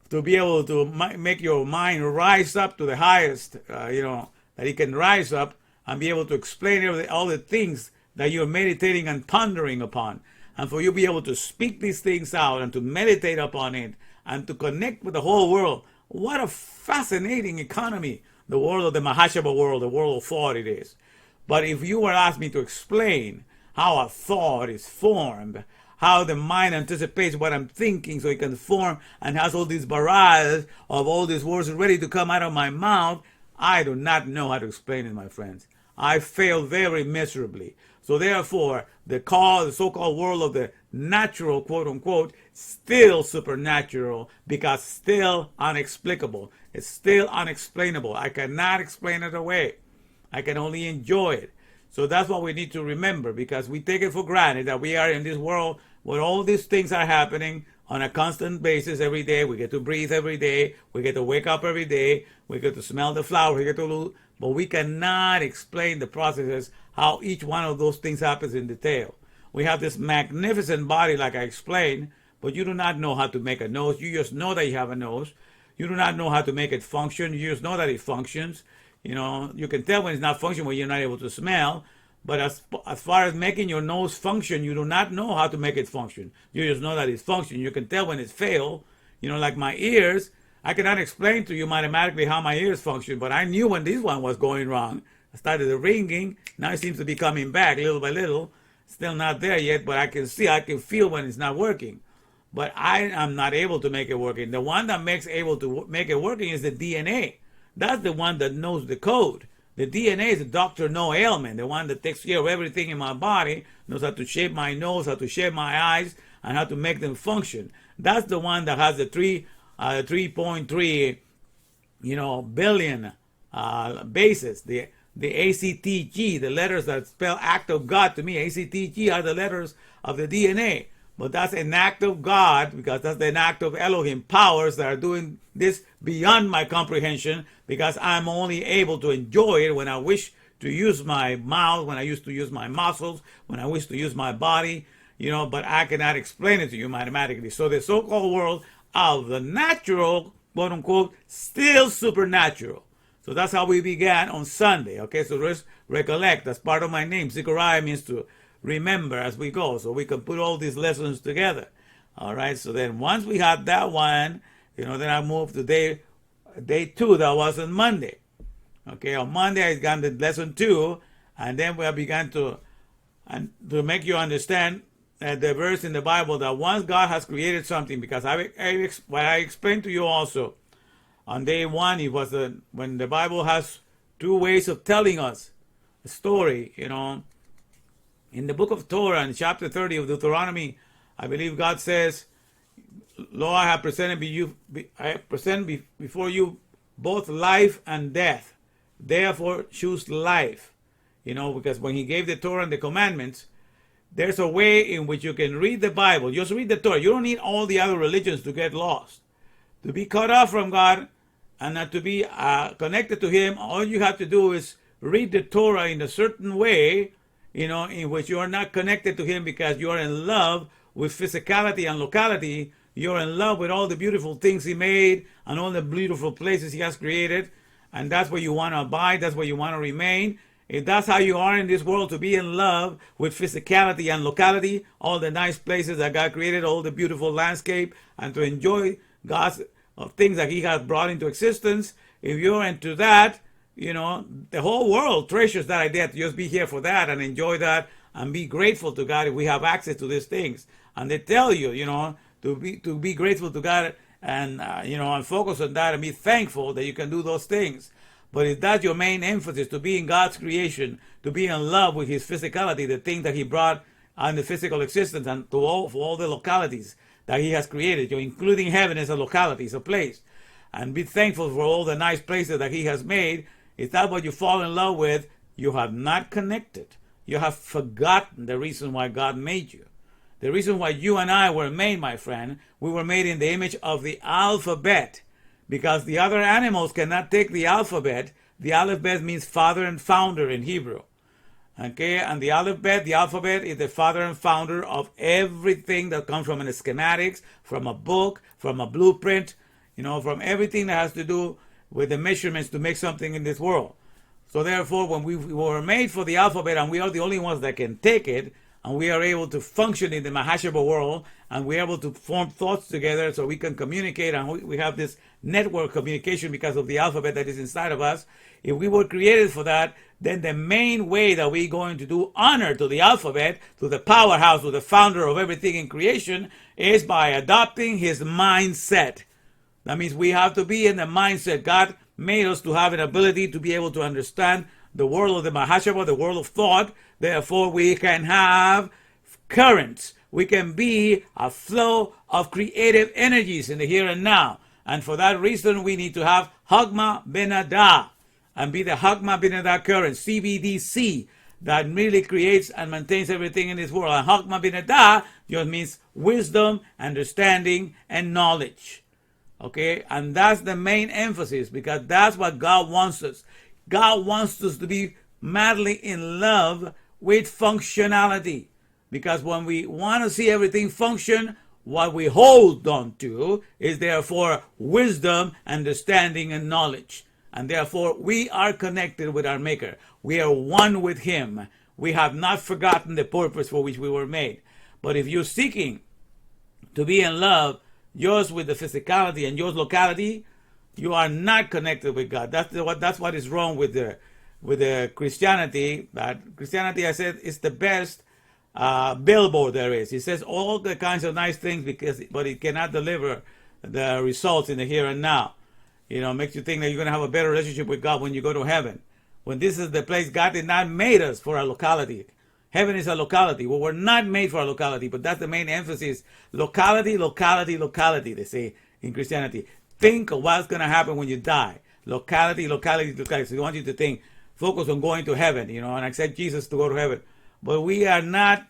to be able to make your mind rise up to the highest, you know, that it can rise up and be able to explain all the things that you're meditating and pondering upon. And for you to be able to speak these things out and to meditate upon it and to connect with the whole world. What a fascinating economy the world of the Mahashaba world, the world of thought it is. But if you were asked me to explain how a thought is formed, how the mind anticipates what I'm thinking so it can form and has all these barrages of all these words ready to come out of my mouth, I do not know how to explain it, my friends. I fail very miserably. So therefore, the so-called world of the natural, quote unquote, still supernatural, because still unexplicable. It's still unexplainable. I cannot explain it away. I can only enjoy it. So that's what we need to remember, because we take it for granted that we are in this world where all these things are happening on a constant basis every day. We get to breathe every day. We get to wake up every day. We get to smell the flowers. We get to but we cannot explain the processes, how each one of those things happens in detail. we have this magnificent body, like I explained, but you do not know how to make a nose. You just know that you have a nose. You do not know how to make it function. You just know that it functions. You know, you can tell when it's not functioning when you're not able to smell. But as far as making your nose function, you do not know how to make it function. You just know that it's functioning. You can tell when it's failed. You know, like my ears, I cannot explain to you mathematically how my ears function, but I knew when this one was going wrong. I started ringing. Now it seems to be coming back little by little. Still not there yet, but I can feel when it's not working. But I am not able to make it working. The one that makes able to make it working is the DNA. That's the one that knows the code. The DNA is the doctor no ailment, the one that takes care of everything in my body, knows how to shape my nose, how to shape my eyes, and how to make them function. That's the one that has the 3.3, billion bases. The ACTG, the letters that spell act of God to me, ACTG are the letters of the DNA. But that's an act of God, because that's an act of Elohim, powers that are doing this beyond my comprehension, because I'm only able to enjoy it when I wish to use my mouth, when I used to use my muscles, when I wish to use my body, but I cannot explain it to you mathematically. So the so-called world of the natural, quote unquote, still supernatural. So that's how we began on Sunday. Okay, so just recollect, that's part of my name. Zechariah means to remember as we go, so we can put all these lessons together. All right, so then once we had that one, then I moved to day 2. That was on Monday. Okay, on Monday I got the lesson 2, and then we began to make you understand the verse in the Bible that once God has created something, because what I explained to you also on day 1, it was when the Bible has 2 ways of telling us a story. In the book of Torah, in chapter 30 of Deuteronomy, I believe God says, "Lo, I have presented before you both life and death. Therefore, choose life." Because when He gave the Torah and the commandments, there's a way in which you can read the Bible. Just read the Torah. You don't need all the other religions to get lost. To be cut off from God and not to be connected to Him, all you have to do is read the Torah in a certain way, in which you are not connected to Him because you are in love with physicality and locality. You're in love with all the beautiful things He made and all the beautiful places He has created. And that's where you want to abide. That's where you want to remain. If that's how you are in this world, to be in love with physicality and locality, all the nice places that God created, all the beautiful landscape, and to enjoy God's things that He has brought into existence, if you're into that, the whole world treasures that idea to just be here for that and enjoy that and be grateful to God if we have access to these things. And they tell you, to be grateful to God and, and focus on that and be thankful that you can do those things. But if that's your main emphasis, to be in God's creation, to be in love with His physicality, the thing that He brought on the physical existence, and for all the localities that He has created, including heaven as a locality, as a place, and be thankful for all the nice places that He has made, if that's what you fall in love with, you have not connected. You have forgotten the reason why God made you. The reason why you and I were made, my friend, we were made in the image of the alphabet, because the other animals cannot take the alphabet. The alphabet means father and founder in Hebrew. Okay, and the alphabet is the father and founder of everything that comes from the schematics, from a book, from a blueprint, from everything that has to do with the measurements to make something in this world. So therefore, when we were made for the alphabet, and we are the only ones that can take it, and we are able to function in the Mahashaba world, and we're able to form thoughts together so we can communicate, and we have this network communication because of the alphabet that is inside of us. If we were created for that, then the main way that we're going to do honor to the alphabet, to the powerhouse, to the founder of everything in creation, is by adopting His mindset. That means we have to be in the mindset. God made us to have an ability to be able to understand the world of the Mahashaba, the world of thought. Therefore, we can have currents. We can be a flow of creative energies in the here and now. And for that reason, we need to have Hagma Benadah and be the Hagma Benadah current, CBDC, that really creates and maintains everything in this world. And Hagma Benadah just means wisdom, understanding, and knowledge. Okay, and that's the main emphasis, because that's what God wants us. God wants us to be madly in love with functionality. Because when we want to see everything function, what we hold on to is therefore wisdom, understanding, and knowledge. And therefore, we are connected with our Maker. We are one with Him. We have not forgotten the purpose for which we were made. But if you're seeking to be in love yours with the physicality and yours locality, you are not connected with God. That's what is wrong with the Christianity. That Christianity, I said, is the best billboard there is. It says all the kinds of nice things but it cannot deliver the results in the here and now. Makes you think that you're going to have a better relationship with God when you go to heaven. When this is the place, God did not made us for our locality. Heaven is a locality. Well, we're not made for a locality, but that's the main emphasis. Locality, locality, locality, they say in Christianity. Think of what's going to happen when you die. Locality, locality, locality. So they want you to think, focus on going to heaven, and accept Jesus to go to heaven. But we are not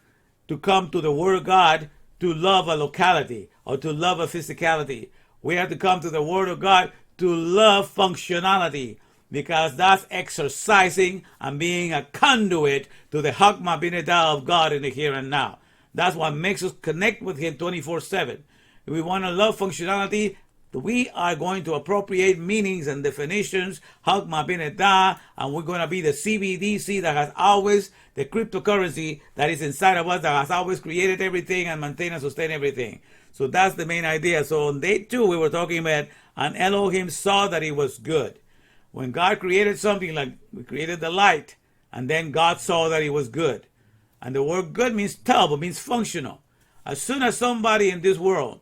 to come to the Word of God to love a locality or to love a physicality. We have to come to the Word of God to love functionality, because that's exercising and being a conduit to the Hakma Bineda of God in the here and now. That's what makes us connect with Him 24/7. If we want to love functionality, we are going to appropriate meanings and definitions, Hakma Bineda, and we're going to be the CBDC that has always, the cryptocurrency that is inside of us, that has always created everything and maintained and sustained everything. So that's the main idea. So on day 2, we were talking about, and Elohim saw that it was good. When God created something, like we created the light, and then God saw that it was good. And the word good means tub, it means functional. As soon as somebody in this world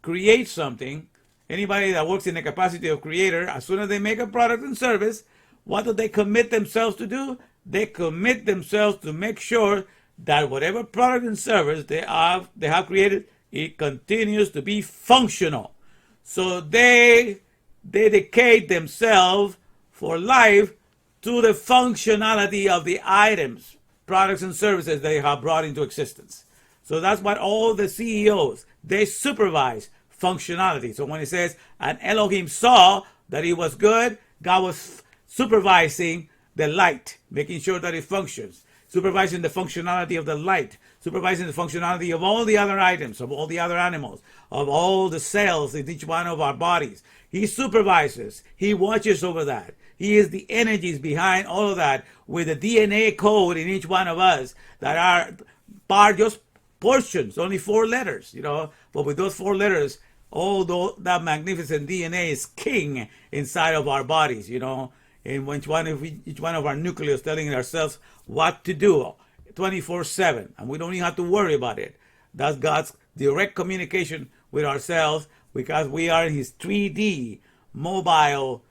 creates something, anybody that works in the capacity of creator, as soon as they make a product and service, what do they commit themselves to do? They commit themselves to make sure that whatever product and service they have created, it continues to be functional. So they dedicate themselves for life to the functionality of the items, products, and services they have brought into existence. So that's what all the CEOs, they supervise functionality. So when it says, and Elohim saw that it was good, God was supervising the light, making sure that it functions, supervising the functionality of the light, supervising the functionality of all the other items, of all the other animals, of all the cells in each one of our bodies. He supervises. He watches over that. He is the energies behind all of that, with the DNA code in each one of us that are just portions, only 4 letters, But with those 4 letters, that magnificent DNA is king inside of our bodies, And each one of our nucleus telling ourselves what to do 24/7, and we don't even have to worry about it. That's God's direct communication with ourselves, because we are in His 3D mobile,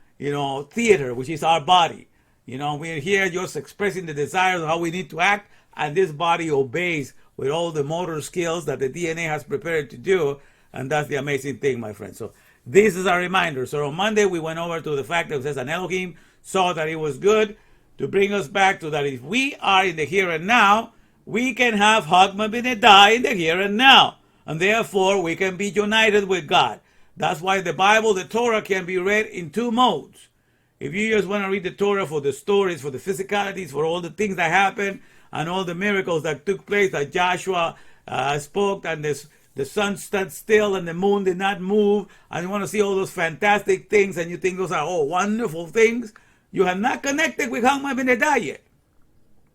theater, which is our body. We're here just expressing the desires of how we need to act, and this body obeys with all the motor skills that the DNA has prepared to do, and that's the amazing thing, my friend. So this is a reminder. So on Monday, we went over to the fact that it says, and Elohim saw that it was good, to bring us back to that if we are in the here and now, we can have Hakma Bineda in the here and now. And therefore, we can be united with God. That's why the Bible, the Torah, can be read in 2 modes. If you just want to read the Torah for the stories, for the physicalities, for all the things that happened, and all the miracles that took place, that Joshua spoke, and the sun stood still and the moon did not move, and you want to see all those fantastic things, and you think those are wonderful things, you have not connected with Hakma Bineda yet.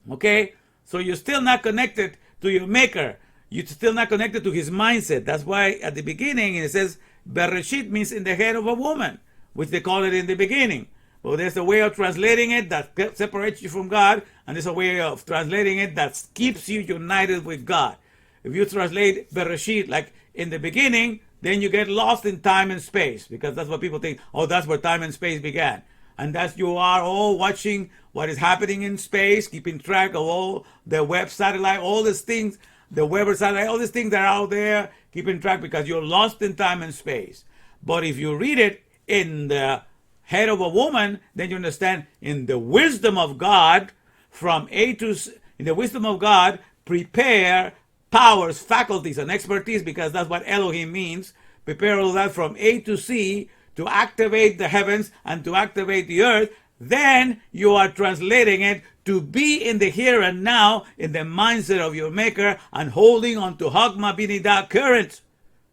Okay? So you're still not connected to your Maker. You're still not connected to His mindset. That's why at the beginning it says, Bereshit means in the head of a woman, which they call it in the beginning. Well, there's a way of translating it that separates you from God, and there's a way of translating it that keeps you united with God. If you translate Bereshit like in the beginning, then you get lost in time and space, because that's what people think, that's where time and space began. And that's you are all watching what is happening in space, keeping track of all the web satellite, all these things, the Weber satellite, all these things that are out there, keeping track, because you're lost in time and space. But if you read it in the head of a woman, then you understand in the wisdom of God, from A to C, in the wisdom of God, prepare powers, faculties, and expertise, because that's what Elohim means. Prepare all that from A to C to activate the heavens and to activate the earth. Then you are translating it to be in the here and now, in the mindset of your Maker, and holding on to Hagma Binidah current.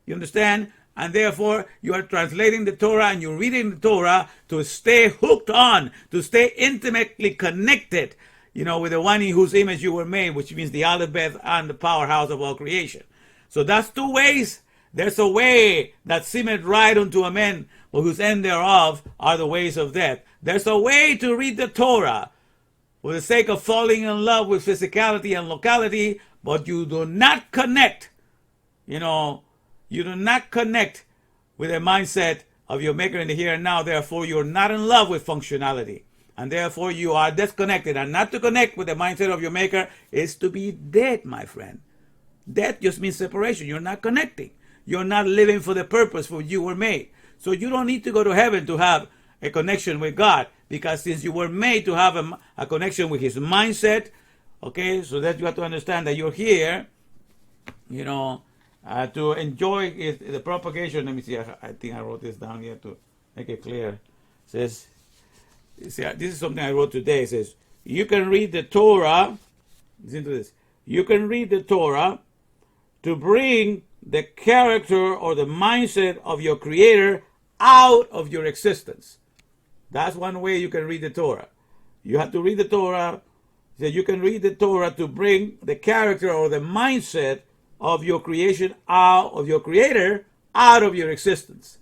You understand? And therefore, you are translating the Torah and you're reading the Torah to stay hooked on, to stay intimately connected, with the one in whose image you were made, which means the Aleph Beth and the powerhouse of all creation. So that's two ways. There's a way that seemeth right unto a man, but whose end thereof are the ways of death. There's a way to read the Torah for the sake of falling in love with physicality and locality, but you do not connect, you do not connect with the mindset of your Maker in the here and now. Therefore, you're not in love with functionality. And therefore, you are disconnected. And not to connect with the mindset of your Maker is to be dead, my friend. Death just means separation. You're not connecting. You're not living for the purpose for which you were made. So you don't need to go to heaven to have a connection with God, because since you were made to have a connection with His mindset, okay, so that you have to understand that you're here, to enjoy the propagation. Let me see, I think I wrote this down here to make it clear. It says, this is something I wrote today. It says, you can read the Torah, listen to this, you can read the Torah to bring the character or the mindset of your Creator out of your existence. That's one way you can read the Torah. You have to read the Torah, so you can read the Torah to bring the character or the mindset of your creation out of your Creator out of your existence.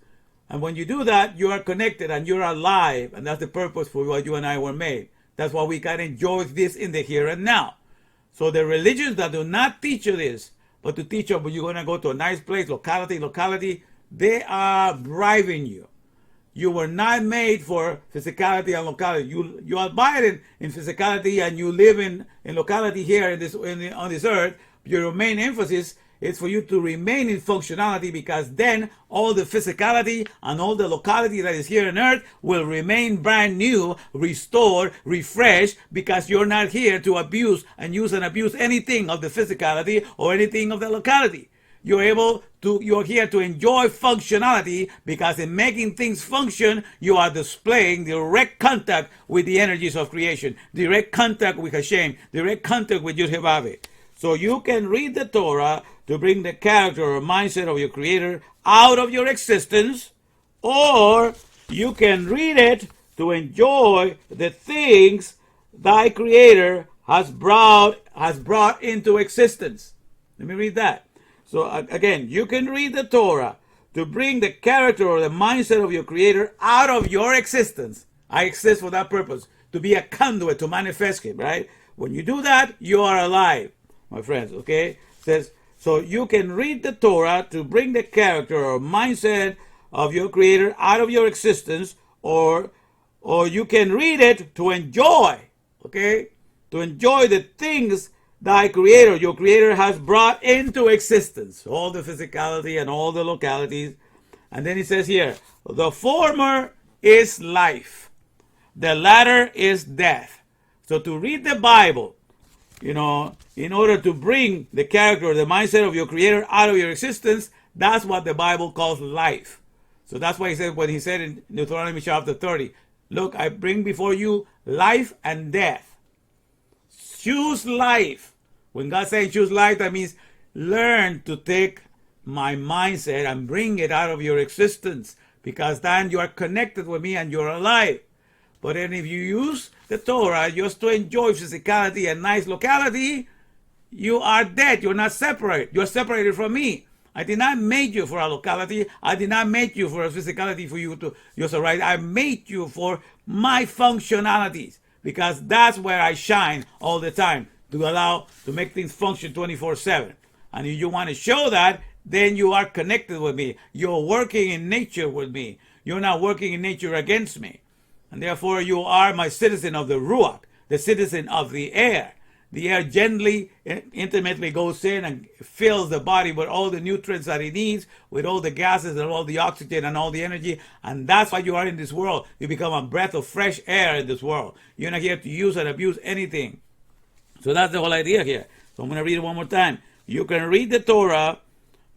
And when you do that, you are connected and you're alive, and that's the purpose for what you and I were made. That's why we can enjoy this in the here and now. So the religions that do not teach you this, but to teach you, but you're going to go to a nice place, locality, they are bribing you. You were not made for physicality and locality. You abide in physicality and you live in locality here on this earth. Your main emphasis is for you to remain in functionality, because then all the physicality and all the locality that is here on earth will remain brand new, restored, refreshed, because you're not here to abuse and use and abuse anything of the physicality or anything of the locality. You're here to enjoy functionality, because in making things function, you are displaying direct contact with the energies of creation, direct contact with Hashem, direct contact with Yud-Heh-Vav. So you can read the Torah to bring the character or mindset of your Creator out of your existence, or you can read it to enjoy the things thy Creator has brought into existence. Let me read that. So again, you can read the Torah to bring the character or the mindset of your Creator out of your existence. I exist for that purpose, to be a conduit, to manifest it, right? When you do that, you are alive, my friends, okay? It says, so you can read the Torah to bring the character or mindset of your Creator out of your existence, or you can read it to enjoy, okay? To enjoy the things thy Creator, your Creator, has brought into existence. All the physicality and all the localities. And then he says here, the former is life, the latter is death. So to read the Bible, in order to bring the character or the mindset of your Creator out of your existence, that's what the Bible calls life. So that's why he said, when he said in Deuteronomy chapter 30, look, I bring before you life and death. Choose life. When God says choose life, that means learn to take my mindset and bring it out of your existence, because then you are connected with me and you're alive. But then if you use the Torah just to enjoy physicality and nice locality, you are dead. You're not separate. You're separated from me. I did not make you for a locality. I did not make you for a physicality for you to just arrive. I made you for my functionalities, because that's where I shine all the time, to make things function 24/7. And if you want to show that, then you are connected with me. You're working in nature with me. You're not working in nature against me. And therefore you are my citizen of the Ruach, the citizen of the air. The air gently, intimately goes in and fills the body with all the nutrients that it needs, with all the gases and all the oxygen and all the energy. And that's why you are in this world. You become a breath of fresh air in this world. You're not here to use and abuse anything. So that's the whole idea here. So I'm going to read it one more time. You can read the Torah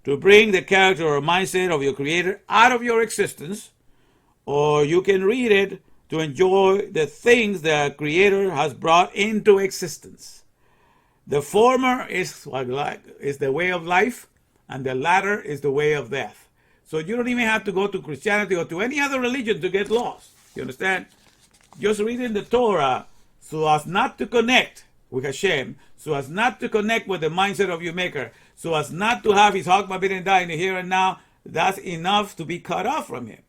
to bring the character or mindset of your Creator out of your existence, or you can read it to enjoy the things the Creator has brought into existence. The former is the way of life, and the latter is the way of death. So you don't even have to go to Christianity or to any other religion to get lost. You understand? Just reading the Torah so as not to connect with Hashem, so as not to connect with the mindset of your Maker, so as not to have his Hak Mabit and Die in the here and now, that's enough to be cut off from him.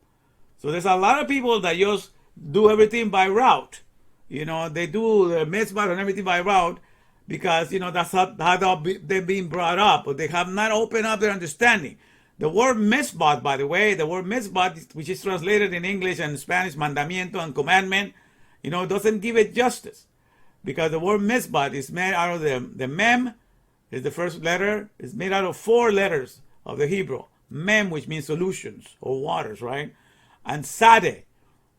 So there's a lot of people that just do everything by route. You know, they do the mitzvah and everything by route because, you know, that's how they're being brought up, but they have not opened up their understanding. The word mitzvah, by the way, the word mitzvah, which is translated in English and Spanish, mandamiento and commandment, you know, doesn't give it justice. Because the word mitzvah is made out of the mem, is the first letter, is made out of 4 letters of the Hebrew. Mem, which means solutions or waters, right? And sade.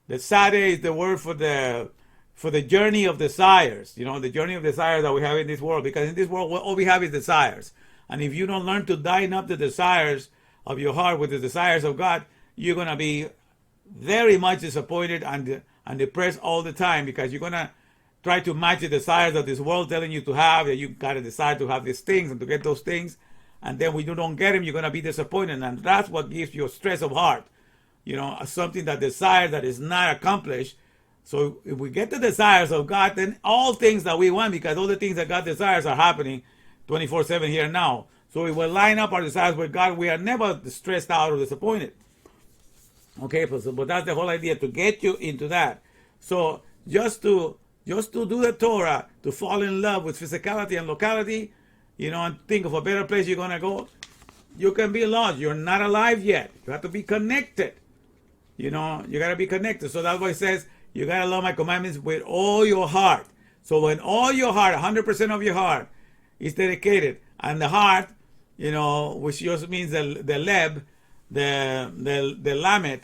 The sade is the word for the journey of desires. You know, the journey of desires that we have in this world. Because in this world, all we have is desires. And if you don't learn to line up the desires of your heart with the desires of God, you're going to be very much disappointed and depressed all the time, because you're going to try to match the desires of this world telling you to have, that you got to decide to have these things and to get those things. And then when you don't get them, you're going to be disappointed. And that's what gives you a stress of heart. You know, something that desires that is not accomplished. So if we get the desires of God, then all things that we want, because all the things that God desires are happening 24/7 here and now. So if we line up our desires with God, we are never stressed out or disappointed. Okay, but that's the whole idea, to get you into that. So just to do the Torah, to fall in love with physicality and locality, you know, and think of a better place you're going to go, you can be lost. You're not alive yet. You have to be connected. You know, you got to be connected. So that's why it says, you got to love my commandments with all your heart. So when all your heart, 100% of your heart is dedicated, and the heart, you know, which just means the leb, the lamet.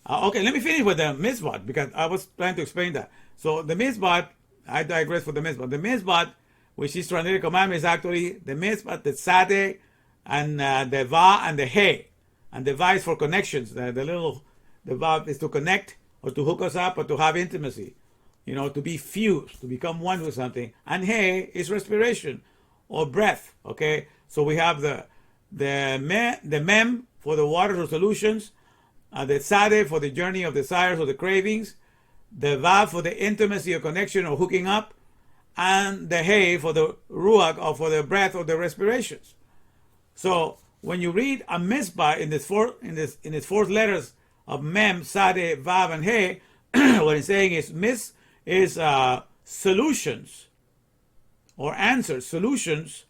Okay, let me finish with the mitzvah, because I was trying to explain that. So the mitzvah, I digress for the mitzvah. The mitzvah, which is translated commandment, is actually the mitzvah, the tzadeh, and the va and the he. And the va is for connections. The va is to connect, or to hook us up, or to have intimacy. You know, to be fused, to become one with something. And he is respiration, or breath. Okay, so we have the mem for the waters or solutions, the tzadeh for the journey of desires or the cravings, the vav for the intimacy or connection or hooking up, and the he for the ruach, or for the breath or the respirations. So when you read a mitzvah in its 4 letters of mem, tzadeh, vav, and he, what it's saying is solutions or answers, solutions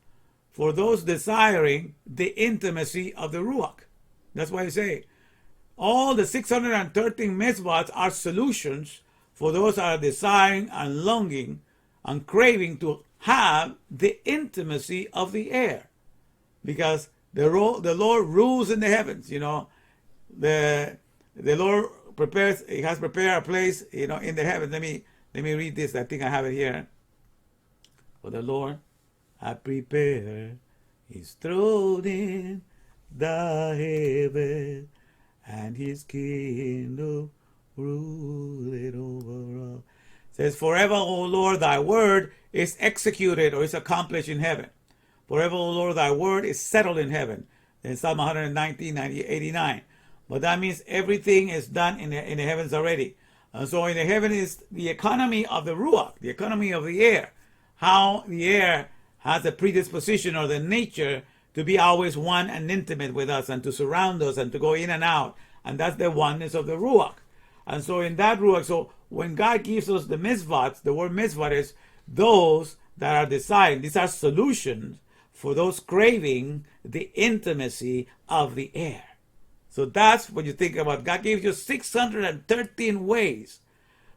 for those desiring the intimacy of the ruach. That's why I say all the 613 mitzvahs are solutions for those that are desiring and longing and craving to have the intimacy of the air. Because the Lord rules in the heavens, you know. The Lord has prepared a place, you know, in the heavens. Let me read this. I think I have it here. For the Lord hath prepared his throne in the heaven, and his kingdom ruleth over all. It says, forever, O Lord, thy word is executed, or is accomplished in heaven. Forever, O Lord, thy word is settled in heaven. In Psalm 119, 89. But that means everything is done in the heavens already. And so in the heaven is the economy of the ruach, the economy of the air. How the air has a predisposition or the nature to be always one and intimate with us, and to surround us, and to go in and out. And that's the oneness of the ruach. And so in that ruach, so when God gives us the mitzvahs, the word mitzvah is those that are designed. These are solutions for those craving the intimacy of the air. So that's what you think about. God gives you 613 ways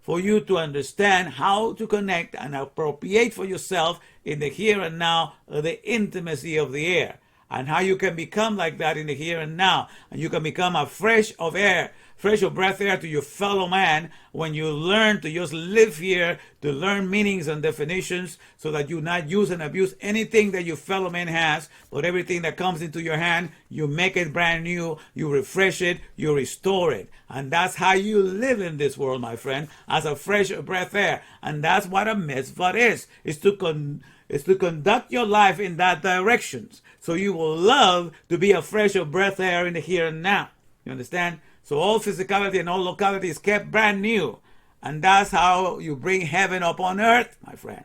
for you to understand how to connect and appropriate for yourself in the here and now the intimacy of the air. and how you can become like that in the here and now. And you can become a fresh of breath air to your fellow man when you learn to just live here, to learn meanings and definitions so that you not use and abuse anything that your fellow man has, but everything that comes into your hand, you make it brand new, you refresh it, you restore it. And that's how you live in this world, my friend, as a fresh breath air. And that's what a mitzvah is to conduct your life in that direction. So you will love to be a fresh breath air in the here and now. You understand? So all physicality and all locality is kept brand new. And that's how you bring heaven upon earth, my friend.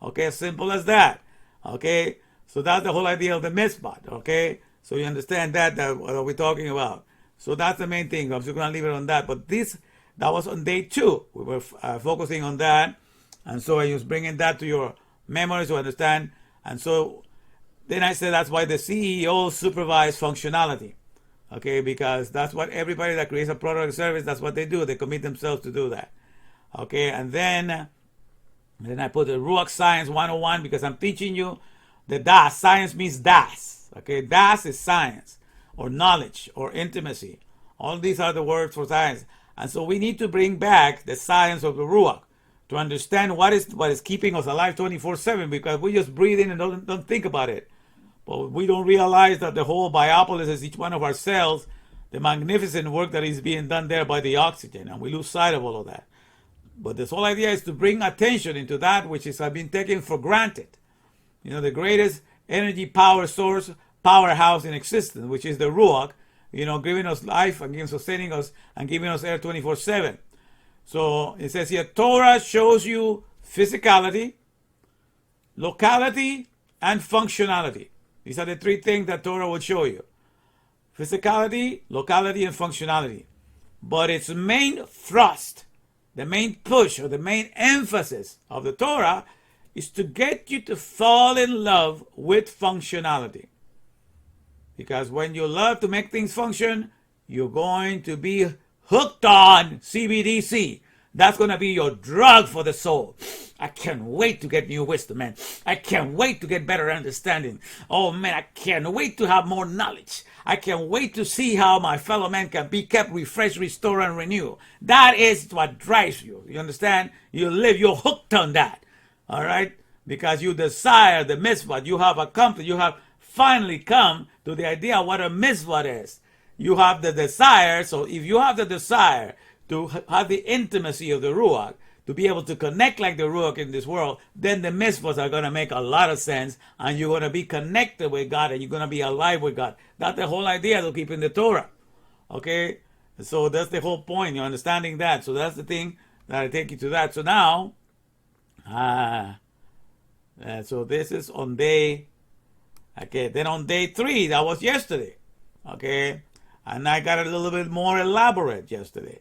Okay, simple as that. Okay, so that's the whole idea of the mitzvah. Okay, so you understand that what we're talking about. So that's the main thing. I'm just going to leave it on that. But that was on day 2. We were focusing on that. And so I was bringing that to your memory to understand. And so then I said that's why the CEO supervise functionality. Okay, because that's what everybody that creates a product or service, that's what they do. They commit themselves to do that. Okay, and then I put the Ruach Science 101 because I'm teaching you the Das. Science means Das. Okay, Das is science or knowledge or intimacy. All these are the words for science. And so we need to bring back the science of the Ruach to understand what is keeping us alive 24/7, because we just breathe in and don't think about it. But we don't realize that the whole biopolis is each one of our cells, the magnificent work that is being done there by the oxygen, and we lose sight of all of that. But this whole idea is to bring attention into that which has been taken for granted. You know, the greatest energy power source, powerhouse in existence, which is the Ruach, you know, giving us life and sustaining us and giving us air 24/7. So it says here, Torah shows you physicality, locality, and functionality. These are the 3 things that Torah will show you. Physicality, locality, and functionality. But its main thrust, the main push, or the main emphasis of the Torah is to get you to fall in love with functionality. Because when you love to make things function, you're going to be hooked on CBDC. That's going to be your drug for the soul. I can't wait to get new wisdom, man. I can't wait to get better understanding. Oh, man, I can't wait to have more knowledge. I can't wait to see how my fellow man can be kept, refreshed, restored, and renewed. That is what drives you. You understand? You're hooked on that. All right? Because you desire the mitzvah. You have accomplished, you have finally come to the idea of what a mitzvah is. You have the desire. So if you have the desire to have the intimacy of the Ruach, to be able to connect like the Ruach in this world, then the mitzvahs are going to make a lot of sense, and you're going to be connected with God, and you're going to be alive with God. That's the whole idea of keeping the Torah. Okay? So that's the whole point. You're understanding that. So that's the thing that I take you to that. So now, so this is on day, okay, then on day 3, that was yesterday. Okay? And I got a little bit more elaborate yesterday.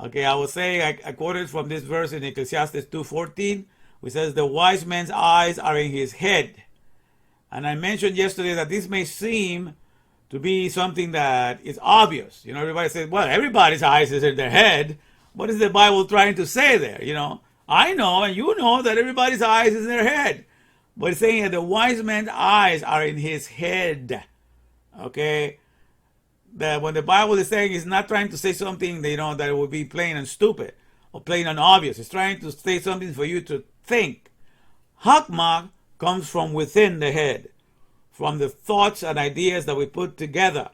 Okay, I was saying, I quoted from this verse in Ecclesiastes 2:14, which says, the wise man's eyes are in his head. And I mentioned yesterday that this may seem to be something that is obvious. You know, everybody says, well, everybody's eyes is in their head. What is the Bible trying to say there? You know, I know and you know that everybody's eyes is in their head. But it's saying that the wise man's eyes are in his head. Okay? That when the Bible is saying, it's not trying to say something that, you know, that would be plain and stupid or plain and obvious. It's trying to say something for you to think. Hakmah comes from within the head, from the thoughts and ideas that we put together.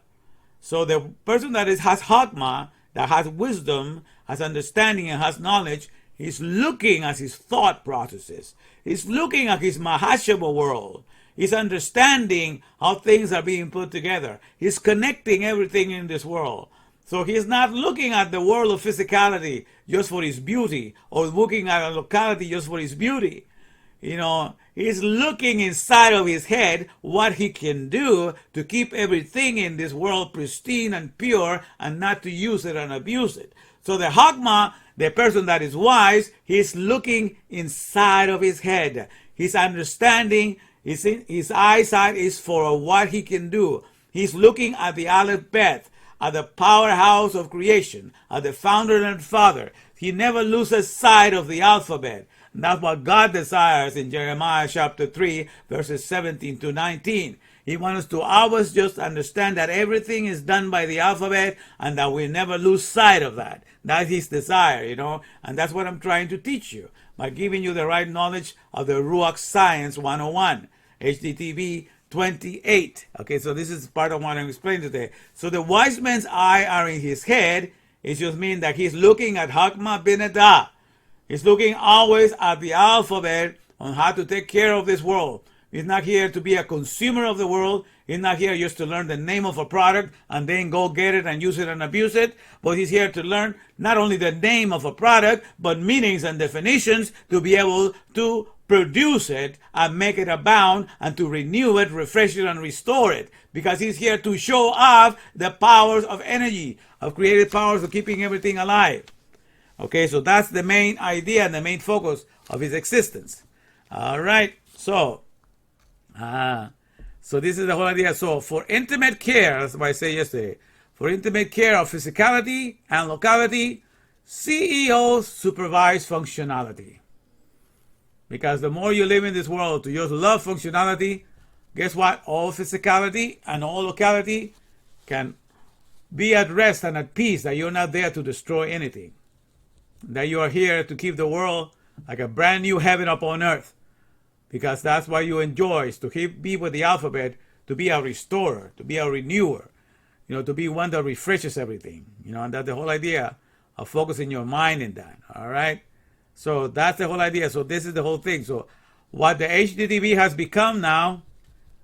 So the person that has Hakmah, that has wisdom, has understanding, and has knowledge, he's looking at his thought processes. He's looking at his Mahashaba world. He's understanding how things are being put together. He's connecting everything in this world. So he's not looking at the world of physicality just for its beauty, or looking at a locality just for its beauty. You know, he's looking inside of his head what he can do to keep everything in this world pristine and pure, and not to use it and abuse it. So the Hakmah, the person that is wise, he's looking inside of his head. He's understanding. His eyesight is for what he can do. He's looking at the Aleph Bet, at the powerhouse of creation, at the founder and father. He never loses sight of the alphabet. And that's what God desires in Jeremiah chapter 3, verses 17 to 19. He wants us to always just understand that everything is done by the alphabet and that we never lose sight of that. That's his desire, and that's what I'm trying to teach you by giving you the right knowledge of the Ruach Science 101, HDTV 28. Okay, so this is part of what I'm explaining today. So the wise man's eye are in his head. It just means that he's looking at Hakma Binada. He's looking always at the alphabet on how to take care of this world. He's not here to be a consumer of the world. He's not here just to learn the name of a product and then go get it and use it and abuse it. But he's here to learn not only the name of a product, but meanings and definitions to be able to produce it and make it abound and to renew it, refresh it, and restore it. Because he's here to show off the powers of energy, of creative powers of keeping everything alive. Okay, so that's the main idea and the main focus of his existence. All right, so this is the whole idea. So for intimate care, that's what I said yesterday, for intimate care of physicality and locality, CEOs supervise functionality. Because the more you live in this world to just love functionality, guess what? All physicality and all locality can be at rest and at peace, that you're not there to destroy anything. That you are here to keep the world like a brand new heaven upon earth. Because that's what you enjoy, is to be with the alphabet, to be a restorer, to be a renewer, to be one that refreshes everything. And that's the whole idea of focusing your mind in that. All right? So that's the whole idea. So this is the whole thing. So what the HDTV has become now,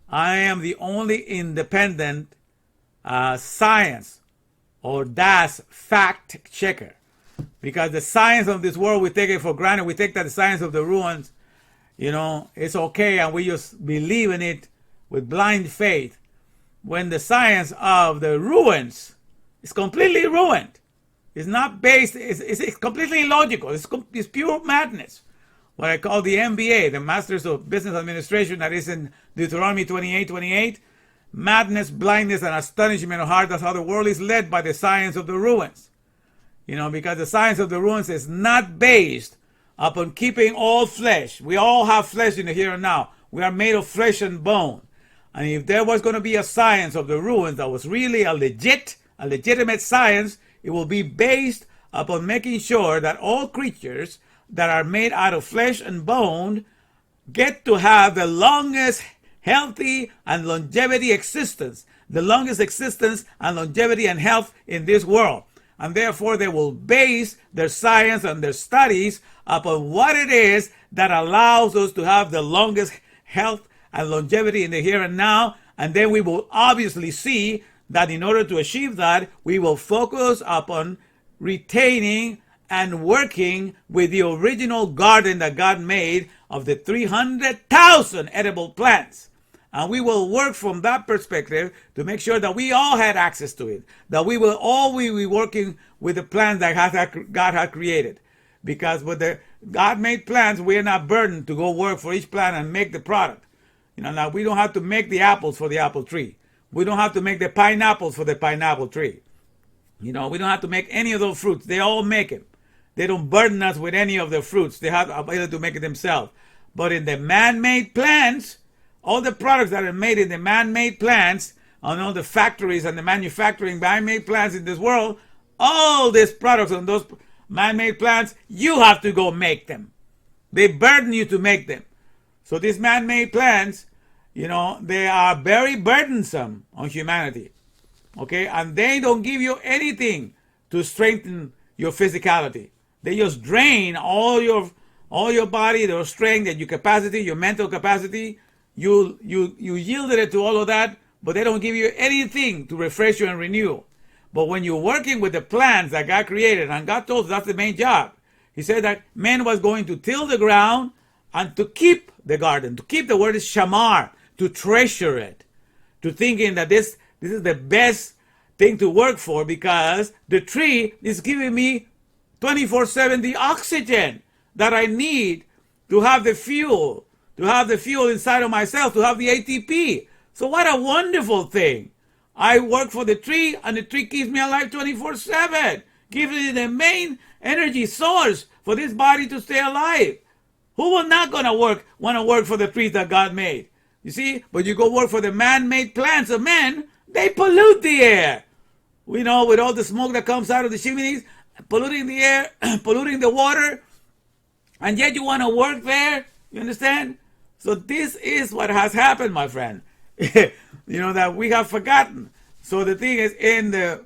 I am the only independent science or DAS fact checker. Because the science of this world, we take it for granted. We take that the science of the ruins, it's okay, and we just believe in it with blind faith. When the science of the ruins is completely ruined. It's not based, it's completely illogical. It's pure madness. What I call the MBA, the Masters of Business Administration, that is in Deuteronomy 28:28. Madness, blindness, and astonishment of heart. That's how the world is led, by the science of the ruins. Because the science of the ruins is not based upon keeping all flesh. We all have flesh in the here and now. We are made of flesh and bone. And if there was going to be a science of the ruins that was really a legitimate science, it will be based upon making sure that all creatures that are made out of flesh and bone get to have the longest healthy and longevity existence, the longest existence and longevity and health in this world. And therefore they will base their science and their studies upon what it is that allows us to have the longest health and longevity in the here and now. And then we will obviously see that in order to achieve that, we will focus upon retaining and working with the original garden that God made of the 300,000 edible plants. And we will work from that perspective to make sure that we all had access to it, that we will all be working with the plants that God had created. Because with the God-made plants, we are not burdened to go work for each plant and make the product. Now we don't have to make the apples for the apple tree. We don't have to make the pineapples for the pineapple tree. We don't have to make any of those fruits. They all make them. They don't burden us with any of the fruits. They have the ability to make it themselves. But in the man-made plants, all the products that are made in the man-made plants, on all the factories and the manufacturing man-made plants in this world, all these products on those man-made plants, you have to go make them. They burden you to make them. So these man-made plants, they are very burdensome on humanity. Okay? And they don't give you anything to strengthen your physicality. They just drain all your body, your strength, and your capacity, your mental capacity. You yielded it to all of that, but they don't give you anything to refresh you and renew. But when you're working with the plants that God created, and God told us that's the main job. He said that man was going to till the ground and to keep the garden, to keep, the word is shamar, to treasure it, to thinking that this is the best thing to work for, because the tree is giving me 24/7 the oxygen that I need to have the fuel, inside of myself, to have the ATP. So what a wonderful thing. I work for the tree, and the tree keeps me alive 24/7, gives me the main energy source for this body to stay alive. Who will not want to work for the trees that God made? You see? But you go work for the man-made plants of men, they pollute the air. We know with all the smoke that comes out of the chimneys, polluting the air, polluting the water, and yet you want to work there? You understand? So this is what has happened, my friend. That we have forgotten. So the thing is, in the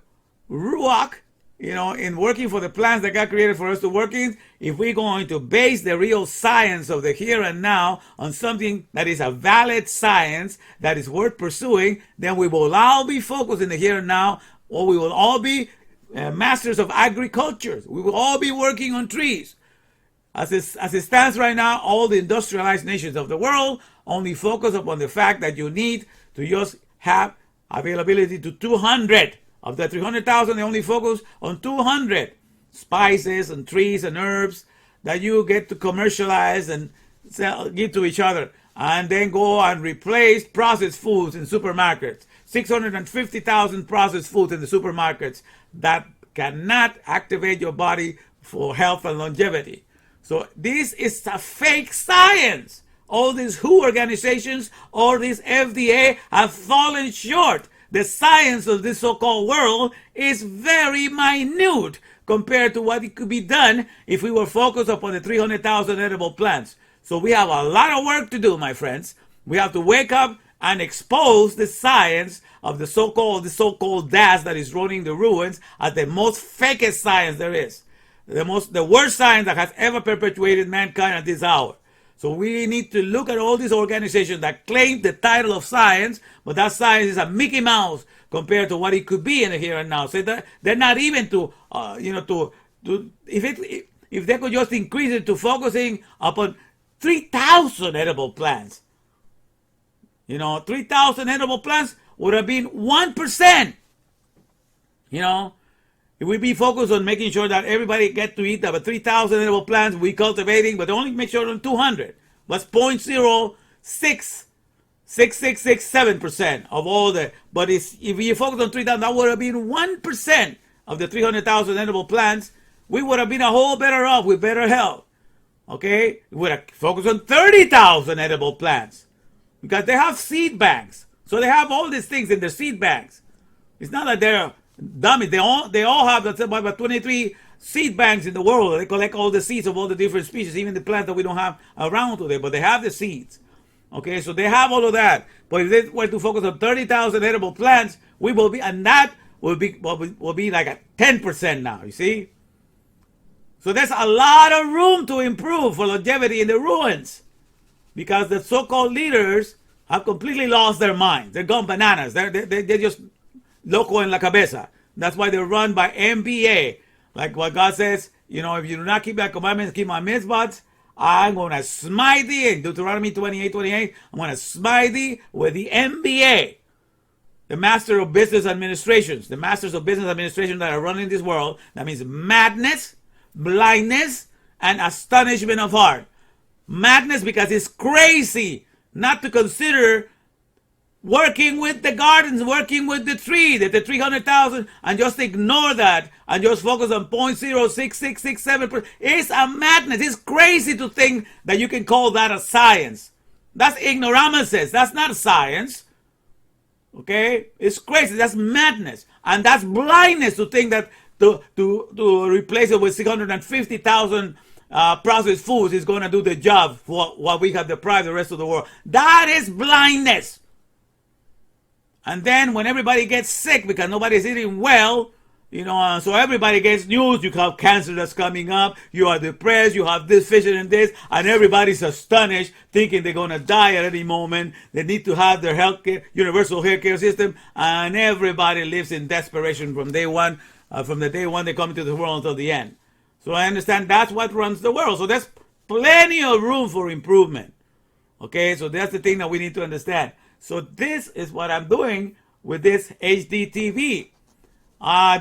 Ruach, in working for the plans that God created for us to work in, if we're going to base the real science of the here and now on something that is a valid science that is worth pursuing, then we will all be focused in the here and now, or we will all be masters of agriculture. We will all be working on trees. As it stands right now, all the industrialized nations of the world only focus upon the fact that you need to just have availability to 200. Of the 300,000, they only focus on 200 spices and trees and herbs that you get to commercialize and give to each other. And then go and replace processed foods in supermarkets. 650,000 processed foods in the supermarkets that cannot activate your body for health and longevity. So this is a fake science. All these WHO organizations, all these FDA have fallen short. The science of this so-called world is very minute compared to what it could be done if we were focused upon the 300,000 edible plants. So we have a lot of work to do, my friends. We have to wake up and expose the science of the so-called DAS that is running the ruins as the most fakest science there is. The worst science that has ever perpetuated mankind at this hour. So we need to look at all these organizations that claim the title of science, but that science is a Mickey Mouse compared to what it could be in the here and now. So they're not even if they could just increase it to focusing upon 3,000 edible plants. 3,000 edible plants would have been 1%. If we be focused on making sure that everybody get to eat the 3,000 edible plants we cultivating, but only make sure on 200. That's 0.066667% of all the. But if you focus on 3,000, that would have been 1% of the 300,000 edible plants. We would have been a whole better off with better health. Okay, we would have focused on 30,000 edible plants because they have seed banks. So they have all these things in their seed banks. It's not that they're dummies. They all have about 23 seed banks in the world. They collect all the seeds of all the different species, even the plants that we don't have around today, but they have the seeds. Okay, so they have all of that. But if they were to focus on 30,000 edible plants, we will be, and that will be like a 10% now, you see? So there's a lot of room to improve for longevity in the ruins because the so-called leaders have completely lost their minds. They're gone bananas. They're just loco en la cabeza. That's why they're run by MBA. Like what God says, if you do not keep my commandments, keep my mitzvahs, I'm going to smite thee. In Deuteronomy 28:28, I'm going to smite thee with the MBA. The master of business administrations. The masters of business administration that are running this world. That means madness, blindness, and astonishment of heart. Madness because it's crazy not to consider working with the gardens, working with the tree, the 300,000, and just ignore that and just focus on 0.06667%. It's a madness. It's crazy to think that you can call that a science. That's ignoramuses. That's not a science. Okay? It's crazy. That's madness. And that's blindness to think that to replace it with 650,000 processed foods is going to do the job for what we have deprived the rest of the world. That is blindness. And then when everybody gets sick because nobody's eating well, so everybody gets news. You have cancer that's coming up. You are depressed. You have this, vision, and this. And everybody's astonished, thinking they're going to die at any moment. They need to have their universal healthcare system. And everybody lives in desperation from day one, from the day one they come into the world until the end. So I understand that's what runs the world. So there's plenty of room for improvement. Okay, so that's the thing that we need to understand. So this is what I'm doing with this HD TV.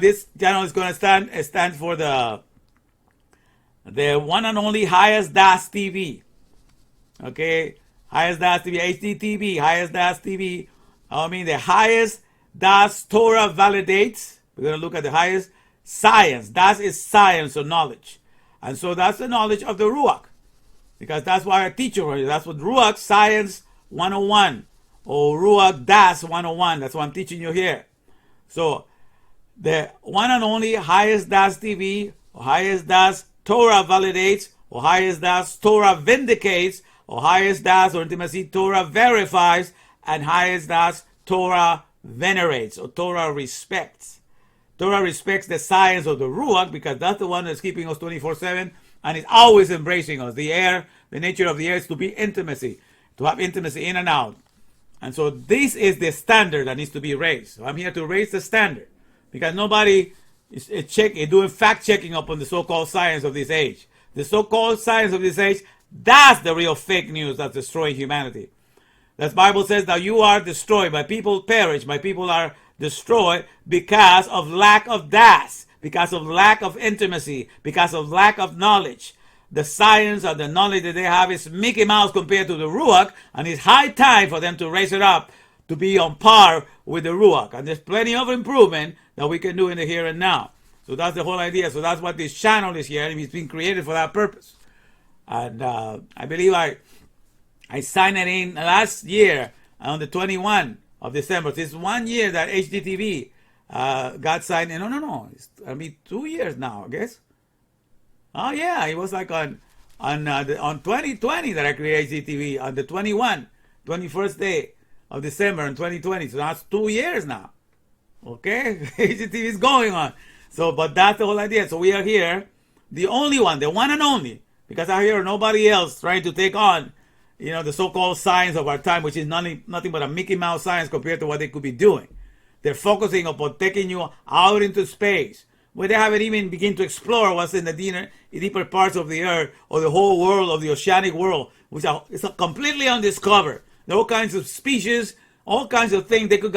This channel is going to stand for the one and only highest DAS TV. Okay, highest DAS TV, HD TV, highest DAS TV. I mean the highest DAS Torah validates. We're going to look at the highest science. DAS is science or knowledge. And so that's the knowledge of the Ruach. Because that's why I teach over here. That's what Ruach, science 101 or Ruach Das 101. That's what I'm teaching you here. So the one and only highest Das TV, or highest Das Torah validates, or highest Das Torah vindicates, or highest Das or intimacy Torah verifies, and highest Das Torah venerates, or Torah respects. Torah respects the science of the Ruach because that's the one that's keeping us 24/7 and is always embracing us. The air, the nature of the air is to be intimacy, to have intimacy in and out. And so this is the standard that needs to be raised. So I'm here to raise the standard because nobody is doing fact checking up on the so-called science of this age. The so-called science of this age, that's the real fake news that's destroying humanity. The Bible says that you are destroyed, my people perish, my people are destroyed because of lack of das, because of lack of intimacy, because of lack of knowledge. The science or the knowledge that they have is Mickey Mouse compared to the Ruach, and it's high time for them to raise it up to be on par with the Ruach. And there's plenty of improvement that we can do in the here and now. So that's the whole idea. So that's what this channel is here, and it's been created for that purpose. And I believe I signed it in last year on the 21 of December. So it's 1 year that HDTV got signed in. No. It's, 2 years now, I guess. Oh yeah, it was like on 2020 that I created HDTV on the 21st day of December in 2020. So that's 2 years now. Okay, HDTV is going on. So, but that's the whole idea. So we are here, the only one, the one and only, because I hear nobody else trying to take on, the so-called science of our time, which is nothing but a Mickey Mouse science compared to what they could be doing. They're focusing upon taking you out into space, where they haven't even begun to explore what's in the deeper parts of the earth or the whole world of the oceanic world, which is completely undiscovered. There are all kinds of species, all kinds of things they could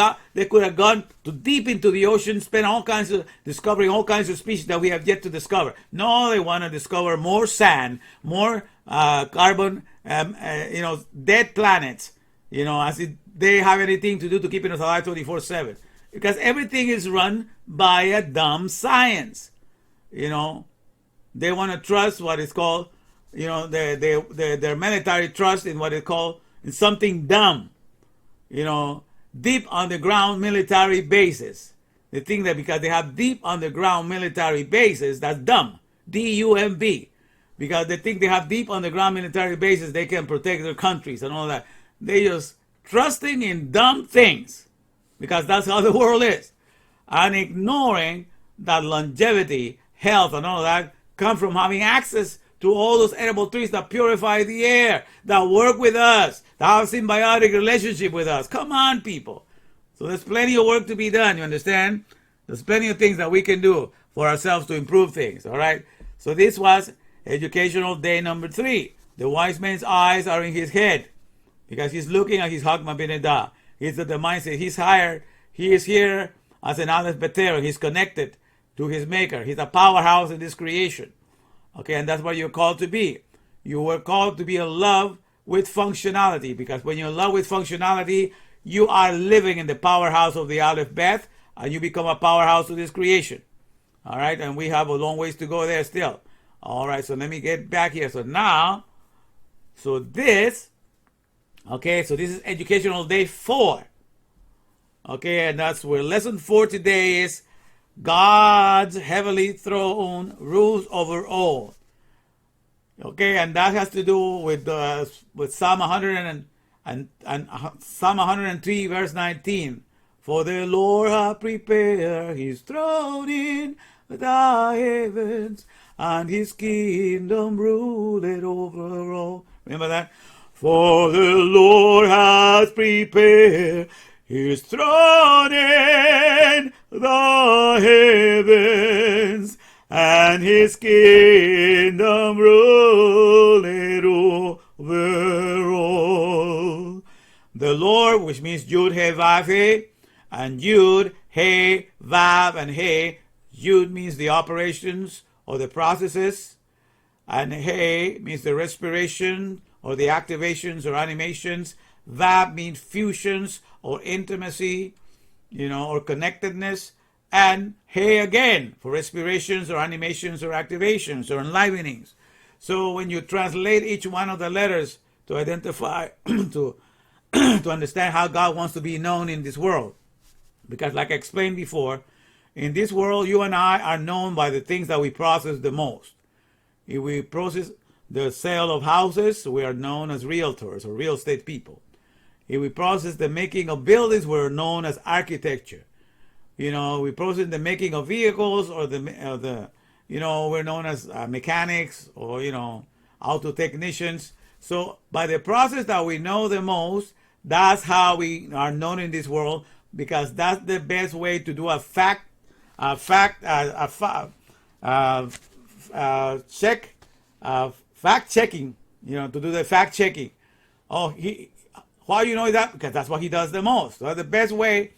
have gone to deep into the ocean, spent all kinds of discovering all kinds of species that we have yet to discover. No, they want to discover more sand, more carbon, dead planets. As if they have anything to do to keeping us alive 24/7, because everything is run by a dumb science. They want to trust what is called, their military trust in what is called in something dumb. Deep underground military bases. They think that because they have deep underground military bases, that's dumb. D-U-M-B. Because they think they have deep underground military bases, they can protect their countries and all that. They just trusting in dumb things because that's how the world is. And ignoring that longevity, health, and all that come from having access to all those edible trees that purify the air, that work with us, that have symbiotic relationship with us. Come on, people. So there's plenty of work to be done, you understand? There's plenty of things that we can do for ourselves to improve things, all right? So this was educational day number 3. The wise man's eyes are in his head because he's looking at his Hakma Benedah. He's at the mindset. He's hired. He is here as an Aleph Beter. He's connected to his maker. He's a powerhouse in this creation. Okay, and that's what you're called to be. You were called to be in love with functionality, because when you're in love with functionality, you are living in the powerhouse of the Aleph Beth, and you become a powerhouse of this creation. All right, and we have a long ways to go there still. All right, so let me get back here. So this is educational day 4. Okay, and that's where lesson 4 today is God's heavenly throne rules over all. Okay, and that has to do with Psalm 100 and Psalm 103 verse 19. For the Lord hath prepared his throne in the heavens, and his kingdom ruleth over all. Remember that? For the Lord has prepared his throne in the heavens, and his kingdom ruleth over all. The Lord, which means Yud, He, Vav, He, and Yud, He, Vav, and He. Yud means the operations or the processes, and He means the respiration or the activations or animations. Vav means fusions or intimacy, or connectedness. And He again for respirations or animations or activations or enlivenings. So when you translate each one of the letters to identify, to to understand how God wants to be known in this world. Because like I explained before, in this world, you and I are known by the things that we process the most. If we process the sale of houses, we are known as realtors or real estate people. If we process the making of buildings, we're known as architecture. We process the making of vehicles or we're known as mechanics or, auto technicians. So by the process that we know the most, that's how we are known in this world, because that's the best way to do a fact checking, to do the fact checking. Why you know that? Because that's what he does the most. So the best way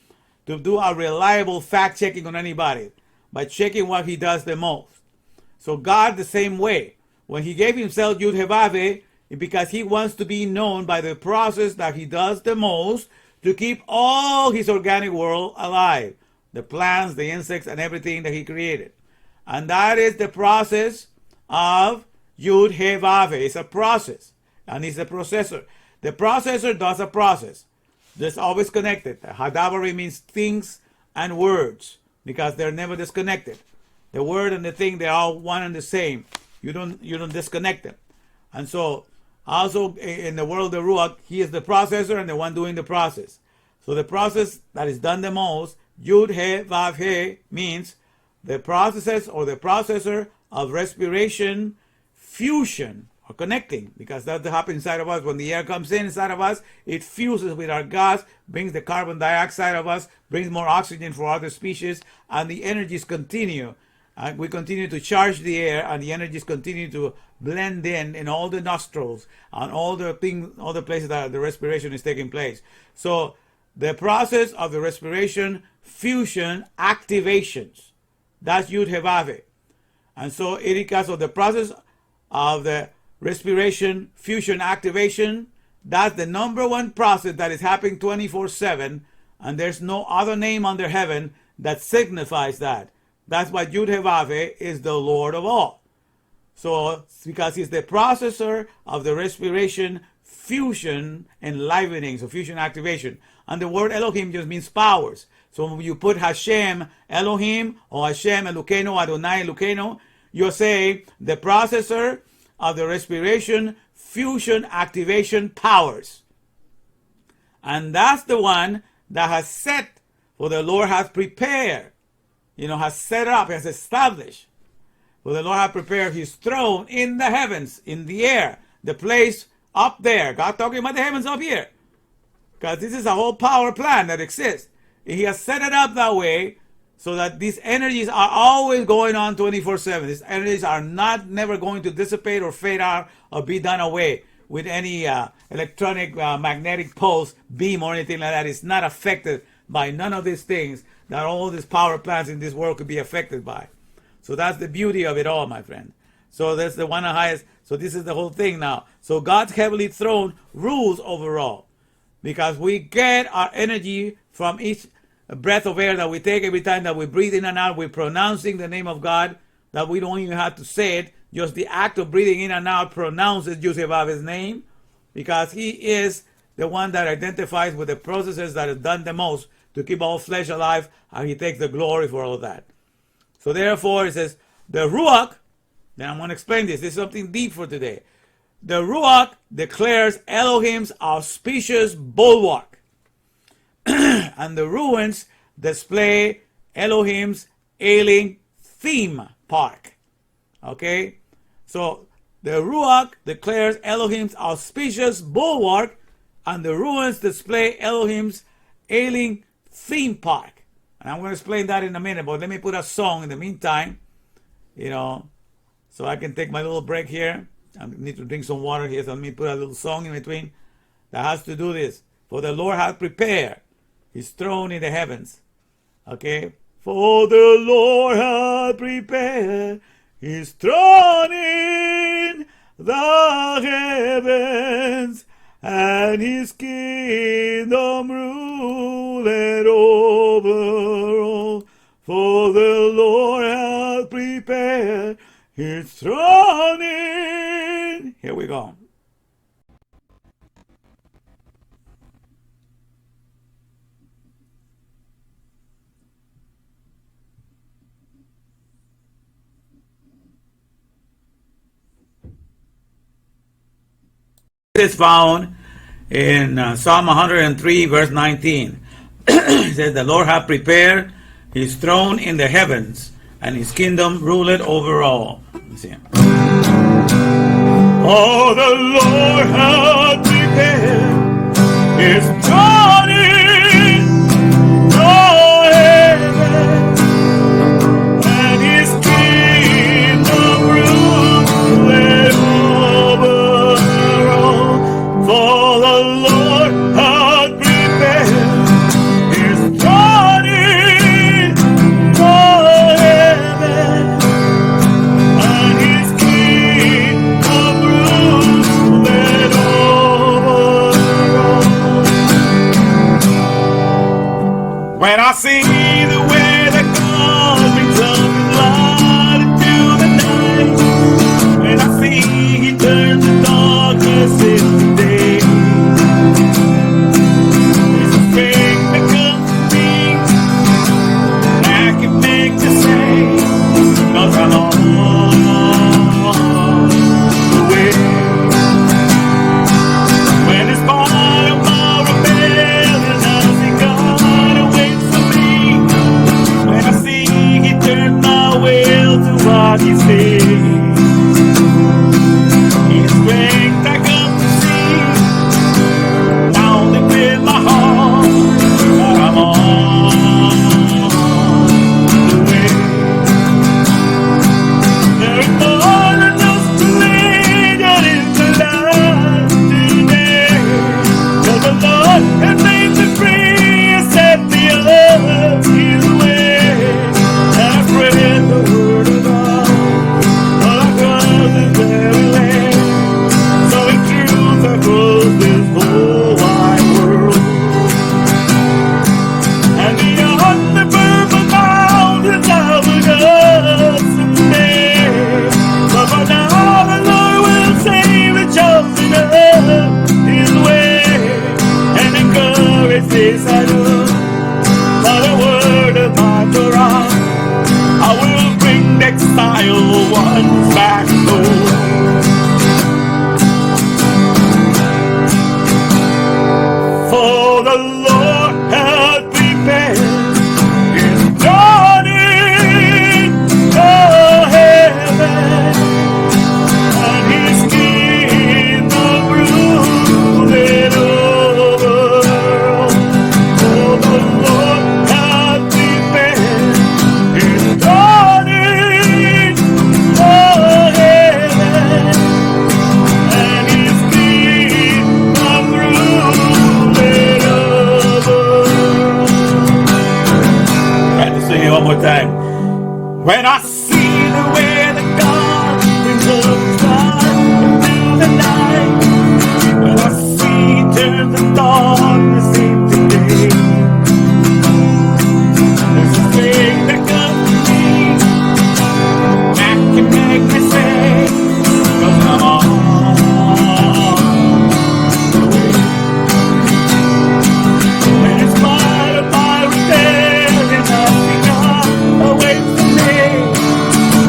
to do a reliable fact checking on anybody, by checking what he does the most. So God the same way. When he gave himself Yud He Vav He, because he wants to be known by the process that he does the most to keep all his organic world alive. The plants, the insects, and everything that he created. And that is the process of Yud He Vav He. It's a process. And it's a processor. The processor does a process. It's always connected. Hadavari means things and words, because they're never disconnected. The word and the thing, they're all one and the same. You don't disconnect them. And so also in the world of Ruach, he is the processor and the one doing the process. So the process that is done the most, Yud He Vav He, means the processes or the processor of respiration, fusion, or connecting, because that happens inside of us. When the air comes in inside of us, it fuses with our gas, brings the carbon dioxide of us, brings more oxygen for other species, and the energies continue. We continue to charge the air, and the energies continue to blend in all the nostrils and all the places that the respiration is taking place. So the process of the respiration, fusion, activations, that's Yud He Vav He. And so the process of the respiration, fusion, activation, that's the number one process that is happening 24/7, and there's no other name under heaven that signifies that. That's why Yud He Vav He is the Lord of all. So, because he's the processor of the respiration, fusion, enlivening, so fusion activation. And the word Elohim just means powers. So when you put Hashem Elohim or Hashem Elokeinu, Adonai Elokeinu, you say the processor of the respiration, fusion, activation powers. And that's the one that has set, for the Lord has prepared, has set up, has established. For the Lord has prepared his throne in the heavens, in the air, the place up there. God talking about the heavens up here. Because this is a whole power plan that exists. He has set it up that way so that these energies are always going on 24/7. These energies are never going to dissipate or fade out or be done away with any electronic magnetic pulse, beam, or anything like that. It's not affected by none of these things that all these power plants in this world could be affected by. So that's the beauty of it all, my friend. So that's the one of the highest. So this is the whole thing now. So God's heavenly throne rules over all, because we get our energy from each breath of air that we take. Every time that we breathe in and out, we're pronouncing the name of God, that we don't even have to say it. Just the act of breathing in and out pronounces Yud He Vav He's name, because he is the one that identifies with the processes that have done the most to keep all flesh alive, and he takes the glory for all of that. So therefore, it says, the Ruach, then I'm going to explain this. This is something deep for today. The Ruach declares Elohim's auspicious bulwark, and the ruins display Elohim's ailing theme park. Okay? So the Ruach declares Elohim's auspicious bulwark, and the ruins display Elohim's ailing theme park. And I'm going to explain that in a minute, but let me put a song in the meantime, so I can take my little break here. I need to drink some water here, so let me put a little song in between that has to do this. For the Lord hath prepared his throne in the heavens. Okay? For the Lord hath prepared his throne in the heavens, and his kingdom ruleth over all. For the Lord hath prepared his throne in. Here we go. is found in Psalm 103, verse 19. It says, the Lord hath prepared his throne in the heavens, and his kingdom ruleth over all. Let's see. Oh, the Lord hath prepared his throne in the heavens, and his kingdom ruleth over all. For the Lord hath prepared his throne in the heavens, and his kingdom ruleth over all. When I see the way that God brings up his light into the night, when I see he turns the darkness into day, there's a thing that comes to me that I can make to say, 'cause I'm on the way. When it's part of my rebellion, I see God awaits for me. When I see he turn my will to what he says, his strength I come to see. Now they with my heart, that I'm on the way. There is more than just to live in the life today. 'Cause the Lord has made me free and set me up his way. And I spread the word of God all across this very land, so in truth across this whole wide world. And beyond the purple mountains I will go someday. But for now the Lord will save the chosen of his way, and encourage this I do. By the word of my Torah, I will bring the exile ones back home. For the Lord hath prepared his throne in the heavens, and his kingdom ruleth over all. For the Lord hath prepared his throne in the heavens, and his kingdom ruleth over all. Got to sing it one more time. When I see the way that God brings up light into the night, when I see he turns the darkness into day, there's a thing that comes to me that can make me say, 'cause I'm on the way. When it's part of my rebellion, I see God awaits for me.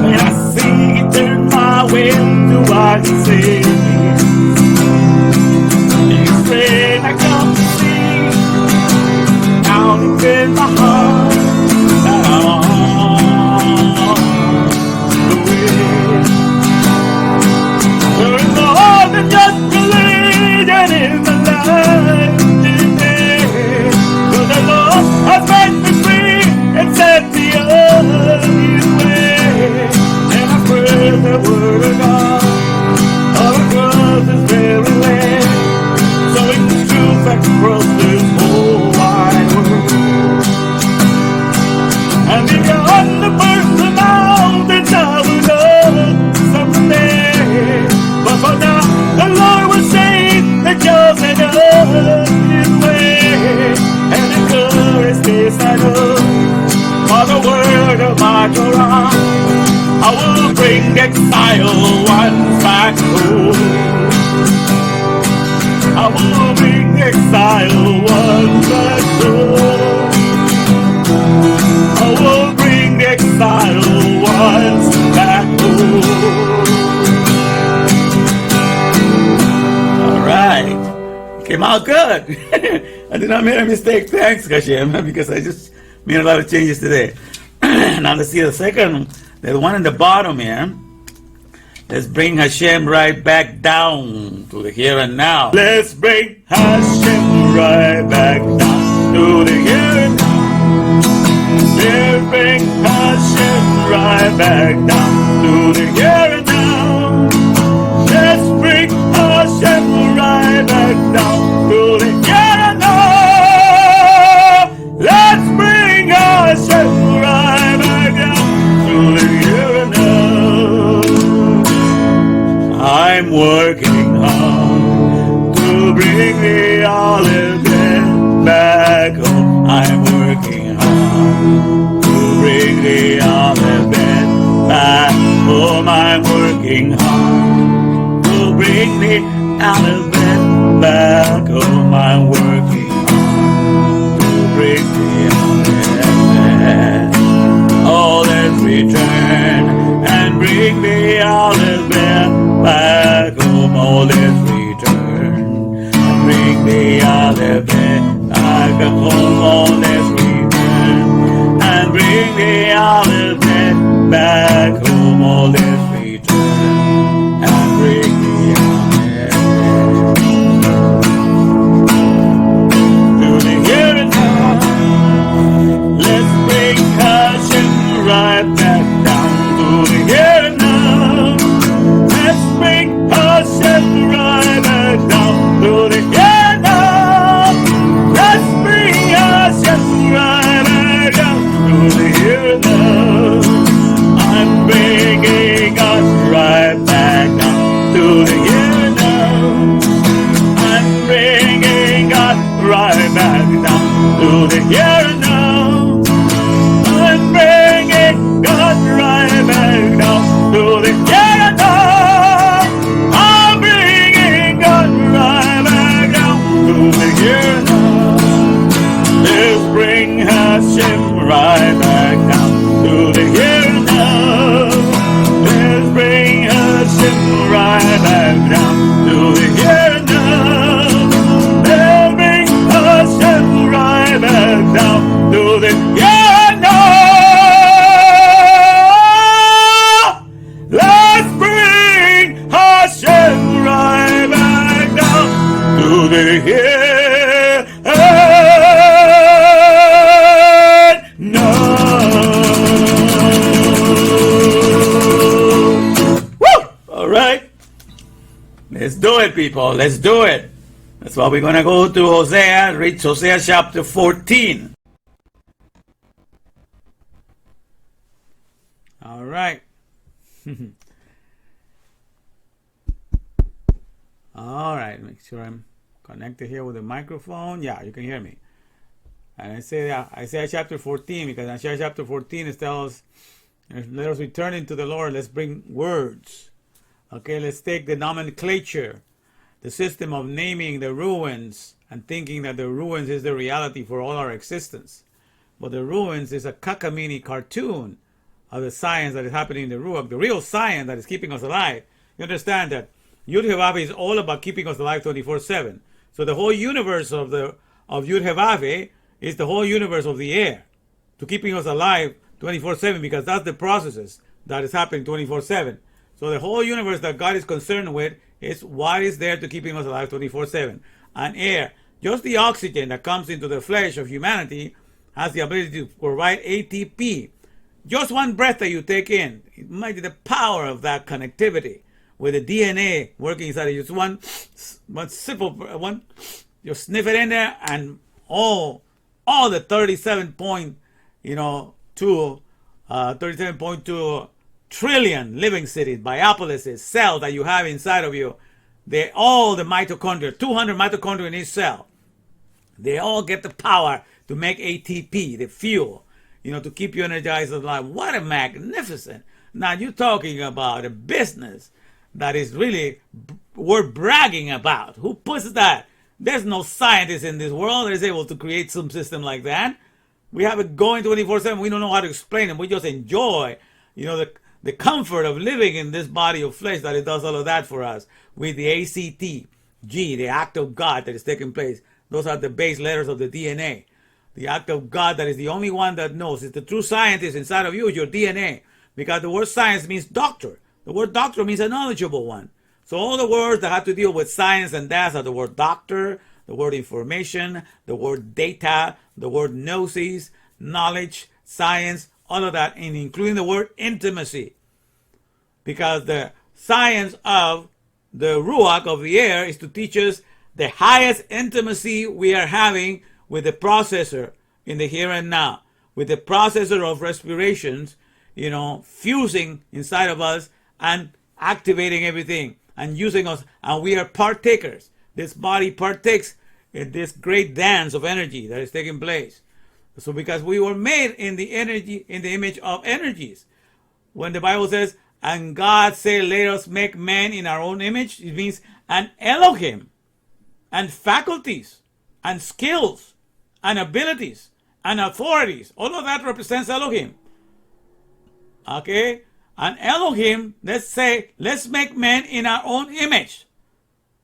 When I see he turn my will to what he says, his friend I come to see. Oh, good. I did not make a mistake. Thanks, Hashem, because I just made a lot of changes today. Now let's see the second, the one in the bottom here. Let's bring Hashem right back down to the here and now. Let's bring Hashem right back down to the here and now. Let's bring Hashem right back down to the here and now. Let's bring Hashem right back down to the here and now. Let's bring Hashem right back down to the here and now. I'm working hard to bring the olive bread back home. I'm working hard to bring the olive bread back home. I'm working hard to bring the olive bread back home. I'm working hard to bring the olive bread. Oh, let's return and bring the olive bread back home. Oh, let's return and bring the olive bread back home. Oh, let's return and bring the olive bread back home. Oh, let's return and bring the olive bread to the here and now. Let's bring Hashem right back down to the here and now. Let's bring Hashem right back down to the here and now. Let's bring Hashem right back down to the here and now. I'm bringing us right back down to the here and now. I'm bringing us right back down to the here and now. I'm bringing God right back down to the here and now. I'm bringing God right back down to the here and now. Let's bring Hashem right back down to the here and now. Let's bring Hashem right back down to the here and now. Let's bring Hashem right back down to the here and now. Let's bring Hashem right back down to the here and now. Woo! All right. Let's do it, people. Let's do it. That's why we're going to go to Hosea, read Hosea chapter 14. All right. All right. Make sure I'm connected here with the microphone. Yeah, you can hear me. And I say Isaiah chapter 14 because in Isaiah chapter 14 it tells, let us return into the Lord. Let's bring words. Okay, let's take the nomenclature, the system of naming the ruins and thinking that the ruins is the reality for all our existence. But the ruins is a cockamamie cartoon of the science that is happening in the Ruach, the real science that is keeping us alive. You understand that Yud Hevave is all about keeping us alive 24/7. So the whole universe of Yud Hevave is the whole universe of the air, to keeping us alive 24/7, because that's the processes that is happening 24/7. So the whole universe that God is concerned with is what is there to keeping us alive 24/7. And air, just the oxygen that comes into the flesh of humanity, has the ability to provide ATP. Just one breath that you take in, it might be the power of that connectivity with the DNA working inside of you. Just one simple one, you sniff it in there, and all the 37.2 trillion living cities, biopolises, cells that you have inside of you, they all the mitochondria, 200 mitochondria in each cell, they all get the power to make ATP, the fuel, to keep you energized and alive. What a magnificent. Now you're talking about a business that is really worth bragging about. Who puts that? There's no scientist in this world that is able to create some system like that. We have it going 24/7. We don't know how to explain it. We just enjoy, the comfort of living in this body of flesh that it does all of that for us with the ACT. G, the act of God that is taking place. Those are the base letters of the DNA. The act of God that is the only one that knows. It's the true scientist inside of you, is your DNA. Because the word science means doctor. The word doctor means a knowledgeable one. So all the words that have to deal with science and that are the word doctor, the word information, the word data, the word gnosis, knowledge, science, all of that, and including the word intimacy. Because the science of the ruach of the air is to teach us the highest intimacy we are having with the processor in the here and now, with the processor of respirations, fusing inside of us and activating everything and using us, and we are partakers. This body partakes in this great dance of energy that is taking place. So because we were made in the image of energies. When the Bible says, and God said, let us make man in our own image, it means an Elohim, and faculties, and skills, and abilities, and authorities. All of that represents Elohim. Okay? And Elohim, let's say, let's make man in our own image.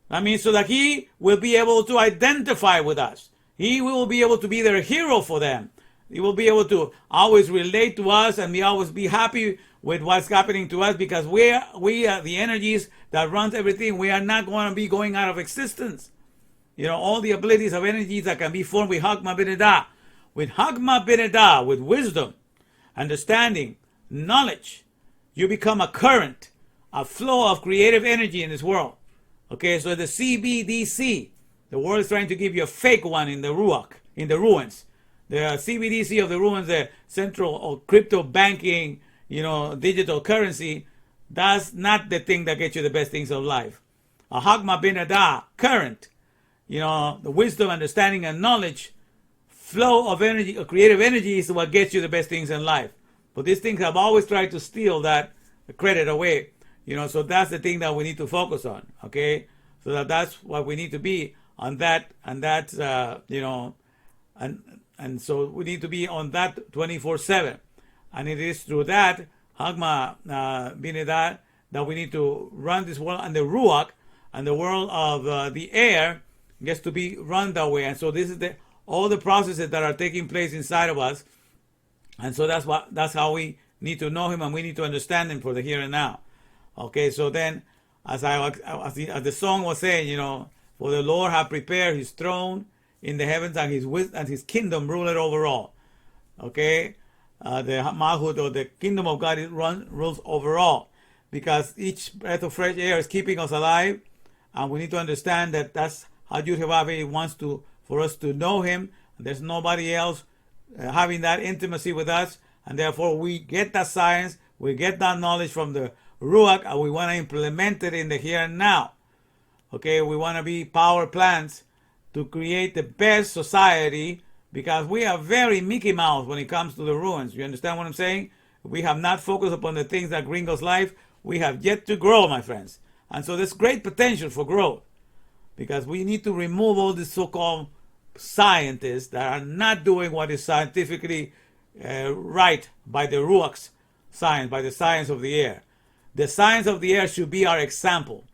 That means so that he will be able to identify with us. He will be able to be their hero for them. He will be able to always relate to us and always be happy with what's happening to us, because we are the energies that runs everything. We are not going to be going out of existence. All the abilities of energies that can be formed with Hagma Binidah. With Hagma Binidah, with wisdom, understanding, knowledge, you become a current, a flow of creative energy in this world. Okay, so the CBDC, the world is trying to give you a fake one in the Ruach, in the ruins. The CBDC of the ruins, the central or crypto banking, digital currency, that's not the thing that gets you the best things of life. A Hagma Binadah, current, the wisdom, understanding, and knowledge, flow of energy, creative energy is what gets you the best things in life. But these things have always tried to steal that credit away. So that's the thing that we need to focus on, okay? So that's what we need to be on that, and that's, and so we need to be on that 24/7. And it is through that, Hagma Binidah, that we need to run this world, and the Ruach, and the world of the air gets to be run that way. And so this is all the processes that are taking place inside of us. And so that's how we need to know him, and we need to understand him for the here and now. Okay, so then, as the song was saying, for the Lord hath prepared his throne in the heavens, and his kingdom ruleth over all. Okay, the Malchut, or the kingdom of God, rules over all, because each breath of fresh air is keeping us alive, and we need to understand that that's how Yud-Heh-Vav wants for us to know him. There's nobody else having that intimacy with us, and therefore we get that science, we get that knowledge from the Ruach, and we want to implement it in the here and now. Okay, we want to be power plants to create the best society, because we are very Mickey Mouse when it comes to the ruins. You understand what I'm saying? We have not focused upon the things that Gringo's life. We have yet to grow, my friends. And so there's great potential for growth, because we need to remove all these so-called scientists that are not doing what is scientifically right by the Ruach's science, by the science of the air. The science of the air should be our example.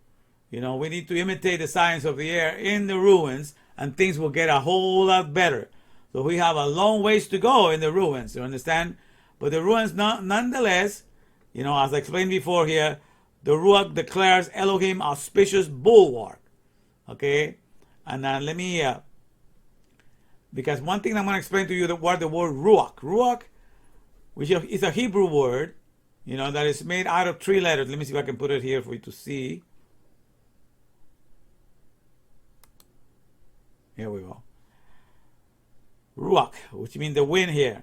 We need to imitate the science of the air in the ruins, and things will get a whole lot better. So we have a long ways to go in the ruins, you understand? But the ruins, nonetheless, as I explained before here, the Ruach declares Elohim auspicious bulwark. Okay? And let me, because one thing I'm going to explain to you what the word Ruach. Ruach, which is a Hebrew word, that is made out of 3 letters. Let me see if I can put it here for you to see. Here we go. Ruach, which means the wind here.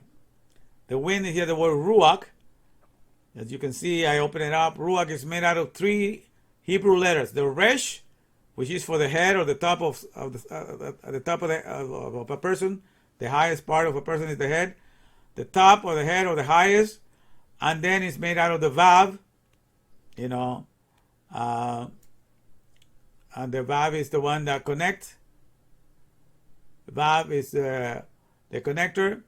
The wind is here, the word Ruach. As you can see, I open it up. Ruach is made out of 3 Hebrew letters. The Resh, which is for the head or the top of the top of a person. The highest part of a person is the head. The top or the head or the highest. And then it's made out of the Vav. And the Vav is the one that connects. Vav is the connector,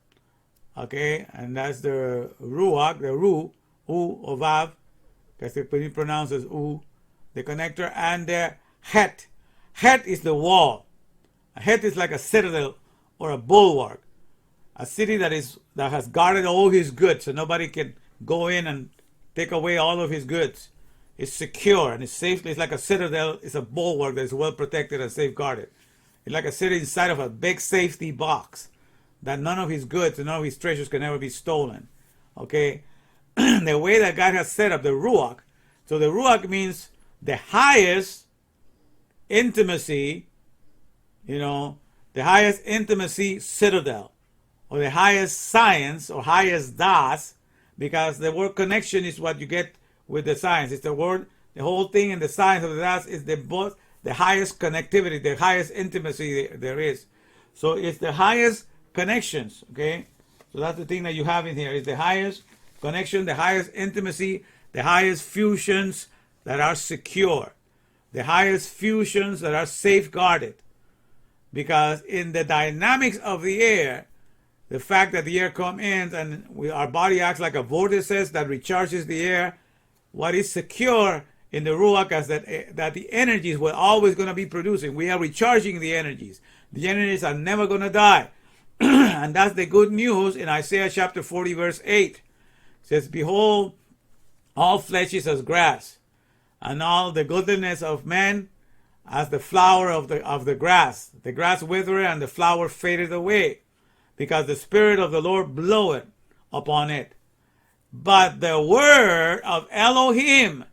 okay, and that's the Ruach, the Ru, U or Vav, because it pronounces U, the connector, and the Het. Het is the wall. A het is like a citadel or a bulwark. A city that has guarded all his goods, so nobody can go in and take away all of his goods. It's secure and it's safe. It's like a citadel. It's a bulwark that is well protected and safeguarded. It's like a city inside of a big safety box that none of his goods and none of his treasures can ever be stolen. Okay? The way that God has set up the Ruach. So the Ruach means the highest intimacy, the highest intimacy citadel, or the highest science, or highest das, because the word connection is what you get with the science. It's the word, the whole thing in the science of the das is the highest connectivity, the highest intimacy there is. So it's the highest connections, okay? So that's the thing that you have in here, is the highest connection, the highest intimacy, the highest fusions that are secure, the highest fusions that are safeguarded. Because in the dynamics of the air, the fact that the air comes in and our body acts like a vortex that recharges the air, what is secure in the Ruach is that the energies we're always going to be producing. We are recharging the energies. The energies are never going to die. And that's the good news in Isaiah chapter 40, verse 8. It says, behold, all flesh is as grass, and all the goodliness of men as the flower of the grass. The grass withered and the flower faded away, because the Spirit of the Lord bloweth upon it. But the word of Elohim,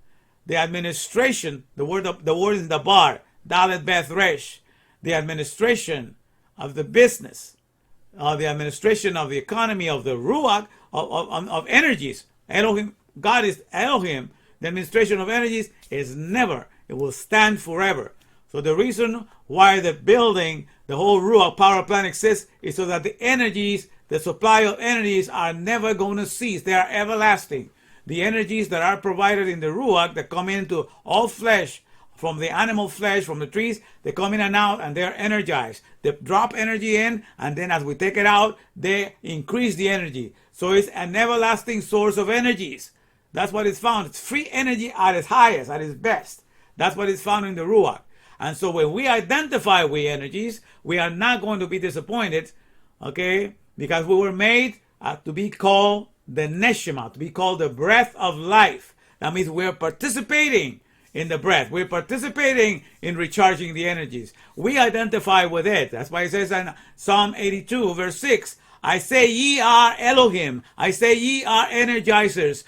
the administration, the word is the bar, Dalet Beth Resh, the administration of the business, the administration of the economy, of the Ruach, of energies. Elohim, God is Elohim. The administration of energies is never. It will stand forever. So the reason why the building, the whole Ruach power plant exists is so that the energies, the supply of energies are never going to cease. They are everlasting. The energies that are provided in the Ruach that come into all flesh, from the animal flesh, from the trees, they come in and out and they're energized. They drop energy in, and then as we take it out, they increase the energy. So it's an everlasting source of energies. That's what is found. It's free energy at its highest, at its best. That's what is found in the Ruach. And so when we identify with energies, we are not going to be disappointed, okay? Because we were made to be called the Neshama, to be called the breath of life. That means we're participating in the breath. We're participating in recharging the energies. We identify with it. That's why it says in Psalm 82, verse 6, I say ye are Elohim. I say ye are energizers.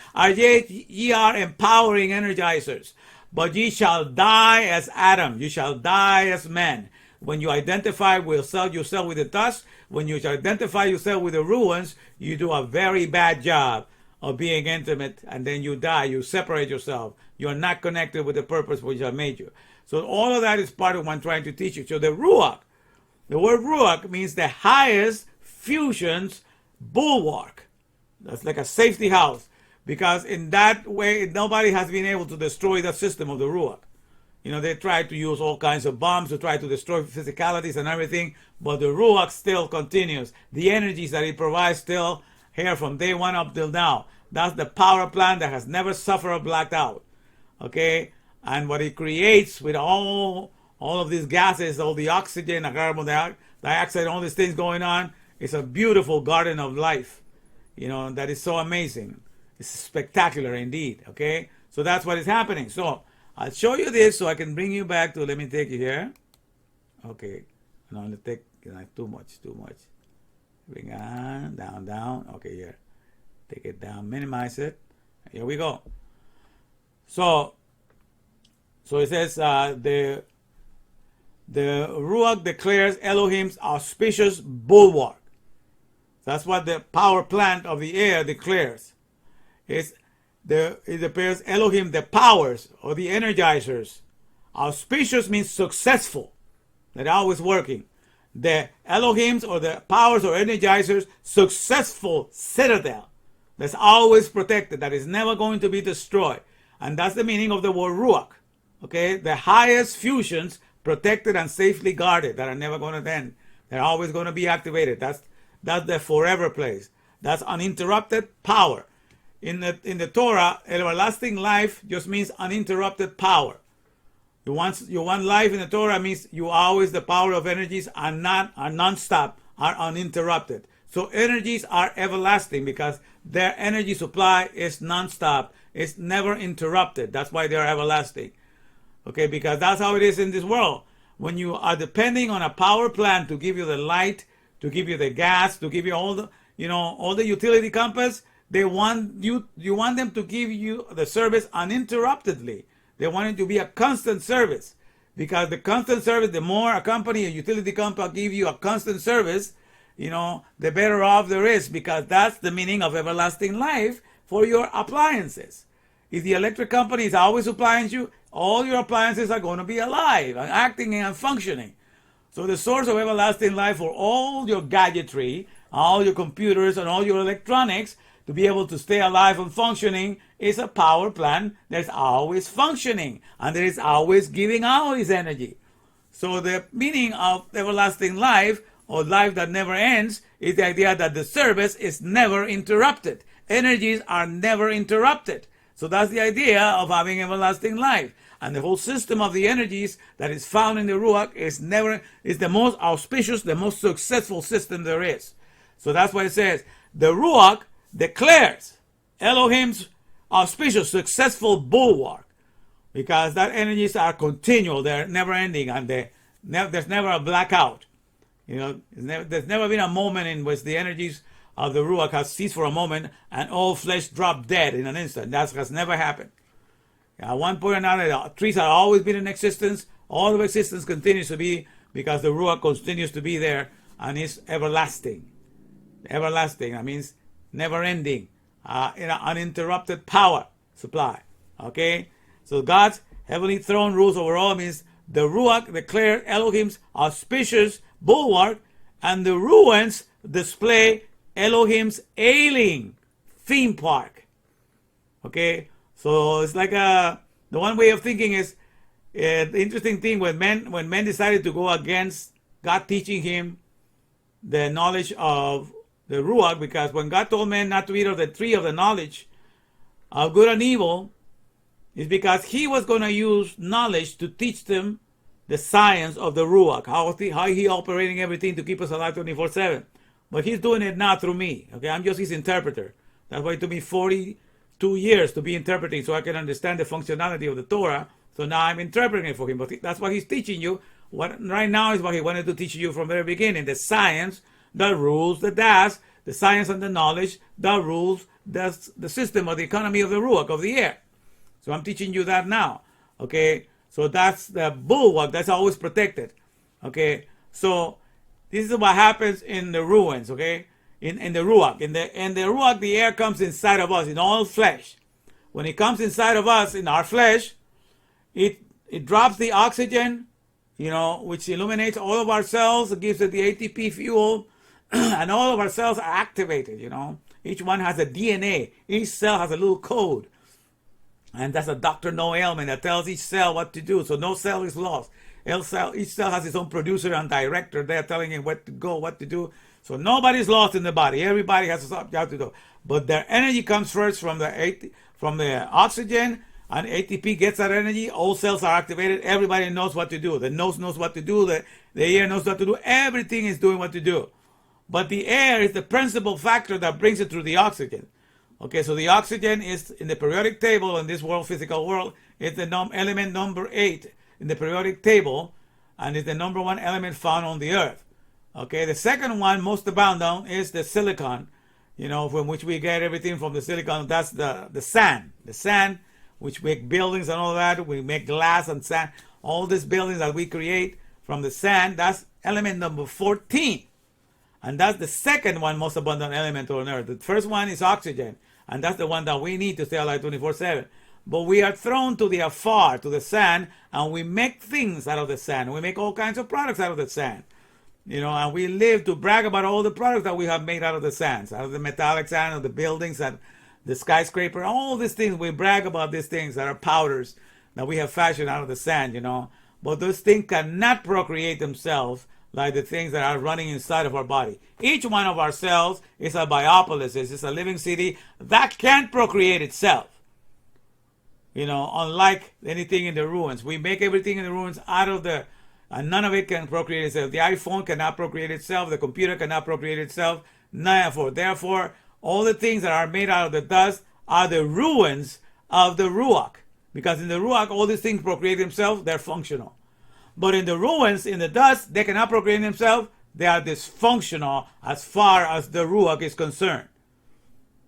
Ye are empowering energizers. But ye shall die as Adam. You shall die as men. When you identify yourself with the dust, when you identify yourself with the ruins, you do a very bad job of being intimate, and then you die. You separate yourself. You are not connected with the purpose which I made you. So all of that is part of what I'm trying to teach you. So the Ruach, the word Ruach means the highest fusions bulwark. That's like a safety house. Because in that way, nobody has been able to destroy the system of the Ruach. They tried to use all kinds of bombs to try to destroy physicalities and everything, but the Ruach still continues. The energies that it provides still here from day one up till now. That's the power plant that has never suffered a blackout. Okay? And what it creates with all of these gases, all the oxygen, the carbon dioxide, all these things going on, it's a beautiful garden of life. That is so amazing. It's spectacular indeed, okay? So that's what is happening. So I'll show you this so I can bring you back to, let me take you here. Okay, no, let's take, too much. Bring on, down. Okay, here. Take it down, minimize it. Here we go. So it says, the Ruach declares Elohim's auspicious bulwark. That's what the power plant of the air declares. It declares Elohim, the powers or the energizers. Auspicious means successful. They're always working. The Elohims or the powers or energizers, successful citadel that's always protected, that is never going to be destroyed. And that's the meaning of the word Ruach. Okay, the highest fusions protected and safely guarded that are never going to end. They're always going to be activated. That's the forever place. That's uninterrupted power. In the Torah, everlasting life just means uninterrupted power. You want life in the Torah means you always, the power of energies are non-stop, are uninterrupted. So energies are everlasting because their energy supply is non-stop. It's never interrupted. That's why they're everlasting. Okay, because that's how it is in this world. When you are depending on a power plant to give you the light, to give you the gas, to give you all the utility companies, you want them to give you the service uninterruptedly. They want it to be a constant service, because the constant service, the more a company, a utility company give you a constant service, the better off there is, because that's the meaning of everlasting life for your appliances. If the electric company is always supplying you, all your appliances are going to be alive and acting and functioning. So the source of everlasting life for all your gadgetry, all your computers and all your electronics to be able to stay alive and functioning is a power plant that's always functioning and that is always giving out its energy. So the meaning of everlasting life, or life that never ends, is the idea that the service is never interrupted. Energies are never interrupted. So that's the idea of having everlasting life. And the whole system of the energies that is found in the Ruach is the most auspicious, the most successful system there is. So that's why it says, the Ruach declares Elohim's auspicious, successful bulwark, because that energies are continual, they're never ending, and there's never a blackout. There's never been a moment in which the energies of the Ruach has ceased for a moment and all flesh dropped dead in an instant. That has never happened. At one point or another, the trees have always been in existence. All of existence continues to be, because the Ruach continues to be there and is everlasting. Everlasting, that means never ending, uninterrupted power supply. Okay? So God's heavenly throne rules over all, means the Ruach declared Elohim's auspicious bulwark, and the ruins display Elohim's ailing theme park. Okay? So it's like the one way of thinking is, the interesting thing when men decided to go against God teaching him the knowledge of the Ruach, because when God told men not to eat of the tree of the knowledge of good and evil, is because he was going to use knowledge to teach them the science of the Ruach, how he operating everything to keep us alive 24/7. But he's doing it now through me. Okay, I'm just his interpreter. That's why it took me 42 years to be interpreting, so I can understand the functionality of the Torah. So now I'm interpreting it for him. But that's what he's teaching you. What right now is what he wanted to teach you from the very beginning: the science, the rules, the science and the knowledge, the rules, the system of the economy of the Ruach, of the air. So I'm teaching you that now. Okay, so that's the bulwark that's always protected. Okay, so this is what happens in the ruins. Okay, in the Ruach, in the Ruach, the air comes inside of us in all flesh. When it comes inside of us in our flesh, it drops the oxygen, which illuminates all of our cells. It gives it the ATP fuel, and all of our cells are activated. Each one has a DNA. Each cell has a little code. And that's a Dr. No ailment that tells each cell what to do. So no cell is lost. Each cell has its own producer and director there telling it what to go, what to do. So nobody's lost in the body. Everybody has a job to do. But their energy comes first from the oxygen, and ATP gets that energy. All cells are activated. Everybody knows what to do. The nose knows what to do. The ear knows what to do. Everything is doing what to do. But the air is the principal factor that brings it through the oxygen. Okay, so the oxygen is in the periodic table in this world, physical world. It's the element number 8 in the periodic table, and it's the number 1 element found on the earth. Okay, the second one, most abundant, is the silicon, from which we get everything from the silicon. That's the sand. The sand, which make buildings and all that. We make glass and sand. All these buildings that we create from the sand, that's element number 14. And that's the second one most abundant element on earth. The first one is oxygen. And that's the one that we need to stay alive 24/7. But we are thrown to the afar, to the sand, and we make things out of the sand. We make all kinds of products out of the sand. And we live to brag about all the products that we have made out of the sands, out of the metallic sand, of the buildings, and the skyscraper, all these things. We brag about these things that are powders that we have fashioned out of the sand, But those things cannot procreate themselves like the things that are running inside of our body. Each one of our cells is a biopolis, it's a living city that can't procreate itself. unlike anything in the ruins. We make everything in the ruins out of and none of it can procreate itself. The iPhone cannot procreate itself. The computer cannot procreate itself. Therefore, all the things that are made out of the dust are the ruins of the Ruach. Because in the Ruach, all these things procreate themselves, they're functional. But in the ruins, in the dust, they cannot procreate themselves. They are dysfunctional as far as the Ruach is concerned.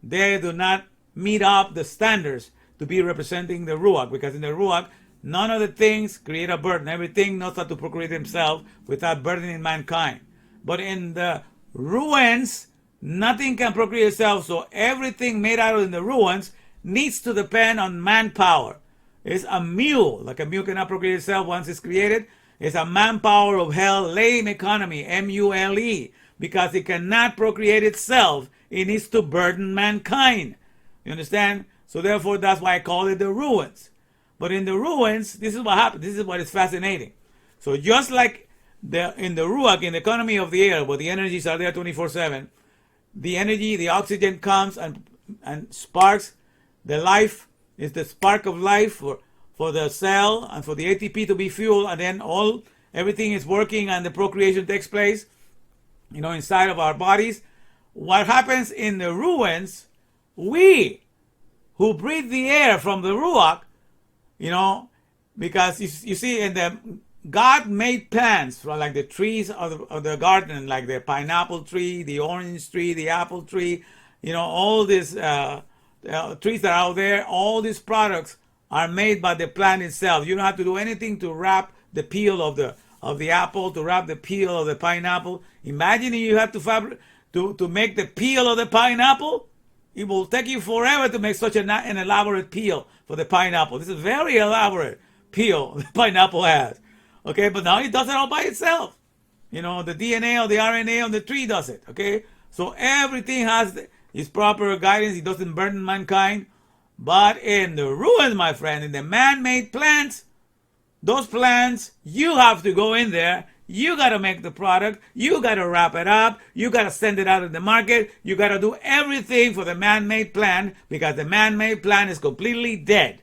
They do not meet up the standards to be representing the Ruach, because in the Ruach, none of the things create a burden. Everything knows how to procreate themselves without burdening mankind. But in the ruins, nothing can procreate itself, so everything made out in the ruins needs to depend on manpower. It's a mule. Like a mule cannot procreate itself once it's created. It's a manpower of hell, lame economy, M-U-L-E, because it cannot procreate itself. It needs to burden mankind. You understand? So therefore, that's why I call it the ruins. But in the ruins, this is what happens. This is what is fascinating. So just like in the Ruach, in the economy of the air, where the energies are there 24/7, the energy, the oxygen comes and sparks. The life is the spark of life for the cell and for the ATP to be fueled, and then everything is working and the procreation takes place, inside of our bodies. What happens in the ruins, we who breathe the air from the Ruach, because you see, in the God made plants, like the trees of the garden, like the pineapple tree, the orange tree, the apple tree, all these trees that are out there, all these products are made by the plant itself. You don't have to do anything to wrap the peel of the apple, to wrap the peel of the pineapple. Imagine you have to make the peel of the pineapple. It will take you forever to make such an elaborate peel for the pineapple. This is a very elaborate peel the pineapple has. Okay, but now it does it all by itself. The DNA or the RNA on the tree does it. Okay, so everything has its proper guidance. It doesn't burden mankind. But in the ruins, my friend, in the man-made plants, those plants, you have to go in there. You got to make the product. You got to wrap it up. You got to send it out in the market. You got to do everything for the man-made plant, because the man-made plant is completely dead.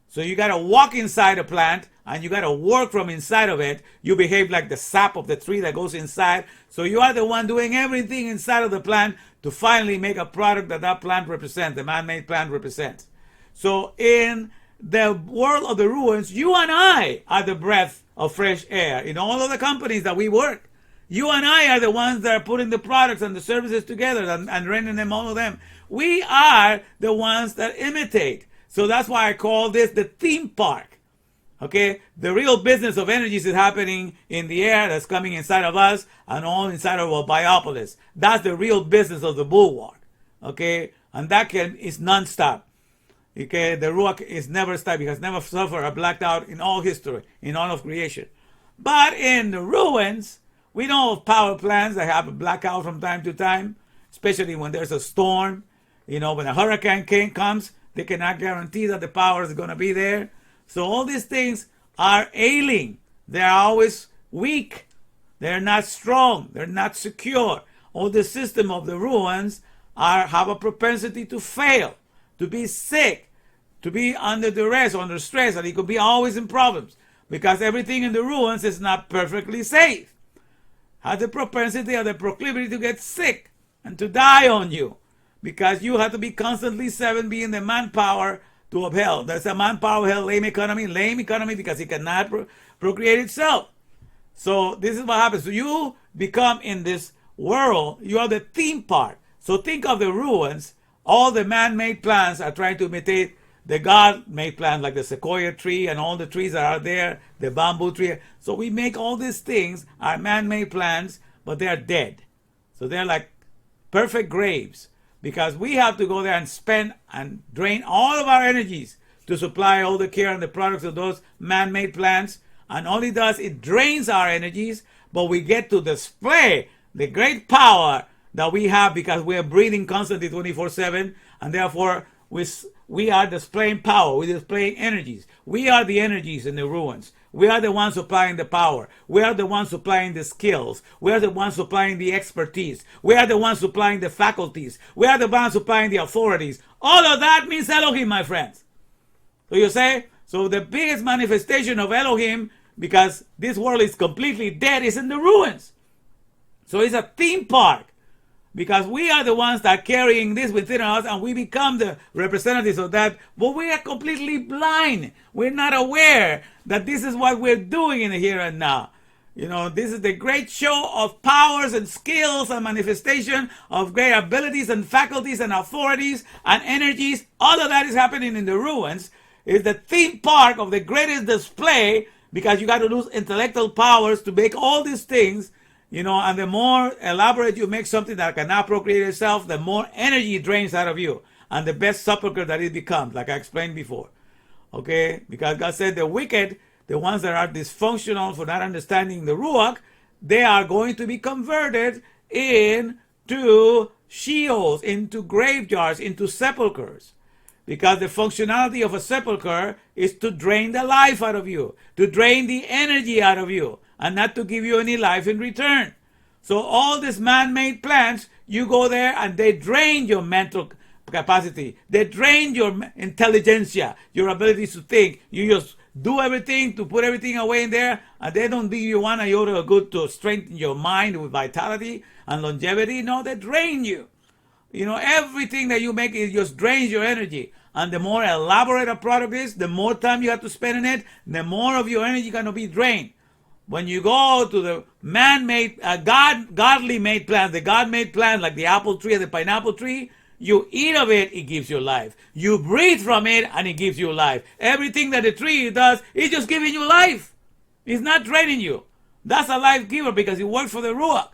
So you got to walk inside a plant and you got to work from inside of it. You behave like the sap of the tree that goes inside. So you are the one doing everything inside of the plant to finally make a product that plant represents, the man-made plant represents. So in the world of the ruins, you and I are the breath of fresh air. In all of the companies that we work, you and I are the ones that are putting the products and the services together and rendering them, all of them. We are the ones that imitate. So that's why I call this the theme park. Okay, the real business of energies is happening in the air that's coming inside of us and all inside of our biopolis. That's the real business of the bulwark. Okay, and that is non-stop. Okay, the Ruach is never stopped. It has never suffered a blackout in all history, in all of creation. But in the ruins, we know of power plants that have a blackout from time to time, especially when there's a storm. When a hurricane comes, they cannot guarantee that the power is going to be there. So all these things are ailing. They're always weak. They're not strong. They're not secure. All the system of the ruins have a propensity to fail, to be sick, to be under duress, under stress, and it could be always in problems, because everything in the ruins is not perfectly safe. Has the propensity or the proclivity to get sick and to die on you, because you have to be constantly being the manpower to upheld. That's a manpower held lame economy because it cannot procreate itself. So this is what happens. So you become in this world, you are the theme park. So think of the ruins. All the man-made plants are trying to imitate the God-made plants, like the sequoia tree and all the trees that are there, the bamboo tree. So we make all these things, are man-made plants, but they are dead. So they're like perfect graves, because we have to go there and spend and drain all of our energies to supply all the care and the products of those man-made plants. And all it does, it drains our energies, but we get to display the great power that we have, because we are breathing constantly 24/7, and therefore we are displaying power, we're displaying energies. We are the energies in the ruins. We are the ones supplying the power. We are the ones supplying the skills. We are the ones supplying the expertise. We are the ones supplying the faculties. We are the ones supplying the authorities. All of that means Elohim, my friends. So you say, so the biggest manifestation of Elohim, because this world is completely dead, is in the ruins. So it's a theme park, because we are the ones that are carrying this within us, and we become the representatives of that, but we are completely blind. We're not aware that this is what we're doing in the here and now. You know, this is the great show of powers and skills and manifestation of great abilities and faculties and authorities and energies. All of that is happening in the ruins. It's the theme park of the greatest display, because you got to use intellectual powers to make all these things, you know, and the more elaborate you make something that cannot procreate itself, the more energy it drains out of you, and the best sepulcher that it becomes, like I explained before. Okay? Because God said the wicked, the ones that are dysfunctional for not understanding the Ruach, they are going to be converted into Sheols, into graveyards, into sepulchers. Because the functionality of a sepulcher is to drain the life out of you, to drain the energy out of you, and not to give you any life in return. So all these man-made plants, you go there and they drain your mental capacity. They drain your intelligentsia, your ability to think. You just do everything to put everything away in there, and they don't give you one iota of good to strengthen your mind with vitality and longevity. No, they drain you. You know, everything that you make, it just drains your energy. And the more elaborate a product is, the more time you have to spend in it, the more of your energy going to be drained. When you go to the man-made, godly-made plant, the God-made plant, like the apple tree and the pineapple tree, you eat of it, it gives you life. You breathe from it, and it gives you life. Everything that the tree does is just giving you life. It's not draining you. That's a life giver, because you work for the Ruach.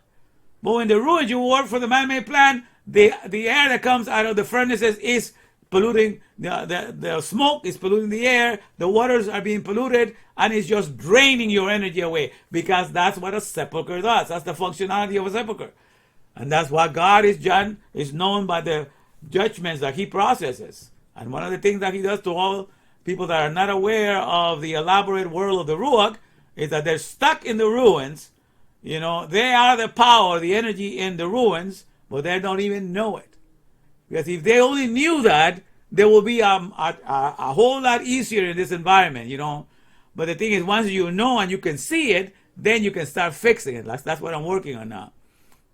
But when the Ruach, you work for the man-made plant, the air that comes out of the furnaces is polluting, the smoke is polluting the air, the waters are being polluted, and it's just draining your energy away, because that's what a sepulcher does. That's the functionality of a sepulcher. And that's what God is done, is known by the judgments that he processes. And one of the things that he does to all people that are not aware of the elaborate world of the Ruach is that they're stuck in the ruins. You know, they are the power, the energy in the ruins, but they don't even know it. Because if they only knew that, they will be a whole lot easier in this environment, you know. But the thing is, once you know and you can see it, then you can start fixing it. That's what I'm working on now.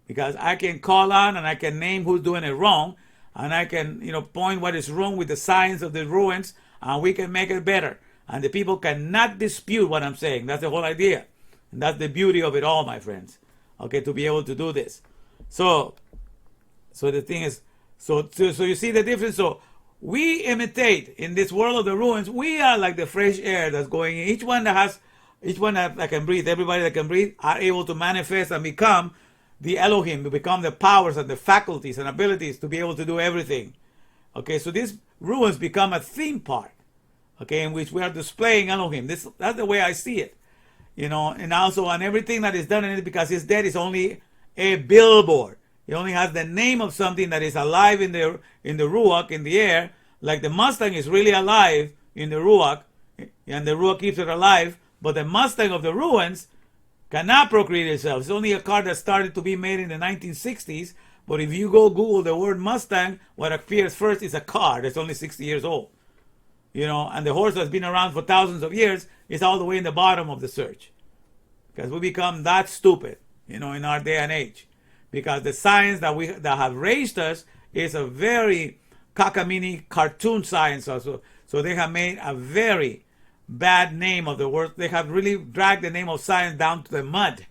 Because I can call on and I can name who's doing it wrong, and I can, you know, point what is wrong with the science of the ruins, and we can make it better. And the people cannot dispute what I'm saying. That's the whole idea. And that's the beauty of it all, my friends. Okay, to be able to do this. So the thing is, so you see the difference. So we imitate in this world of the ruins. We are like the fresh air that's going in. Each one that can breathe, everybody that can breathe, are able to manifest and become the Elohim, to become the powers and the faculties and abilities to be able to do everything. Okay, so these ruins become a theme park, okay, in which we are displaying Elohim. That's the way I see it, you know. And also on everything that is done in it, because it's dead, is only a billboard. It only has the name of something that is alive in the Ruach, in the air. Like the Mustang is really alive in the Ruach, and the Ruach keeps it alive, but the Mustang of the ruins cannot procreate itself. It's only a car that started to be made in the 1960s, but if you go Google the word Mustang, what appears first is a car that's only 60 years old. You know, and the horse that's been around for thousands of years is all the way in the bottom of the search. Because we become that stupid, you know, in our day and age. Because the science that have raised us is a very cockamamie cartoon science also. So they have made a very bad name of the word. They have really dragged the name of science down to the mud,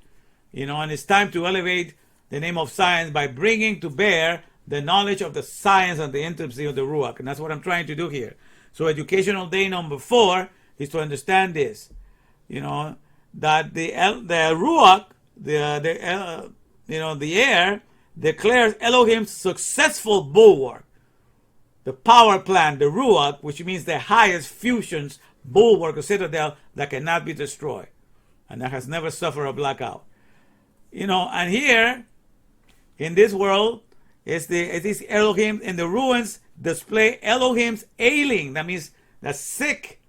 you know. And it's time to elevate the name of science by bringing to bear the knowledge of the science and the intimacy of the Ruach. And that's what I'm trying to do here. So educational day number 4 is to understand this, you know, that the Ruach, the air declares Elohim's successful bulwark, the power plant, the Ruach, which means the highest fusions bulwark, a citadel that cannot be destroyed, and that has never suffered a blackout. You know, and here in this world is this Elohim in the ruins display Elohim's ailing. That means that's sick.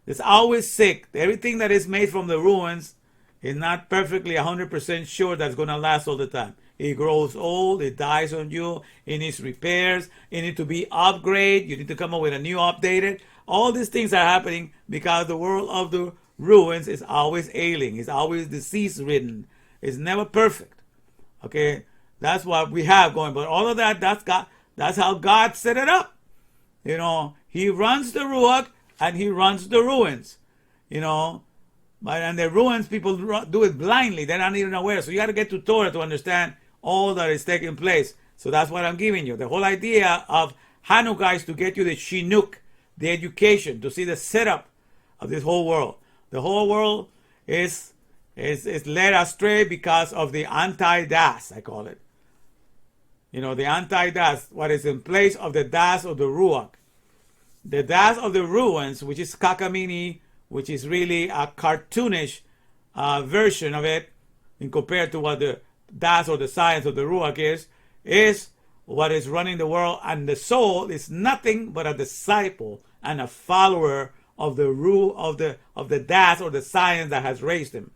It's always sick. Everything that is made from the ruins is not perfectly 100% sure that's going to last all the time. It grows old, it dies on you, it needs repairs, it needs to be upgraded, you need to come up with a new updated, All these things are happening because the world of the ruins is always ailing, it's always disease ridden, it's never perfect. Okay, that's what we have going. But all of that, that's God. That's how God set it up. You know, He runs the ruach and He runs the ruins. You know, and the ruins people do it blindly. They're not even aware. So you got to get to Torah to understand all that is taking place. So that's what I'm giving you. The whole idea of Hanukkah is to get you the Chinook, the education, to see the setup of this whole world. The whole world is led astray because of the anti-das, I call it. You know, the anti-das, what is in place of the das of the ruach. The das of the ruins, which is kakamini, which is really a cartoonish version of it, in compared to what the das or the science of the ruach is what is running the world. And the soul is nothing but a disciple and a follower of the rule of the das or the science that has raised him.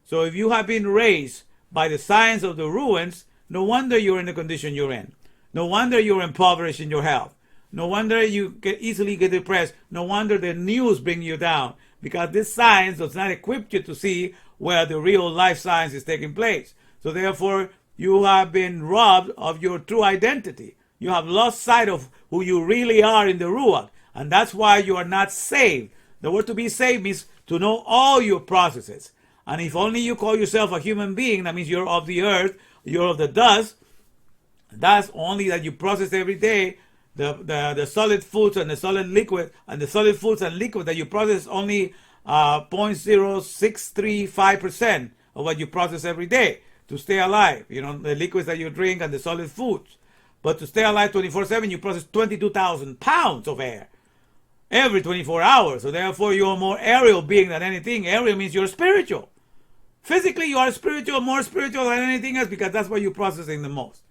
So if you have been raised by the science of the ruins, no wonder you're in the condition you're in. No wonder you're impoverished in your health. No wonder you easily get depressed. No wonder the news bring you down, because this science does not equip you to see where the real life science is taking place. So therefore, you have been robbed of your true identity. You have lost sight of who you really are in the Ruach. And that's why you are not saved. The word to be saved means to know all your processes. And if only you call yourself a human being, that means you're of the earth, you're of the dust. That's only that you process every day the solid foods and the solid liquid, and the solid foods and liquid that you process only 0.0635% of what you process every day to stay alive. You know, the liquids that you drink and the solid foods. But to stay alive 24/7, you process 22,000 pounds of air every 24 hours. So therefore, you're a more aerial being than anything. Aerial means you're spiritual. Physically, you are spiritual, more spiritual than anything else, because that's what you're processing the most.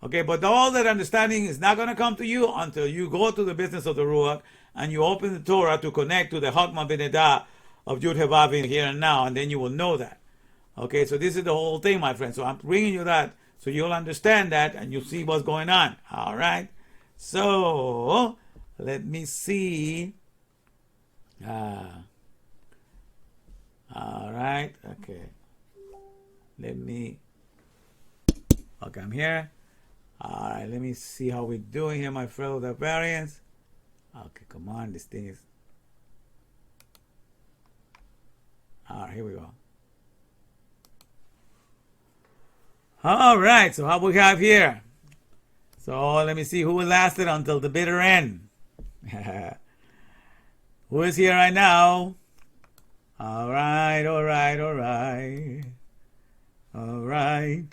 Okay, but all that understanding is not going to come to you until you go to the business of the Ruach and you open the Torah to connect to the Hakma Benedah of Yud Hevav in here and now, and then you will know that. Okay, so this is the whole thing, my friend. So I'm bringing you that so you'll understand that and you'll see what's going on. All right. So let me see. All right. Okay. Okay, I'm here. All right, let me see how we're doing here, my fellow Barbarians. Okay, come on, this thing is... All right, here we go. All right, so how we have here? So let me see who lasted until the bitter end. Who is here right now? All right, all right, all right. All right.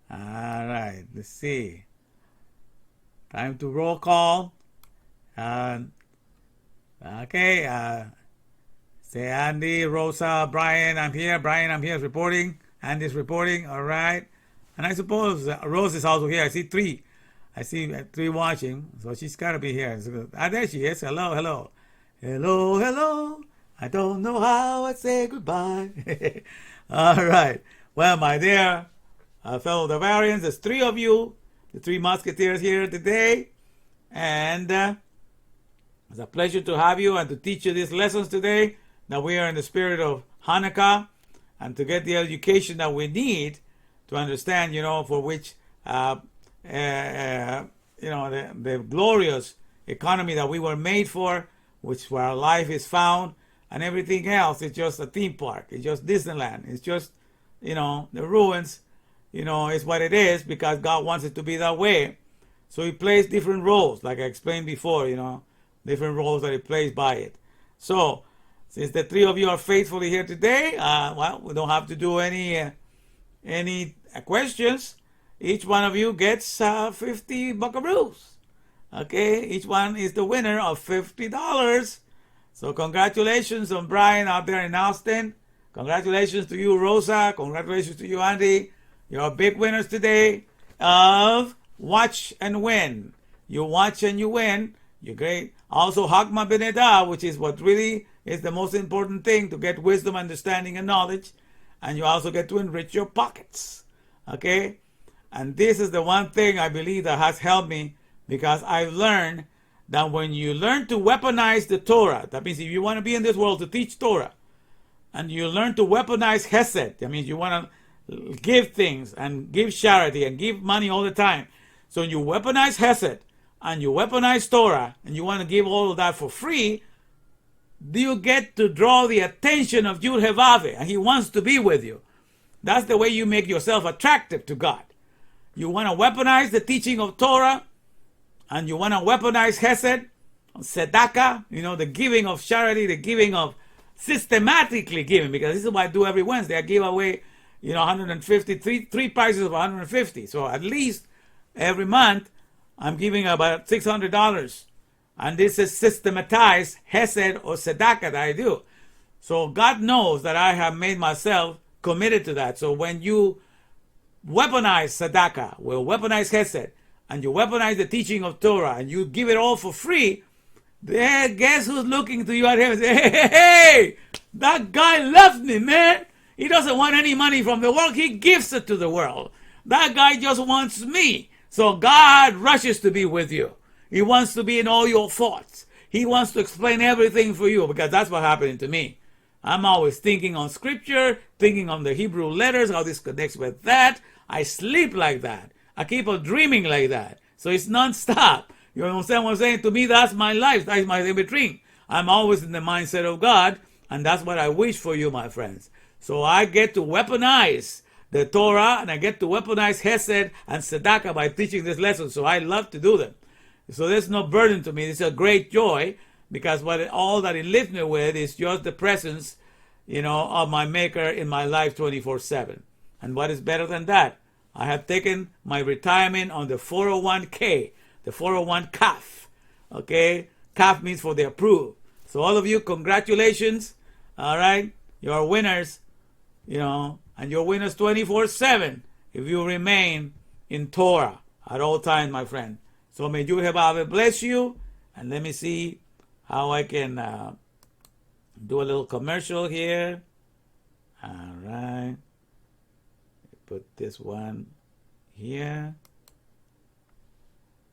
All right, let's see. Time to roll call. Okay, say Andy, Rosa, Brian, I'm here. Brian, I'm here reporting. Andy's reporting, all right. And I suppose Rose is also here. I see three. I see three watching, so she's got to be here. There she is. Hello, hello. Hello, hello. I don't know how I say goodbye. All right. Well, my dear fellow Bavarians, there's three of you, the three musketeers here today. And it's a pleasure to have you and to teach you these lessons today. That we are in the spirit of Hanukkah and to get the education that we need to understand, for which, the glorious economy that we were made for, which where our life is found, and everything else is just a theme park. It's just Disneyland. It's just, the ruins, is what it is because God wants it to be that way. So He plays different roles, like I explained before, different roles that He plays by it. So, since the three of you are faithfully here today, we don't have to do any questions. Each one of you gets 50 buckaroos. Okay, each one is the winner of $50. So congratulations on Brian out there in Austin. Congratulations to you, Rosa. Congratulations to you, Andy. You're big winners today of Watch and Win. You watch and you win. You're great. Also, Hakma Benedah, which is what really is the most important thing to get wisdom, understanding, and knowledge. And you also get to enrich your pockets. Okay? And this is the one thing I believe that has helped me because I've learned that when you learn to weaponize the Torah, that means if you want to be in this world to teach Torah, and you learn to weaponize Hesed, that means you want to give things and give charity and give money all the time. So when you weaponize Hesed and you weaponize Torah and you want to give all of that for free, you get to draw the attention of Yud Hevave, and he wants to be with you. That's the way you make yourself attractive to God. You want to weaponize the teaching of Torah, and you want to weaponize Hesed, Tzedakah, the giving of charity, the giving of systematically giving, because this is what I do every Wednesday. I give away, 150, three prices of 150. So at least every month, I'm giving about $600. And this is systematized Hesed or Tzedakah that I do. So God knows that I have made myself committed to that. So when you weaponize Tzedakah, weaponize Hesed, and you weaponize the teaching of Torah, and you give it all for free, then guess who's looking to you at him and say, hey, that guy loves me, man. He doesn't want any money from the world. He gives it to the world. That guy just wants me. So God rushes to be with you. He wants to be in all your thoughts. He wants to explain everything for you, because that's what happened to me. I'm always thinking on scripture, thinking on the Hebrew letters, how this connects with that. I sleep like that. I keep on dreaming like that. So it's non-stop. You understand what I'm saying? To me, that's my life. That's my every dream. I'm always in the mindset of God, and that's what I wish for you, my friends. So I get to weaponize the Torah, and I get to weaponize Hesed and Tzedakah by teaching this lesson. So I love to do them. So there's no burden to me. It's a great joy, because all that it leaves me with is just the presence, of my Maker in my life 24/7. And what is better than that? I have taken my retirement on the 401k, the 401 CAF. Okay? CAF means for the approved. So all of you, congratulations. All right? You're winners, and you're winners 24/7 if you remain in Torah at all times, my friend. So may Yud Hevave bless you. And let me see how I can do a little commercial here. All right. Put this one here.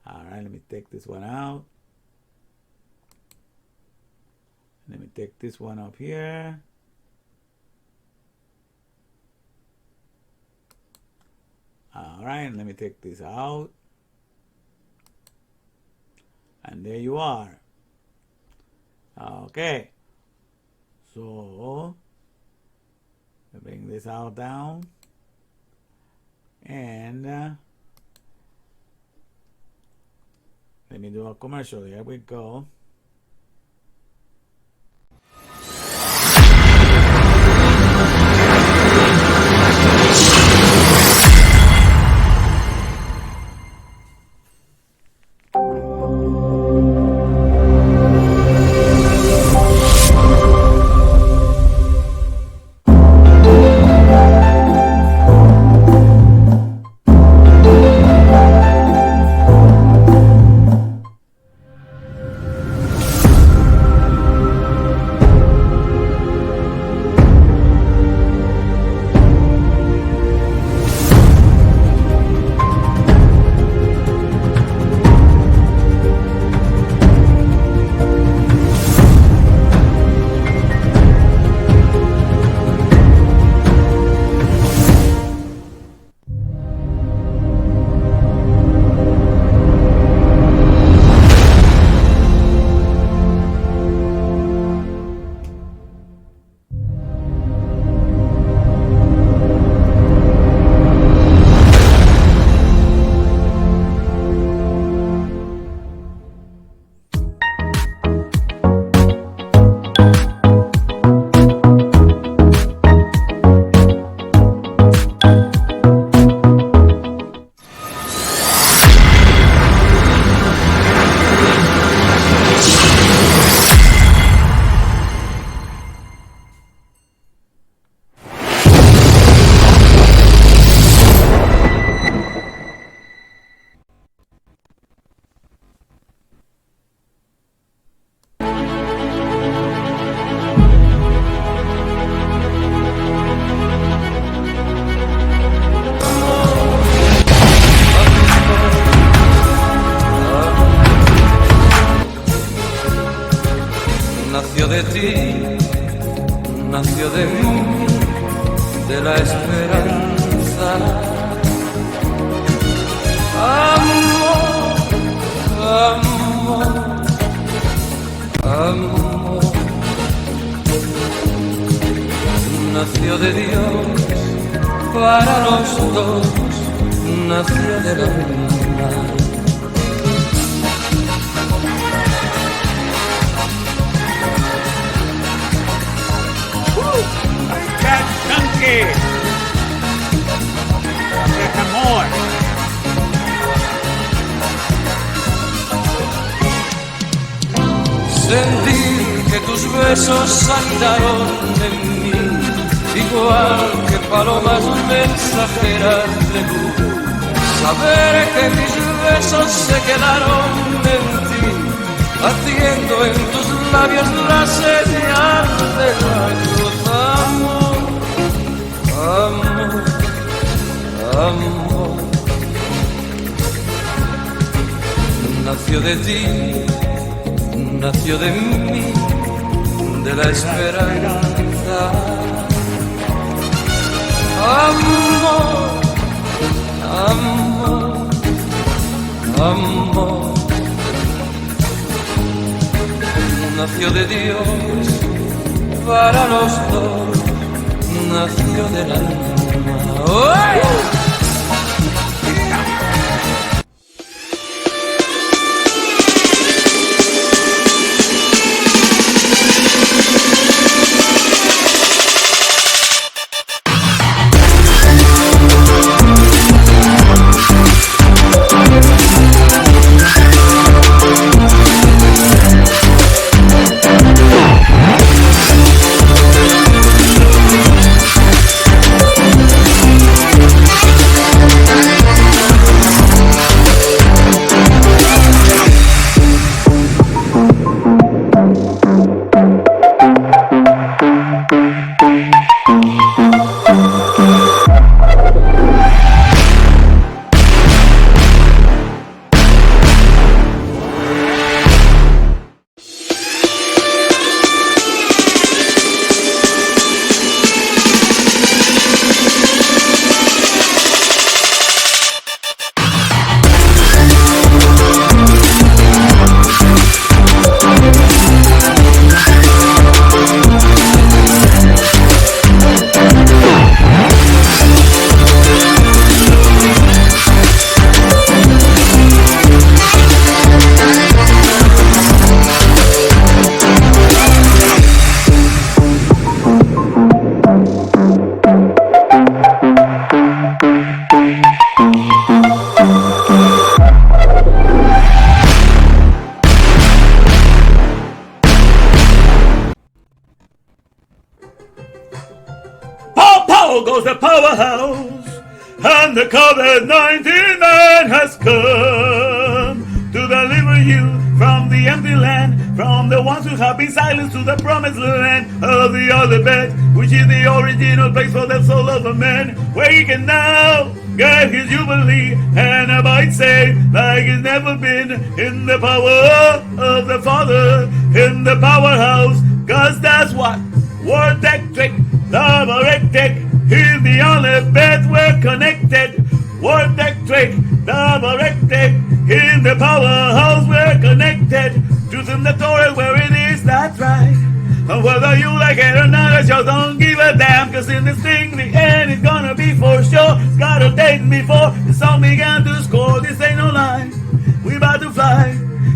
All right, let me take this one out. Let me take this one up here. All right, let me take this out. And there you are. Okay. So, bring this out down. And let me do a commercial. Here we go. de ti, nació de mí, de la esperanza. Amor, amor, amor, nació de Dios para los dos, nació del alma. Cat Chunky. Cat Amor. Sentir que tus besos saltaron de mí, igual que palomas mensajeras de luz. Saber que mis besos se quedaron en ti, haciendo en tus labios la señal de la cruz. Amor, amor, amor, nació de ti, nació de mí, de la esperanza. Amor, amor, amor, nació de Dios para los dos, nació del alma. ¡Oh! Goes the powerhouse, and the COVID-19 man has come to deliver you from the empty land, from the ones who have been silenced to the promised land of the other bed, which is the original place for the soul of a man, where he can now get his jubilee and abide safe like he's never been, in the power of the Father, in the powerhouse, 'cause that's what Word Tech Trick, the Tech, he's the only bed we're connected. Word Tech Trick, the Tech, in the powerhouse we're connected. Truth in the Torah where it is, that's right. And whether you like it or not, I just don't give a damn. 'Cause in this thing, the end is gonna be for sure. It's got a date before the song began to score. This ain't no lie, we about to fly.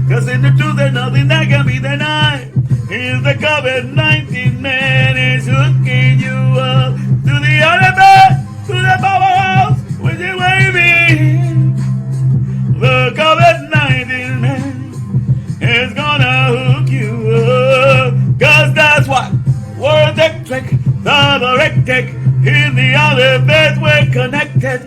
'Cause in the truth, there's nothing that can be denied. He's the COVID-19 man, is hooking you up to the other bed, to the powerhouse, with you waving. The COVID-19 man is gonna hook you up, 'cause that's what Word Tech Trick, the Tech, in the other bed we're connected.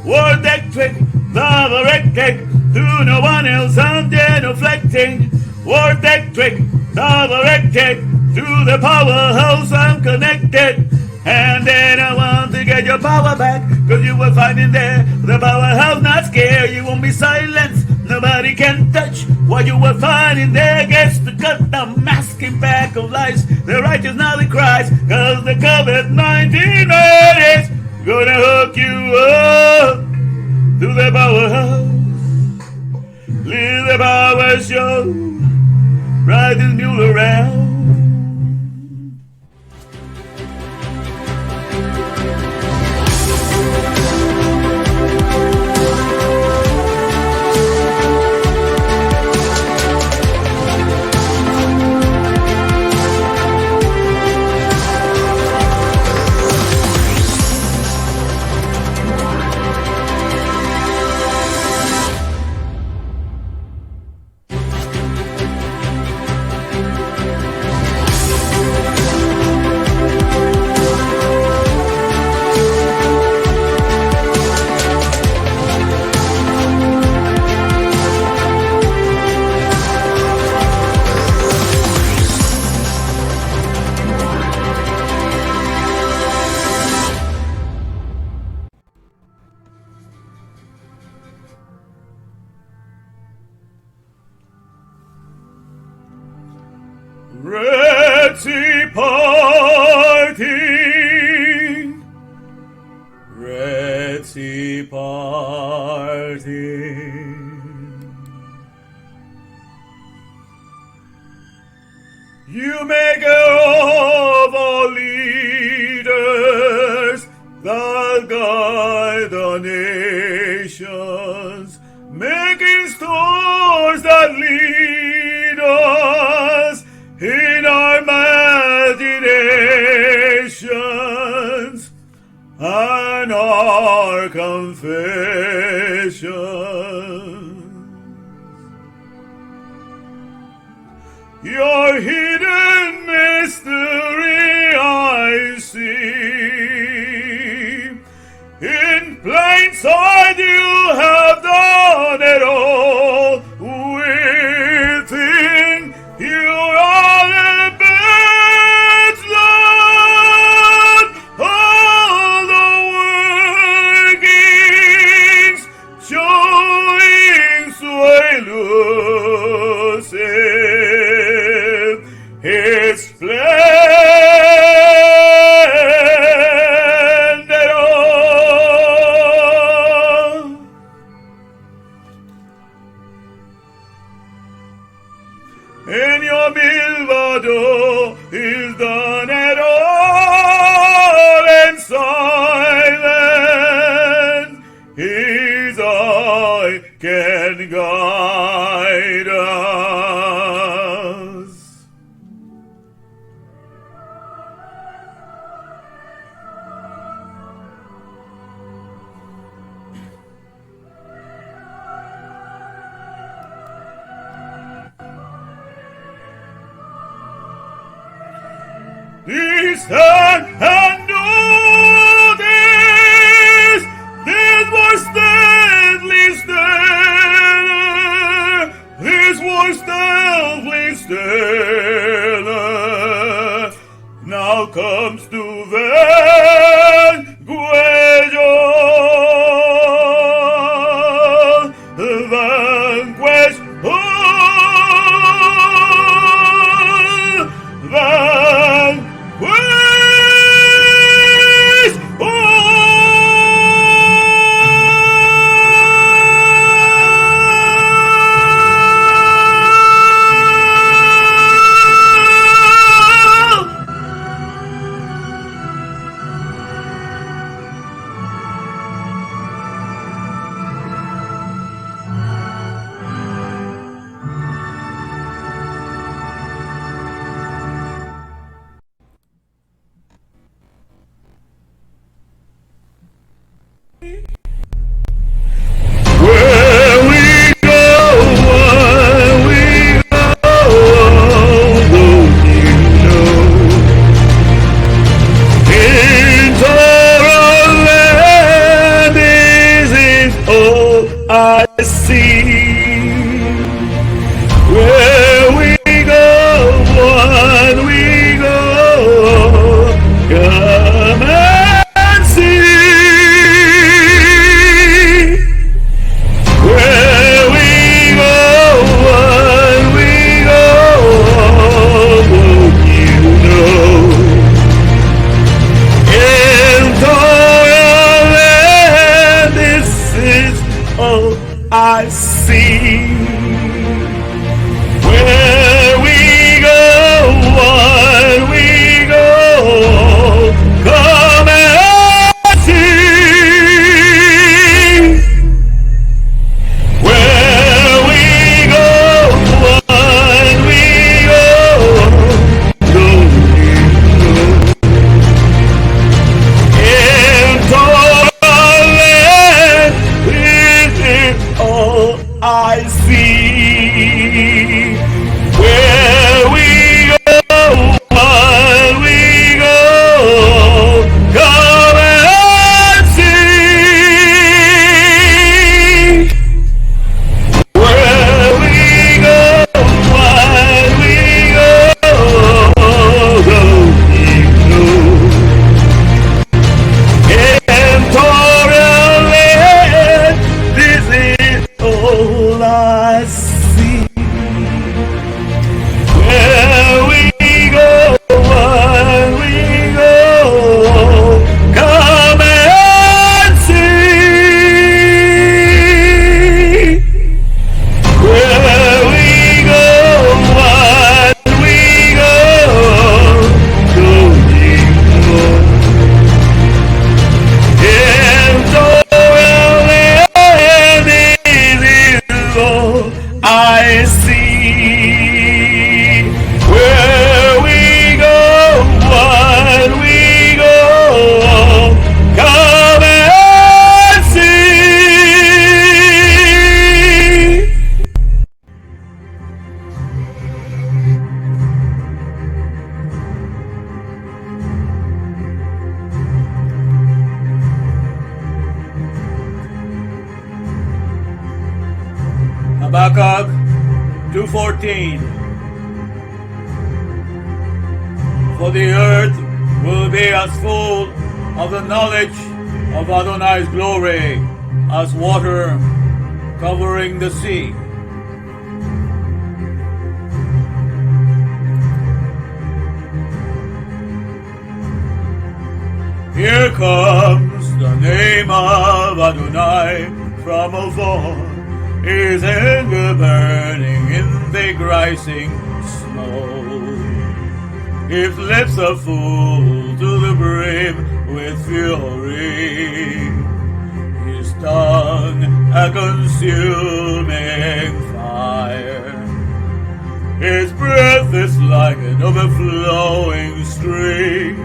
Word Tech Trick, the Tech, to no one else I'm genuflecting. Word Tech Trick, the Tech, to the powerhouse I'm connected. And then I want to get your power back, 'cause you will find in there the powerhouse not scared. You won't be silenced, nobody can touch What you will find in there gets to cut the masking back of lies. The righteous now they cries, cause the COVID-19 is gonna hook you up to the powerhouse. Leave the power show, ride this mule around. Red Sea parting, Red Sea parting. You make of all leaders that guide the nations, making stores that lead us in our imaginations and our confessions. Your hidden mystery I see. In plain sight you have done it all. Within you are the best Lord. All the workings showing sway elusive His splendid all. In your Milvado is done at all in silence. His eye can guide us. Listen and notice, this was deadly stellar, this was deadly stellar, now comes to vanquish all, vanquish all, vanquish all. I see. Where we go, what we go, come and see. Where we go, what we go, in Torah, this is all I see. Where we go, what we go, come and see. Where we go, what we go, in Torah land, this is all I see. Where we go, what we go, come and see. Where we go, what we go, in Torah land, this is all I see. Where we go, what we go, come and see. Habakkuk 2:14. For the earth will be as full of the knowledge of Adonai's glory as water covering the sea. Here comes the name of Adonai from afar, his anger burning in thick rising smoke. His lips are full to the brim with fury, his tongue a consuming fire. His breath is like an overflowing stream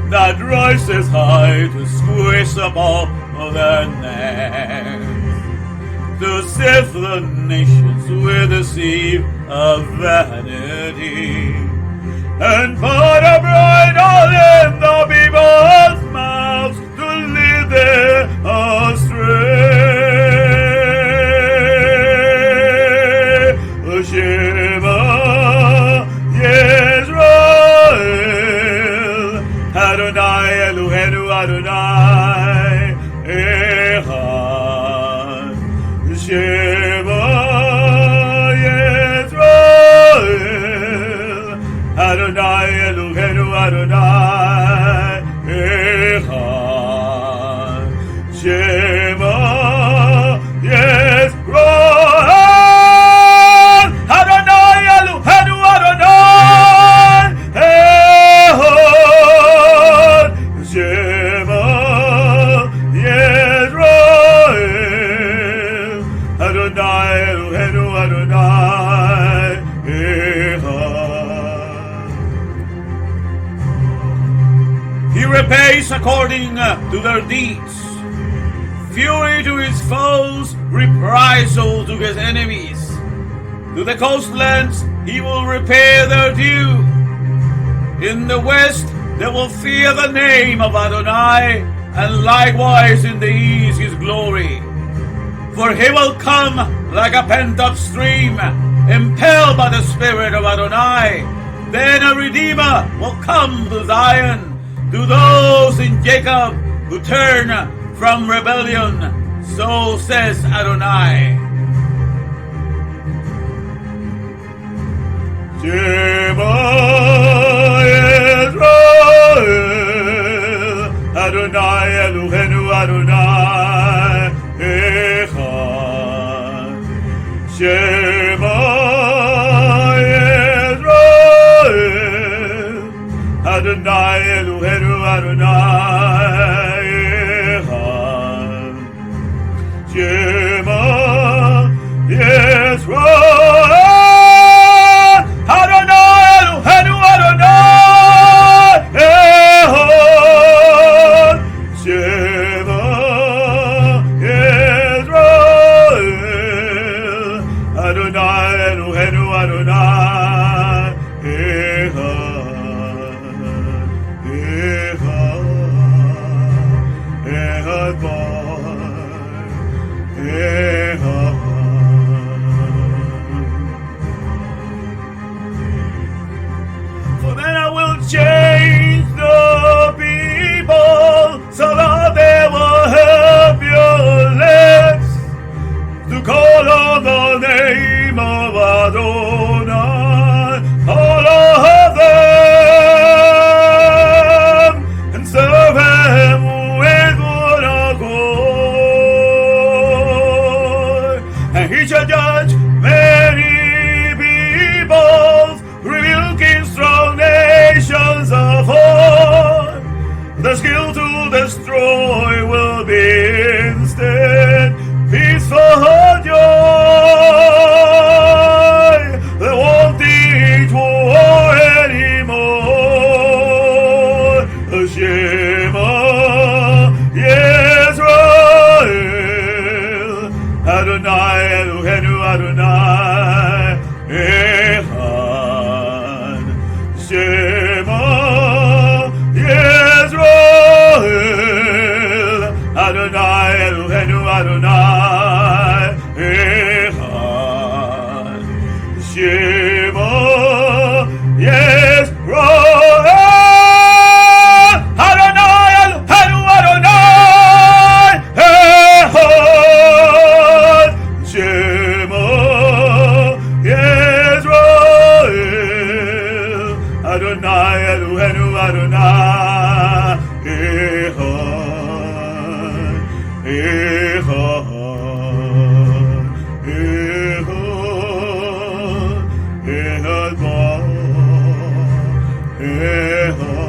that rises high to squish up all of the neck, to sift the nations with a sieve of vanity, and put a bride all in the people's mouths to lead them astray. Shema Yisrael, Adonai Eloheinu Adonai Echad. Shema Yisrael, Adonai Eloheinu Adonai Echad. Shema Yisrael, Adonai Eloheinu Adonai Echad. Shema Yisrael, Adonai Eloheinu Adonai Echad. He repays according to their deeds, fury to his foes, reprisal to his enemies. To the coastlands he will repay their due. In the west they will fear the name of Adonai, and likewise in the east his glory. For he will come like a pent-up stream, impelled by the Spirit of Adonai. Then a Redeemer will come to Zion, to those in Jacob who turn from rebellion. So says Adonai. Shema Yisrael, Adonai Eloheinu Adonai Echad. Shema Yisrael, Adonai Eloheinu Adonai Echad. Shema Yisrael, Adonai Eloheinu Adonai Echad. Shema Yisrael, Adonai Eloheinu Adonai Echad. Echad, Echad Bar, Echad. For then I will change the people so that they will help your lips to call on the name of Adonai, all of them, and serve him with one accord. And he shall judge many peoples, rebuking strong nations afar. The skill to destroy will be instead peaceful joy. They won't teach war anymore. Shema Yisrael, Adonai Eloheinu Adonai Echad. Shema Yisrael, Adonai Eloheinu Adonai Echad. Shema Yisrael, Adonai Eloheinu Adonai Echad. Shema Yisrael, Adonai Eloheinu Adonai Echad. Echad, Echad, Echad Bar, Echad.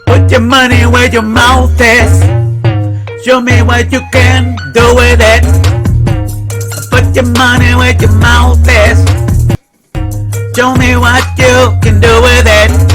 Put your money where your mouth is. Show me what you can do with it. Put your money where your mouth is. Show me what you can do with it.